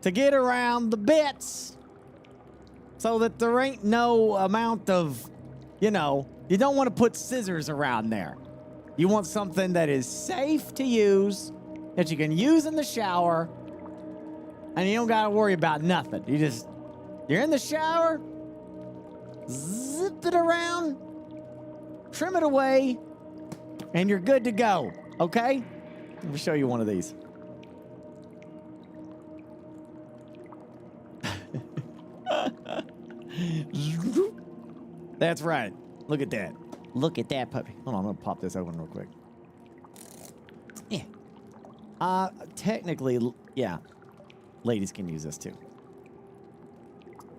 to get around the bits so that there ain't no amount of, you don't want to put scissors around there. You want something that is safe to use, that you can use in the shower, and you don't got to worry about nothing. You're in the shower, zip it around, trim it away, and you're good to go, okay? Let me show you one of these. That's right. Look at that. Look at that puppy. Hold on, I'm gonna pop this open real quick. Yeah. Technically, yeah. Ladies can use this too.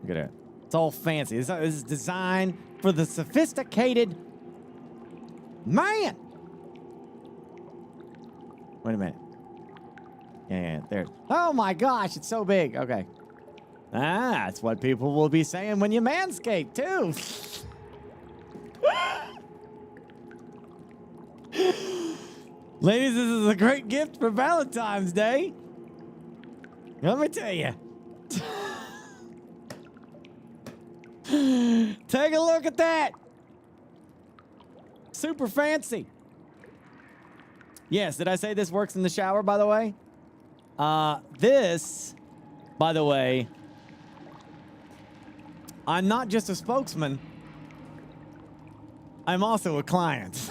Look at that. It's all fancy. This is designed for the sophisticated man. Wait a minute. Yeah, there. Oh my gosh, it's so big. Okay. That's what people will be saying when you manscape too. Ladies, this is a great gift for Valentine's Day. Let me tell you. Take a look at that. Super fancy. Yes, did I say this works in the shower, by the way? This, by the way, I'm not just a spokesman. I'm also a client.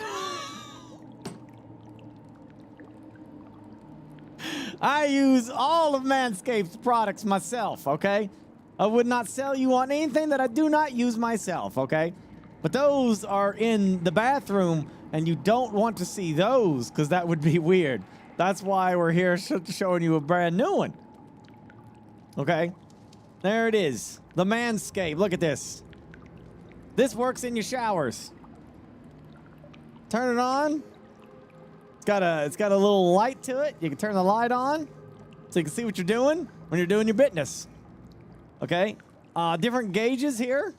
I use all of Manscaped's products myself, okay? I would not sell you on anything that I do not use myself, okay? But those are in the bathroom, and you don't want to see those because that would be weird. That's why we're here showing you a brand new one. Okay? There it is. The Manscaped. Look at this. This works in your showers. Turn it on. It's got a little light to it. You can turn the light on so you can see what you're doing when you're doing your business. Okay? Different gauges here.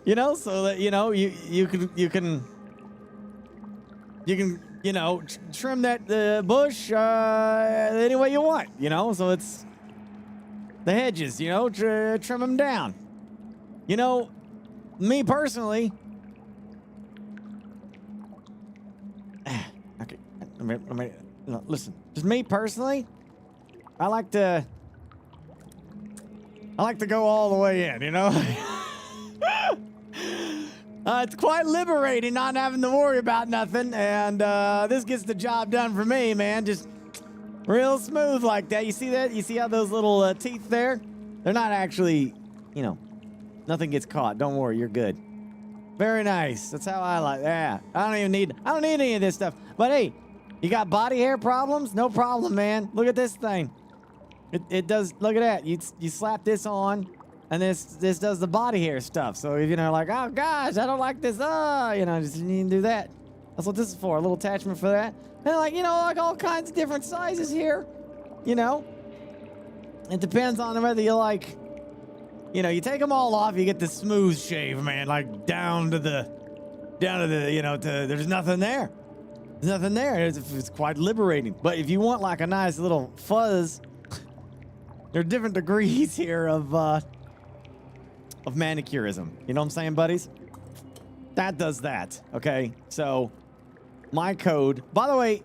So that you can trim that bush any way you want. So it's the hedges. Trim them down. Me personally. Okay, listen. Just me personally. I like to go all the way in. It's quite liberating not having to worry about nothing, and this gets the job done for me, man. Just real smooth like that. You see that? You see how those little teeth there? They're not actually, nothing gets caught. Don't worry, you're good. Very nice. That's how I like. Yeah, I don't need any of this stuff. But hey, you got body hair problems? No problem, man. Look at this thing. It does. Look at that. You slap this on. And this does the body hair stuff. So if you're like, oh gosh, I don't like this. Just you need to do that. That's what this is for. A little attachment for that. And like all kinds of different sizes here. It depends on whether you like. You take them all off, you get the smooth shave, man. Like down to the. There's nothing there. There's nothing there. It's quite liberating. But if you want like a nice little fuzz, there are different degrees here of manicurism. You know what I'm saying, buddies? That does that. Okay. So my code. By the way,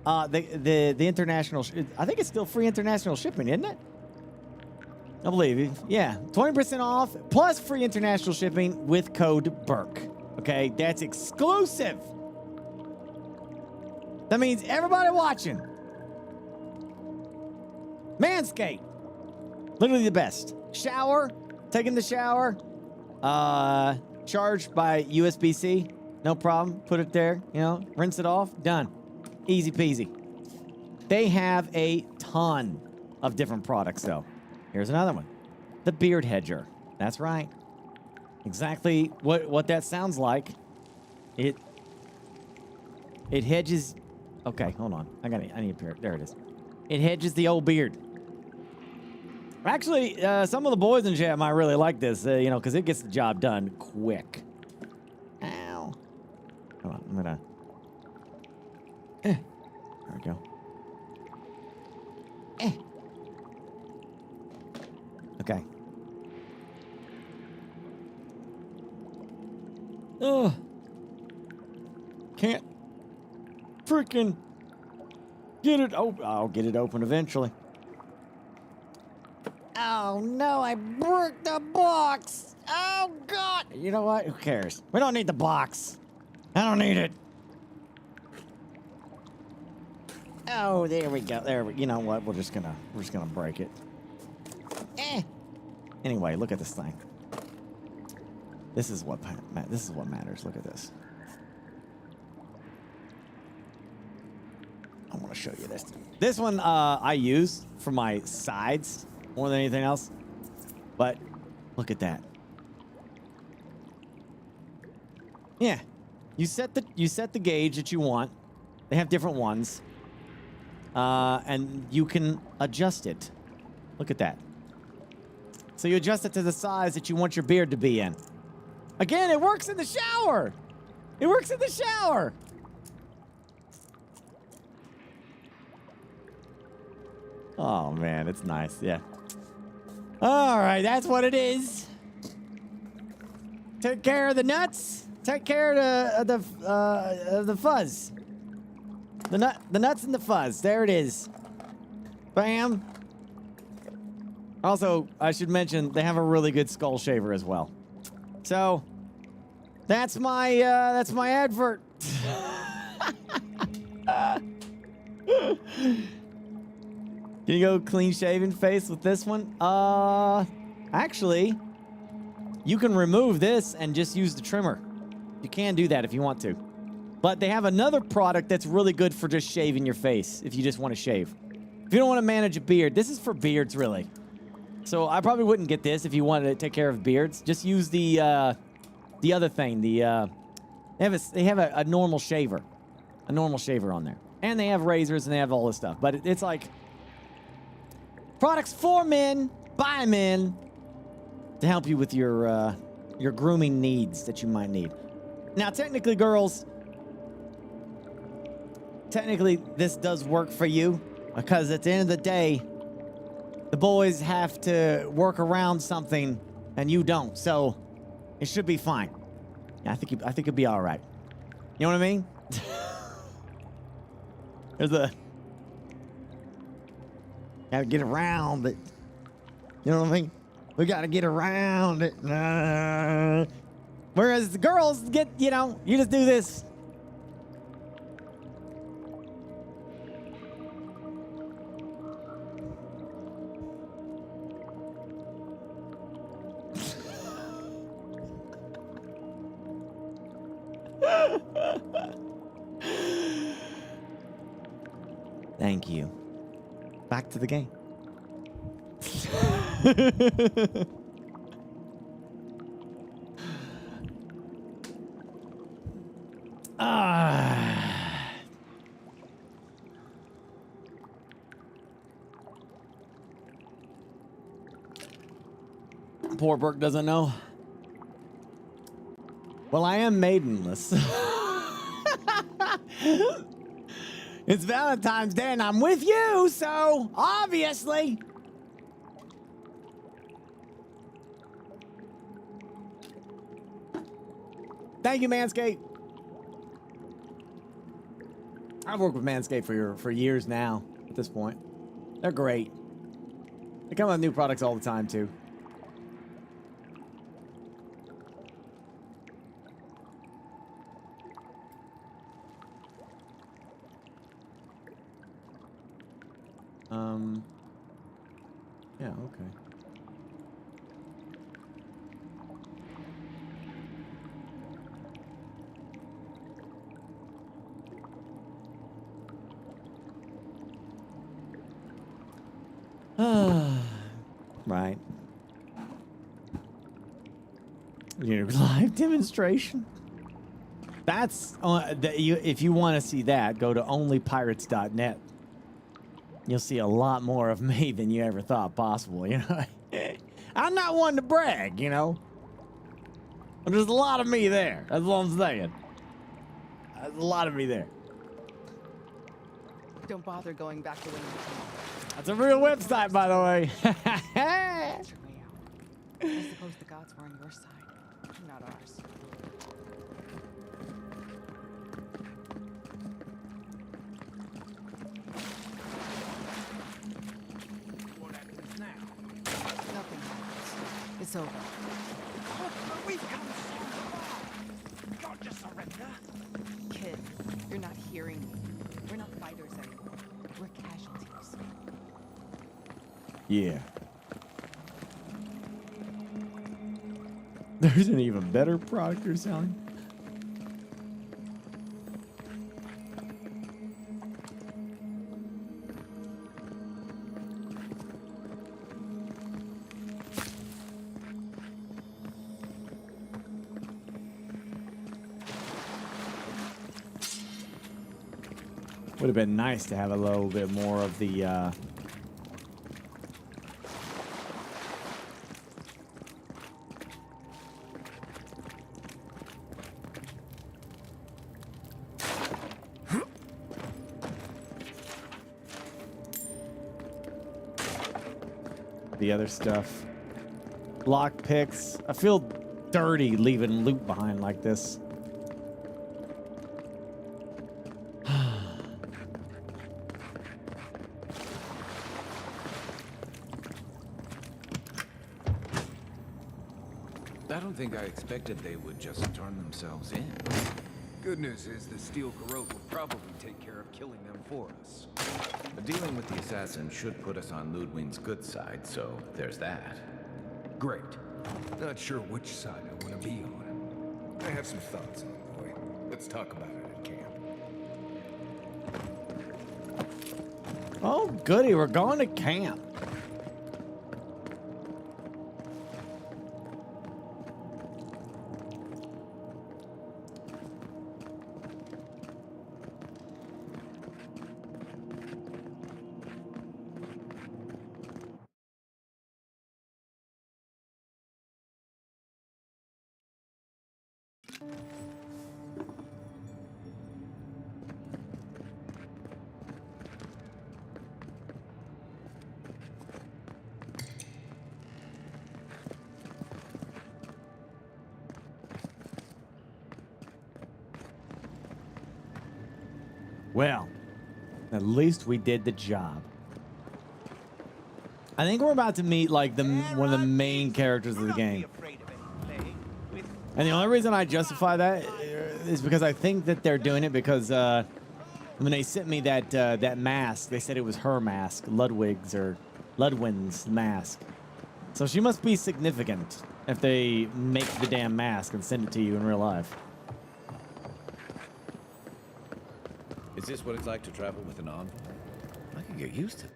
the international. I think it's still free international shipping, isn't it? I believe it. Yeah, 20% off plus free international shipping with code Burke. Okay, that's exclusive. That means everybody watching. Manscaped. Literally the best. Shower. Taking the shower. Charged by USB-C. No problem. Put it there. You know, rinse it off. Done. Easy peasy. They have a ton of different products, though. Here's another one. The Beard Hedger. That's right. Exactly what that sounds like. It hedges. Okay, hold on. I need a pair. There it is. It hedges the old beard. Actually, some of the boys in chat might really like this, you know, because it gets the job done quick. Ow. Hold on, I'm gonna. There we go. Okay. Ugh. Can't freaking get it open. I'll get it open eventually. Oh no, I broke the box. Oh God. You know what? Who cares? We don't need the box. I don't need it. Oh, there we go. You know what? We're just gonna break it. Anyway, look at this thing. This is what matters. Look at this. I want to show you this. This one I use for my sides more than anything else. But look at that. Yeah, you set the gauge that you want. They have different ones, and you can adjust it. Look at that. So you adjust it to the size that you want your beard to be in. Again, it works in the shower. It works in the shower. Oh man, it's nice. Yeah. All right, that's what it is. Take care of the nuts. Take care of the fuzz. The nuts and the fuzz. There it is. Bam. Also, I should mention they have a really good skull shaver as well. So, that's my advert. Can you go clean shaven face with this one? Actually, you can remove this and just use the trimmer. You can do that if you want to. But they have another product that's really good for just shaving your face if you just want to shave. If you don't want to manage a beard, this is for beards really. So I probably wouldn't get this if you wanted to take care of beards. Just use the other thing. They have a normal shaver, on there, and they have razors and they have all this stuff. But it's like products for men by men to help you with your grooming needs that you might need. Now, technically, girls, this does work for you because at the end of the day, the boys have to work around something, and you don't. So it should be fine. Yeah, I think it'll be all right. You know what I mean? Gotta get around it. You know what I mean? We gotta get around it. Whereas the girls get, you just do this. Thank you. Back to the game. Poor Burke doesn't know. Well, I am maidenless. It's Valentine's Day and I'm with you, so obviously. Thank you, Manscaped. I've worked with Manscaped for years now at this point. They're great. They come out with new products all the time, too. Yeah, okay. Right. Your live demonstration. That's if you want to see that, go to onlypirates.net. You'll see a lot more of me than you ever thought possible, you know. I'm not one to brag, you know. But there's a lot of me there. That's what I'm saying. There's a lot of me there. Don't bother going back to when you came. That's a real website, by the way. I suppose the gods were on your side, not ours. What happens now? Nothing happens. It's over. We've come so far. Got to surrender. Kid, you're not hearing me. We're not fighters anymore. We're casualties. Yeah. There's an even better product you're selling. Would have been nice to have a little bit more of the the other stuff. Lock picks. I feel dirty leaving loot behind like this. I don't think I expected they would just turn themselves in. Good news is the steel garrote will probably take care of killing them for us. But dealing with the assassin should put us on Ludwig's good side, so there's that. Great. Not sure which side I want to be on. I have some thoughts, boy. Let's talk about it at camp. Oh, goody. We're going to camp. Well, at least we did the job. I think we're about to meet like one of the main characters of the game. And the only reason I justify that is because I think that they're doing it because when they sent me that mask, they said it was her mask, Ludwig's mask. So she must be significant if they make the damn mask and send it to you in real life. Is this what it's like to travel with an envoy? I can get used to it.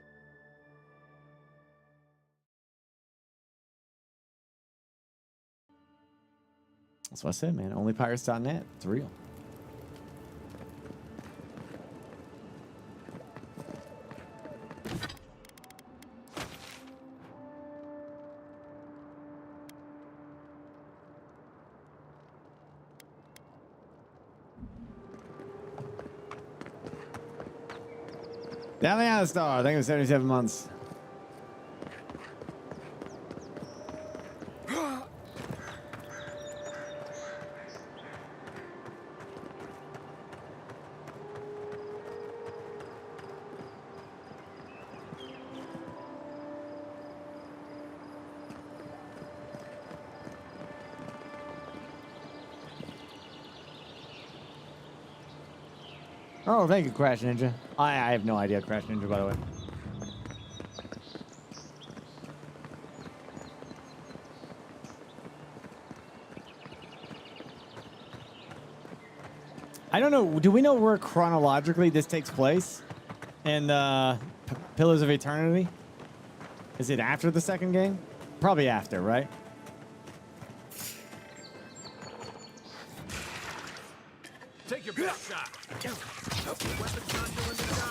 That's what I said, man. Onlypirates.net. It's real. Down the star. I think it was 77 months. Oh, thank you, Crash Ninja. I have no idea, Crash Ninja, by the way. I don't know. Do we know where chronologically this takes place? In Pillars of Eternity? Is it after the second game? Probably after, right? Take your best shot. Weapons not doing the job.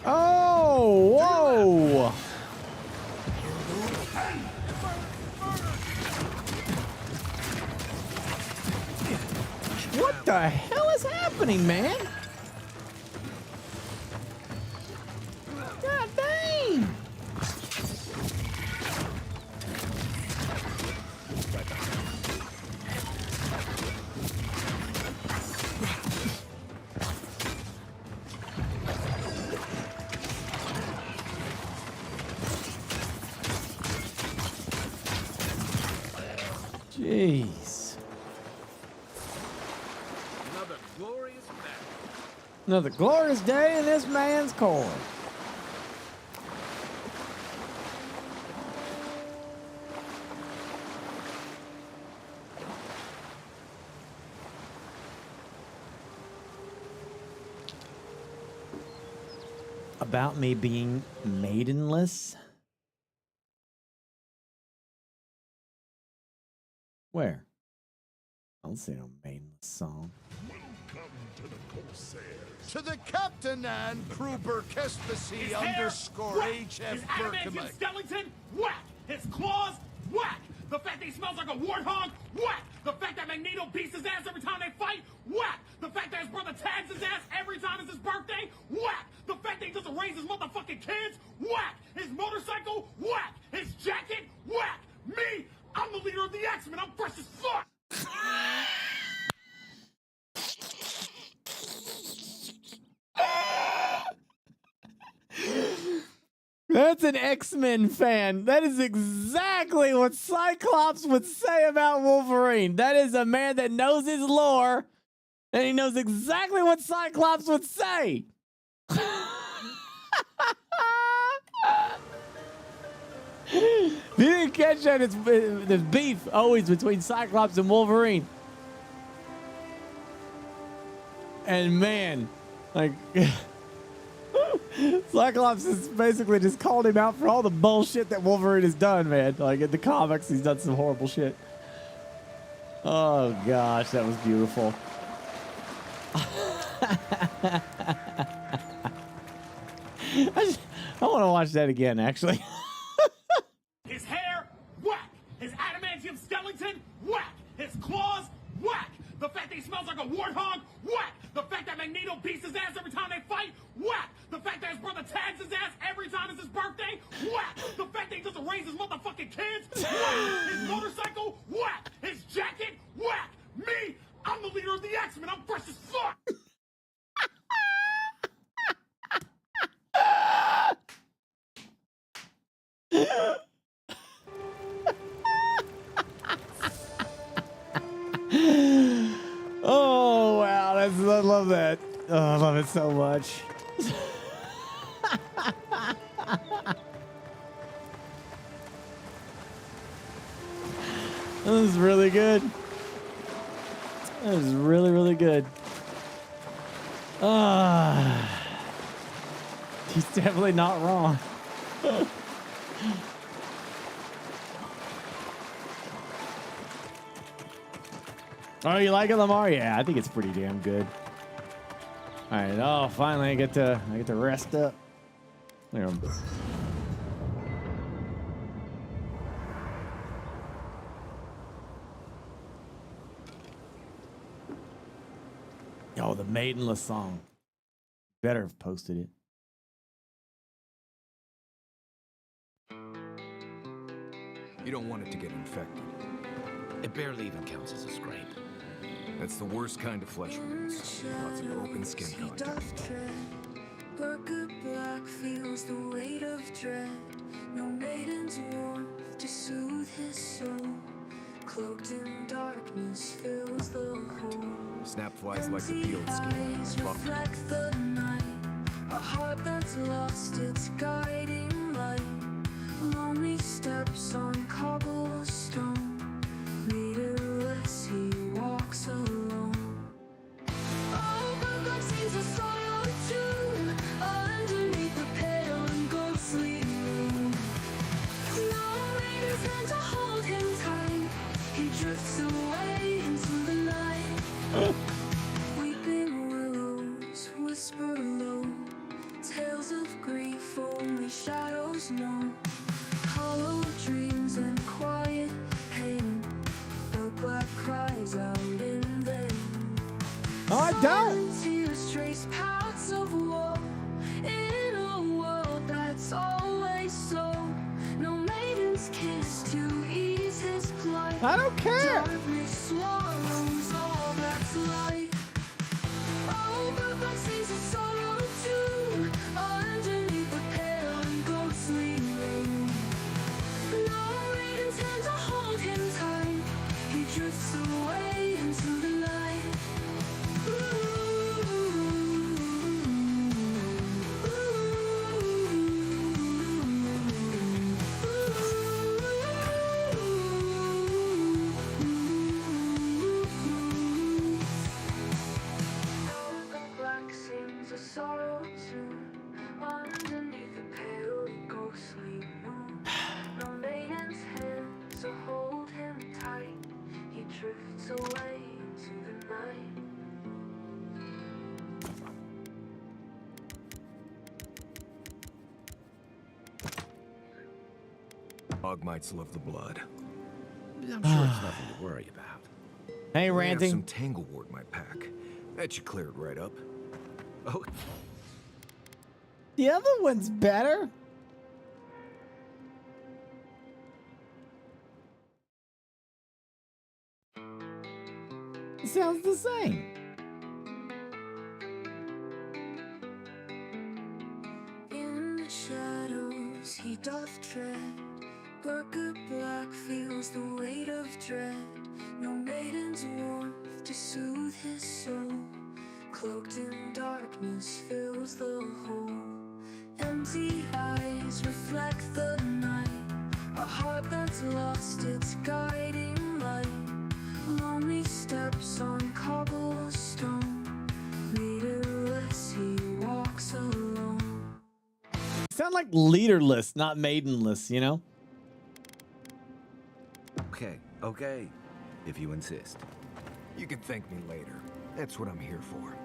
Oh, whoa! What the hell is happening, man? God dang! Jeez. Another glorious battle. Another glorious day in this man's court. About me being maidenless? Where? I don't see no maidenless song. To the captain and crew Burkespecie underscore HF Berkema. Stellington, whack! His claws, whack! The fact that he smells like a warthog, whack! The fact that Magneto beats his ass every time they fight, whack! The fact that his brother tags his ass every time it's his birthday, whack! The fact that he doesn't raise his motherfucking kids, whack! His motorcycle, whack! His jacket, whack! Me, I'm the leader of the X-Men, I'm fresh as fuck! That's an X-Men fan. That is exactly what Cyclops would say about Wolverine. That is a man that knows his lore, and he knows exactly what Cyclops would say. If you didn't catch that, there's beef always between Cyclops and Wolverine. And man, like... Cyclops has basically just called him out for all the bullshit that Wolverine has done, man. Like in the comics, he's done some horrible shit. Oh gosh, that was beautiful. I want to watch that again, actually. His hair, whack! His adamantium skeleton, whack! His claws, whack! The fact that he smells like a warthog, whack! The fact that Magneto beats his ass every time they fight, whack! The fact that his brother tags his ass every time it's his birthday, whack! The fact that he doesn't raise his motherfucking kids, whack! His motorcycle, whack! His jacket, whack! Me, I'm the leader of the X-Men, I'm fresh as fuck! Oh wow, I love that. Oh, I love it so much. This is really good. That is really, really good. He's definitely not wrong. Oh, you like it, Lamar? Yeah, I think it's pretty damn good. All right. Oh, finally I get to rest up. There we go. Oh, the Maidenless song. Better have posted it. You don't want it to get infected. It barely even counts as a scrape. That's the worst kind of flesh wounds. Lots of open skin contact. Burger black feels the weight of dread. No maiden's warmth to soothe his soul. Cloaked in darkness fills the hole. Snap flies like the peeled skin. Reflect the night. A heart that's lost its guiding light. Lonely steps on cobblestone. Leaderless, he walks alone. Oh, but God sees a sorrow tune underneath the pale and ghostly moon. No rain is meant to hold him tight. He drifts away into the night. Weeping willows whisper low. Tales of grief only shadows know. Hollow dreams and quiet pain. The black cries out in vain. Oh, I don't. Silent tears trace paths of woe. In a world that's always slow. No maiden's kiss to ease his plight. I don't care. Darkness swallows all that's light. Oh, but God sees a sorrow too underneath the pale and ghostly moon. No maiden's hand to hold him tight. He drifts away into the night. Black sings a sorrow tune underneath the pale ghostly moon. No maiden's hands to hold him tight. He drifts away into the night. Ogmites love the blood. I'm sure it's nothing to worry about. Hey, I have ranting. some tanglewort in my pack. That should clear it right up. Oh, The other one's better. It sounds the same. In the shadows he doth tread. Burger black feels the weight of dread. No maiden's warmth to soothe his soul. Cloaked in darkness fills the hole. Empty eyes reflect the night. A heart that's lost its guiding light. Lonely steps on cobblestone. Leaderless, he walks alone. Sound like leaderless, not maidenless, you know? Okay. If you insist. you can thank me later. That's what I'm here for.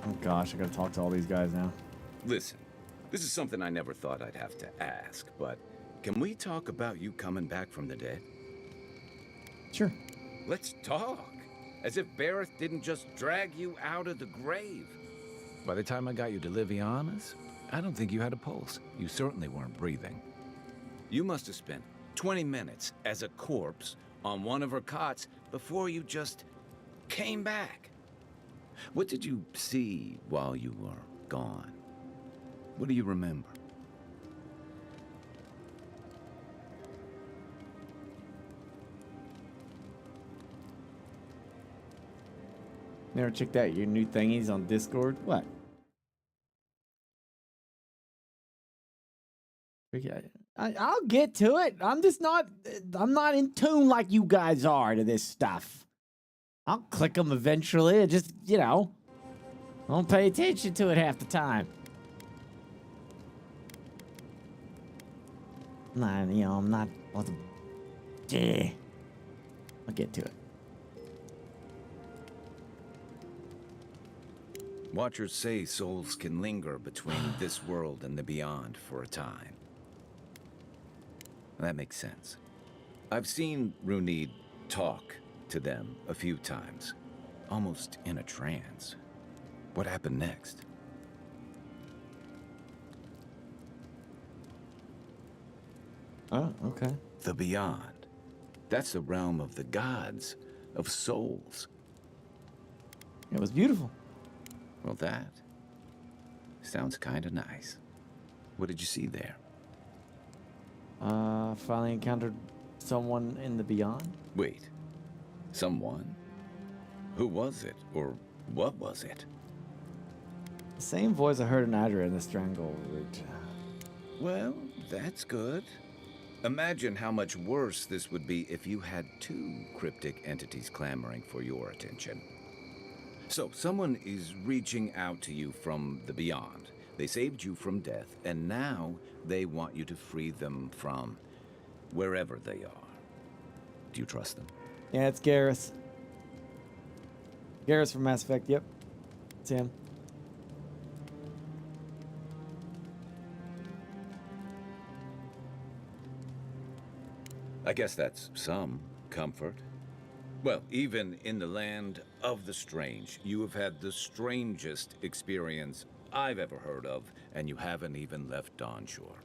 Oh gosh, I gotta talk to all these guys now. Listen, this is something I never thought I'd have to ask, but can we talk about you coming back from the dead? Sure. Let's talk. As if Bareth didn't just drag you out of the grave. By the time I got you to Liviana's, I don't think you had a pulse. You certainly weren't breathing. You must have spent 20 minutes as a corpse on one of her cots before you just came back. What did you see while you were gone? What do you remember? Never checked out your new thingies on Discord? What? I'll get to it. I'm just not. I'm not in tune like you guys are to this stuff. I'll click them eventually. I just, you know, don't pay attention to it half the time. Nah, you know, I'm not. Yeah. I'll get to it. Watchers say souls can linger between this world and the beyond for a time. That makes sense. I've seen Runid talk to them a few times, almost in a trance. What happened next? Oh, okay. The beyond. That's the realm of the gods, of souls. It was beautiful. Well, that sounds kind of nice. What did you see there? Finally encountered someone in the beyond. Wait, someone? Who was it, or what was it? The same voice I heard in Adria in the Strangle route. Well, that's good. Imagine how much worse this would be if you had two cryptic entities clamoring for your attention. So, someone is reaching out to you from the beyond. They saved you from death, and now they want you to free them from wherever they are. Do you trust them? Yeah, it's Garrus. Garrus from Mass Effect, yep. It's him. I guess that's some comfort. Well, even in the land of the strange, you have had the strangest experience I've ever heard of, and you haven't even left Dawnshore.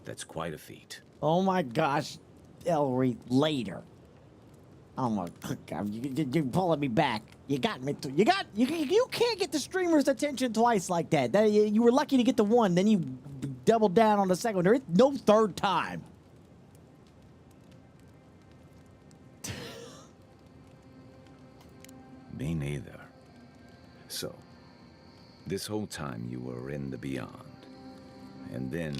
That's quite a feat. Oh my gosh, Ellery, later. Oh my god, you're pulling me back. You got me. You can't get the streamer's attention twice like that. You were lucky to get the one, then you doubled down on the second one. There is no third time. Me neither. So, this whole time you were in the beyond, and then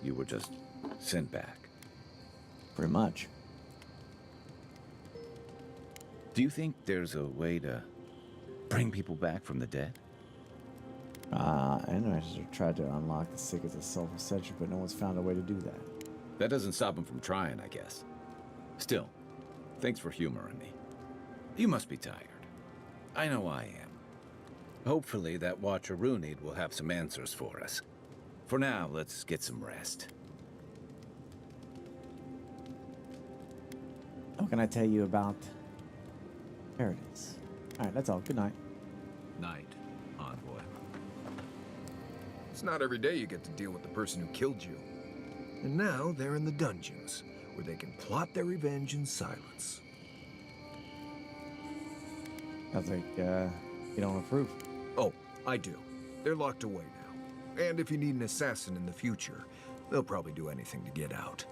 you were just sent back. Pretty much. Do you think there's a way to bring people back from the dead? Analysts have tried to unlock the secrets of self-ascension, but no one's found a way to do that. That doesn't stop them from trying, I guess. Still, thanks for humoring me. You must be tired. I know I am. Hopefully that Watcher Runid will have some answers for us. For now, let's get some rest. What can I tell you about Paradise? All right, that's all. Good night. Night, Envoy. It's not every day you get to deal with the person who killed you. And now they're in the dungeons, where they can plot their revenge in silence. Sounds like you don't approve. Oh, I do. They're locked away now. And if you need an assassin in the future, they'll probably do anything to get out.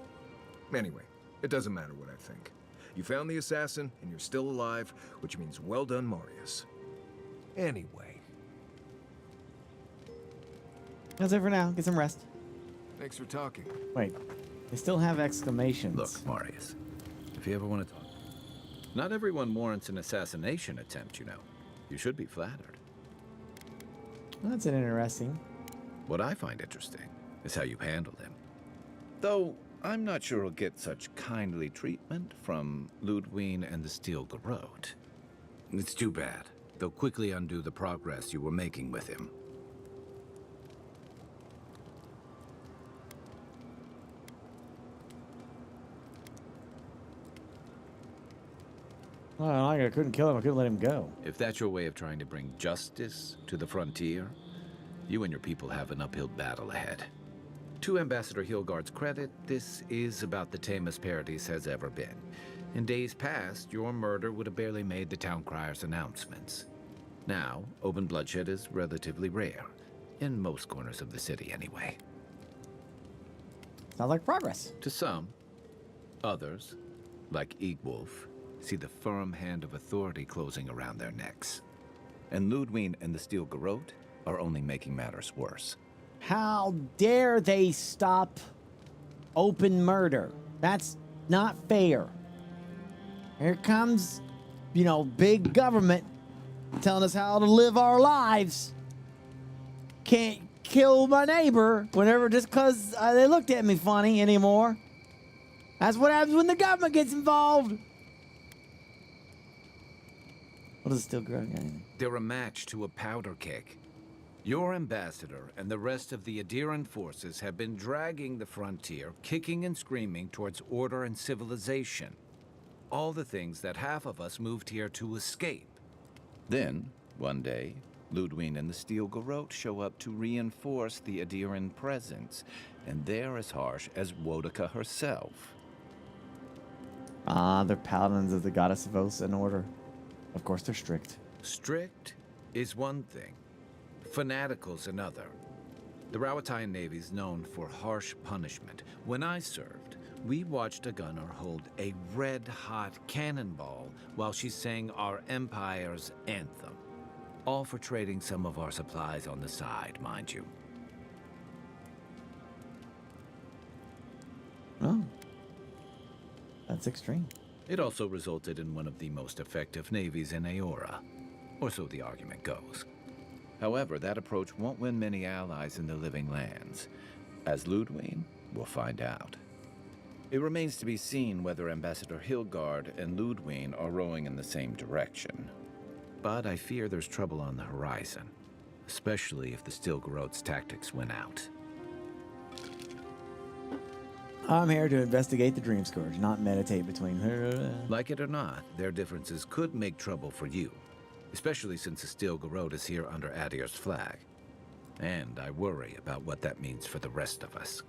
Anyway, it doesn't matter what I think. You found the assassin, and you're still alive, which means well done, Marius. Anyway. That's it for now. Get some rest. Thanks for talking. Wait, they still have exclamations. Look, Marius, if you ever want to talk, not everyone warrants an assassination attempt, you know. You should be flattered. Well, that's an interesting. What I find interesting is how you handled him. Though, I'm not sure he'll get such kindly treatment from Ludwig and the Steel Garrote. It's too bad. They'll quickly undo the progress you were making with him. Well, I couldn't kill him. I couldn't let him go. If that's your way of trying to bring justice to the frontier, you and your people have an uphill battle ahead. To Ambassador Hilgard's credit, this is about the tamest Paradise has ever been. In days past, your murder would have barely made the town crier's announcements. Now, open bloodshed is relatively rare. In most corners of the city, anyway. Sounds like progress. To some. Others, like Eagwolf, see the firm hand of authority closing around their necks. And Ludwig and the Steel Garrote are only making matters worse. How dare they stop open murder. That's not fair. Here comes, you know, big government telling us how to live our lives. Can't kill my neighbor whenever just because they looked at me funny anymore. That's what happens when the government gets involved. What is still growing? They're a match to a powder keg. Your ambassador and the rest of the Adiran forces have been dragging the frontier, kicking and screaming towards order and civilization. All the things that half of us moved here to escape. Then, one day, Ludwig and the Steel Garrote show up to reinforce the Adiran presence, and they're as harsh as Wodaka herself. Ah, they're paladins of the goddess of oaths and order. Of course, they're strict. Strict is one thing. Fanatical's another. The Rawatayan Navy's known for harsh punishment. When I served, we watched a gunner hold a red-hot cannonball while she sang our empire's anthem. All for trading some of our supplies on the side, mind you. Oh. That's extreme. It also resulted in one of the most effective navies in Aora, or so the argument goes. However, that approach won't win many allies in the Living Lands. As Ludwig, we'll find out. It remains to be seen whether Ambassador Hilgard and Ludwig are rowing in the same direction. But I fear there's trouble on the horizon, especially if the Steel Garrote's tactics win out. I'm here to investigate the Dream Scourge, not meditate between her. Like it or not, their differences could make trouble for you, especially since the Steel Garrote is here under Adir's flag. And I worry about what that means for the rest of us.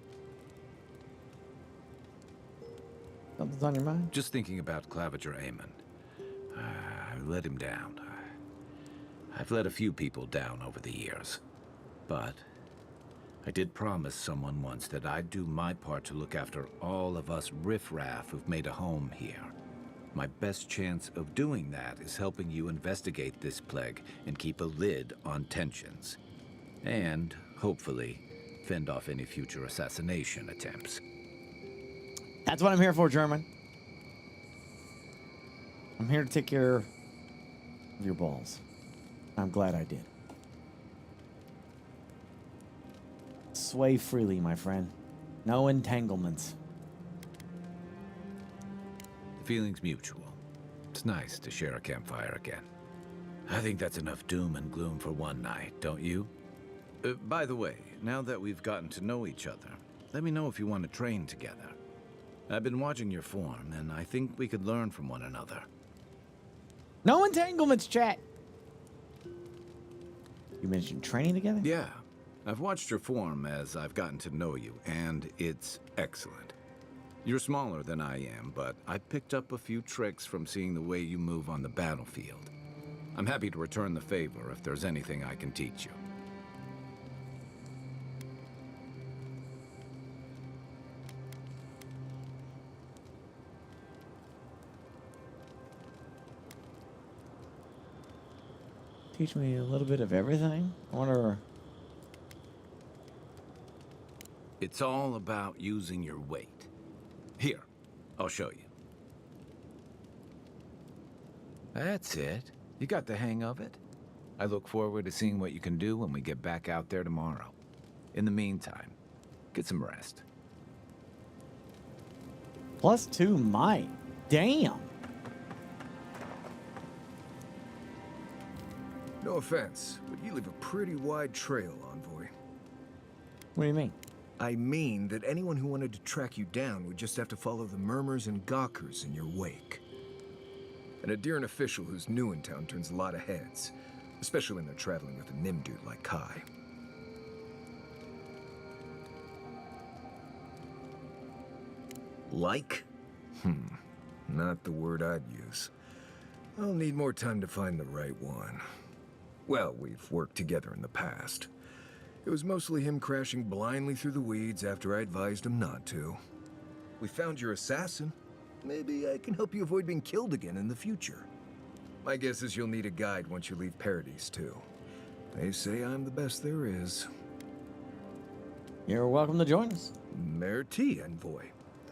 Something's on your mind? Just thinking about Claviger Amon. I let him down. I've let a few people down over the years. But I did promise someone once that I'd do my part to look after all of us riffraff who've made a home here. My best chance of doing that is helping you investigate this plague and keep a lid on tensions. And, hopefully, fend off any future assassination attempts. That's what I'm here for, German. I'm here to take care of your balls. I'm glad I did. Sway freely, my friend. No entanglements. The feeling's mutual. It's nice to share a campfire again. I think that's enough doom and gloom for one night, don't you? By the way, now that we've gotten to know each other, let me know if you want to train together. I've been watching your form, and I think we could learn from one another. No entanglements, chat. You mentioned training together? Yeah. I've watched your form as I've gotten to know you, and it's excellent. You're smaller than I am, but I picked up a few tricks from seeing the way you move on the battlefield. I'm happy to return the favor if there's anything I can teach you. Teach me a little bit of everything? I wonder... It's all about using your weight. Here, I'll show you. That's it. You got the hang of it. I look forward to seeing what you can do when we get back out there tomorrow. In the meantime, get some rest. +2 might. Damn. No offense, but you leave a pretty wide trail, Envoy. What do you mean? I mean that anyone who wanted to track you down would just have to follow the murmurs and gawkers in your wake. An Adiran official who's new in town turns a lot of heads, especially when they're traveling with a Nimdude like Kai. Like? Not the word I'd use. I'll need more time to find the right one. Well, we've worked together in the past. It was mostly him crashing blindly through the weeds after I advised him not to. We found your assassin. Maybe I can help you avoid being killed again in the future. My guess is you'll need a guide once you leave Paradise, too. They say I'm the best there is. You're welcome to join us. Merci, envoy.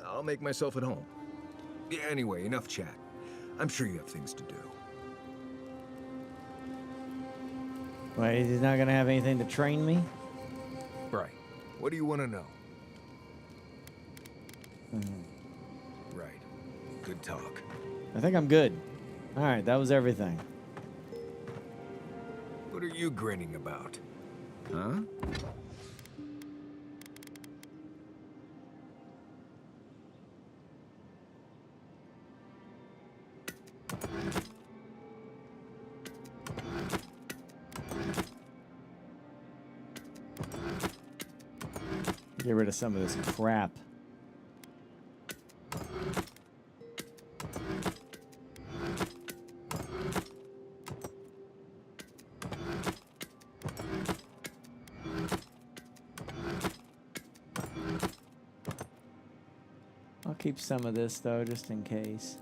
I'll make myself at home. Yeah, anyway, enough chat. I'm sure you have things to do. Wait, he's not gonna have anything to train me? Right. What do you want to know? Right. Good talk. I think I'm good. All right, that was everything. What are you grinning about? Huh? Get rid of some of this crap. I'll keep some of this though, just in case.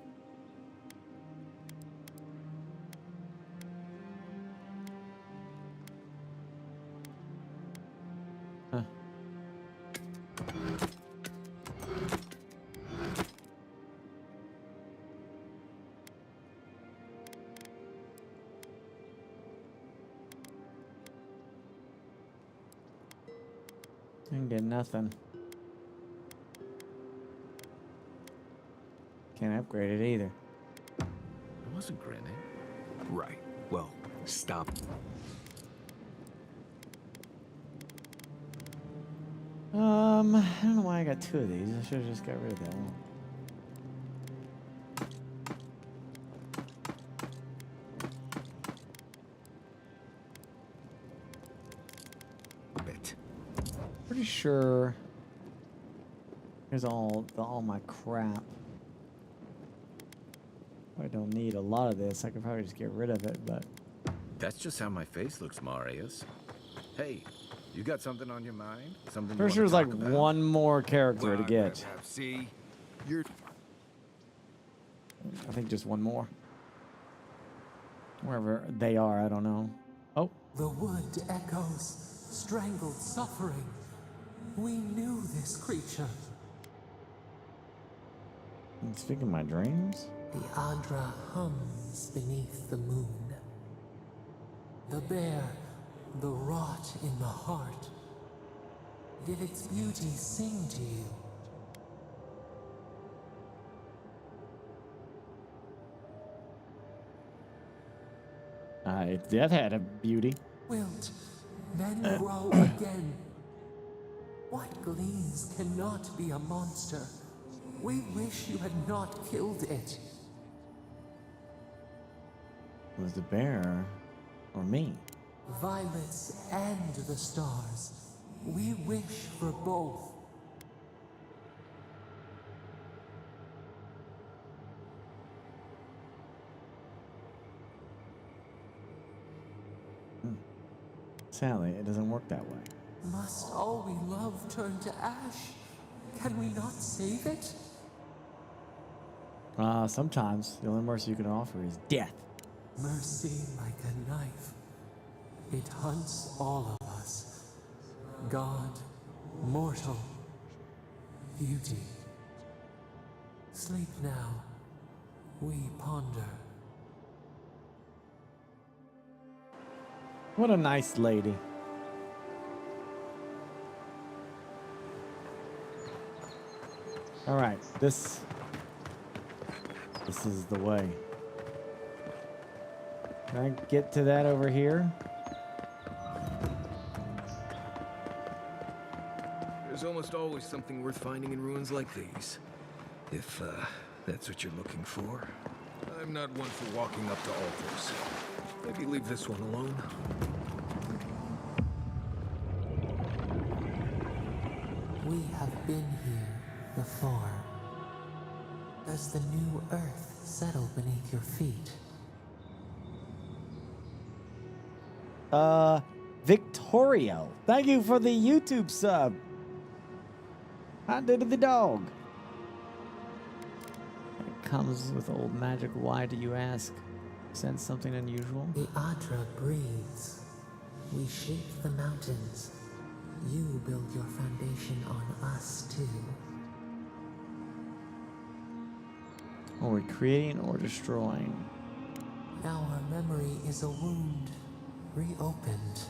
Huh. Didn't get nothing. Can't upgrade it either. I wasn't grinning. Right. Well, stop. I don't know why I got two of these. I should have just got rid of that one. Bit. Pretty sure. Here's all my crap. I don't need a lot of this. I could probably just get rid of it, but That's just how my face looks, Marius. Hey, you got something on your mind? Something you pretty sure wanna there's like talk about? one more character to get. See, you're. I think just one more. Wherever they are, I don't know. Oh, The wood echoes, strangled suffering. We knew this creature. speaking of my dreams. The Adra hums beneath the moon. The bear, the rot in the heart. Did its beauty sing to you? Death had a beauty. Wilt, then grow again. What gleams cannot be a monster? We wish you had not killed it. Was the bear or me? Violets and the stars. We wish for both. Sadly, it doesn't work that way. Must all we love turn to ash? Can we not save it? Sometimes the only mercy you can offer is death. Mercy like a knife. It hunts all of us. God, mortal, beauty. Sleep now. We ponder. What a nice lady. All right, this is the way. Can I get to that over here? There's almost always something worth finding in ruins like these. If, that's what you're looking for. I'm not one for walking up to altars. Maybe leave this one alone. We have been here before. Does the new earth settle beneath your feet? Victorio. Thank you for the YouTube sub. How did the dog? It comes with old magic. Why do you ask? Sense something unusual? The Adra breathes. We shake the mountains. You build your foundation on us, too. Are we creating or destroying? Now our memory is a wound, reopened.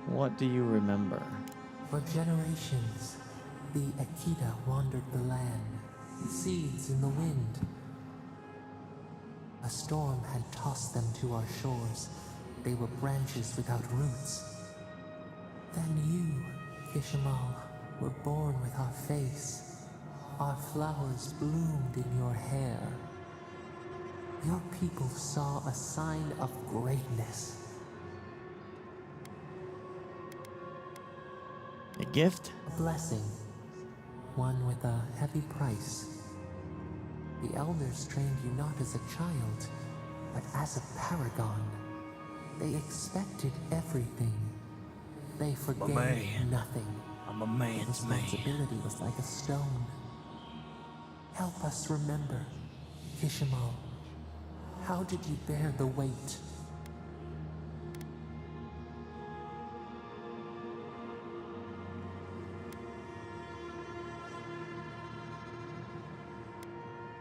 What do you remember? For generations, the Akita wandered the land, seeds in the wind. A storm had tossed them to our shores. They were branches without roots. Then you, Kishimal, were born with our face. Our flowers bloomed in your hair. Your people saw a sign of greatness. A gift? A blessing. One with a heavy price. The elders trained you not as a child, but as a paragon. They expected everything. They forgave nothing. I'm a man's man. Responsibility was like a stone. Help us remember, Kishimal. How did you bear the weight?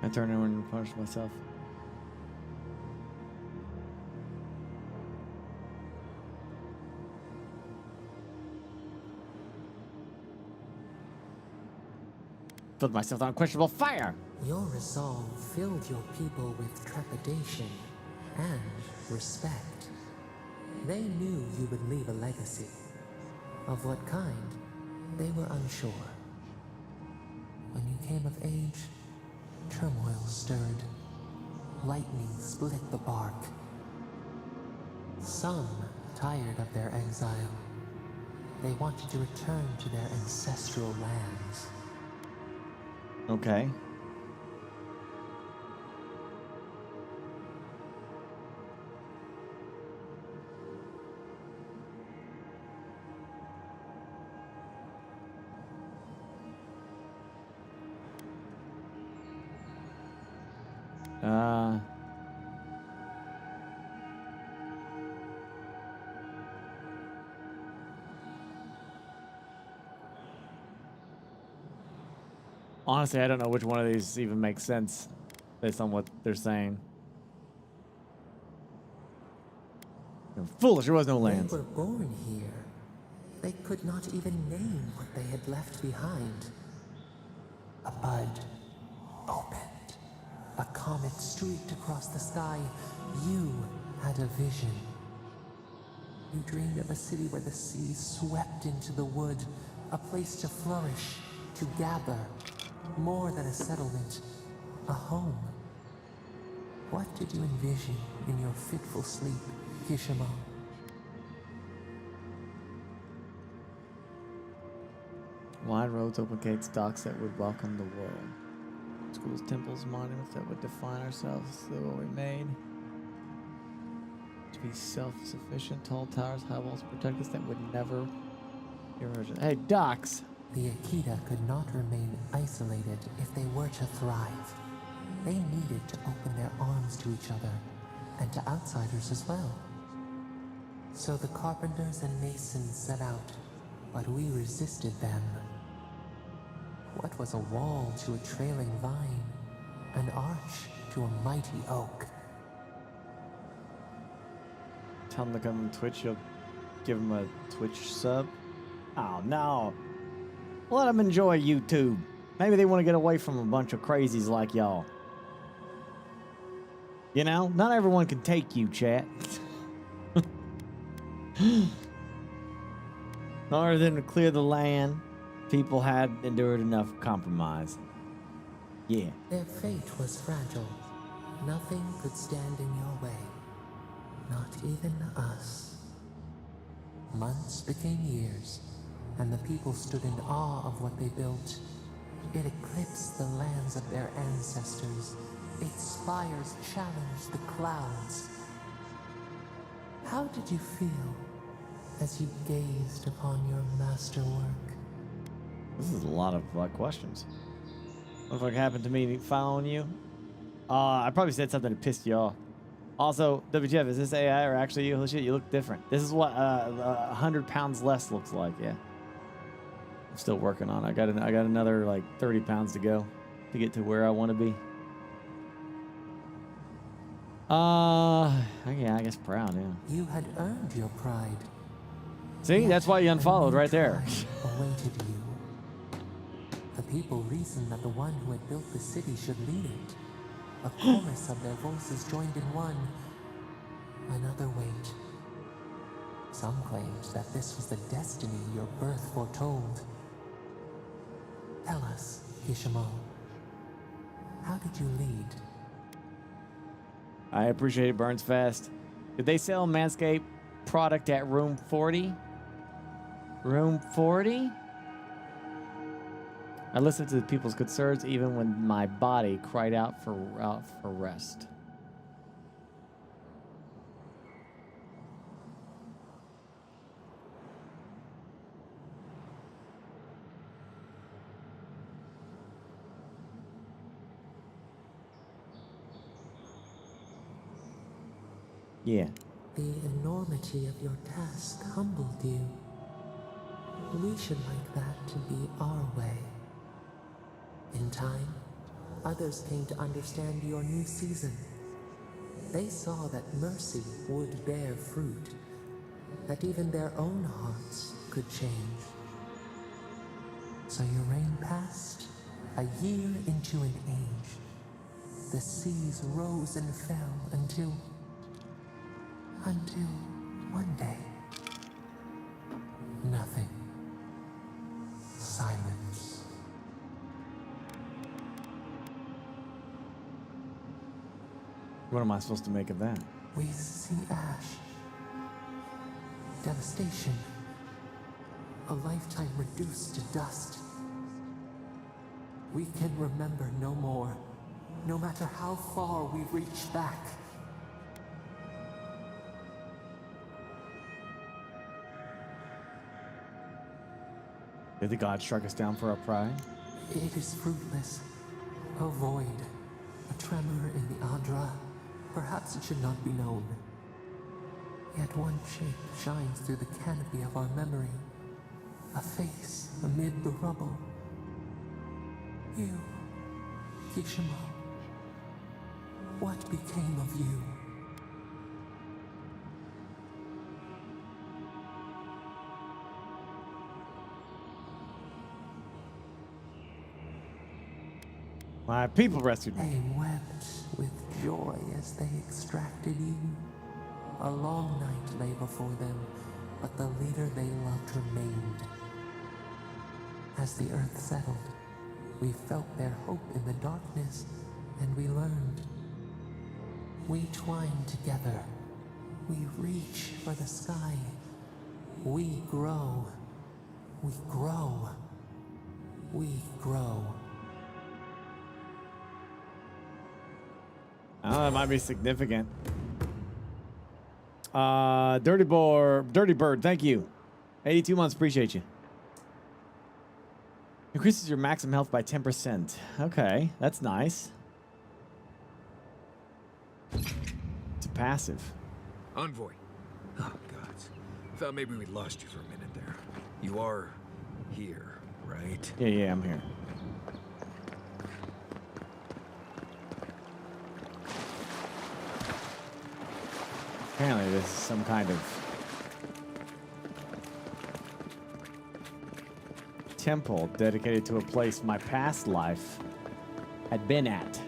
I turned around and punched myself. Filled myself on unquestionable fire. Your resolve filled your people with trepidation and respect. They knew you would leave a legacy. Of what kind, they were unsure. When you came of age, turmoil stirred. Lightning split the bark. Some tired of their exile. They wanted to return to their ancestral lands. Okay. Honestly, I don't know which one of these even makes sense based on what they're saying. You're foolish, there was no land. They were born here. They could not even name what they had left behind. A bud opened. A comet streaked across the sky. You had a vision. You dreamed of a city where the sea swept into the wood, a place to flourish, to gather. More than a settlement, a home. What did you envision in your fitful sleep, Kishimal? Wide roads, open gates, docks that would welcome the world. Schools, temples, monuments that would define ourselves through what we made. To be self-sufficient, tall towers, high walls protect us that would never emerge. Hey, docks! The Akita could not remain isolated if they were to thrive. They needed to open their arms to each other, and to outsiders as well. So the carpenters and masons set out, but we resisted them. What was a wall to a trailing vine? An arch to a mighty oak? Tell them to come on Twitch, you'll give them a Twitch sub? Oh, no. Let them enjoy YouTube. Maybe they want to get away from a bunch of crazies like y'all. You know, not everyone can take you, chat. In order for them to clear the land, people had endured enough compromise. Yeah. Their fate was fragile. Nothing could stand in your way. Not even us. Months became years, and the people stood in awe of what they built. It eclipsed the lands of their ancestors. Its spires challenged the clouds. How did you feel as you gazed upon your masterwork? This is a lot of questions. What the fuck happened to me following you? I probably said something that pissed you off. Also, WTF, is this AI or actually you? Holy shit, you look different. This is what 100 pounds less looks like. Yeah. I'm still working on it. I got another like 30 pounds to go to get to where I want to be. Yeah, I guess proud, yeah. You had earned your pride. See, that's why you unfollowed right there. Awaited you. The people reasoned that the one who had built the city should lead it. A chorus of their voices joined in one. Another wait. Some claimed that this was the destiny your birth foretold. Tell us, Ishmael, how did you lead? I appreciate it, Burns Fast. Did they sell Manscaped product at room 40? Room 40? I listened to the people's concerns even when my body cried out for rest. Yeah. The enormity of your task humbled you. We should like that to be our way. In time, others came to understand your new season. They saw that mercy would bear fruit, that even their own hearts could change. So your reign passed, a year into an age. The seas rose and fell until one day, nothing. Silence. What am I supposed to make of that? We see ash. Devastation. A lifetime reduced to dust. We can remember no more, no matter how far we reach back. Did the gods strike us down for our pride? It is fruitless. A void. A tremor in the Adra. Perhaps it should not be known. Yet one shape shines through the canopy of our memory. A face amid the rubble. You, Kishima. What became of you? My people rescued me. They wept with joy as they extracted you. A long night lay before them, but the leader they loved remained. As the earth settled, we felt their hope in the darkness, and we learned. We twine together. We reach for the sky. We grow. We grow. We grow. Oh, that might be significant. Dirty Bird, thank you. 82 months, appreciate you. Increases your maximum health by 10%. Okay, that's nice. It's a passive. Envoy. Oh, gods. Thought maybe we'd lost you for a minute there. You are here, right? Yeah, I'm here. Apparently this is some kind of temple dedicated to a place my past life had been at.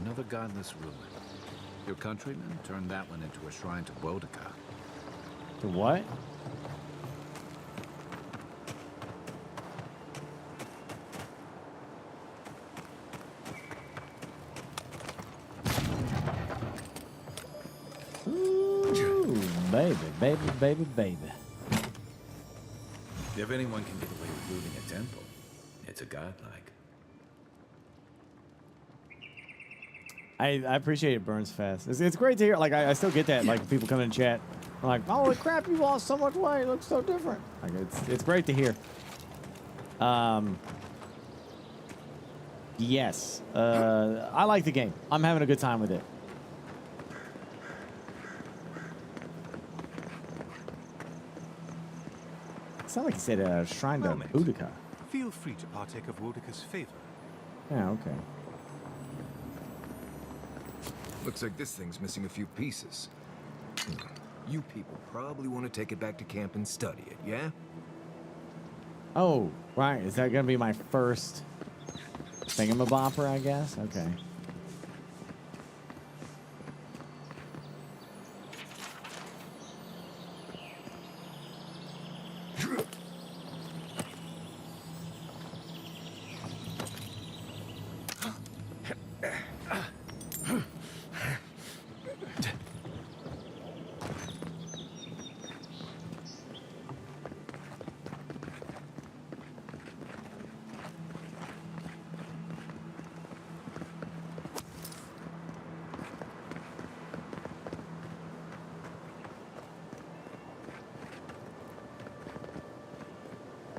Another godless ruin. Your countrymen turned that one into a shrine to Boudica. To what? Ooh, baby. If anyone can get away with looting a temple, it's a godlike. I appreciate it burns fast. It's great to hear. Like, I still get that. Like, people come in chat. I'm like, holy crap, you lost so much weight. It looks so different. Like, it's great to hear. Yes. I like the game. I'm having a good time with it. It sounded like he said Shrine to Boudica. Feel free to partake of Boudica's favor. Yeah, okay. Looks like this thing's missing a few pieces. You people probably want to take it back to camp and study it, yeah? Oh, right. Is that going to be my first thingamabopper, I guess? Okay.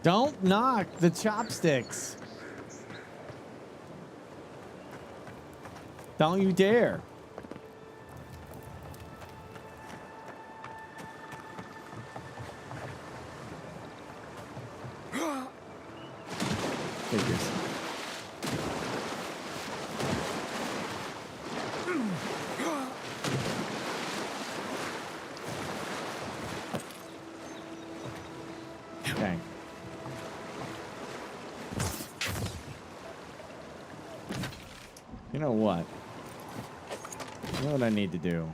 Don't knock the chopsticks. Don't you dare. Figures. Okay. You know what? You know what I need to do?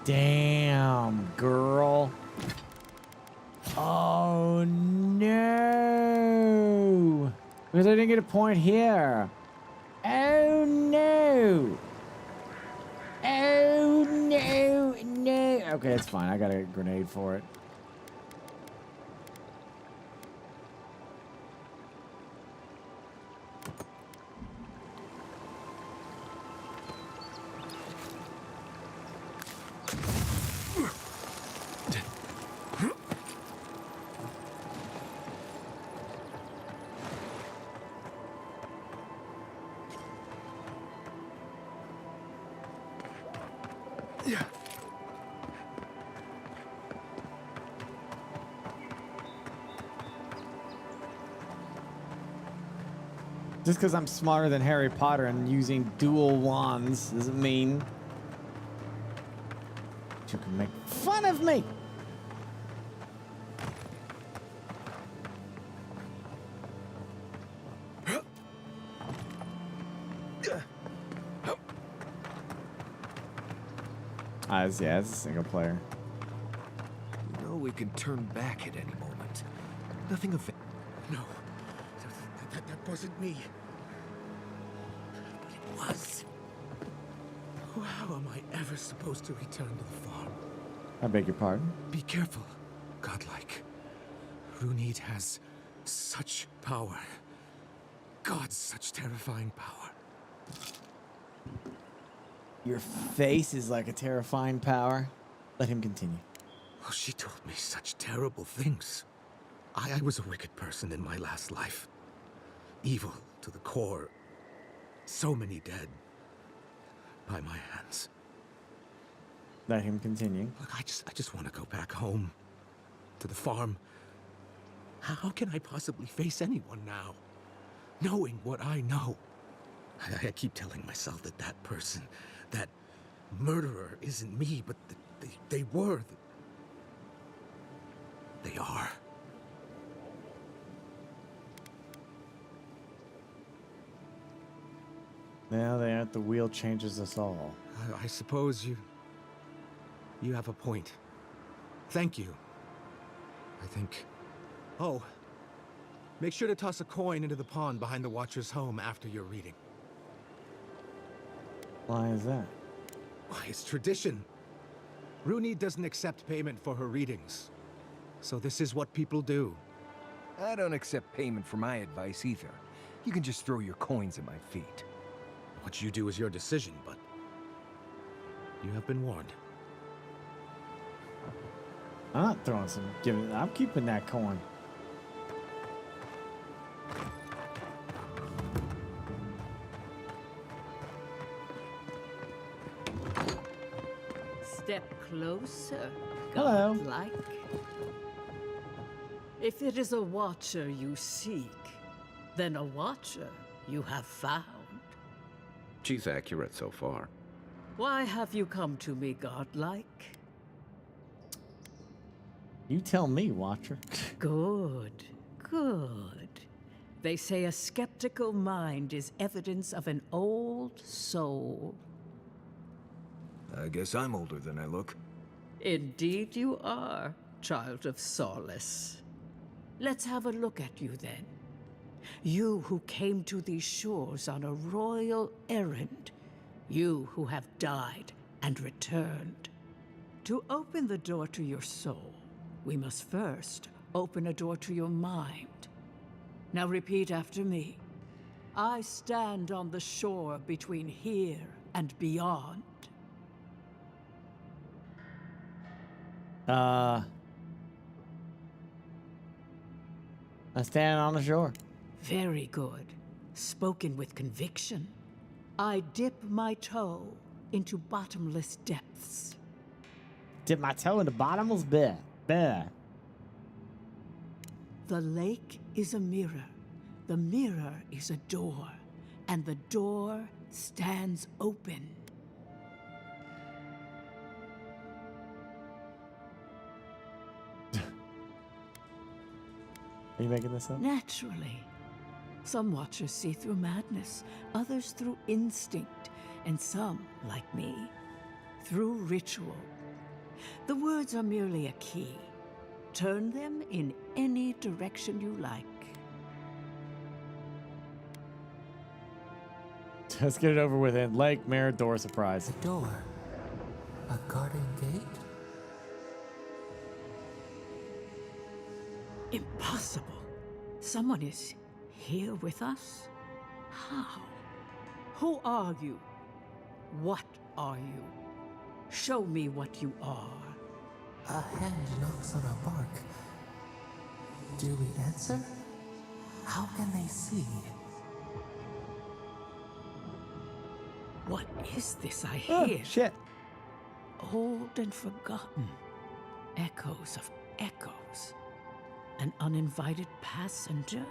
Damn, girl. Oh, no. Because I didn't get a point here. Oh, no. Oh, no, no. Okay, it's fine. I got a grenade for it. Just because I'm smarter than Harry Potter and using dual wands doesn't mean you can make fun of me. Yeah, it's a single player. You know we can turn back at any moment. Nothing of it. No, that wasn't me. But it was. How am I ever supposed to return to the farm? I beg your pardon? Be careful, godlike. Runid has such power. God, such terrifying power. Your face is like a terrifying power. Let him continue. Oh, she told me such terrible things. I was a wicked person in my last life. Evil to the core. So many dead. By my hands. Let him continue. Look, I just want to go back home. To the farm. How can I possibly face anyone now? Knowing what I know. I keep telling myself that that person, that murderer isn't me, but they were. They are. Now that the wheel changes us all. I suppose you have a point. Thank you. I think. Oh, Make sure to toss a coin into the pond behind the Watcher's home after your reading. Why is that? Why, it's tradition. Rooney doesn't accept payment for her readings. So this is what people do. I don't accept payment for my advice either. You can just throw your coins at my feet. What you do is your decision, but you have been warned. I'm not throwing some. I'm keeping that coin. Step closer, Hello. godlike. If it is a watcher you seek, then a watcher you have found. She's accurate so far. Why have you come to me, godlike? You tell me, Watcher. Good, good. They say a skeptical mind is evidence of an old soul. I guess I'm older than I look. Indeed you are, child of solace. Let's have a look at you then. You who came to these shores on a royal errand. You who have died and returned. To open the door to your soul, we must first open a door to your mind. Now repeat after me. I stand on the shore between here and beyond. I stand on the shore. Very good. Spoken with conviction. I dip my toe into bottomless depths. Dip my toe in the bottomless pit. Bah. The lake is a mirror. The mirror is a door. And the door stands open. Are you making this up? Naturally. Some watchers see through madness, others through instinct, and some, like me, through ritual. The words are merely a key. Turn them in any direction you like. Let's get it over with. In lake, mirror, door, surprise. The door. A garden gate? Impossible. Someone is here with us? How? Who are you? What are you? Show me what you are. A hand knocks on our bark. Do we answer? How can they see? What is this I Oh, hear? shit. Old and forgotten. Echoes of echoes. An uninvited passenger?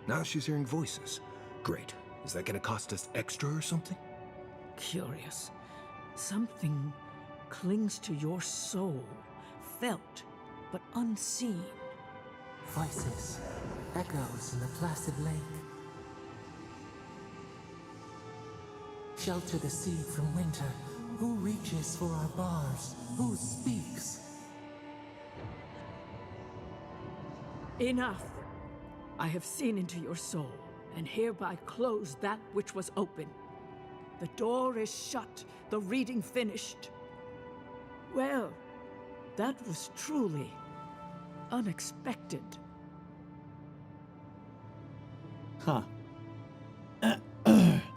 Now she's hearing voices. Great. Is that gonna cost us extra or something? Curious. Something clings to your soul, felt but unseen. Voices. Echoes in the placid lake. Shelter the sea from winter. Who reaches for our bars? Who speaks? Enough! I have seen into your soul, and hereby close that which was open. The door is shut, the reading finished. Well, that was truly unexpected. Huh.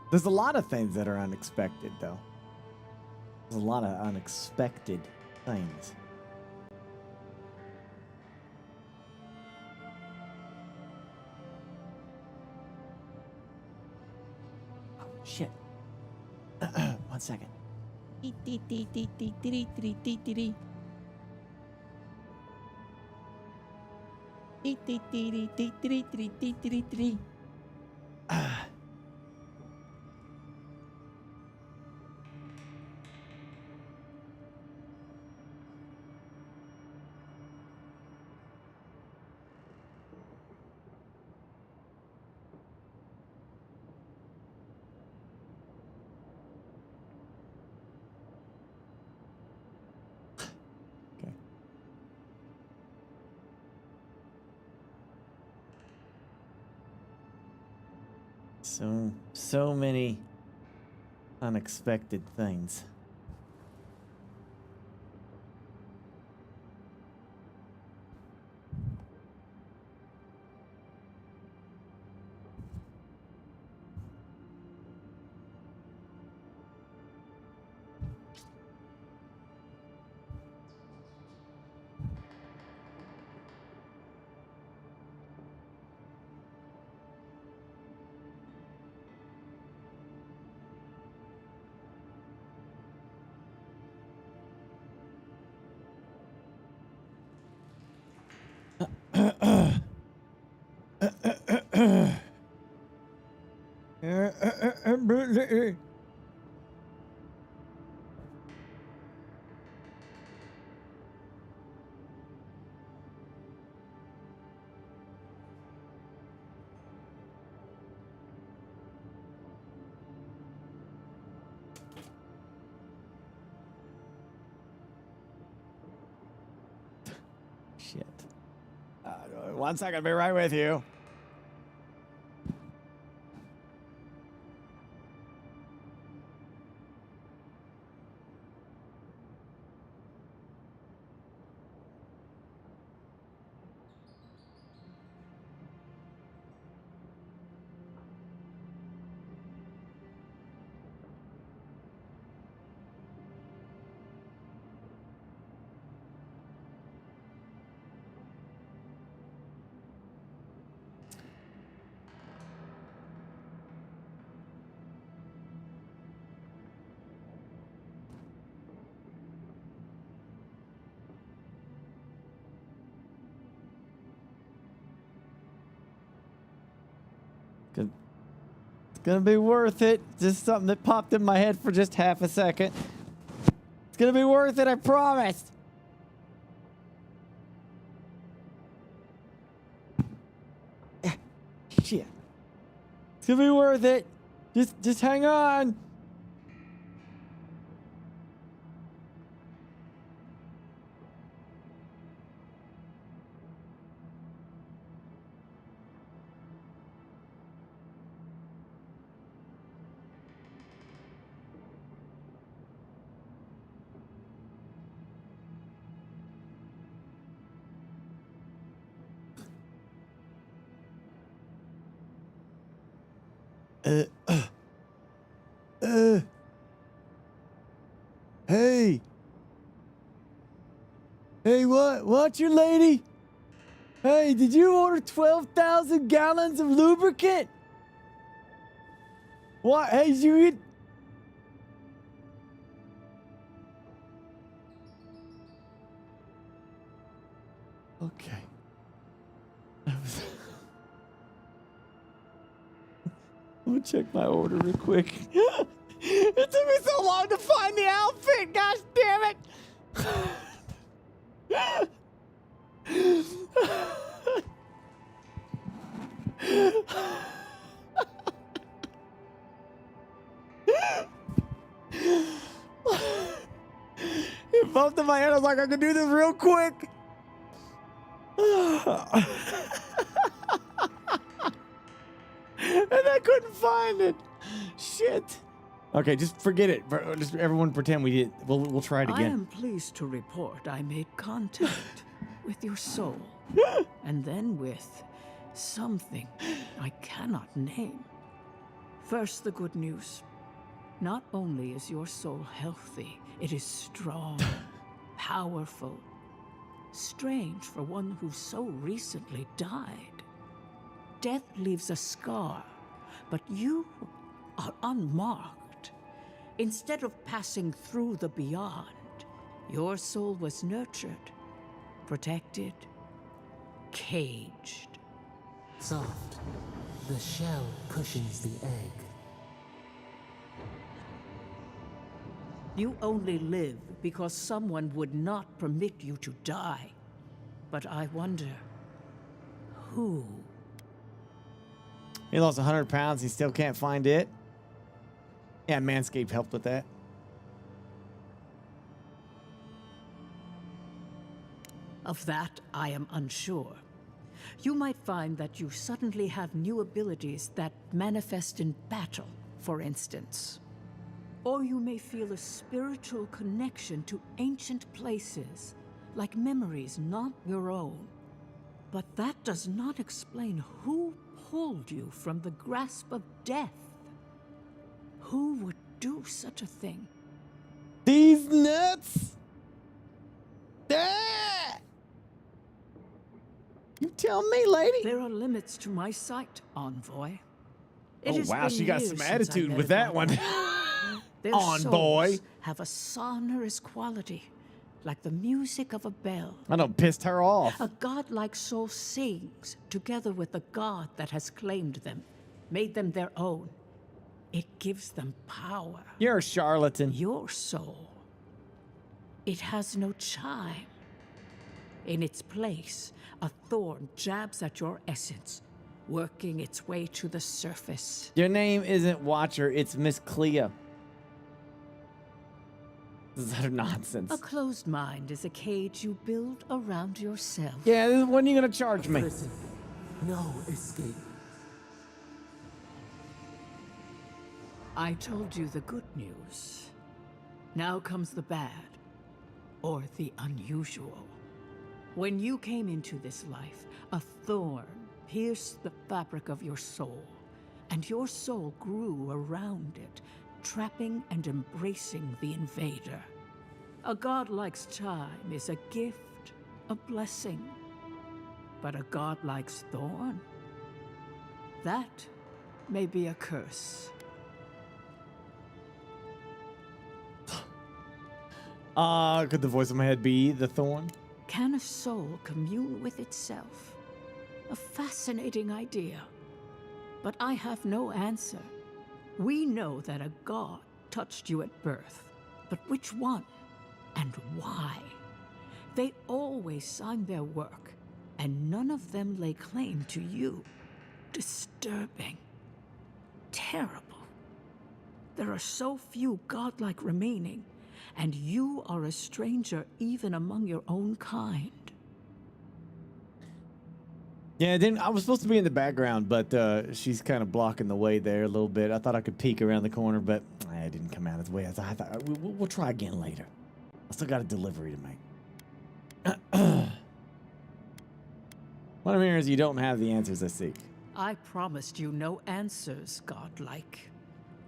There's a lot of things that are unexpected, though. There's a lot of unexpected things. Oh, shit. 1 second. So many unexpected things. Shit. 1 second, I'll be right with you. It's gonna be worth it. Just something that popped in my head for just half a second. It's gonna be worth it, I promise. Shit. It's gonna be worth it. Just hang on. Hey. Hey, what, your lady? Hey, did you order 12,000 gallons of lubricant? What? Hey, did you eat? Okay. I'm gonna check my order real quick. It took me so long to find the outfit. Gosh damn it! It bumped in my head. I was like, I can do this real quick. And I couldn't find it. Shit. Okay, just forget it. Just everyone pretend we did. We'll try it I again. am pleased to report I made contact with your soul, and then with something I cannot name. First, the good news. Not only is your soul healthy, it is strong, powerful. Strange for one who so recently died. Death leaves a scar, but you are unmarked. Instead of passing through the beyond, your soul was nurtured, protected, caged. Soft. The shell cushions the egg. You only live because someone would not permit you to die. But I wonder, who? He lost 100 pounds. He still can't find it. Yeah, Manscaped helped with that. Of that, I am unsure. You might find that you suddenly have new abilities that manifest in battle, for instance. Or you may feel a spiritual connection to ancient places, like memories not your own. But that does not explain who pulled you from the grasp of death. Who would do such a thing? These nuts! Ah! You tell me, lady. There are limits to my sight, Envoy. It Oh has wow, been she got years some since I attitude met with a that god one. like that. Their Envoy. souls have a sonorous quality, like the music of a bell. I done pissed her off. A godlike soul sings together with the god that has claimed them, made them their own. It gives them power. You're a charlatan. Your soul. It has no chime. In its place, a thorn jabs at your essence, working its way to the surface. Your name isn't Watcher, it's Miss Clea. This is utter nonsense. A closed mind is a cage you build around yourself. Yeah, when are you gonna charge me? Listen, no escape. I told you the good news. Now comes the bad, or the unusual. When you came into this life, a thorn pierced the fabric of your soul, and your soul grew around it, trapping and embracing the invader. A godlike's time is a gift, a blessing. But a godlike's thorn? That may be a curse. Could the voice in my head be the thorn? Can a soul commune with itself? A fascinating idea. But I have no answer. We know that a god touched you at birth, but which one and why? They always signed their work, and none of them lay claim to you. Disturbing. Terrible. There are so few godlike remaining, and you are a stranger even among your own kind. Yeah, I was supposed to be in the background, but she's kind of blocking the way there a little bit. I thought I could peek around the corner, but it didn't come out as way as I thought. We'll try again later. I still got a delivery to make. What I'm hearing is you don't have the answers I seek. I promised you no answers, godlike.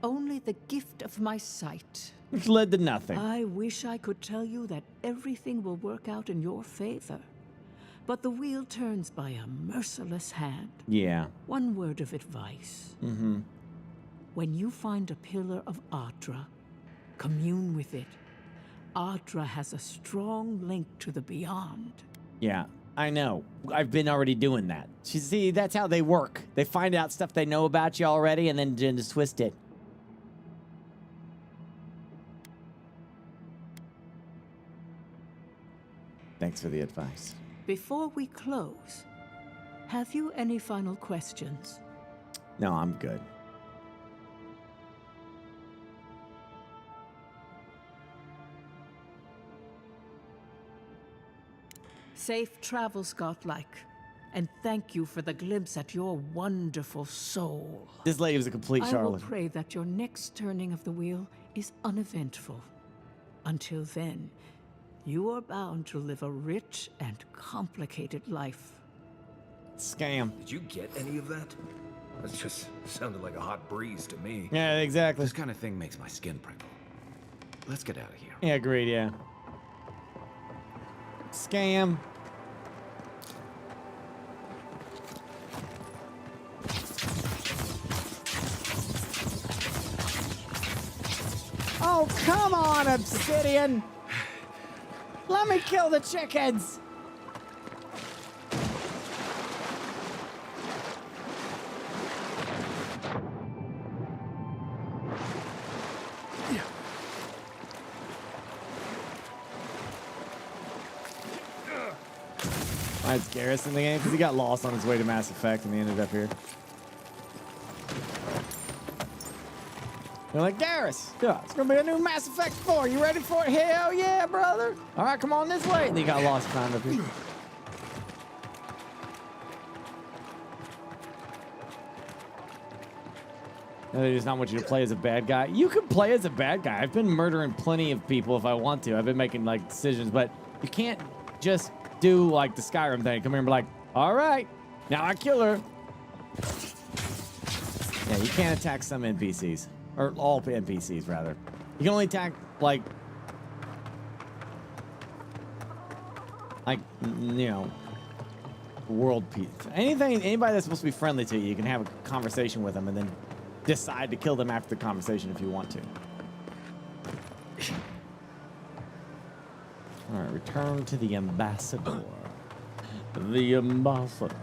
Only the gift of my sight. Which led to nothing. I wish I could tell you that everything will work out in your favor. But the wheel turns by a merciless hand. Yeah. One word of advice. Mm-hmm. When you find a pillar of Ardra, commune with it. Ardra has a strong link to the beyond. Yeah, I know. I've been already doing that. See, that's how they work. They find out stuff they know about you already and then just twist it. Thanks for the advice. Before we close, have you any final questions? No, I'm good. Safe travels, godlike. And thank you for the glimpse at your wonderful soul. This lady was a complete I will charlatan. pray that your next turning of the wheel is uneventful. Until then, you are bound to live a rich and complicated life. Scam. Did you get any of that? That just sounded like a hot breeze to me. Yeah, exactly. This kind of thing makes my skin prickle. Let's get out of here. Yeah, agreed, yeah. Scam. Oh, come on, Obsidian! Let me kill the chickens! Why is Garrus in the game? Because he got lost on his way to Mass Effect and he ended up here. They're like, Garrus, yeah, it's gonna be a new Mass Effect 4. You ready for it? Hell yeah, brother. All right, come on this way. And he got lost behind up here. They just not want you to play as a bad guy. You can play as a bad guy. I've been murdering plenty of people if I want to. I've been making like decisions, but you can't just do like the Skyrim thing. Come here and be like, all right, now I kill her. Yeah, you can't attack some NPCs. Or all NPCs, rather. You can only attack, like, you know, world people. Anybody that's supposed to be friendly to you, you can have a conversation with them and then decide to kill them after the conversation if you want to. All right, return to the ambassador. The ambassador.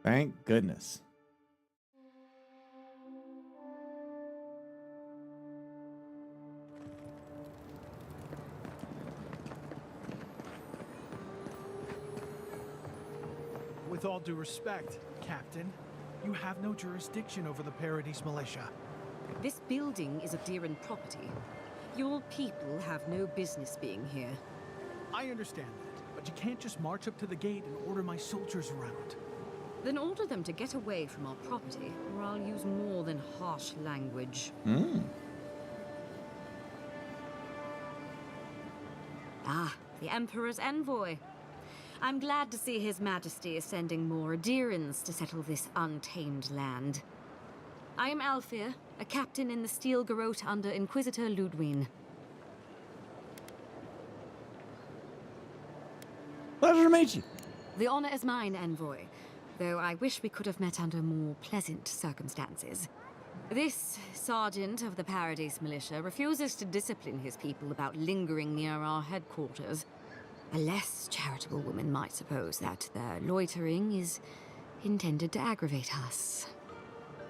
Thank goodness. With all due respect, Captain, you have no jurisdiction over the Paradise Militia. This building is Adiran property. Your people have no business being here. I understand that, but you can't just march up to the gate and order my soldiers around. Then order them to get away from our property, or I'll use more than harsh language. Ah, the Emperor's envoy. I'm glad to see His Majesty is sending more Adirans to settle this untamed land. I am Alfir, a captain in the Steel Garrote under Inquisitor Ludwine. Pleasure to meet you. The honor is mine, envoy, though I wish we could have met under more pleasant circumstances. This sergeant of the Paradise Militia refuses to discipline his people about lingering near our headquarters. A less charitable woman might suppose that their loitering is intended to aggravate us.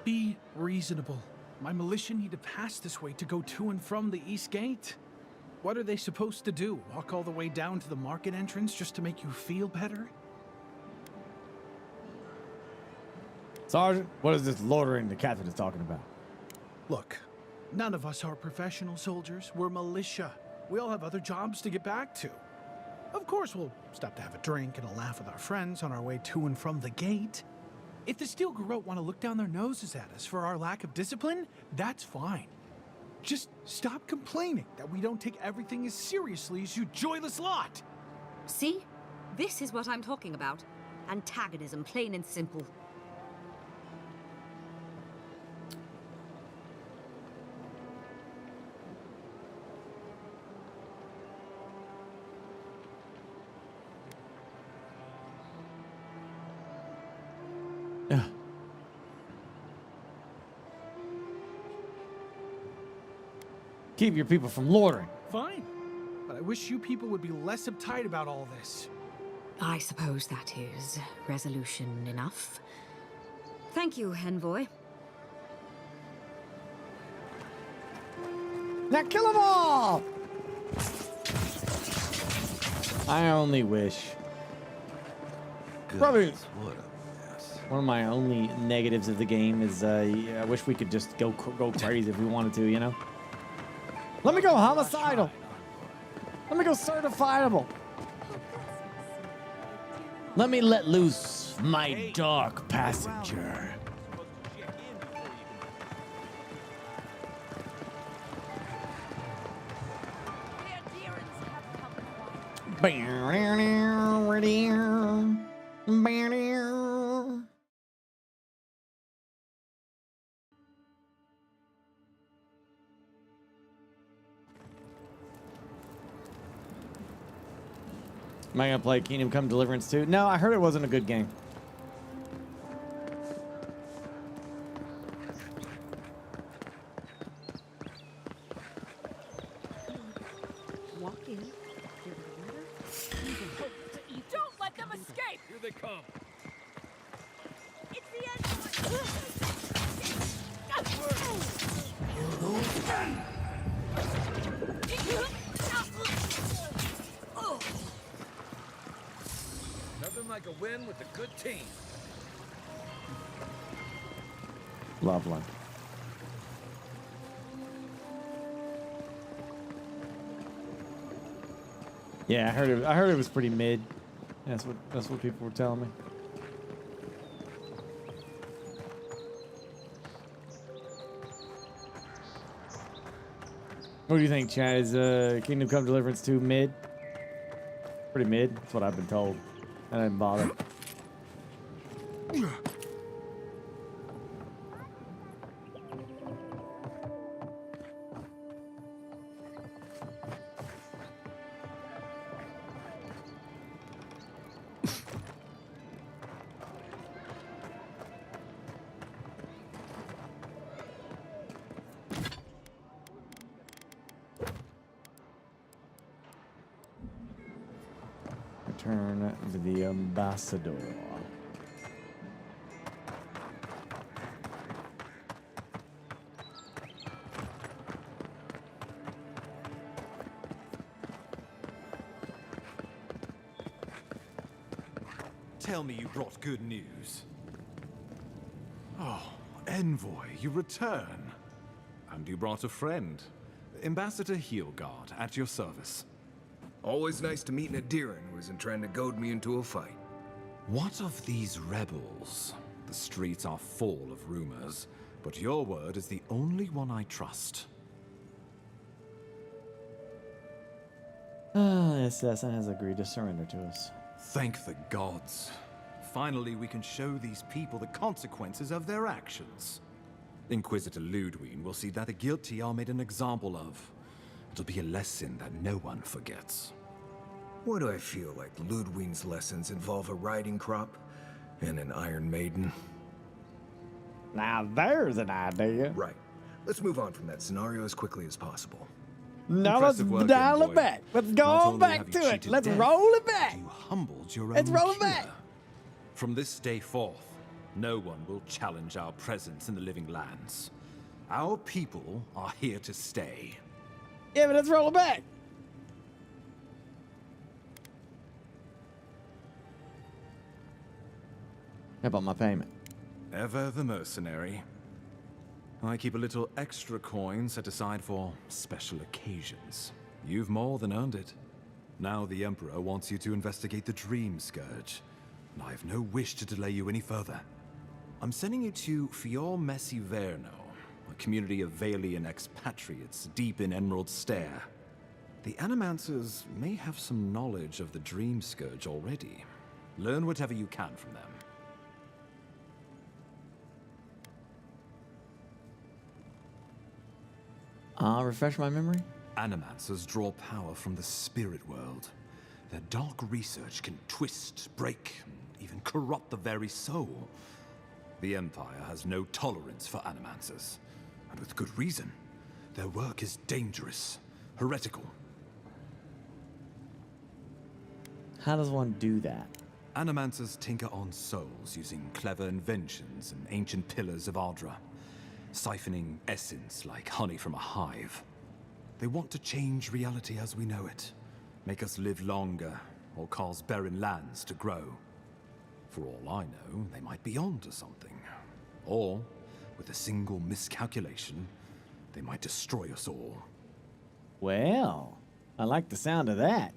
Be reasonable. My militia need to pass this way to go to and from the East Gate. What are they supposed to do? Walk all the way down to the market entrance just to make you feel better? Sergeant, what is this loitering the captain is talking about? Look, none of us are professional soldiers. We're militia. We all have other jobs to get back to. Of course, we'll stop to have a drink and a laugh with our friends on our way to and from the gate. If the Steel Garrote want to look down their noses at us for our lack of discipline, that's fine. Just stop complaining that we don't take everything as seriously as you joyless lot. See? This is what I'm talking about. Antagonism, plain and simple. Keep your people from loitering. Fine, but I wish you people would be less uptight about all this. I suppose that is resolution enough. Thank you, envoy. Now kill them all! I only wish. Probably What a mess. one of my only negatives of the game is I wish we could just go crazy if we wanted to, you know? Let me go homicidal. Let me go certifiable. Let me let loose my dark passenger. Am I gonna play Kingdom Come Deliverance 2? No, I heard it wasn't a good game. Walk in. Don't let them escape! Here they come. It's the Nothing like a win with a good team. Lovely. Yeah, I heard it was pretty mid. That's what people were telling me. What do you think, Chad? Is Kingdom Come Deliverance 2 mid? Pretty mid. That's what I've been told. I didn't bother. Return the ambassador. Tell me you brought good news. Oh, Envoy, you return. And you brought a friend. Ambassador Heelguard, at your service. Always nice to meet an Adiran who isn't trying to goad me into a fight. What of these rebels? The streets are full of rumors, but your word is the only one I trust. The assassin has agreed to surrender to us. Thank the gods. Finally, we can show these people the consequences of their actions. Inquisitor Ludwig will see that the guilty are made an example of. It'll be a lesson that no one forgets. Why do I feel like Ludwig's lessons involve a riding crop and an Iron Maiden? Now there's an idea. Right. Let's move on from that scenario as quickly as possible. Now let's Impressive work, dial it Envoy. back. Let's go Not on only back have you to it. cheated Let's death, roll it back. You humbled your Let's own roll it killer. back. From this day forth, no one will challenge our presence in the living lands. Our people are here to stay. Yeah, but let's roll it back. How about my payment? Ever the mercenary. I keep a little extra coin set aside for special occasions. You've more than earned it. Now the Emperor wants you to investigate the Dream Scourge, and I have no wish to delay you any further. I'm sending you to Fior Messi Verno, a community of Valian expatriates deep in Emerald Stair. The Animancers may have some knowledge of the Dream Scourge already. Learn whatever you can from them. Refresh my memory? Animancers draw power from the spirit world. Their dark research can twist, break, and even corrupt the very soul. The Empire has no tolerance for Animancers, and with good reason. Their work is dangerous, heretical. How does one do that? Animancers tinker on souls using clever inventions and ancient pillars of Ardra, siphoning essence like honey from a hive. They want to change reality as we know it, make us live longer, or cause barren lands to grow. For all I know, they might be onto something. Or, with a single miscalculation, they might destroy us all. Well, I like the sound of that.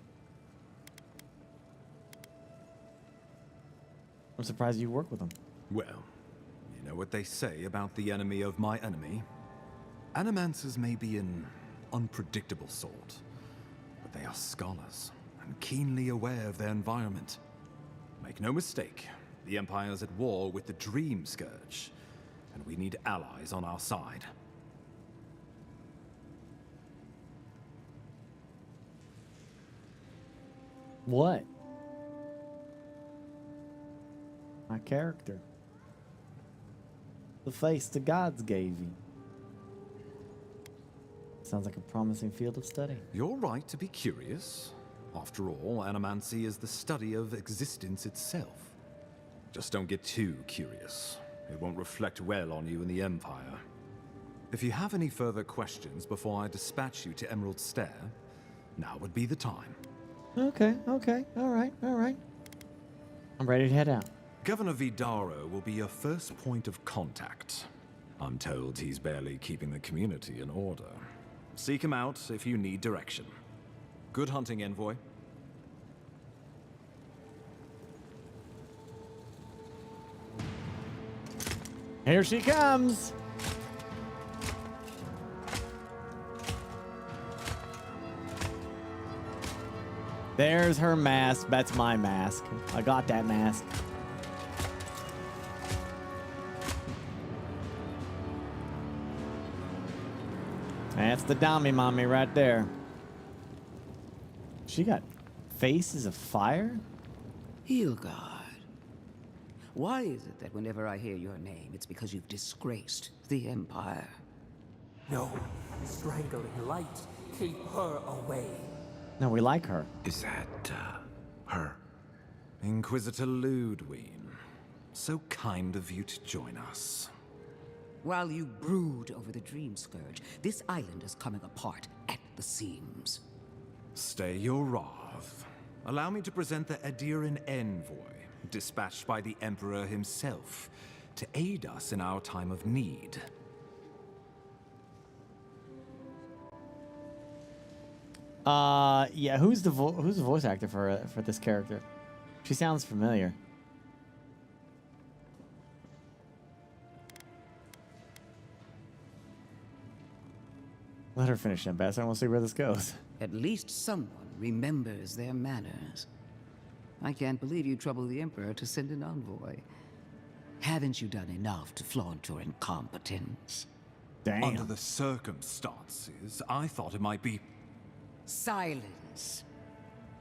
I'm surprised you work with them. Well, you know what they say about the enemy of my enemy? Animancers may be an unpredictable sort, but they are scholars and keenly aware of their environment. Make no mistake, the Empire's at war with the Dream Scourge, and we need allies on our side. What? My character. The face the gods gave you. Sounds like a promising field of study. You're right to be curious. After all, animancy is the study of existence itself. Just don't get too curious. It won't reflect well on you in the Empire. If you have any further questions before I dispatch you to Emerald Stair, now would be the time. Okay, okay. All right, all right. I'm ready to head out. Governor Vidaro will be your first point of contact. I'm told he's barely keeping the community in order. Seek him out if you need direction. Good hunting, Envoy. Here she comes. There's her mask. That's my mask. I got that mask. That's the dummy mommy right there. She got faces of fire? Hilgard. Why is it that whenever I hear your name, it's because you've disgraced the Empire? No, strangling light. Keep her away. No, we like her. Is that, her? Inquisitor Ludwig. So kind of you to join us. While you brood over the Dream Scourge, this island is coming apart at the seams. Stay your wrath. Allow me to present the Adiran Envoy, dispatched by the Emperor himself, to aid us in our time of need. Yeah, who's the voice actor for this character? She sounds familiar. Let her finish, Ambassador. I want to see where this goes. At least someone remembers their manners. I can't believe you troubled the Emperor to send an envoy. Haven't you done enough to flaunt your incompetence? Damn. Under the circumstances, I thought it might be... Silence.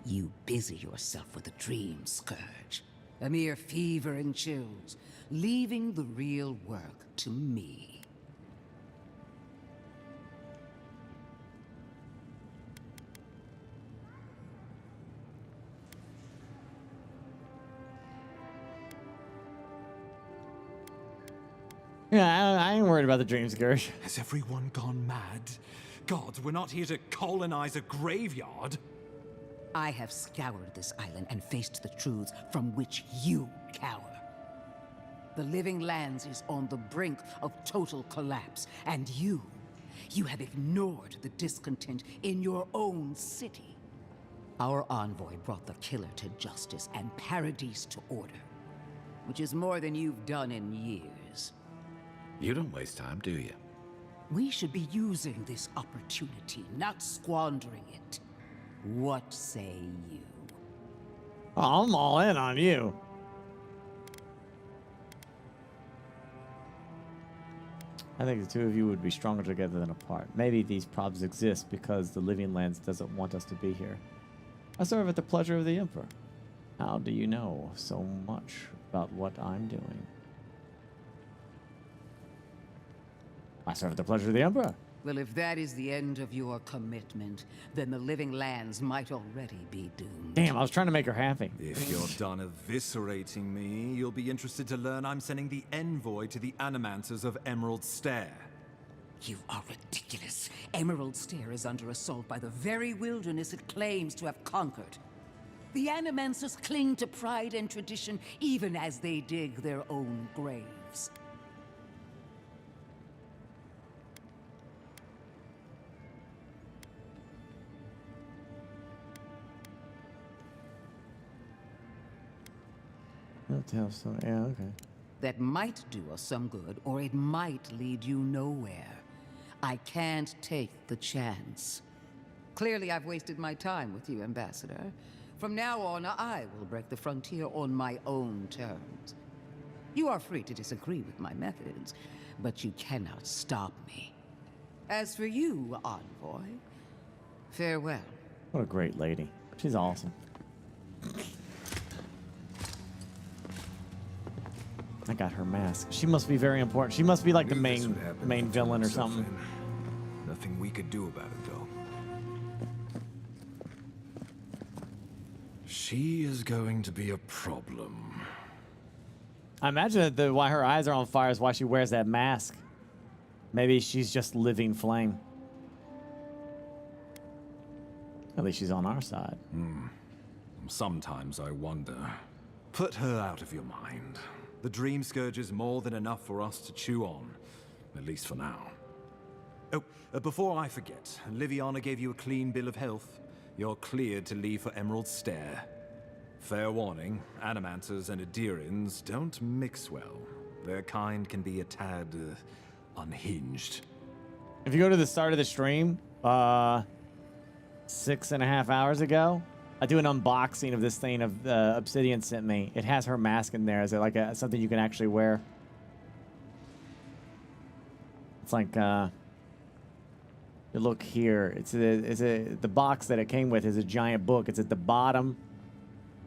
You busy yourself with the Dream Scourge. A mere fever and chills, leaving the real work to me. Yeah, I ain't worried about the Dream Scourge. Has everyone gone mad? Gods, we're not here to colonize a graveyard. I have scoured this island and faced the truths from which you cower. The Living Lands is on the brink of total collapse, and you have ignored the discontent in your own city. Our envoy brought the killer to justice and Paradise to order, which is more than you've done in years. You don't waste time, do you? We should be using this opportunity, not squandering it. What say you? Oh, I'm all in on you. I think the two of you would be stronger together than apart. Maybe these problems exist because the Living Lands doesn't want us to be here. I serve at the pleasure of the Emperor. How do you know so much about what I'm doing? I serve at the pleasure of the Emperor. Well, if that is the end of your commitment, then the Living Lands might already be doomed. Damn, I was trying to make her happy. If you're done eviscerating me, you'll be interested to learn I'm sending the envoy to the Animancers of Emerald Stair. You are ridiculous. Emerald Stair is under assault by the very wilderness it claims to have conquered. The Animancers cling to pride and tradition even as they dig their own graves. Yeah, okay. That might do us some good, or it might lead you nowhere. I can't take the chance. Clearly, I've wasted my time with you, Ambassador. From now on, I will break the frontier on my own terms. You are free to disagree with my methods, but you cannot stop me. As for you, Envoy, farewell. What a great lady. She's awesome. I got her mask. She must be very important. She must be like the Knew this would main happen main if it villain or turned itself something. in. Nothing we could do about it, though. She is going to be a problem. I imagine that why her eyes are on fire is why she wears that mask. Maybe she's just living flame. At least she's on our side. Sometimes I wonder. Put her out of your mind. The Dream Scourge is more than enough for us to chew on. At least for now. Oh, before I forget, Liviana gave you a clean bill of health. You're cleared to leave for Emerald Stair. Fair warning, Animanters and Adirians don't mix well. Their kind can be a tad unhinged. If you go to the start of the stream, 6.5 hours ago, I do an unboxing of this thing of Obsidian sent me. It has her mask in there. Is it like something you can actually wear? It's like you look here. The box that it came with is a giant book. It's at the bottom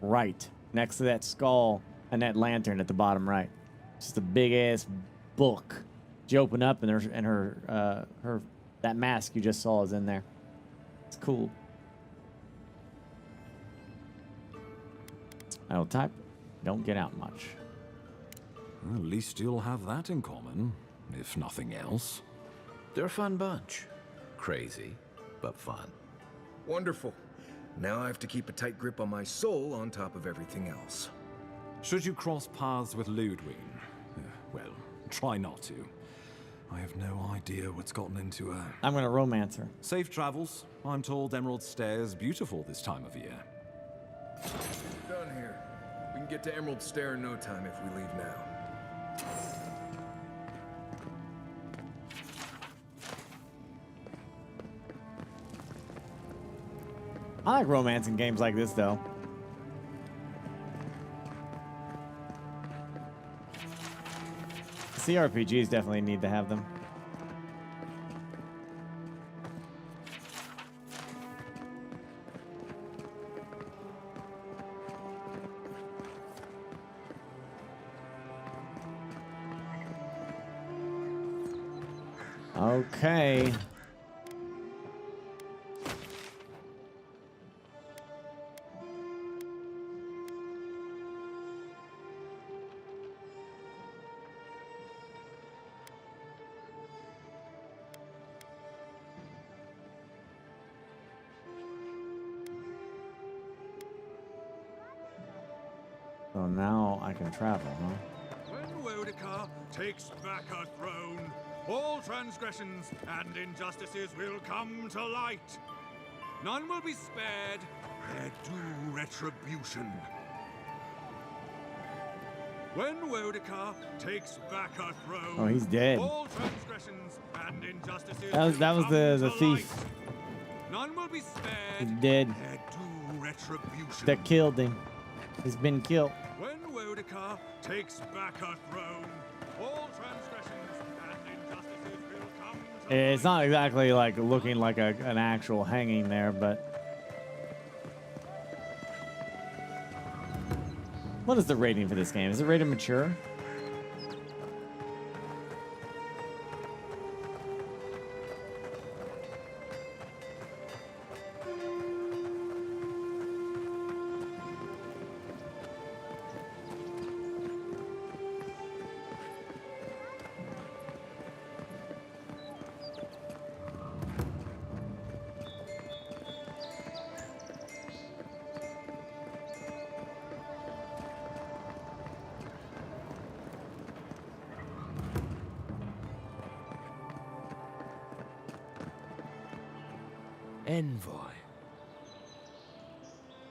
right, next to that skull and that lantern at the bottom right. It's just a big ass book. You open up and her that mask you just saw is in there. It's cool. I will type. Don't get out much. At least you'll have that in common, if nothing else. They're a fun bunch. Crazy, but fun. Wonderful. Now I have to keep a tight grip on my soul on top of everything else. Should you cross paths with Ludwig, well, try not to. I have no idea what's gotten into her. I'm gonna romance her. Safe travels. I'm told Emerald Stair is beautiful this time of year. Done here. We can get to Emerald Stair in no time if we leave now. I like romancing games like this, though. CRPGs definitely need to have them. Okay. So now I can travel, huh? When Wodika takes back her throne, all transgressions and injustices will come to light. None will be spared. Their due retribution. When Wodika takes back her throne, Oh, he's dead. all transgressions and injustices That was will the come to thief. light. None will be spared. He's dead. Their due retribution. That killed him. He's been killed. When Wodika takes back her throne, all transgressions and injustices will come to It's not exactly like looking like an actual hanging there, but what is the rating for this game? Is it rated mature? Envoy.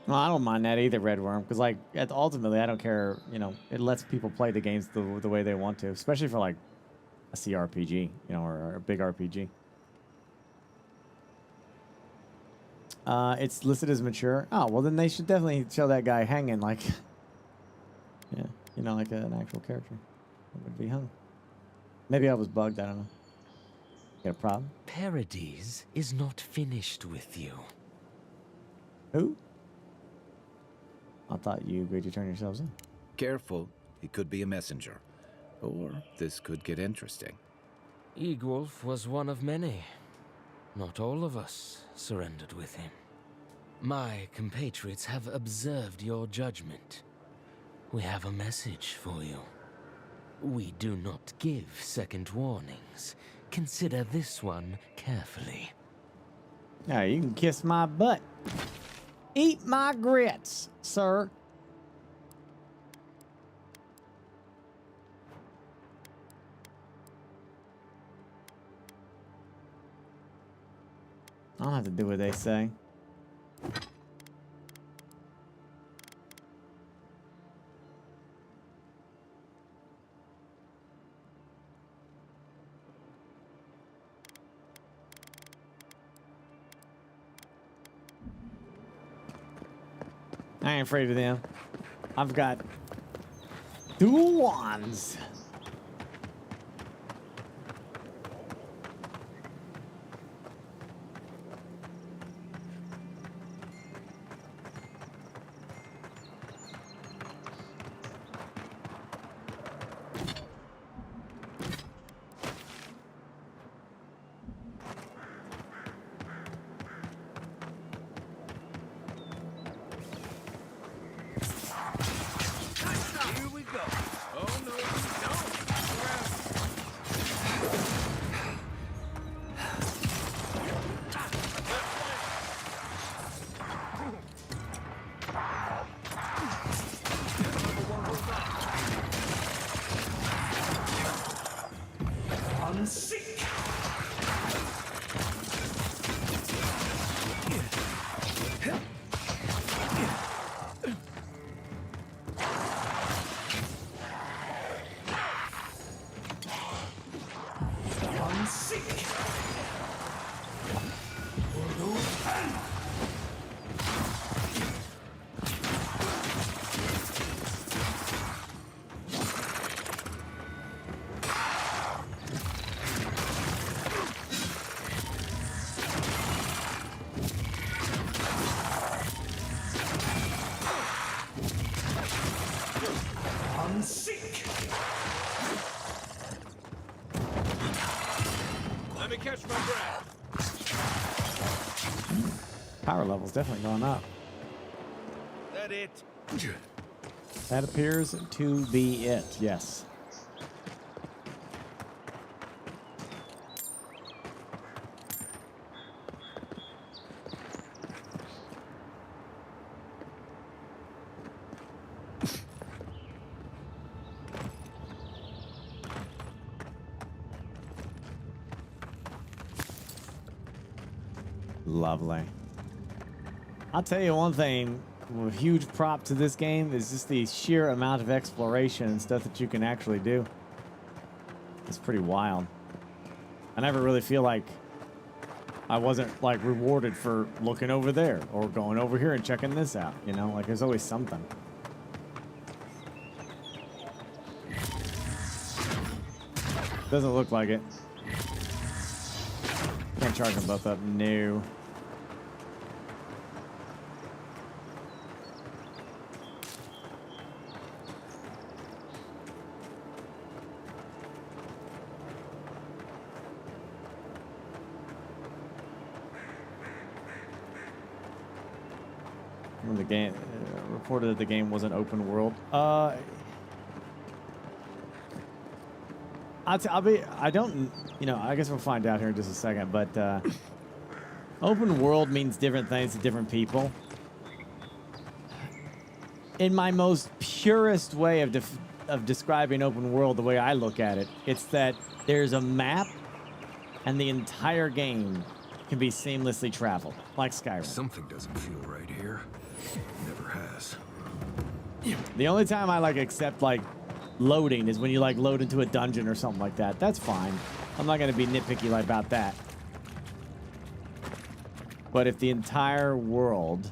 Well, I don't mind that either, Red Worm, because like ultimately I don't care. You know, it lets people play the games the way they want to, especially for like a CRPG, you know, or a big RPG. It's listed as mature. Oh, well then they should definitely show that guy hanging like, yeah, you know, like an actual character that would be hung. Maybe I was bugged. I don't know. Got a problem? Paradise is not finished with you. Who? I thought you agreed to turn yourselves in. Careful, he could be a messenger. Or this could get interesting. Eagwolf was one of many. Not all of us surrendered with him. My compatriots have observed your judgment. We have a message for you. We do not give second warnings. Consider this one carefully. Yeah, you can kiss my butt. Eat my grits, sir. I don't have to do what they say. I ain't afraid of them. I've got dual wands. Here we go. Oh, no, you don't. Unseat! Let me catch my breath. Power level's definitely going up. That it? That appears to be it, yes. Lovely. I'll tell you one thing, a huge prop to this game is just the sheer amount of exploration and stuff that you can actually do. It's pretty wild. I never really feel like I wasn't like rewarded for looking over there or going over here and checking this out, you know, like there's always something. Doesn't look like it. Can't charge them both up. No. When the game reported that the game wasn't open world. I don't, you know, I guess we'll find out here in just a second, but open world means different things to different people. In my most purest way of describing open world, the way I look at it, it's that there's a map and the entire game can be seamlessly traveled, like Skyrim. Something doesn't feel right here. Never has. The only time I like accept like loading is when you like load into a dungeon or something like that. That's fine. I'm not going to be nitpicky like about that. But if the entire world,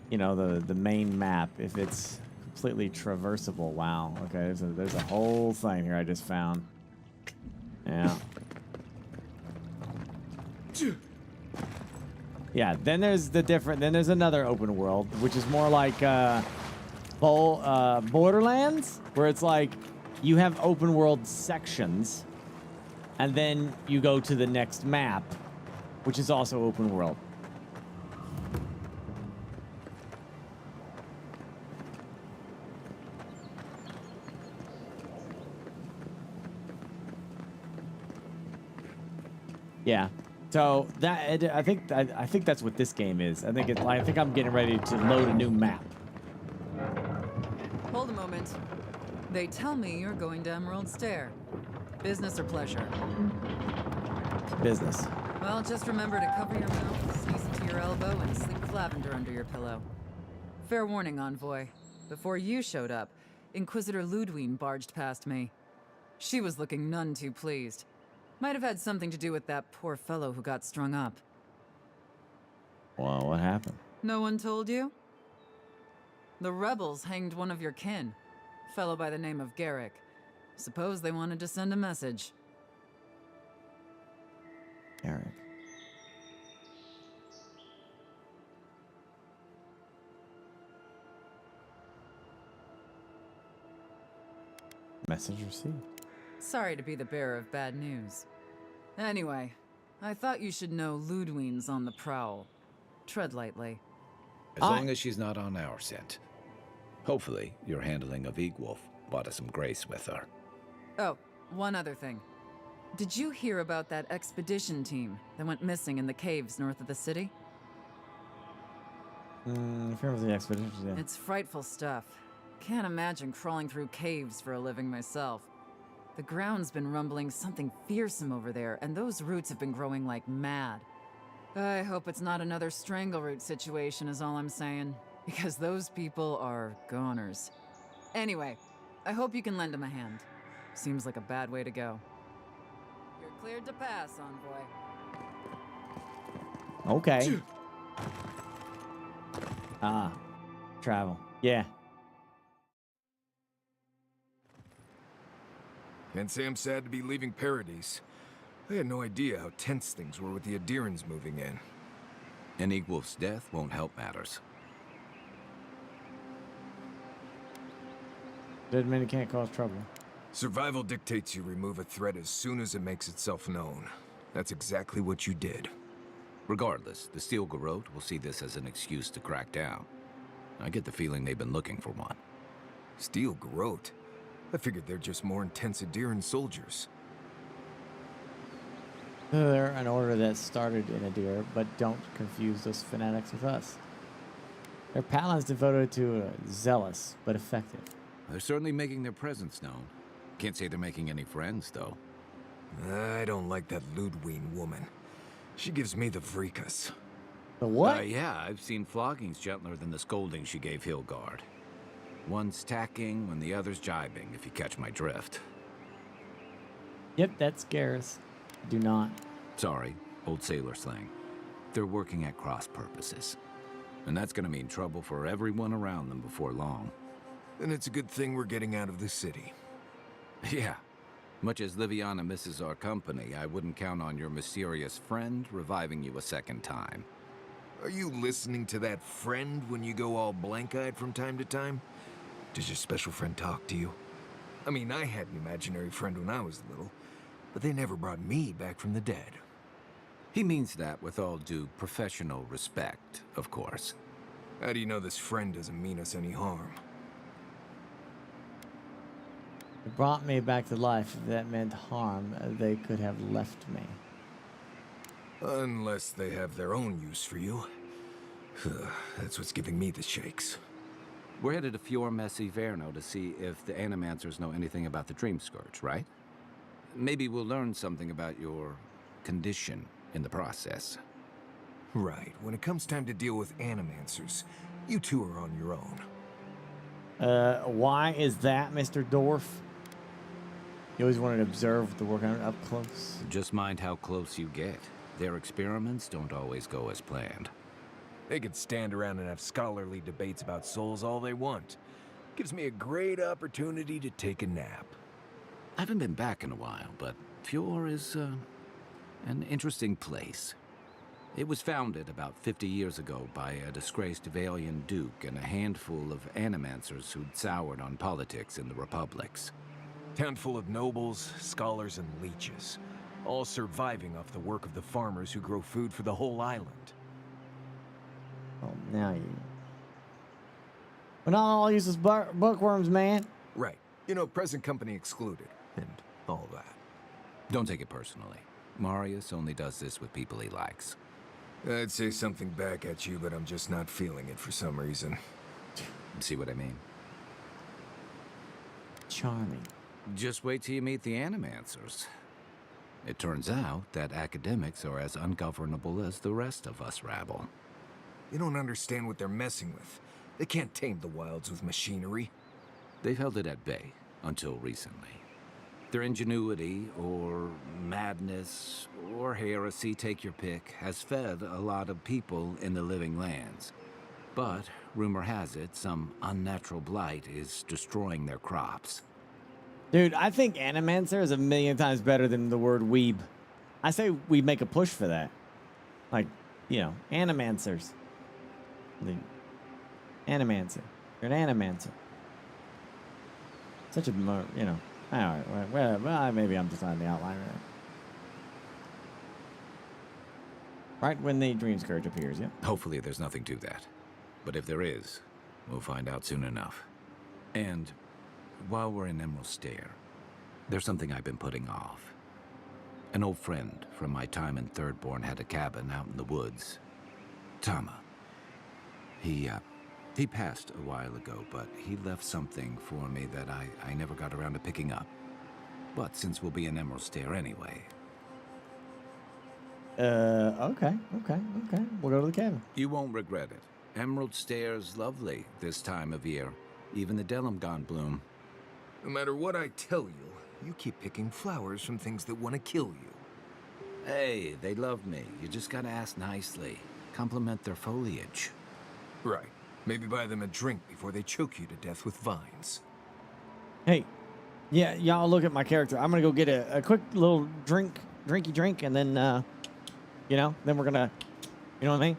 you know, the main map, if it's completely traversable, wow. Okay, there's a whole thing here I just found. Yeah. Yeah, then there's the different, then there's another open world, which is more like Borderlands, where it's like you have open world sections, and then you go to the next map, which is also open world. Yeah. So that I think that's what this game is. I think I'm getting ready to load a new map. Hold a moment. They tell me you're going to Emerald Stair. Business or pleasure? Business. Well, just remember to cover your mouth, sneeze into your elbow, and sleep with lavender under your pillow. Fair warning, Envoy. Before you showed up, Inquisitor Ludwine barged past me. She was looking none too pleased. Might have had something to do with that poor fellow who got strung up. Well, what happened? No one told you? The rebels hanged one of your kin, a fellow by the name of Garrick. Suppose they wanted to send a message. Garrick. Message received. Sorry to be the bearer of bad news. Anyway, I thought you should know Ludwine's on the prowl. Tread lightly. As long as she's not on our scent. Hopefully, your handling of Egwolf brought us some grace with her. Oh, one other thing. Did you hear about that expedition team that went missing in the caves north of the city? In terms of the expedition, yeah. It's frightful stuff. Can't imagine crawling through caves for a living myself. The ground's been rumbling something fearsome over there, and those roots have been growing like mad. I hope it's not another strangleroot situation is all I'm saying, because those people are goners. Anyway, I hope you can lend them a hand. Seems like a bad way to go. You're cleared to pass, Envoy. Okay. Travel. Yeah. Can't say I'm sad to be leaving Paradise. I had no idea how tense things were with the Adirans moving in. And Egwolf's death won't help matters. Dead men can't cause trouble. Survival dictates you remove a threat as soon as it makes itself known. That's exactly what you did. Regardless, the Steel Garrote will see this as an excuse to crack down. I get the feeling they've been looking for one. Steel Garrote? I figured they're just more intense Adiran soldiers. They're an order that started in Adir, but don't confuse those fanatics with us. They're paladins devoted to zealous, but effective. They're certainly making their presence known. Can't say they're making any friends, though. I don't like that Ludwine woman. She gives me the freakus. The what? Yeah, I've seen floggings gentler than the scolding she gave Hilgard. One's tacking when the other's jibing, if you catch my drift. Yep, that's Garrus. Do not. Sorry, old sailor slang. They're working at cross purposes. And that's gonna mean trouble for everyone around them before long. Then it's a good thing we're getting out of the city. Yeah. Much as Liviana misses our company, I wouldn't count on your mysterious friend reviving you a second time. Are you listening to that friend when you go all blank-eyed from time to time? Does your special friend talk to you? I mean, I had an imaginary friend when I was little, but they never brought me back from the dead. He means that with all due professional respect, of course. How do you know this friend doesn't mean us any harm? It brought me back to life. If that meant harm, they could have left me. Unless they have their own use for you. That's what's giving me the shakes. We're headed to Fior Messi Verno to see if the Animancers know anything about the Dream Scourge, right? Maybe we'll learn something about your condition in the process. Right. When it comes time to deal with Animancers, you two are on your own. Why is that, Mr. Dorf? You always wanted to observe the work up close. Just mind how close you get. Their experiments don't always go as planned. They could stand around and have scholarly debates about souls all they want. Gives me a great opportunity to take a nap. I haven't been back in a while, but Fior is, an interesting place. It was founded about 50 years ago by a disgraced Valian duke and a handful of animancers who'd soured on politics in the republics. Handful of nobles, scholars, and leeches, all surviving off the work of the farmers who grow food for the whole island. Oh, now you... We're not all useless bookworms, man. Right. You know, present company excluded, and all that. Don't take it personally. Marius only does this with people he likes. I'd say something back at you, but I'm just not feeling it for some reason. See what I mean? Charming. Just wait till you meet the animancers. It turns out that academics are as ungovernable as the rest of us rabble. You don't understand what they're messing with. They can't tame the wilds with machinery. They've held it at bay until recently. Their ingenuity, or madness, or heresy, take your pick, has fed a lot of people in the living lands. But, rumor has it, some unnatural blight is destroying their crops. Dude, I think Animancer is a million times better than the word weeb. I say we make a push for that. Like, you know, Animancers. The Animancer. You're an Animancer. Such a, you know. All right, well, maybe I'm just on the outline. Right when the dream scourge appears, yeah. Hopefully there's nothing to that. But if there is, we'll find out soon enough. And while we're in Emerald Stair, there's something I've been putting off. An old friend from my time in Thirdborn had a cabin out in the woods. Tama. He passed a while ago, but he left something for me that I never got around to picking up. But since we'll be in Emerald Stair anyway... Okay. We'll go to the cabin. You won't regret it. Emerald Stair's lovely this time of year. Even the Delumgon bloom. No matter what I tell you, you keep picking flowers from things that want to kill you. Hey, they love me. You just gotta ask nicely. Compliment their foliage. Right. Maybe buy them a drink before they choke you to death with vines. Hey, yeah, y'all look at my character. I'm gonna go get a quick little drinky drink, and then, you know, then we're gonna, you know what I mean?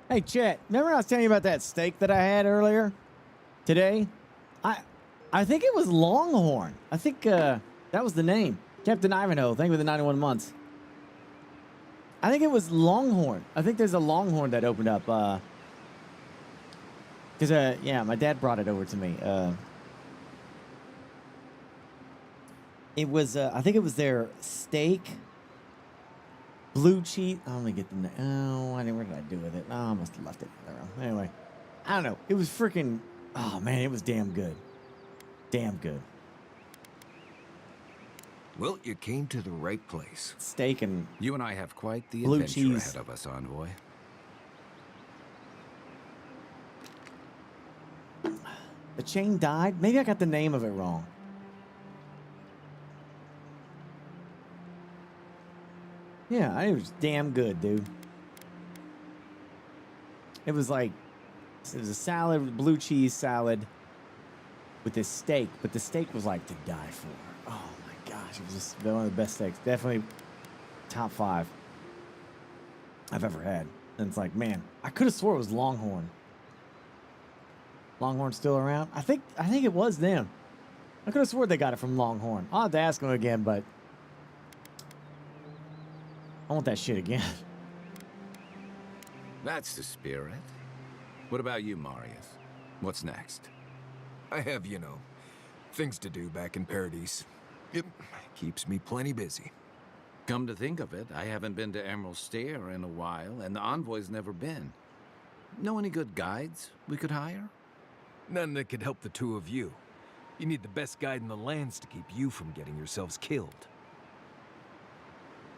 Hey, Chet, remember I was telling you about that steak that I had earlier today? I think it was Longhorn. I think that was the name. Captain Ivanhoe, thank you for the 91 months. I think it was Longhorn. I think there's a Longhorn that opened up. Because, yeah, my dad brought it over to me. It was, I think it was their steak, blue cheese. Oh, let me get the name. Oh, where did I do with it? Oh, I must have left it in the room. Anyway, I don't know. It was freaking, oh, man, it was damn good. Damn good. Well, you came to the right place. Steak and you and I have quite the blue adventure cheese ahead of us, Envoy. The chain died? Maybe I got the name of it wrong. Yeah, it was damn good, dude. It was like, it was a salad, blue cheese salad with this steak, but the steak was like to die for. Oh my gosh, it was just one of the best steaks. Definitely top 5 I've ever had. And it's like, man, I could have swore it was Longhorn. Longhorn still around? I think it was them. I could have swore they got it from Longhorn. I'll have to ask them again, but I want that shit again. That's the spirit. What about you, Marius? What's next? I have, you know, things to do back in Paradise. It keeps me plenty busy. Come to think of it, I haven't been to Emerald Stair in a while, and the Envoy's never been. Know any good guides we could hire? None that could help the two of you. You need the best guide in the lands to keep you from getting yourselves killed.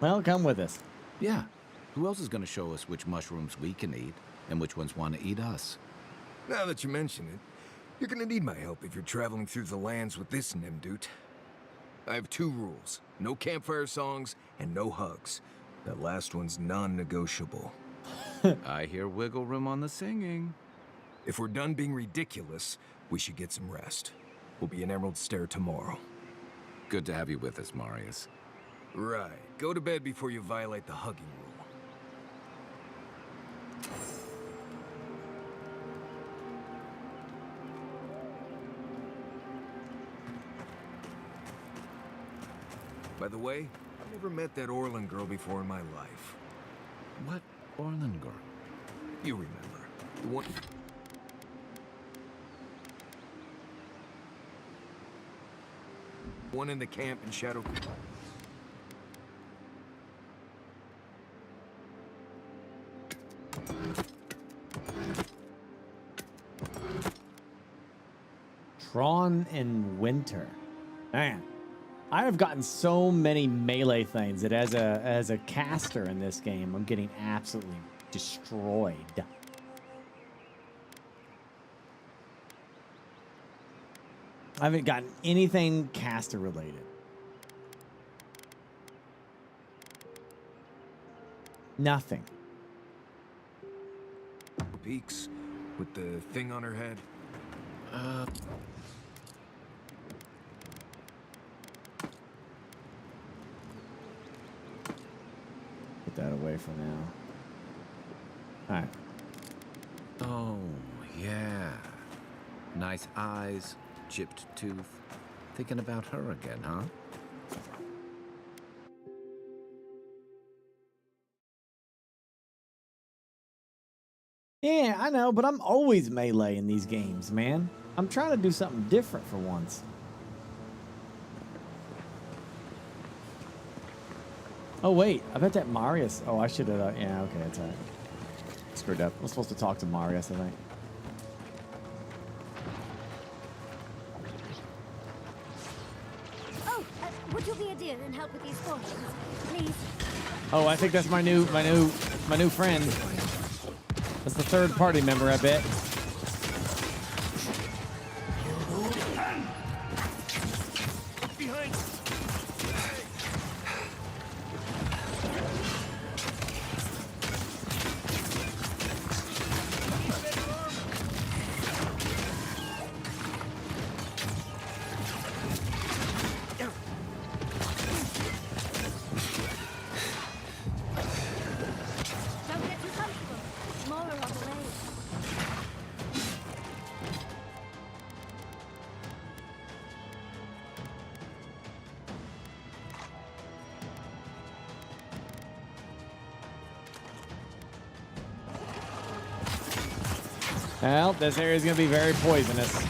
Well, come with us. Yeah. Who else is going to show us which mushrooms we can eat and which ones want to eat us? Now that you mention it, you're gonna need my help if you're traveling through the lands with this Nimdut. I have 2 rules. No campfire songs and no hugs. That last one's non-negotiable. I hear wiggle room on the singing. If we're done being ridiculous, we should get some rest. We'll be in Emerald Stair tomorrow. Good to have you with us, Marius. Right. Go to bed before you violate the hugging rule. By the way, I've never met that Orlin girl before in my life. What Orlin girl? You remember. The one... One in the camp in Shadow... Tron and Winter. Man, I have gotten so many melee things that as a caster in this game, I'm getting absolutely destroyed. I haven't gotten anything caster related. Nothing. Peaks with the thing on her head. Put that away for now. All right. Oh, yeah. Nice eyes, chipped tooth. Thinking about her again, huh? Yeah, I know, but I'm always melee in these games, man. I'm trying to do something different for once. Oh, wait. I bet that Marius... Oh, I should have... yeah, okay, that's all right. Screwed up. I'm supposed to talk to Marius, I think. Oh, would you be a dear and help with these fortunes, please? Oh, I think that's my new friend. That's the third party member, I bet. Behind. Don't get too comfortable. More are on the way. Well, this area is going to be very poisonous.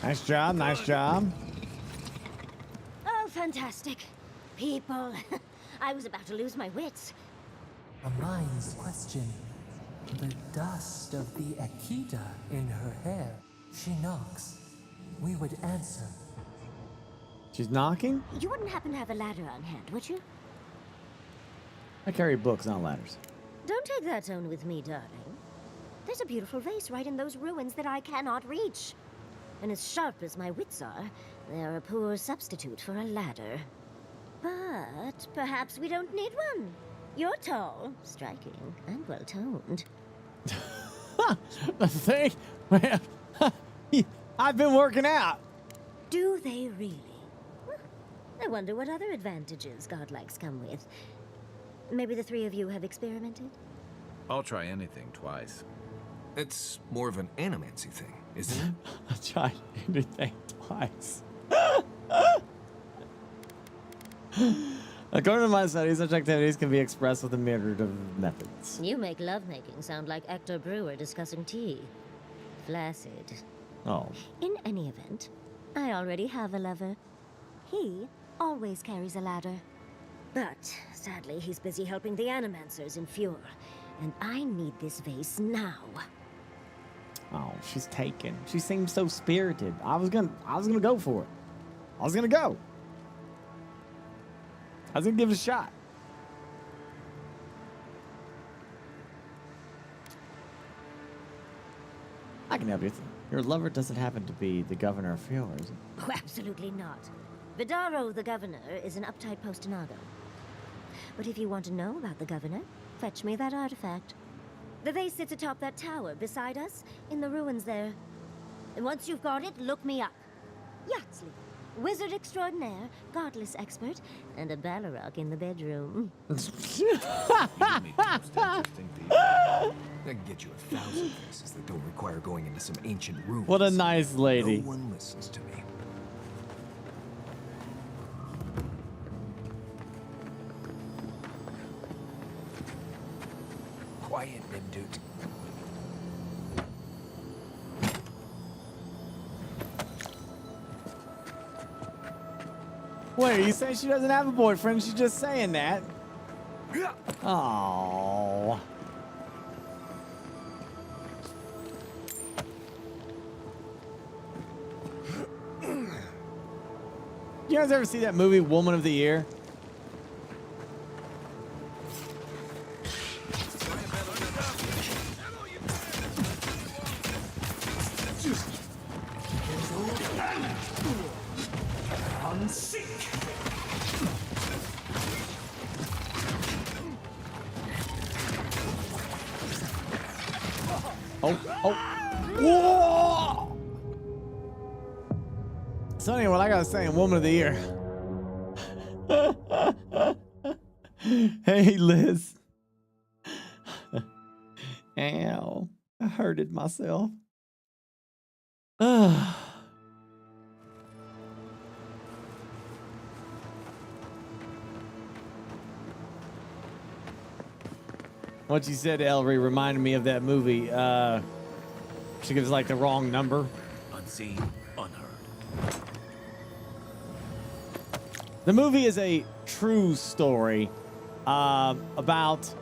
Nice job, nice job. Oh, fantastic. People. I was about to lose my wits. A mind's question. The dust of the Akita in her hair. She knocks. We would answer. She's knocking? You wouldn't happen to have a ladder on hand, would you? I carry books, not ladders. Don't take that tone with me, darling. There's a beautiful vase right in those ruins that I cannot reach. And as sharp as my wits are, they're a poor substitute for a ladder. But perhaps we don't need one. You're tall, striking, and well-toned. The thing? Man, I've been working out. Do they really? I wonder what other advantages godlikes come with. Maybe the three of you have experimented? I'll try anything twice. It's more of an animancy thing, isn't it? I'll try anything twice. According to my studies, such activities can be expressed with a myriad of methods. You make lovemaking sound like Hector Brewer discussing tea. Flaccid. Oh. In any event, I already have a lover. He always carries a ladder. But sadly, he's busy helping the Animancers in Fjord, and I need this vase now. Oh, she's taken. She seems so spirited. I was gonna go for it. I was gonna go. I was gonna give it a shot. I can help you. Your lover doesn't happen to be the governor of Fjord, is it? Oh, absolutely not. Vidaro, the governor, is an uptight postinago. But if you want to know about the governor, fetch me that artifact. The vase sits atop that tower beside us, in the ruins there. And once you've got it, look me up. Yaxley, wizard extraordinaire, godless expert, and a Balrog in the bedroom. I can get you 1,000 faces that don't require going into some ancient ruins. What a nice lady. No one listens to me. Quiet, Nimdut. Wait, are you saying she doesn't have a boyfriend? She's just saying that. Oh. You guys ever see that movie, Woman of the Year? Whoa! So anyway, like I was saying, Woman of the Year. Hey, Liz. Ow. I hurted myself. What you said, Ellery, reminded me of that movie. She gives like the wrong number. Unseen, unheard. The movie is a true story about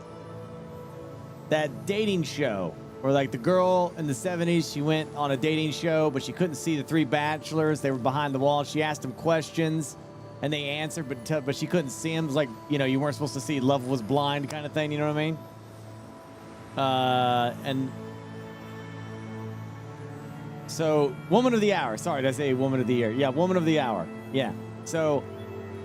that dating show where like the girl in the 70s, she went on a dating show, but she couldn't see the three bachelors. They were behind the wall. She asked them questions and they answered, but she couldn't see them. It was like, you know, you weren't supposed to see, love was blind kind of thing. You know what I mean? So, woman of the hour. Sorry, did I say woman of the year? Yeah, woman of the hour. Yeah. So,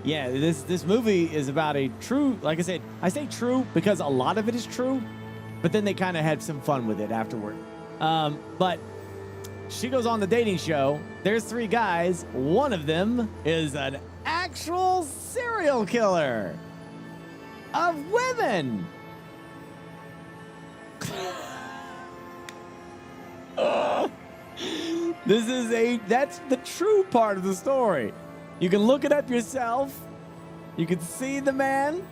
yeah, this movie is about a true, like I said, I say true because a lot of it is true, but then they kind of had some fun with it afterward. But she goes on the dating show. There's 3 guys. One of them is an actual serial killer of women. That's the true part of the story. You can look it up yourself. You can see the man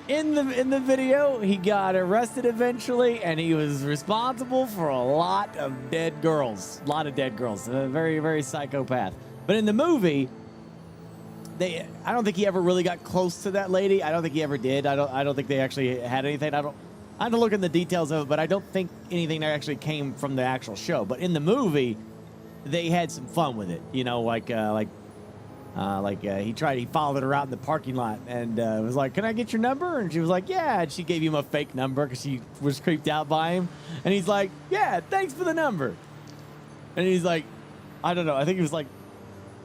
in the video. He got arrested eventually, and he was responsible for a lot of dead girls. A lot of dead girls. A very, very psychopath. But in the movie, I don't think he ever really got close to that lady. I don't think he ever did. I don't think they actually had anything. I had to look in the details of it, but I don't think anything actually came from the actual show. But in the movie, they had some fun with it. You know, he followed her out in the parking lot and was like, "Can I get your number?" And she was like, "Yeah." And she gave him a fake number because she was creeped out by him. And he's like, "Yeah, thanks for the number." And he's like, I don't know. I think he was like,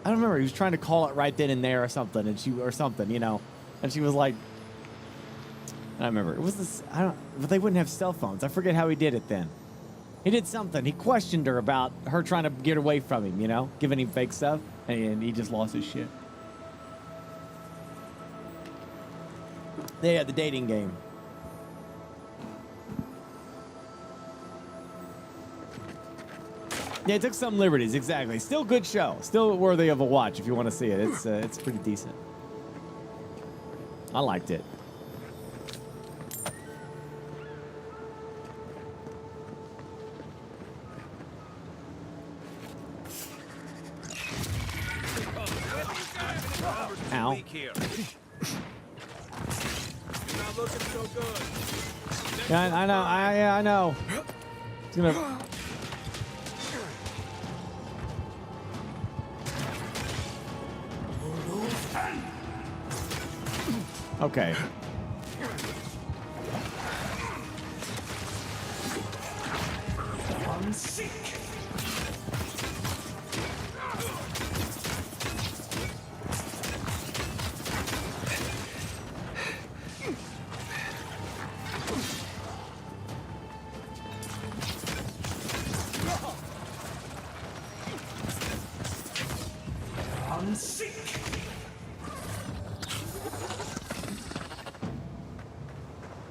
I don't remember. He was trying to call it right then and there or something, you know. And she was like, I don't remember. It was this. But they wouldn't have cell phones. I forget how he did it then. He did something. He questioned her about her trying to get away from him, you know, giving him fake stuff, and he just lost his shit. They had the dating game. Yeah, it took some liberties, exactly. Still good show. Still worthy of a watch if you want to see it. It's pretty decent. I liked it. Ow. Yeah, I know. I know. It's gonna. Okay.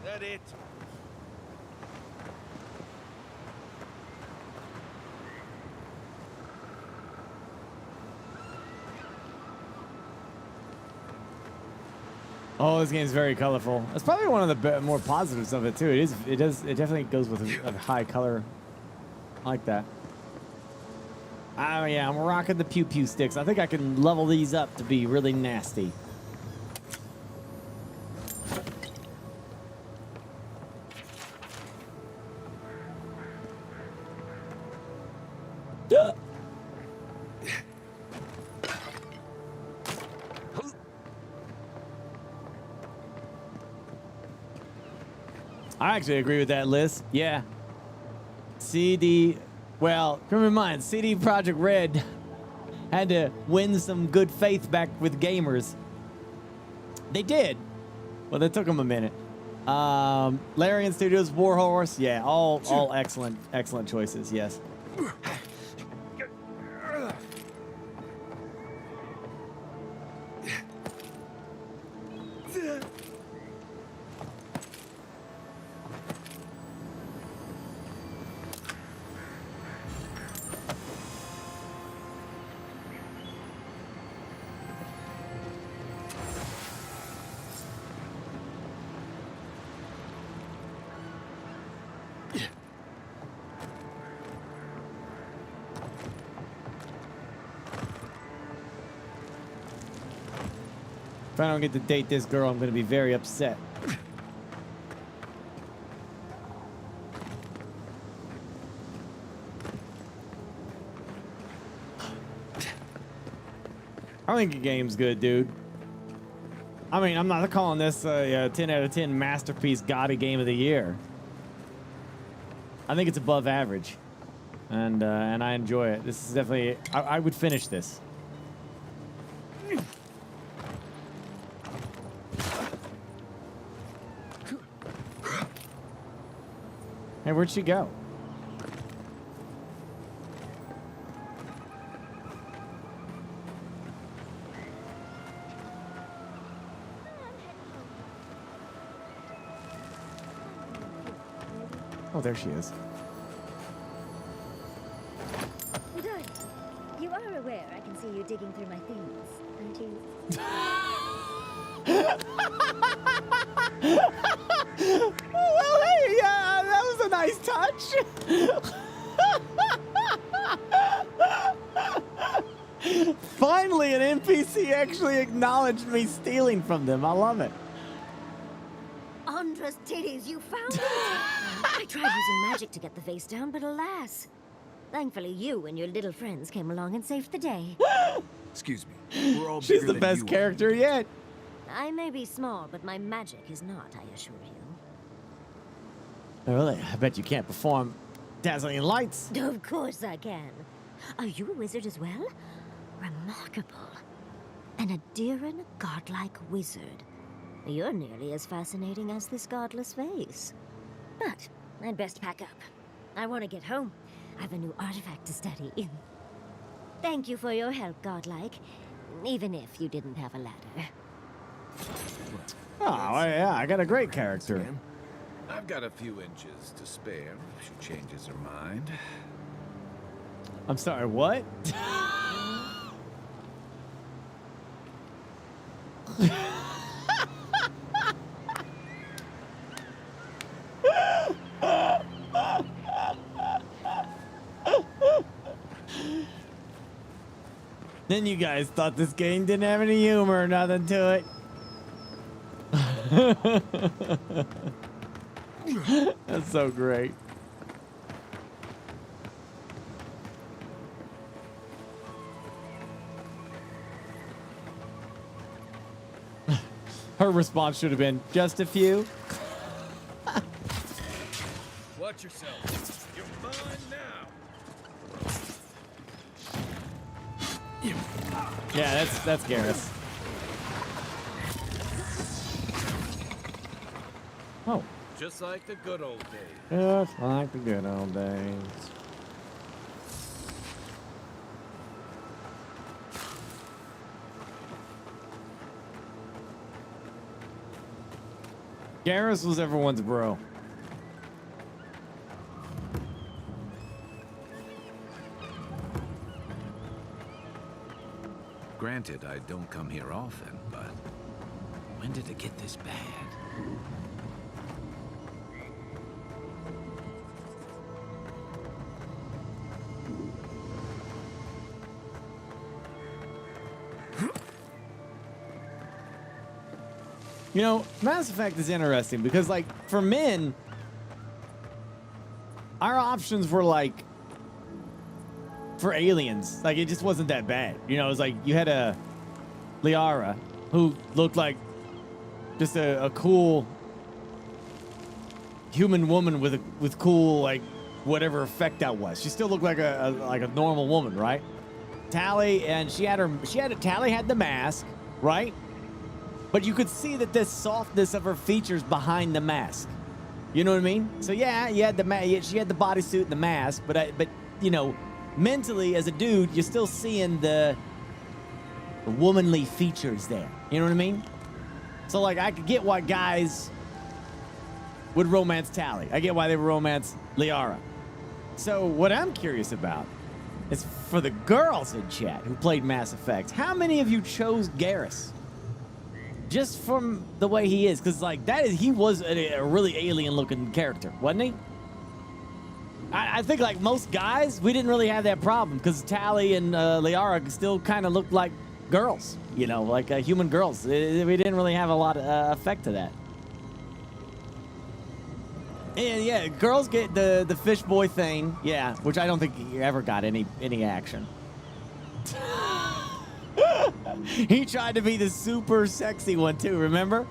That it? Oh, this game's very colorful. That's probably one of the more positives of it too. It definitely goes with a high color. I like that. Oh yeah, I'm rocking the pew pew sticks. I think I can level these up to be really nasty. I actually agree with that list. Yeah. Well, keep in mind, CD Projekt Red had to win some good faith back with gamers. They did. Well, that took them a minute. Larian Studios, Warhorse, yeah, all excellent choices, yes. If I don't get to date this girl, I'm going to be very upset. I think the game's good, dude. I mean, I'm not calling this a 10 out of 10 masterpiece gaudy game of the year. I think it's above average. and I enjoy it. This is definitely I would finish this. Hey, where'd she go? Oh, there she is. Darling, you are aware I can see you digging through my things, aren't you? Well, hey, yeah, that was a nice touch. Finally, an NPC actually acknowledged me stealing from them. I love it. Andra's titties, you found it! I tried using magic to get the face down, but alas. Thankfully, you and your little friends came along and saved the day. Excuse me. We're all She's bigger the than best you character yet. I may be small, but my magic is not, I assure you. Really? I bet you can't perform dazzling lights. Of course I can. Are you a wizard as well? Remarkable. An Adiran godlike wizard. You're nearly as fascinating as this godless face. But I'd best pack up. I want to get home. I have a new artifact to study. Thank you for your help, godlike. Even if you didn't have a ladder. Oh, yeah, I got a great character. I've got a few inches to spare if she changes her mind. I'm sorry, what? Then you guys thought this game didn't have any humor or nothing to it. That's so great. Her response should have been just a few. Watch yourself. You're mine now. Yeah, that's Garrus. Oh. Just like the good old days. Just like the good old days. Garrus was everyone's bro. Granted, I don't come here often, but when did it get this bad? You know, Mass Effect is interesting because, like, for men, our options were like for aliens. Like, it just wasn't that bad. You know, it was like you had a Liara who looked like just a cool human woman with cool, like, whatever effect that was. She still looked like a normal woman, right? Tali, and Tali had the mask, right? But you could see that this softness of her features behind the mask. You know what I mean? So yeah, she had the bodysuit and the mask, but you know, mentally as a dude, you're still seeing the womanly features there. You know what I mean? So like, I could get why guys would romance Tali. I get why they would romance Liara. So what I'm curious about is for the girls in chat who played Mass Effect, how many of you chose Garrus? Just from the way he is, because like he was a really alien-looking character, wasn't he? I think like most guys, we didn't really have that problem because Tali and Liara still kind of looked like girls, you know, like human girls. We didn't really have a lot of effect to that. And yeah, girls get the fish boy thing, yeah, which I don't think he ever got any action. He tried to be the super sexy one too, remember?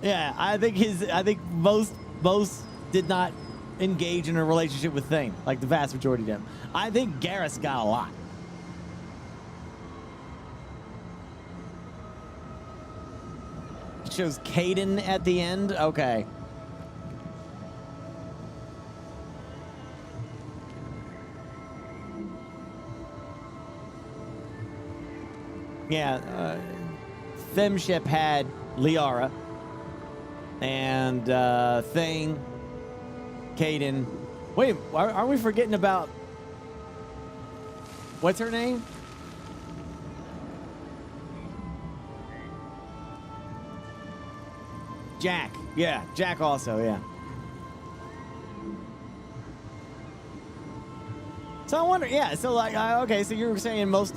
Yeah, I think most did not engage in a relationship with Thane, like the vast majority of them. I think Garrus got a lot. It shows Caden at the end. Okay. Yeah, Femship had Liara and Thane, Caden. Wait, aren't we forgetting about what's her name? Jack. Yeah, Jack also. Yeah. So I wonder, yeah. So like, okay. So you're saying most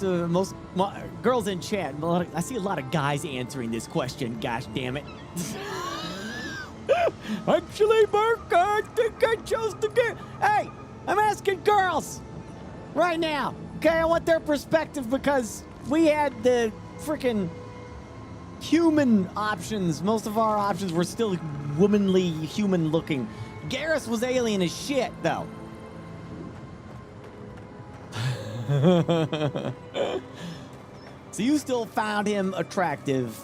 girls in chat. I see a lot of guys answering this question. Gosh damn it! Actually, Mark, I think I chose to get. Hey, I'm asking girls right now. Okay, I want their perspective because we had the freaking human options. Most of our options were still womanly, human looking. Garrus was alien as shit, though. So you still found him attractive,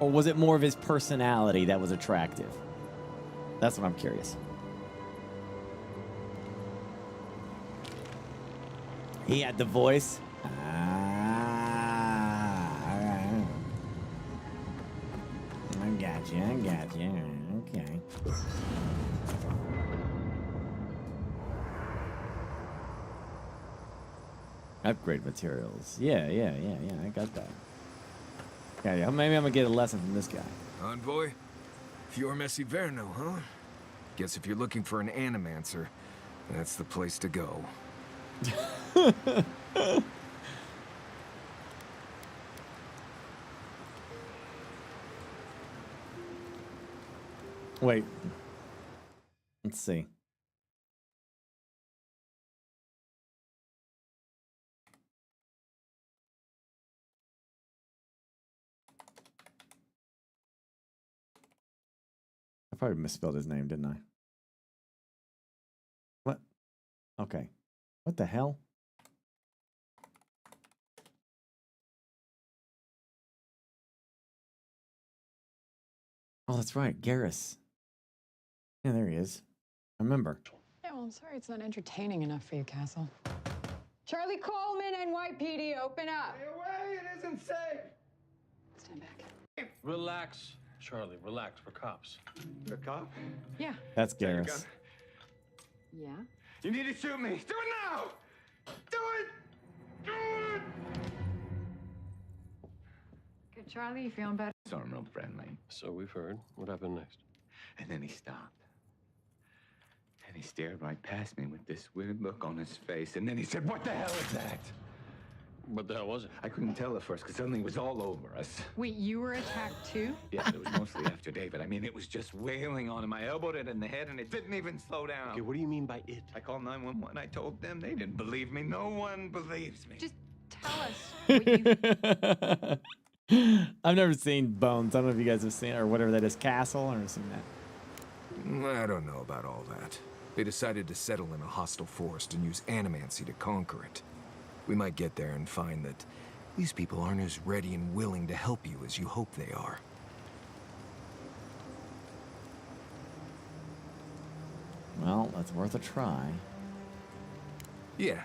or was it more of his personality that was attractive? That's what I'm curious. He had the voice. All right. I got you. Okay. Upgrade materials. Yeah. I got that. Yeah, maybe I'm gonna get a lesson from this guy. Envoy? Fior Messi Verno, huh? Guess if you're looking for an animancer, that's the place to go. Wait. Let's see. I probably misspelled his name, didn't I? What? Okay. What the hell? Oh, that's right. Garrus. Yeah, there he is. I remember. Yeah, well, I'm sorry it's not entertaining enough for you, Castle. Charlie Coleman, NYPD, open up. Stay away, it isn't safe. Stand back. Relax, Charlie, relax. We're cops. You're a cop? Yeah. That's Garrus. Yeah? You need to shoot me. Do it now! Do it! Do it! Good, Charlie, you feeling better? Saw him real friendly. So we've heard. What happened next? And then he stopped. And he stared right past me with this weird look on his face. And then he said, "What the hell is that?" What the hell was it? I couldn't tell at first because suddenly it was all over us. Wait, you were attacked too? Yeah, it was mostly after David. I mean, it was just wailing on him. I elbowed it in the head and it didn't even slow down. Okay, what do you mean by it? I called 911. I told them. They didn't believe me. No one believes me. Just tell us what you... I've never seen Bones. I don't know if you guys have seen it or whatever that is. Castle. I've never seen that. I don't know about all that. They decided to settle in a hostile forest and use animancy to conquer it. We might get there and find that these people aren't as ready and willing to help you as you hope they are. Well, that's worth a try. Yeah.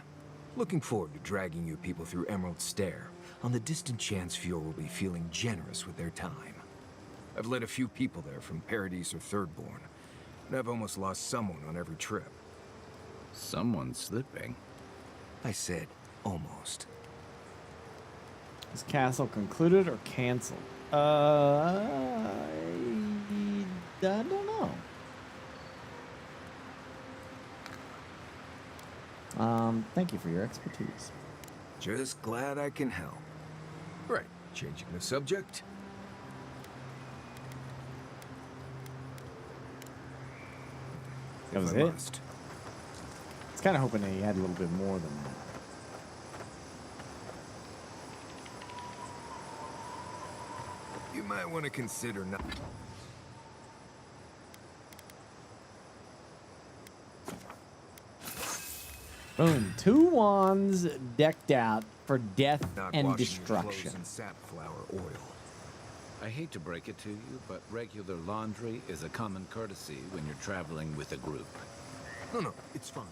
Looking forward to dragging you people through Emerald Stair, on the distant chance Fior will be feeling generous with their time. I've led a few people there from Paradise or Thirdborn, and I've almost lost someone on every trip. Someone's slipping. I said almost. Is Castle concluded or canceled? I don't know. Thank you for your expertise. Just glad I can help. Right, changing the subject. That was If I it? must. I was kind of hoping he had a little bit more than that. You might want to consider not... Boom. 2 wands decked out for death Not and washing your clothes destruction. in safflower oil. I hate to break it to you, but regular laundry is a common courtesy when you're traveling with a group. No, it's fine.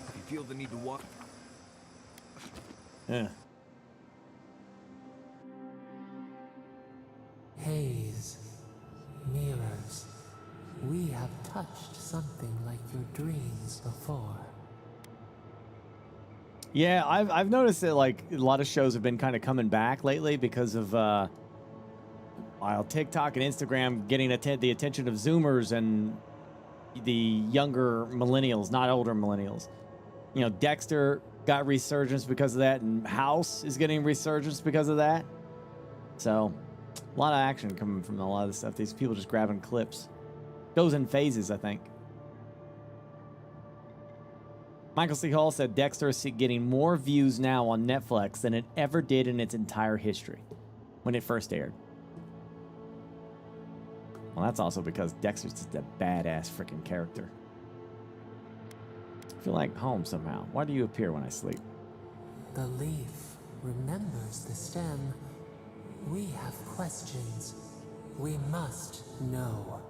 If you feel the need to walk... Yeah. Haze, mirrors, we have touched something like your dreams before. Yeah, I've noticed that like a lot of shows have been kind of coming back lately because of while TikTok and Instagram getting the attention of Zoomers and the younger millennials, not older millennials. You know, Dexter got resurgence because of that, and House is getting resurgence because of that. So, a lot of action coming from a lot of this stuff. These people just grabbing clips. Goes in phases, I think. Michael C. Hall said Dexter is getting more views now on Netflix than it ever did in its entire history when it first aired. Well, that's also because Dexter's just a badass freaking character. I feel like home somehow. Why do you appear when I sleep? The leaf remembers the stem. We have questions. We must know.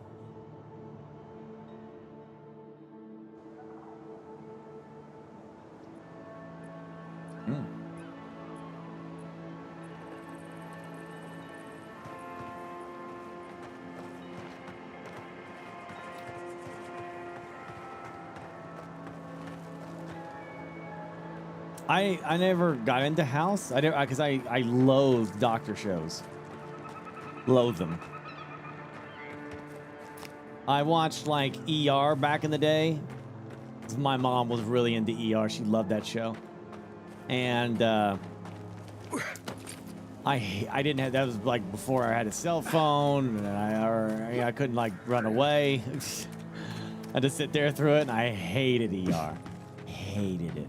I never got into House. Because I loathe doctor shows. Loathe them. I watched like ER back in the day. 'Cause my mom was really into ER. She loved that show. And I didn't have, that was like before I had a cell phone, and I couldn't like run away. I had to sit there through it, and I hated ER. Hated it.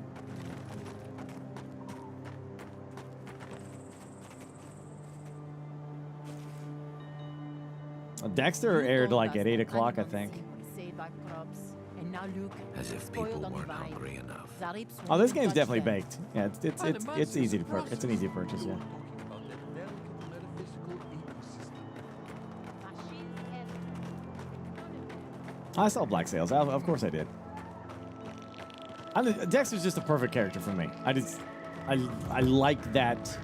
Dexter aired like at 8 o'clock, I think. As if people weren't hungry enough. Oh, this game's definitely baked. Yeah, it's easy to purchase. It's an easy purchase, yeah. I saw Black Sails. Of course I did. Dexter's just a perfect character for me. I like that.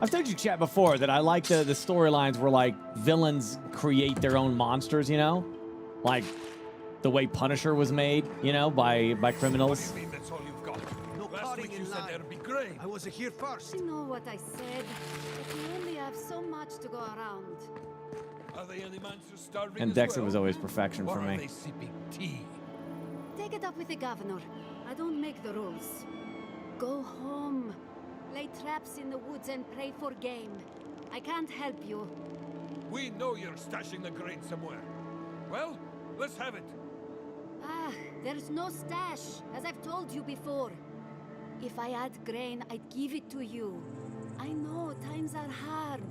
I've told you, chat, before that I like the storylines where like villains create their own monsters, you know, like the way Punisher was made, you know, by criminals. That's all you've got. No, last week you said that'd be great. I wasn't here first. You know what I said, but we only have so much to go around. Are they any monsters starving And as Dexter well? was always perfection Or for are me. they sipping tea? Take it up with the governor. I don't make the rules. Go home. Lay traps in the woods and pray for game. I can't help you. We know you're stashing the grain somewhere. Well, let's have it. Ah, there's no stash, as I've told you before. If I had grain, I'd give it to you. I know, times are hard.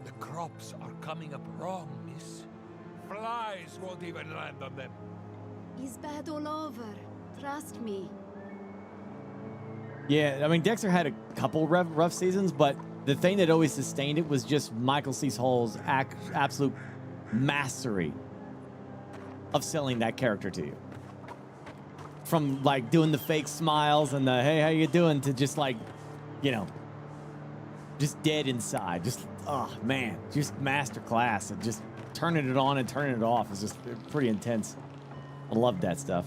The crops are coming up wrong, miss. Flies won't even land on them. It's bad all over. Trust me. Yeah, I mean, Dexter had a couple rough seasons, but the thing that always sustained it was just Michael C. Hall's absolute mastery of selling that character to you. From like doing the fake smiles and the hey, how you doing, to just like, you know, just dead inside. Just, oh man, just masterclass and just turning it on and turning it off is just pretty intense. I love that stuff.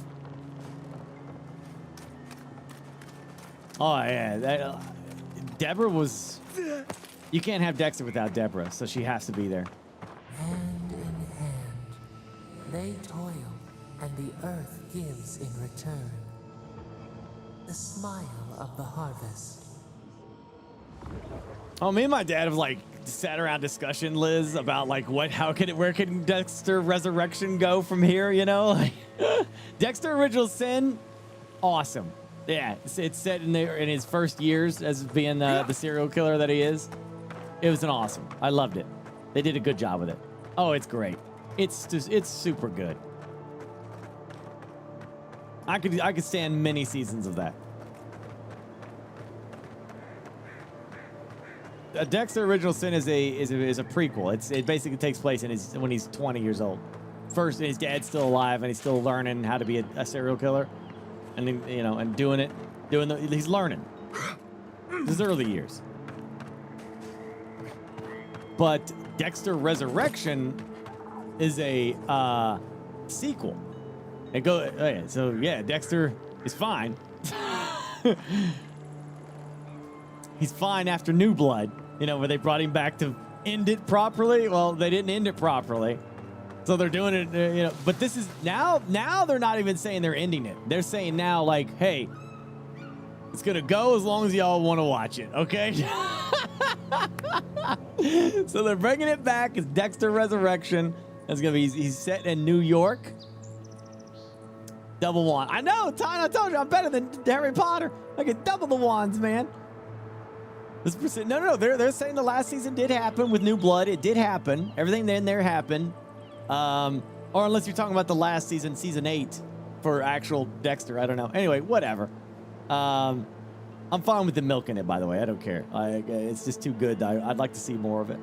Oh yeah, Deborah was. You can't have Dexter without Deborah, so she has to be there. Hand in hand, they toil, and the earth gives in return. The smile of the harvest. Oh, me and my dad have like sat around discussion, Liz, about like where can Dexter Resurrection go from here? You know, like, Dexter Original Sin, awesome. Yeah, it's set in there in his first years as being the serial killer that he is. It was awesome. I loved it. They did a good job with it. Oh, it's great. It's super good. I could stand many seasons of that. Dexter Original Sin is a prequel. It basically takes place when he's 20 years old. First, his dad's still alive and he's still learning how to be a serial killer, and then, and he's learning. His early years. But Dexter Resurrection is a sequel. Dexter is fine. He's fine after New Blood, where they brought him back to end it properly. Well, they didn't end it properly. So they're doing it, but this is now they're not even saying they're ending it. They're saying now, like, hey, it's going to go as long as y'all want to watch it, okay? So they're bringing it back. It's Dexter Resurrection. It's going to be, he's set in New York. Double wand. I know, Tyne, I told you I'm better than Harry Potter. I get double the wands, man. No. They're saying the last season did happen with New Blood. It did happen. Everything in there happened. Or unless you're talking about the last season, season 8, for actual Dexter. I don't know. Anyway, whatever. I'm fine with the milk in it, by the way. I don't care. It's just too good. I'd like to see more of it.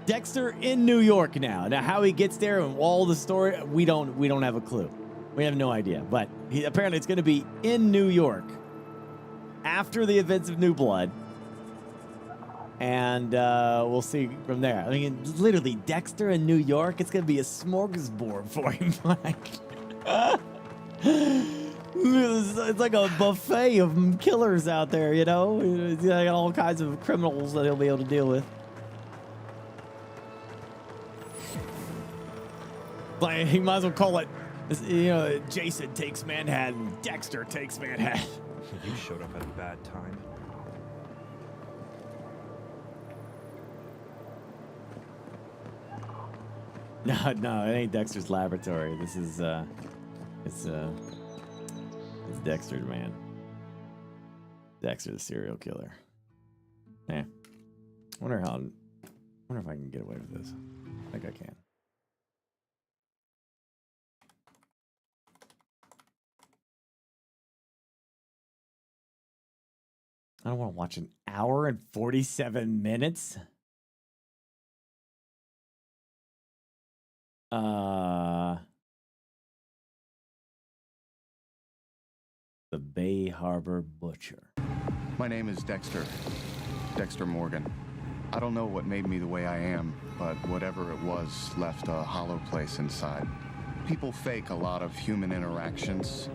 Dexter in New York now. Now, how he gets there and all the story, we don't have a clue. We have no idea. But apparently it's going to be in New York after the events of New Blood. And we'll see from there. I mean, literally, Dexter in New York, it's going to be a smorgasbord for him. It's like a buffet of killers out there, He's got all kinds of criminals that he'll be able to deal with. Like, he might as well call it, Jason takes Manhattan, Dexter takes Manhattan. You showed up at a bad time. No, it ain't Dexter's laboratory. This is, it's Dexter, man. Dexter, the serial killer. Yeah. Wonder if I can get away with this. I think I can. I don't want to watch an hour and 47 minutes. The Bay Harbor Butcher. My name is Dexter Morgan. I don't know what made me the way I am, but whatever it was left a hollow place inside. People fake a lot of human interactions,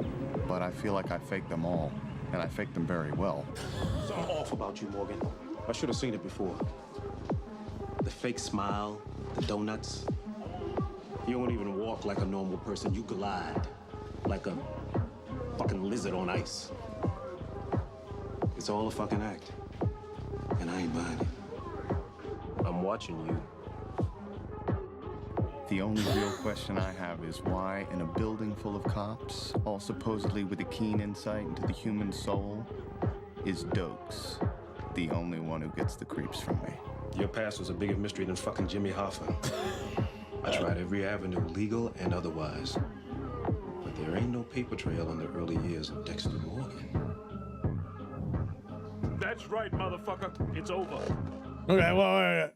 but I feel like I fake them all, and I fake them very well. Something off about you, Morgan. I should have seen it before. The fake smile, the donuts. You don't even walk like a normal person. You glide like a fucking lizard on ice. It's all a fucking act. And I ain't buying it. I'm watching you. The only real question I have is why, in a building full of cops, all supposedly with a keen insight into the human soul, is Dokes the only one who gets the creeps from me? Your past was a bigger mystery than fucking Jimmy Hoffa. I tried every avenue, legal and otherwise. But there ain't no paper trail on the early years of Dexter Morgan. That's right, motherfucker. It's over. Okay, well,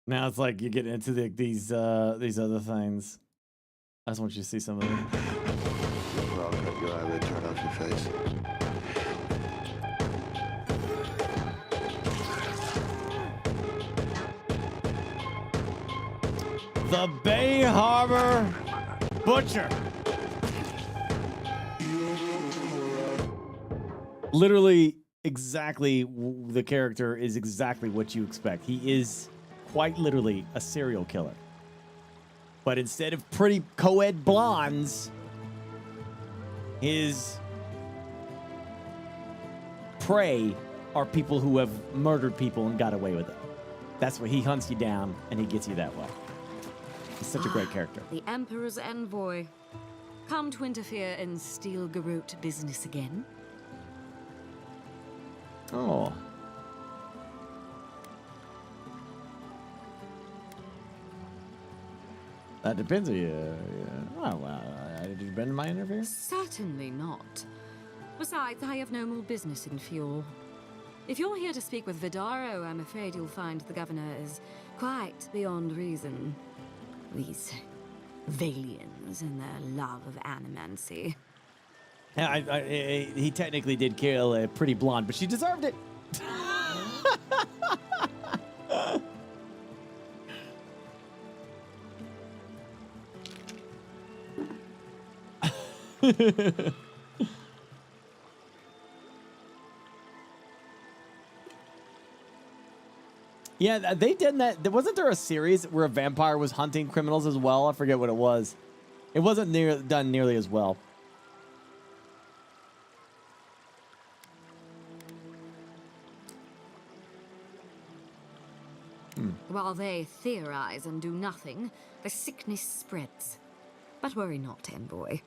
now it's like you get into these other things. I just want you to see some of them. I'll cut your eyelid, turn off your face. The Bay Harbor Butcher. Literally, exactly, the character is exactly what you expect. He is quite literally a serial killer. But instead of pretty co-ed blondes, his prey are people who have murdered people and got away with it. That's what he hunts you down, and he gets you that way. He's such a great character. The Emperor's envoy. Come to interfere in Steel Garrote business again? Oh. That depends on you. Yeah. Oh, well, did you bend my interview? Certainly not. Besides, I have no more business in Fuel. If you're here to speak with Vidaro, I'm afraid you'll find the governor is quite beyond reason. These Valians and their love of animancy. Yeah, he technically did kill a pretty blonde, but she deserved it. Yeah, they did that. Wasn't there a series where a vampire was hunting criminals as well? I forget what it was. It wasn't done nearly as well. While they theorize and do nothing, the sickness spreads. But worry not, Envoy.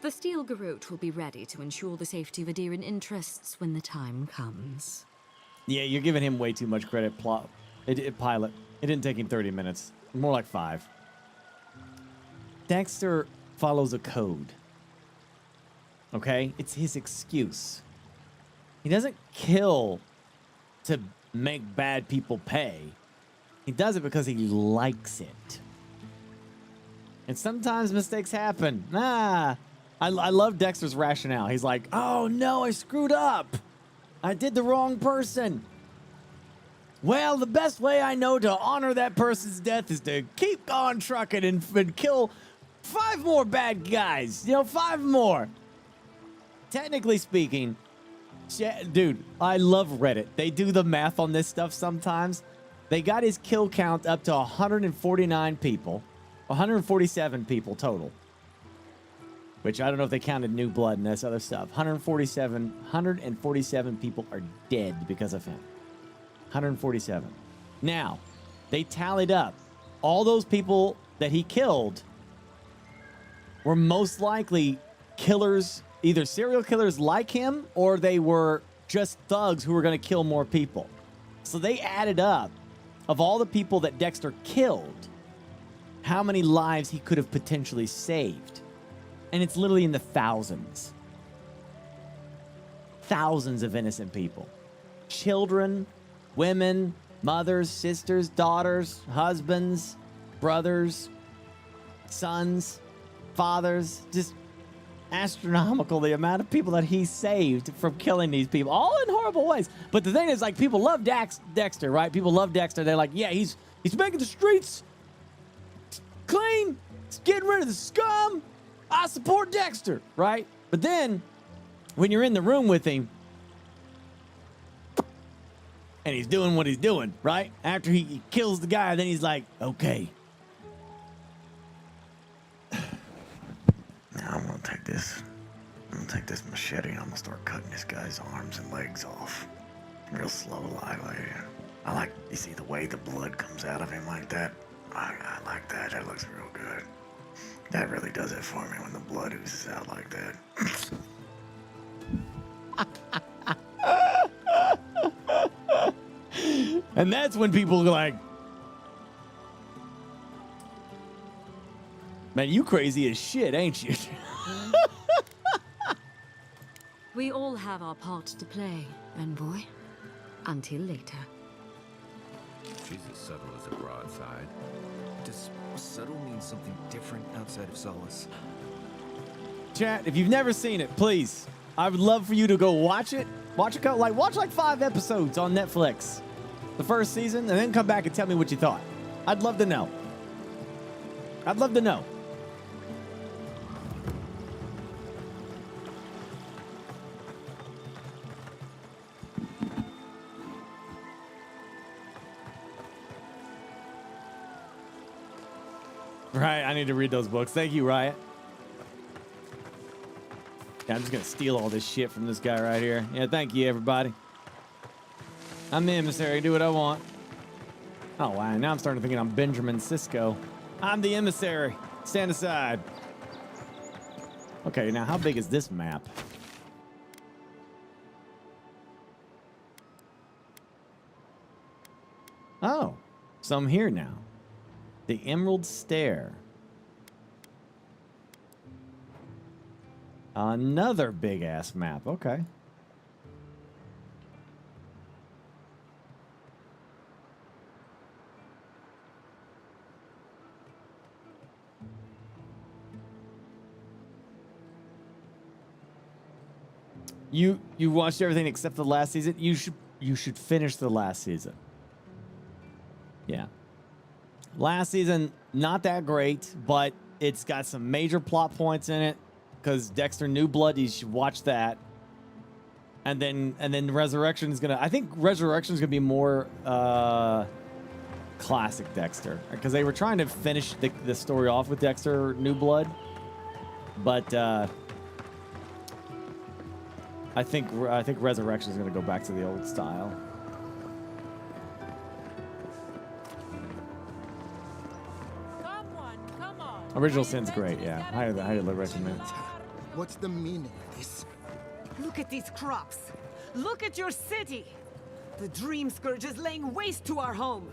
The Steel Garrote will be ready to ensure the safety of Adiran interests when the time comes. Yeah, you're giving him way too much credit, Pilot. It didn't take him 30 minutes. More like 5. Dexter follows a code. Okay? It's his excuse. He doesn't kill to make bad people pay. He does it because he likes it. And sometimes mistakes happen. I love Dexter's rationale. He's like, oh no, I screwed up. I did the wrong person. Well, the best way I know to honor that person's death is to keep on trucking and kill 5 more bad guys. 5 more. Technically speaking, dude, I love Reddit. They do the math on this stuff sometimes. They got his kill count up to 149 people. 147 people total. Which I don't know if they counted new blood and this other stuff. 147 people are dead because of him. 147. Now, they tallied up. All those people that he killed were most likely killers, either serial killers like him, or they were just thugs who were going to kill more people. So they added up of all the people that Dexter killed, how many lives he could have potentially saved. And it's literally in the thousands. Thousands of innocent people. Children, women, mothers, sisters, daughters, husbands, brothers, sons, fathers. Just astronomical, the amount of people that he saved from killing these people, all in horrible ways. But the thing is, like, people love Dexter, right? People love Dexter. They're like, yeah, he's making the streets clean. He's getting rid of the scum. I support Dexter, right? But then, when you're in the room with him, and he's doing what he's doing, right? After he kills the guy, then he's like, okay. Now I'm gonna take this. I'm gonna take this machete and I'm gonna start cutting this guy's arms and legs off. Real slow, lively. I like, you see the way the blood comes out of him like that? I like that. That looks real good. That really does it for me when the blood oozes out like that. And that's when people are like, man, you crazy as shit, ain't you? We all have our part to play, Envoy. Until later. She's as subtle as a broadside. Does subtle mean something different outside of Solace? Chat, if you've never seen it, please, I would love for you to go watch it. Watch like 5 episodes on Netflix. The first season, and then come back and tell me what you thought. I'd love to know. I'd love to know. Right, I need to read those books. Thank you, Riot. Yeah, I'm just gonna steal all this shit from this guy right here. Yeah, thank you, everybody. I'm the emissary. Do what I want. Oh, wow. Now I'm starting to think I'm Benjamin Sisko. I'm the emissary. Stand aside. Okay, now how big is this map? Oh, so I'm here now. The Emerald Stair. Another big ass map. Okay. You watched everything except the last season. You should finish the last season. Yeah. Last season, not that great, but it's got some major plot points in it. Because Dexter New Blood, you should watch that. And then Resurrection is gonna. I think Resurrection is gonna be more classic Dexter, because they were trying to finish the story off with Dexter New Blood, but I think Resurrection is gonna go back to the old style. Original Sin's great, yeah. Highly recommend. What's the meaning of this? Look at these crops. Look at your city. The Dream Scourge is laying waste to our home.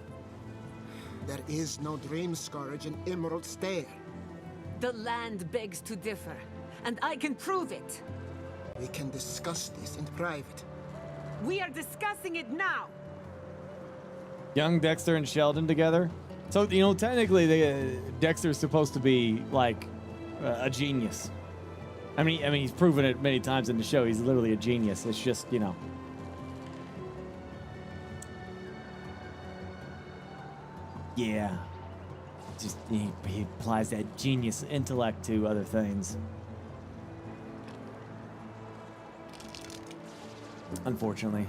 There is no Dream Scourge in Emerald Stair. The land begs to differ, and I can prove it. We can discuss this in private. We are discussing it now. Young Dexter and Sheldon together. So, you know, technically, Dexter's supposed to be like a genius. I mean, he's proven it many times in the show. He's literally a genius. It's just, you know. Yeah. Just he applies that genius intellect to other things. Unfortunately.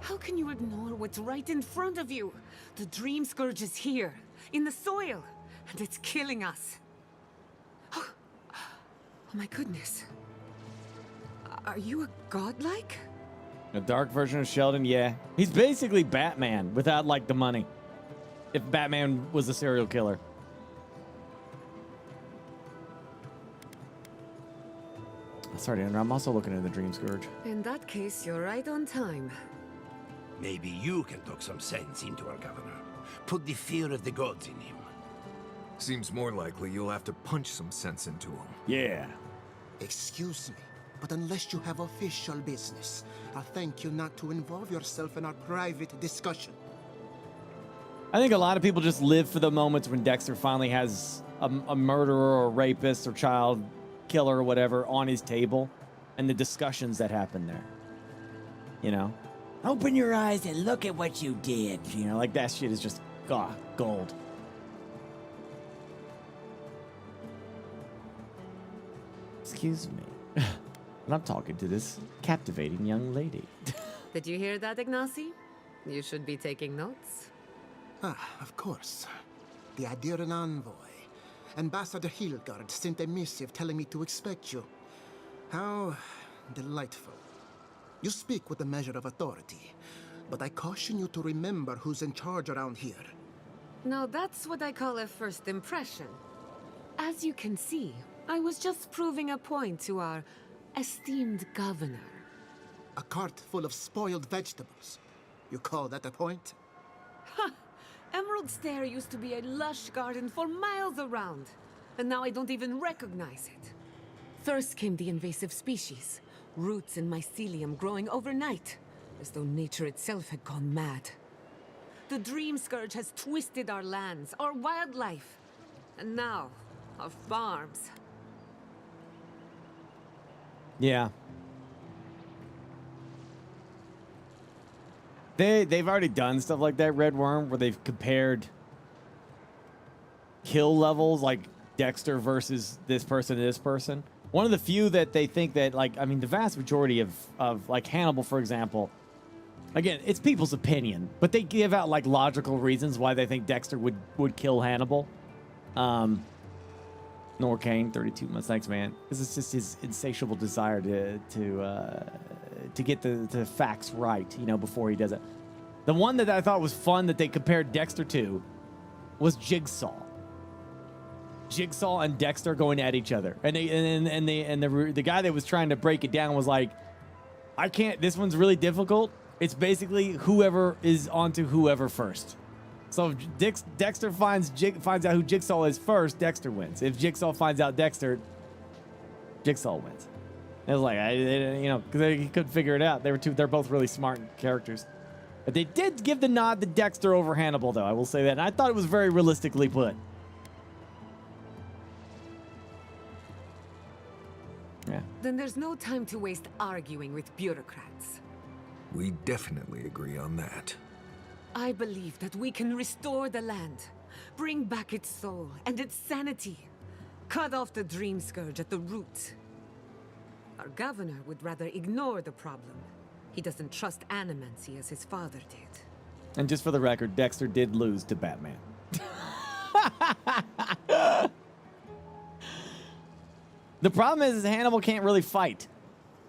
How can you ignore what's right in front of you? The Dream Scourge is here, in the soil, and it's killing us. Oh my goodness. Are you a godlike? A dark version of Sheldon, yeah. He's basically Batman without, like, the money. If Batman was a serial killer. Sorry, Andrew, I'm also looking at the Dream Scourge. In that case, you're right on time. Maybe you can talk some sense into our governor. Put the fear of the gods in him. Seems more likely you'll have to punch some sense into him. Yeah. Excuse me, but unless you have official business, I'll thank you not to involve yourself in our private discussion. I think a lot of people just live for the moments when Dexter finally has a murderer or rapist or child killer or whatever on his table, and the discussions that happen there. You know? Open your eyes and look at what you did. You know, like that shit is just gold. Excuse me. And I'm talking to this captivating young lady. Did you hear that, Ignacy? You should be taking notes. Ah, of course. The Adiran envoy. Ambassador Hilgard sent a missive telling me to expect you. How delightful. You speak with a measure of authority, but I caution you to remember who's in charge around here. Now that's what I call a first impression. As you can see, I was just proving a point to our esteemed governor. A cart full of spoiled vegetables. You call that a point? Ha! Emerald Stair used to be a lush garden for miles around, and now I don't even recognize it. First came the invasive species, roots and mycelium growing overnight, as though nature itself had gone mad. The Dream Scourge has twisted our lands, our wildlife, and now, our farms. Yeah. They've already done stuff like that, Red Worm, where they've compared kill levels, like Dexter versus this person to this person. One of the few that they think that, like, I mean, the vast majority of like Hannibal, for example, again, it's people's opinion, but they give out like logical reasons why they think Dexter would kill Hannibal. Norcane, 32 months, thanks, man. This is just his insatiable desire to get the facts right, you know, before he does it. The one that I thought was fun that they compared Dexter to was Jigsaw. Jigsaw and Dexter going at each other, and the guy that was trying to break it down was like, I can't. This one's really difficult. It's basically whoever is onto whoever first. So if Dexter finds out who Jigsaw is first, Dexter wins. If Jigsaw finds out Dexter, Jigsaw wins. It was like, because he couldn't figure it out. They're both really smart characters. But they did give the nod to Dexter over Hannibal, though. I will say that. And I thought it was very realistically put. Yeah. Then there's no time to waste arguing with bureaucrats. We definitely agree on that. I believe that we can restore the land, bring back its soul and its sanity, cut off the dream scourge at the root. Our governor would rather ignore the problem. He doesn't trust animancy as his father did. And just for the record, Dexter did lose to Batman. The problem is Hannibal can't really fight.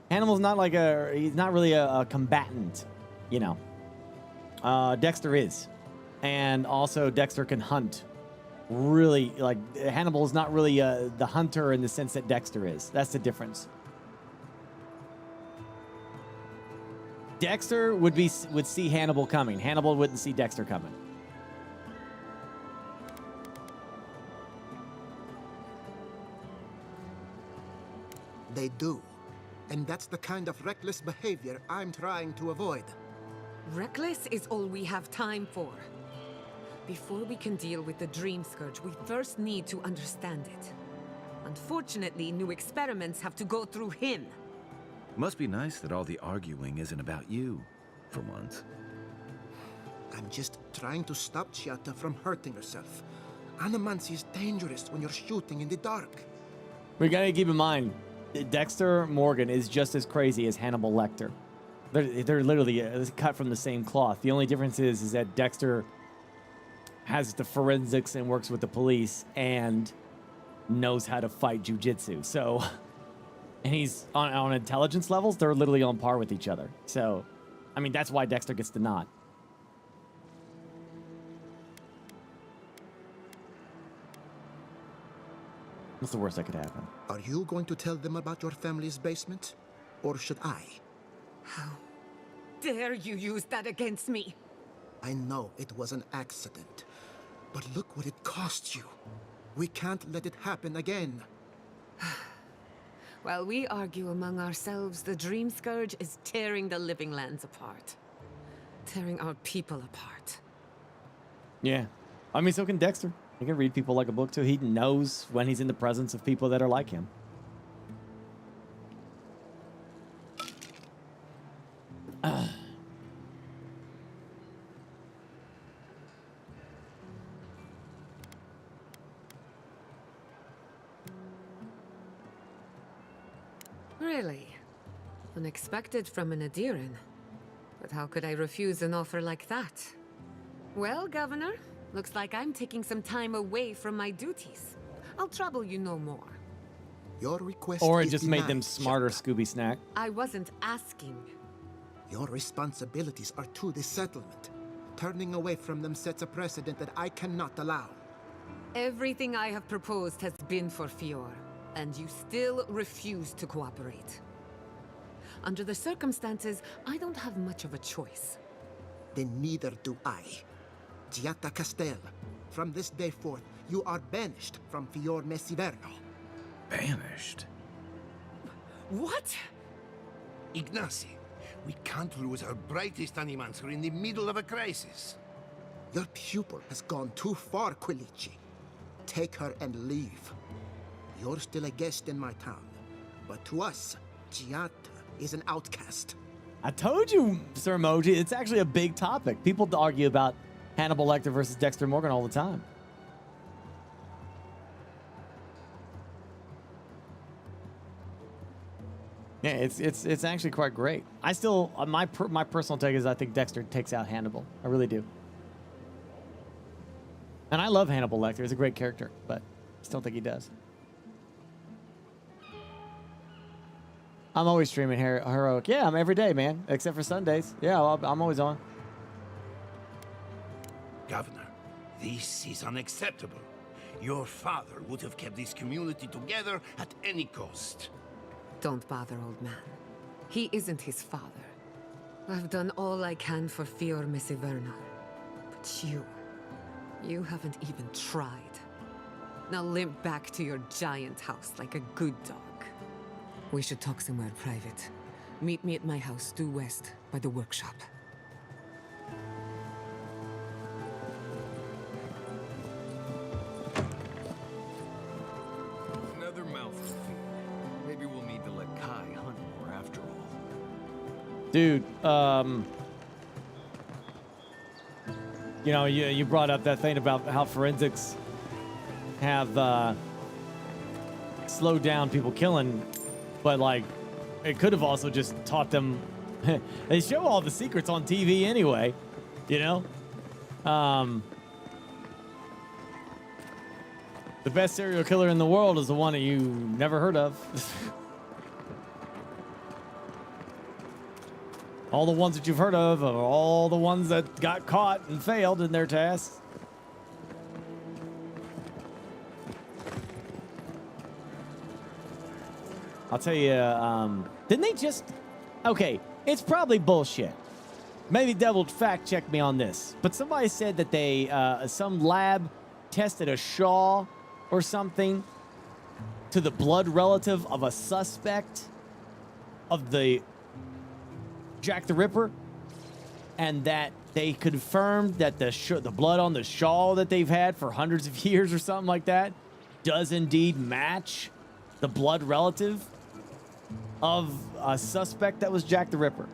Hannibal's not like he's not really a combatant, you know. Dexter is. And also Dexter can hunt. Really, like, Hannibal is not really the hunter in the sense that Dexter is. That's the difference. Dexter would see Hannibal coming. Hannibal wouldn't see Dexter coming. They do. And that's the kind of reckless behavior I'm trying to avoid. Reckless is all we have time for. Before we can deal with the Dream Scourge, we first need to understand it. Unfortunately, new experiments have to go through him. Must be nice that all the arguing isn't about you, for once. I'm just trying to stop Chiata from hurting herself. Animancy is dangerous when you're shooting in the dark. We gotta keep in mind, Dexter Morgan is just as crazy as Hannibal Lecter. They're literally cut from the same cloth. The only difference is that Dexter has the forensics and works with the police and knows how to fight jujitsu. So, and he's on intelligence levels, they're literally on par with each other. So, I mean, that's why Dexter gets the nod. What's the worst that could happen? Are you going to tell them about your family's basement? Or should I? How dare you use that against me? I know it was an accident, but look what it cost you. We can't let it happen again. While we argue among ourselves, the Dream Scourge is tearing the living lands apart. Tearing our people apart. Yeah. I mean, so can Dexter. He can read people like a book, too. He knows when he's in the presence of people that are like him. Really? Unexpected from an Adiran. But how could I refuse an offer like that? Well, Governor, looks like I'm taking some time away from my duties. I'll trouble you no more. Your request Or it is just made denied, them smarter, Scooby Snack. I wasn't asking. Your responsibilities are to the settlement. Turning away from them sets a precedent that I cannot allow. Everything I have proposed has been for Fior, and you still refuse to cooperate. Under the circumstances, I don't have much of a choice. Then neither do I. Giatta Castel, from this day forth, you are banished from Fior Messiverno. Banished? What? Ignacy, we can't lose our brightest animancer in the middle of a crisis. Your pupil has gone too far, Quilici. Take her and leave. You're still a guest in my town, but to us, Giatta is an outcast. I told you, Sir Emoji, it's actually a big topic. People argue about Hannibal Lecter versus Dexter Morgan all the time. Yeah, it's actually quite great. I still, my personal take is I think Dexter takes out Hannibal. I really do. And I love Hannibal Lecter. He's a great character, but I still think he does. I'm always streaming Heroic. Yeah, I'm every day, man, except for Sundays. Yeah, I'm always on. Governor, this is unacceptable. Your father would have kept this community together at any cost. Don't bother, old man. He isn't his father. I've done all I can for Fior Messiverno. But You haven't even tried. Now limp back to your giant house like a good dog. We should talk somewhere private. Meet me at my house due west by the workshop. Another mouthful to feed. Maybe we'll need to let Kai hunt more after all. Dude, you know, you brought up that thing about how forensics have slowed down people killing, but like, it could have also just taught them. They show all the secrets on TV anyway, you know? The best serial killer in the world is the one that you never heard of. All the ones that you've heard of are all the ones that got caught and failed in their tasks. I'll tell you, didn't they just... Okay, it's probably bullshit. Maybe Devil fact check me on this. But somebody said that they, some lab tested a Shaw or something to the blood relative of a suspect of the Jack the Ripper, and that they confirmed that the blood on the shawl that they've had for hundreds of years or something like that does indeed match the blood relative of a suspect that was Jack the Ripper.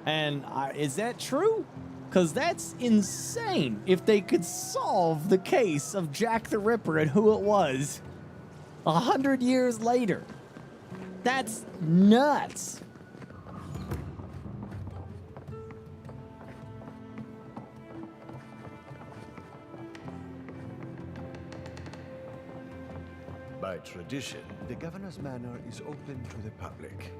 And is that true? Because that's insane. If they could solve the case of Jack the Ripper and who it was 100 years later, that's nuts. By tradition, the governor's manor is open to the public.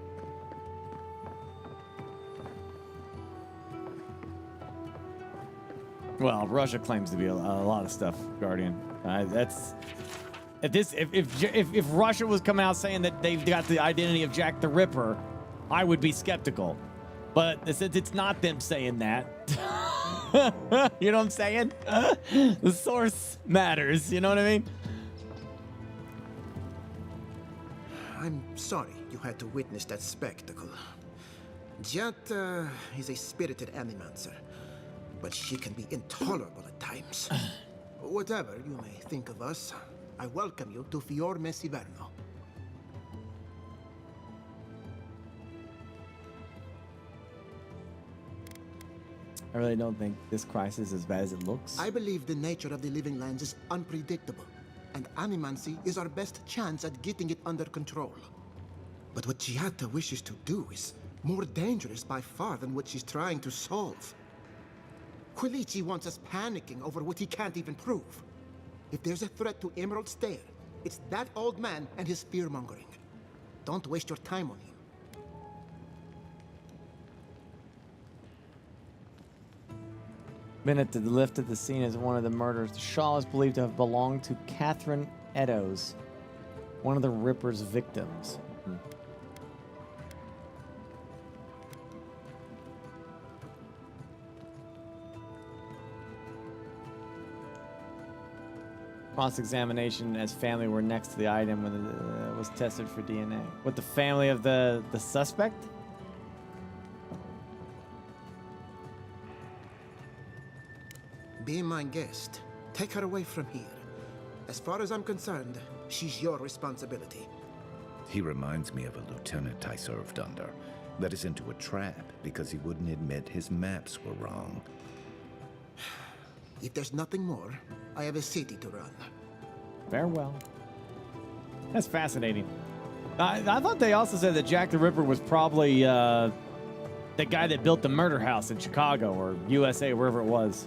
Well, Russia claims to be a lot of stuff, Guardian. That's if Russia was coming out saying that they've got the identity of Jack the Ripper, I would be skeptical. But since it's not them saying that, you know what I'm saying? The source matters. You know what I mean? I'm sorry you had to witness that spectacle. Jat is a spirited animancer, but she can be intolerable at times. Whatever you may think of us, I welcome you to Fiorme Siverno. I really don't think this crisis is as bad as it looks. I believe the nature of the living lands is unpredictable, and animancy is our best chance at getting it under control. But what Giatta wishes to do is more dangerous by far than what she's trying to solve. Quilici wants us panicking over what he can't even prove. If there's a threat to Emerald Stair, it's that old man and his fear-mongering. Don't waste your time on him. Minute to the left of the scene is one of the murders. The shawl is believed to have belonged to Catherine Eddowes, one of the Ripper's victims. Cross-examination as family were next to the item when it was tested for DNA. With the family of the suspect? Be my guest. Take her away from here. As far as I'm concerned, she's your responsibility. He reminds me of a lieutenant I served under. Led us into a trap because he wouldn't admit his maps were wrong. If there's nothing more, I have a city to run. Farewell. That's fascinating. I thought they also said that Jack the Ripper was probably the guy that built the murder house in Chicago or USA, wherever it was.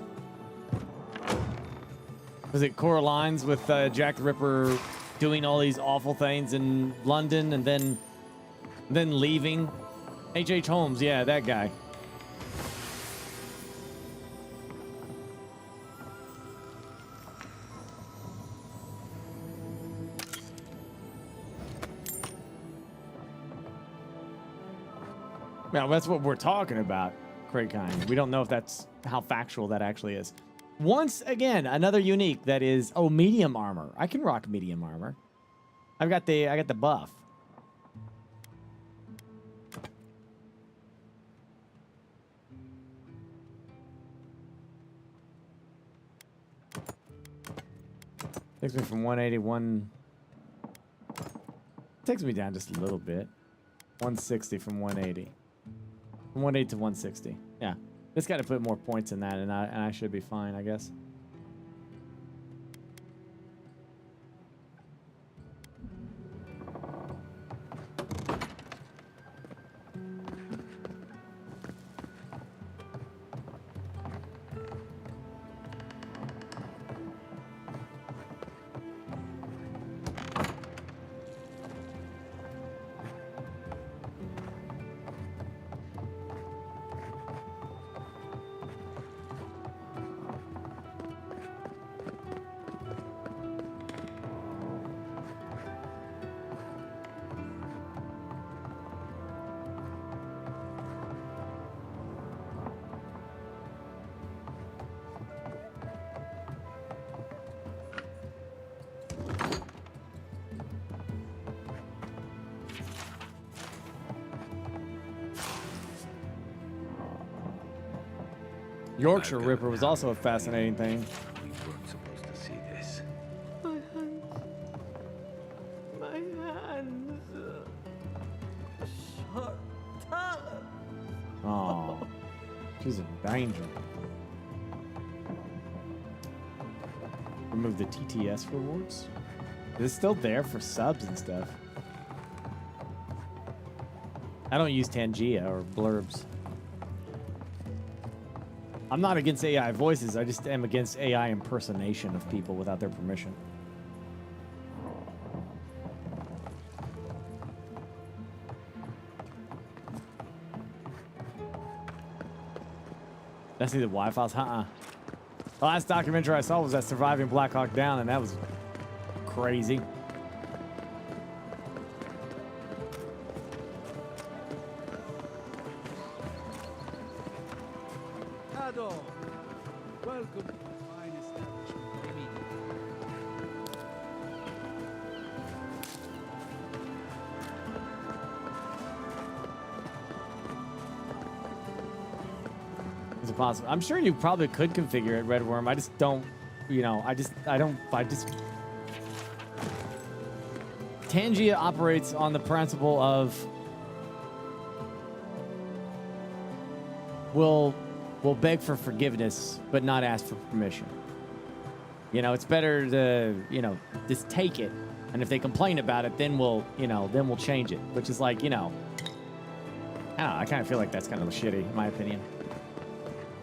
Was it correlines with Jack the Ripper doing all these awful things in London and then leaving? H.H. Holmes, yeah, that guy. Now, that's what we're talking about, Craykind. We don't know if that's how factual that actually is. Once again, another unique that is medium armor. I can rock medium armor. I got the buff. Takes me from 181. Takes me down just a little bit. 160 from 180. From 180 to 160. Yeah. Just got to put more points in that, and I should be fine, I guess. Yorkshire Ripper was also a fascinating thing. We weren't supposed to see this. My hands. My hands. Sharp talons. Oh, she's in danger. Remove the TTS rewards. Is it still there for subs and stuff? I don't use Tangia or blurbs. I'm not against AI voices. I just am against AI impersonation of people without their permission. That's the Wi-Fi's. The last documentary I saw was that Surviving Black Hawk Down, and that was crazy. Welcome to the fine establishment, baby. Is it possible? I'm sure you probably could configure it, Redworm. I just don't, you know, I just. Tangia operates on the principle of we'll beg for forgiveness, but not ask for permission. You know, it's better to, you know, just take it. And if they complain about it, then we'll change it. Which is like, you know, I don't know, I kind of feel like that's kind of shitty, in my opinion.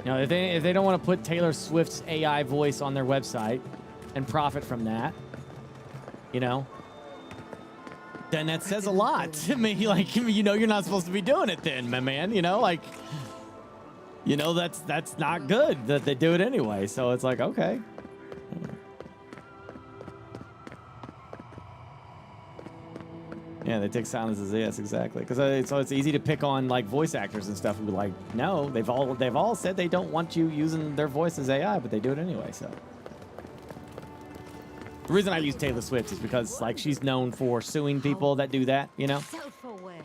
You know, if they don't want to put Taylor Swift's AI voice on their website and profit from that, you know, then that says a lot to me. Like, you know, you're not supposed to be doing it then, my man. You know, like, you know, that's not good that they do it anyway. So it's like, okay. Yeah, they take silence as yes, exactly. Because so it's easy to pick on like voice actors and stuff who be like, no, they've all said they don't want you using their voice as AI, but they do it anyway. So the reason I use Taylor Swift is because like she's known for suing people that do that, you know. Self-aware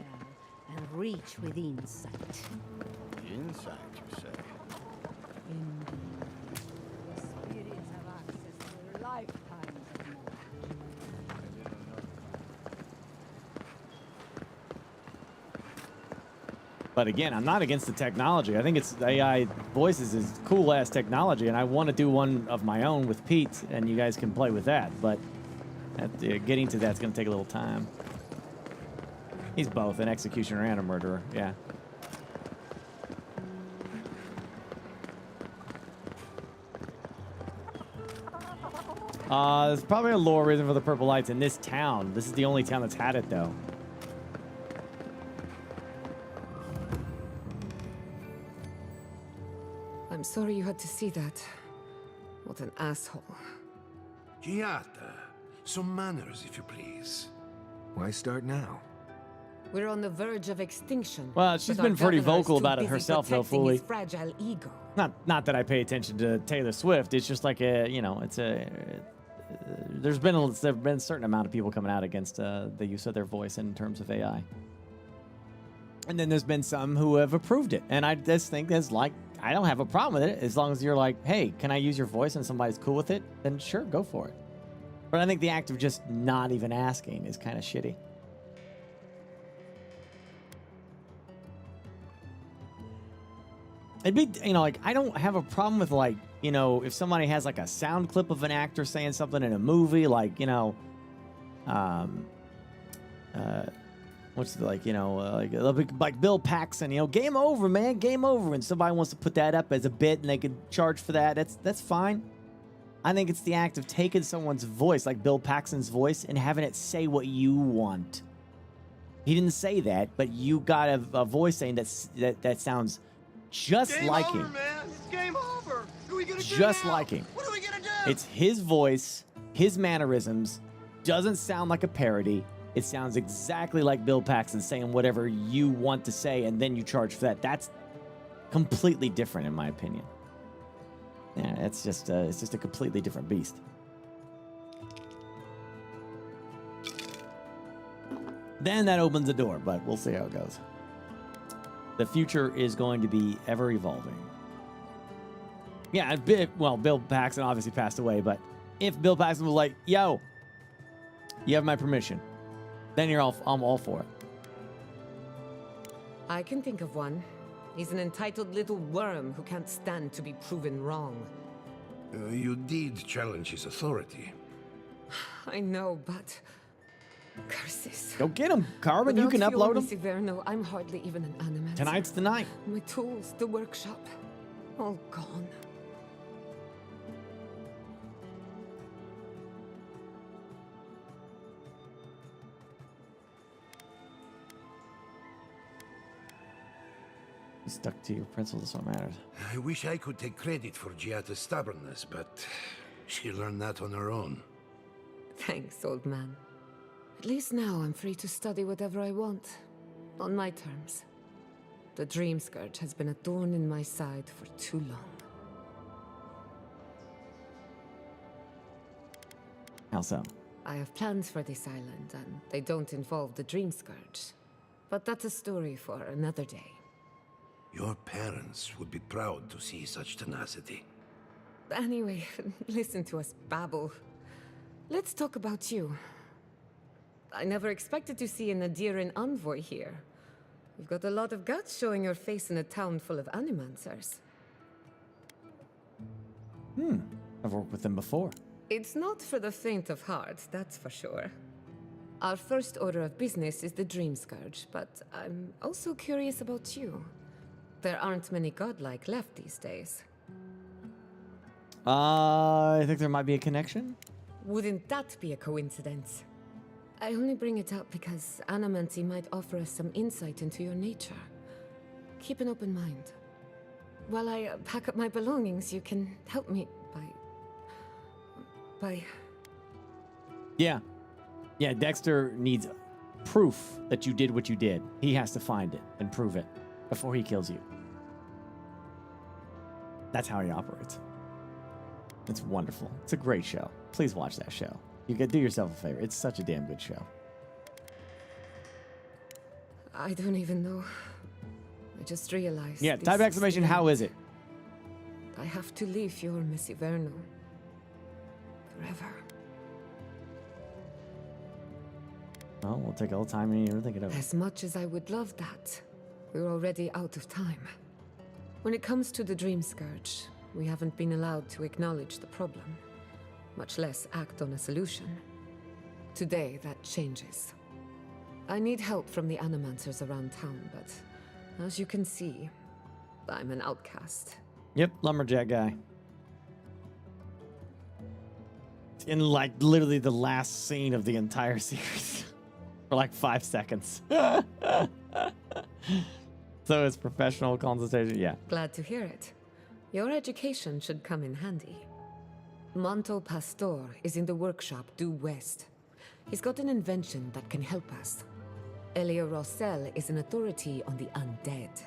and reach with insight. Insight, you say? Indeed. The spirits have access to lifetimes of knowledge. But again, I'm not against the technology. I think it's AI voices is cool-ass technology, and I want to do one of my own with Pete, and you guys can play with that. But getting to that's going to take a little time. He's both an executioner and a murderer, yeah. There's probably a lore reason for the purple lights in this town. This is the only town that's had it, though. I'm sorry you had to see that. What an asshole. Giata, some manners, if you please. Why start now? We're on the verge of extinction. Well, she's but been our pretty governor is vocal too about it busy herself, though, protecting fully. his fragile ego. Not that I pay attention to Taylor Swift. It's just like it's a. There's been a certain amount of people coming out against the use of their voice in terms of AI. And then there's been some who have approved it, and I just think that's like I don't have a problem with it as long as you're like, hey, can I use your voice, and somebody's cool with it? Then sure, go for it. But I think the act of just not even asking is kind of shitty. It'd be, like, I don't have a problem with, like, if somebody has, like, a sound clip of an actor saying something in a movie, like, what's the, like Bill Paxton, game over, man, game over. And somebody wants to put that up as a bit and they could charge for that. That's fine. I think it's the act of taking someone's voice, like Bill Paxton's voice, and having it say what you want. He didn't say that, but you got a voice saying that sounds just game like over, him. Man. It's game over. Who are we gonna Just do now? like him. What are we gonna do? It's his voice, his mannerisms. Doesn't sound like a parody. It sounds exactly like Bill Paxton saying whatever you want to say, and then you charge for that. That's completely different, in my opinion. Yeah, it's just a completely different beast. Then that opens the door, but we'll see how it goes. The future is going to be ever evolving. Yeah, Bill Paxton obviously passed away, but if Bill Paxton was like, yo, you have my permission, then I'm all for it. I can think of one. He's an entitled little worm who can't stand to be proven wrong. You did challenge his authority. I know, but... Curses. Go get him, Carbon. You can upload him. Inferno, I'm hardly even an animator. Tonight's the night. My tools, the workshop, all gone. You stuck to your principles, that's what matters. I wish I could take credit for Giata's stubbornness, but she learned that on her own. Thanks, old man. At least now I'm free to study whatever I want, on my terms. The Dream Scourge has been a thorn in my side for too long. How so? I have plans for this island, and they don't involve the Dream Scourge. But that's a story for another day. Your parents would be proud to see such tenacity. Anyway, listen to us babble. Let's talk about you. I never expected to see an Adiran envoy here. You've got a lot of guts showing your face in a town full of animancers. I've worked with them before. It's not for the faint of heart, that's for sure. Our first order of business is the Dream Scourge, but I'm also curious about you. There aren't many godlike left these days. I think there might be a connection. Wouldn't that be a coincidence? I only bring it up because Anamancy might offer us some insight into your nature. Keep an open mind. While I pack up my belongings, you can help me by... Yeah, Dexter needs proof that you did what you did. He has to find it and prove it before he kills you. That's how he operates. It's wonderful. It's a great show. Please watch that show. You can do yourself a favor. It's such a damn good show. I don't even know. I just realized... Yeah, type exclamation, how is it? I have to leave your Miss Iverno. Forever. Well, we'll take all the time you think it over. As much as I would love that, we're already out of time. When it comes to the Dream Scourge, we haven't been allowed to acknowledge the problem, much less act on a solution. Today, that changes. I need help from the animancers around town, but as you can see, I'm an outcast. Yep, lumberjack guy. In like literally the last scene of the entire series. For like 5 seconds. So it's professional consultation, yeah. Glad to hear it. Your education should come in handy. Monto Pastor is in the workshop due west. He's got an invention that can help us. Elia Rossell is an authority on the undead.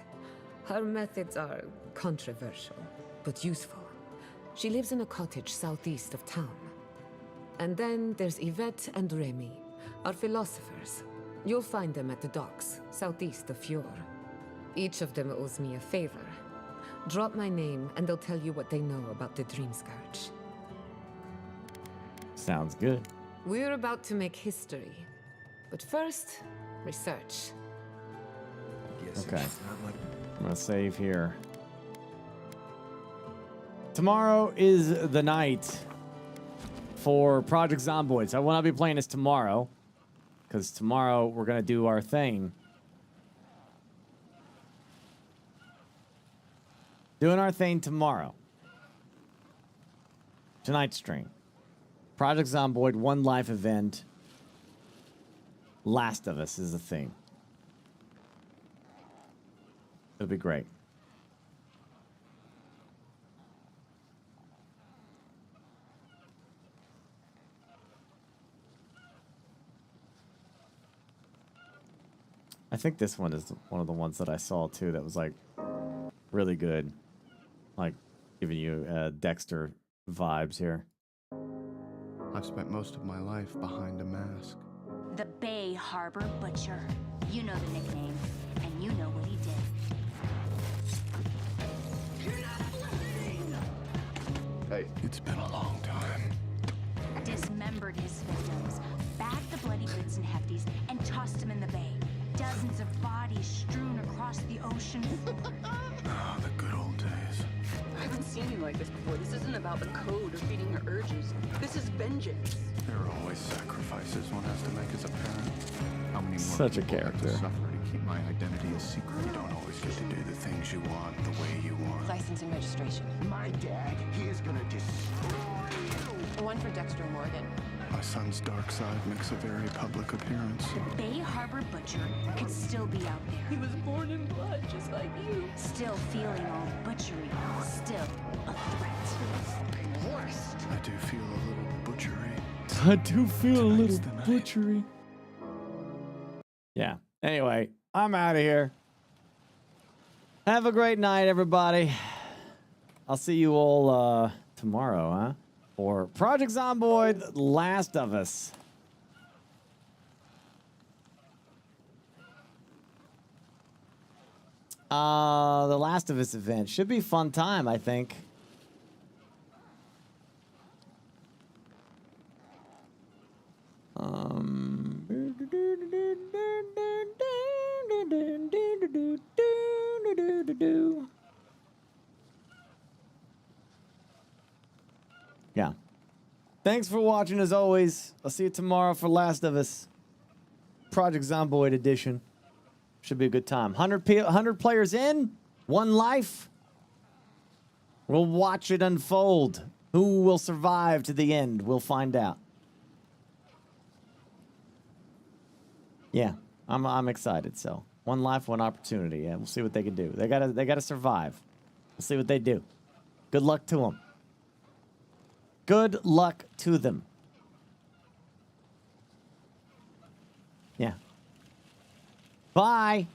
Her methods are controversial, but useful. She lives in a cottage southeast of town. And then there's Yvette and Remy, our philosophers. You'll find them at the docks, southeast of Fjord. Each of them owes me a favor. Drop my name, and they'll tell you what they know about the Dream Scourge. Sounds good. We're about to make history. But first, research. Okay. I'm gonna save here. Tomorrow is the night for Project Zomboid. So I will not be playing this tomorrow, because tomorrow we're gonna do our thing. Doing our thing tomorrow. Tonight's stream. Project Zomboid, One Life event. Last of Us is the theme. It'll be great. I think this one is one of the ones that I saw too that was like really good. Like giving you Dexter vibes here. I've spent most of my life behind a mask. The Bay Harbor Butcher. You know the nickname, and you know what he did. Hey, it's been a long time. Dismembered his victims, bagged the bloody bits and hefties, and tossed them in the bay. Dozens of bodies strewn across the ocean floor. Oh, the good old days. I haven't seen anything like this before. This isn't about the code or feeding your urges. This is vengeance. There are always sacrifices one has to make as a parent. How many more Such a people have to character. suffer to keep my identity a secret? You don't always get to do the things you want the way you want. License and registration. My dad, he is gonna destroy you. One for Dexter Morgan. My son's dark side makes a very public appearance. The Bay Harbor Butcher could still be out there. He was born in blood, just like you. Still feeling all butchery. Still a threat. Worst. I do feel a little butchery. I do feel a little butchery. Yeah. Anyway, I'm out of here. Have a great night, everybody. I'll see you all tomorrow, huh? For Project Zomboid, Last of Us. The Last of Us event should be a fun time, I think. Yeah. Thanks for watching as always. I'll see you tomorrow for Last of Us. Project Zomboid edition. Should be a good time. 100 players in, one life. We'll watch it unfold. Who will survive to the end? We'll find out. Yeah, I'm excited. So one life, one opportunity. Yeah, we'll see what they can do. They gotta survive. We'll see what they do. Good luck to them. Good luck to them. Yeah. Bye.